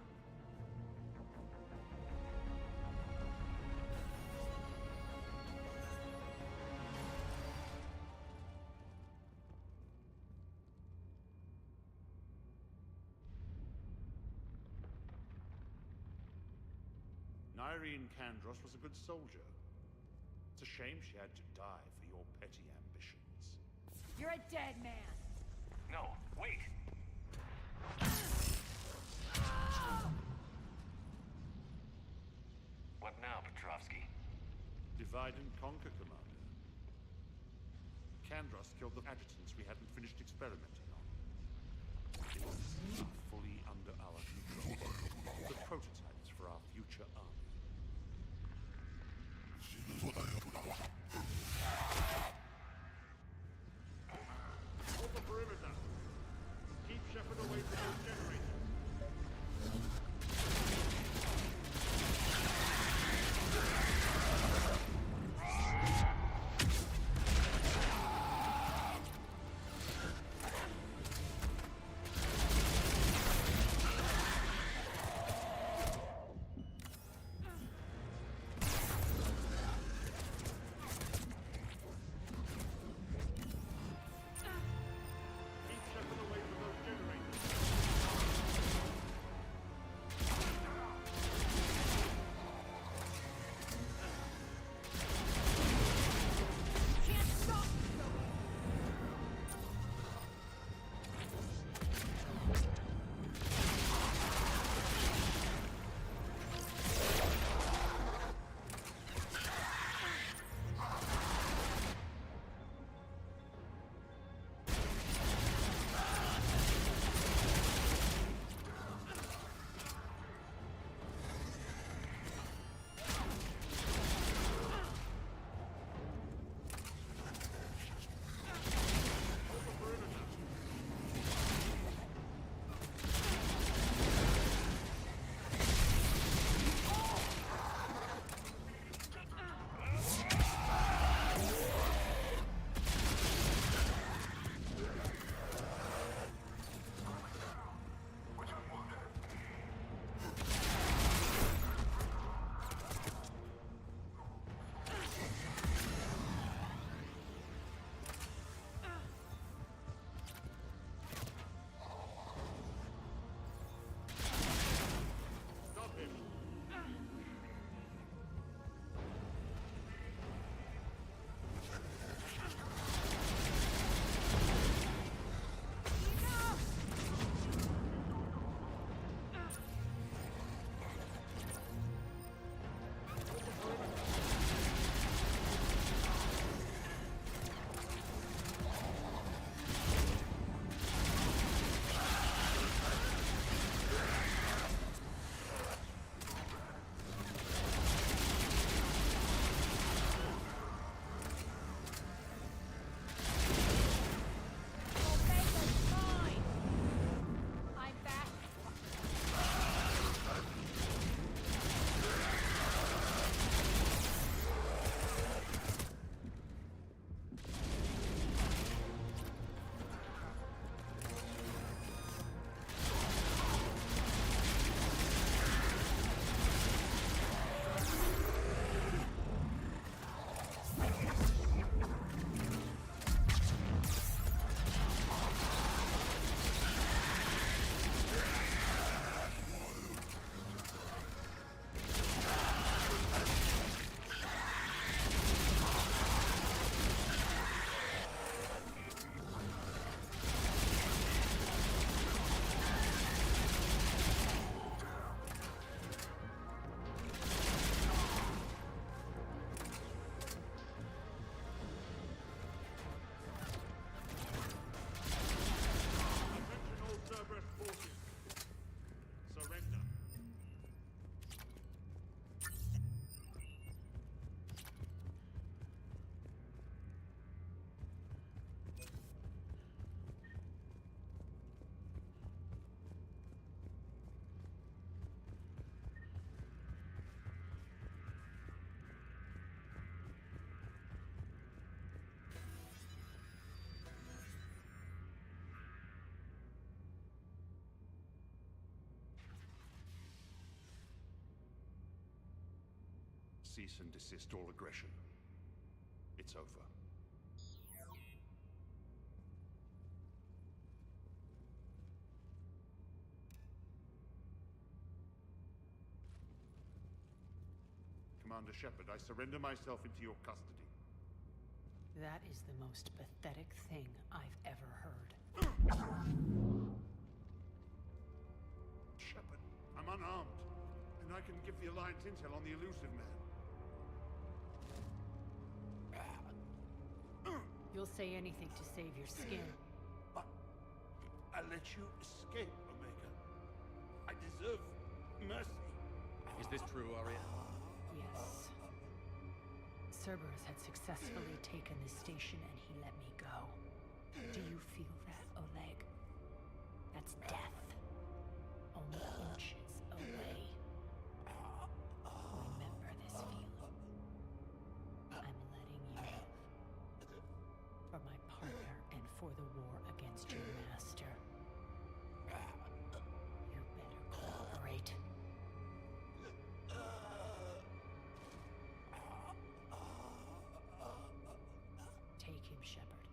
Irene Kandros was a good soldier. It's a shame she had to die for your petty ambitions. You're a dead man. No, wait! What now, Petrovsky? Divide and conquer, Commander. Kandros killed the adjutants we hadn't finished experimenting on. These are fully under our control. The prototypes for our future army. Hold the perimeter. Keep Shepard away from those generators. Cease and desist all aggression. It's over. Commander Shepard, I surrender myself into your custody. That is the most pathetic thing I've ever heard. Shepard, I'm unarmed, and I can give the Alliance intel on the elusive man. You'll say anything to save your skin. I let you escape, Omega. I deserve mercy. Is this true, Aria? Yes. Cerberus had successfully taken the station and he let me go. Do you feel that, Oleg? That's death. Only inches away. Remember this feeling. I'm letting you live. For my partner and for the war against your master. You better cooperate. Take him, Shepard.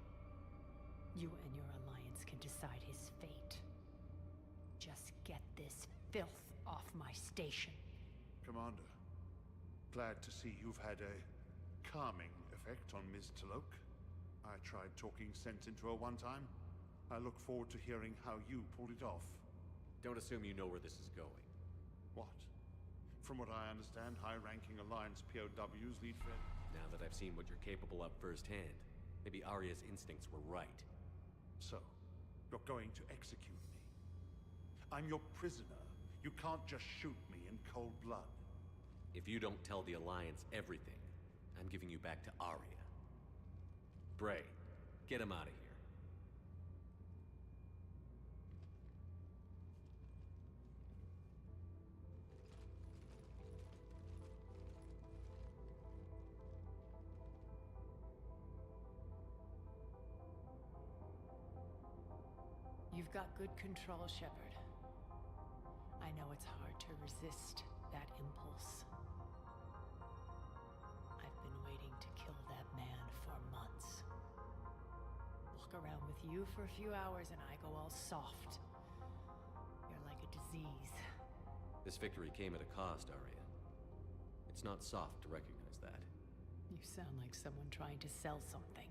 You and your alliance can decide his fate. Just get this filth off my station. Commander, glad to see you've had a calming effect on Ms. Talok. I tried talking sense into her one time. I look forward to hearing how you pulled it off. Don't assume you know where this is going. What? From what I understand, high-ranking Alliance POWs lead Fed. Now that I've seen what you're capable of firsthand, maybe Aria's instincts were right. So, you're going to execute me. I'm your prisoner. You can't just shoot me in cold blood. If you don't tell the Alliance everything, I'm giving you back to Aria. Bray, get him out of here. You've got good control, Shepard. I know it's hard to resist that impulse. I've been waiting to kill that man for months. Walk around with you for a few hours and I go all soft. You're like a disease. This victory came at a cost, Aria. It's not soft to recognize that. You sound like someone trying to sell something.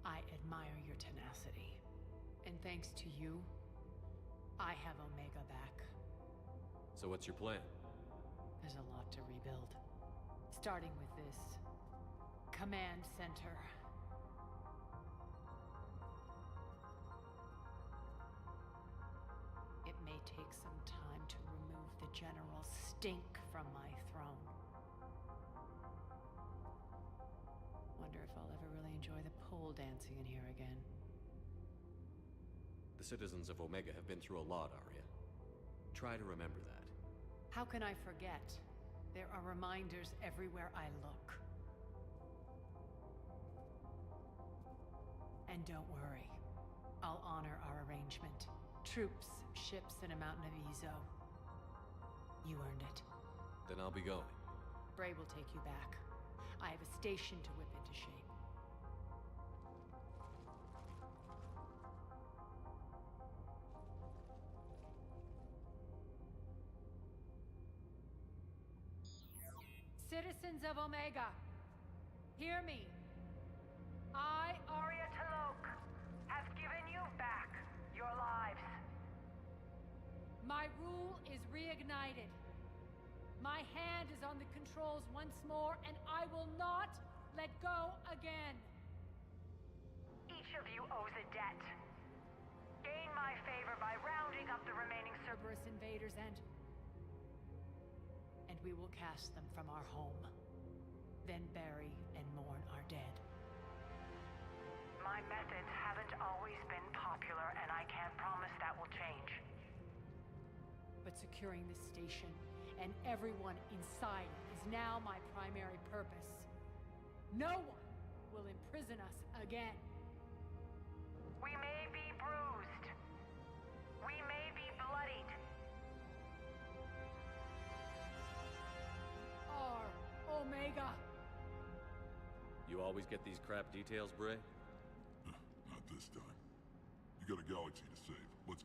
I admire your tenacity. And thanks to you, I have Omega back. So what's your plan? There's a lot to rebuild. Starting with this command center. It may take some time to remove the general stink from my throne. Wonder if I'll ever really enjoy the pole dancing in here again. The citizens of Omega have been through a lot, Aria. Try to remember that. How can I forget? There are reminders everywhere I look. And don't worry. I'll honor our arrangement. Troops, ships, and a mountain of Ezo. You earned it. Then I'll be going. Bray will take you back. I have a station to whip into shape. Citizens of Omega, hear me. I, Aria Talok, have given you back your lives. My rule is reignited. My hand is on the controls once more, and I will not let go again. Each of you owes a debt. Gain my favor by rounding up the remaining Cerberus invaders and we will cast them from our home. Then bury and mourn our dead. My methods haven't always been popular, and I can't promise that will change. But securing this station and everyone inside is now my primary purpose. No one will imprison us again. We may be bruised. We may be bloodied. Are You always get these crap details, Bray? Not this time. You got a galaxy to save. Let's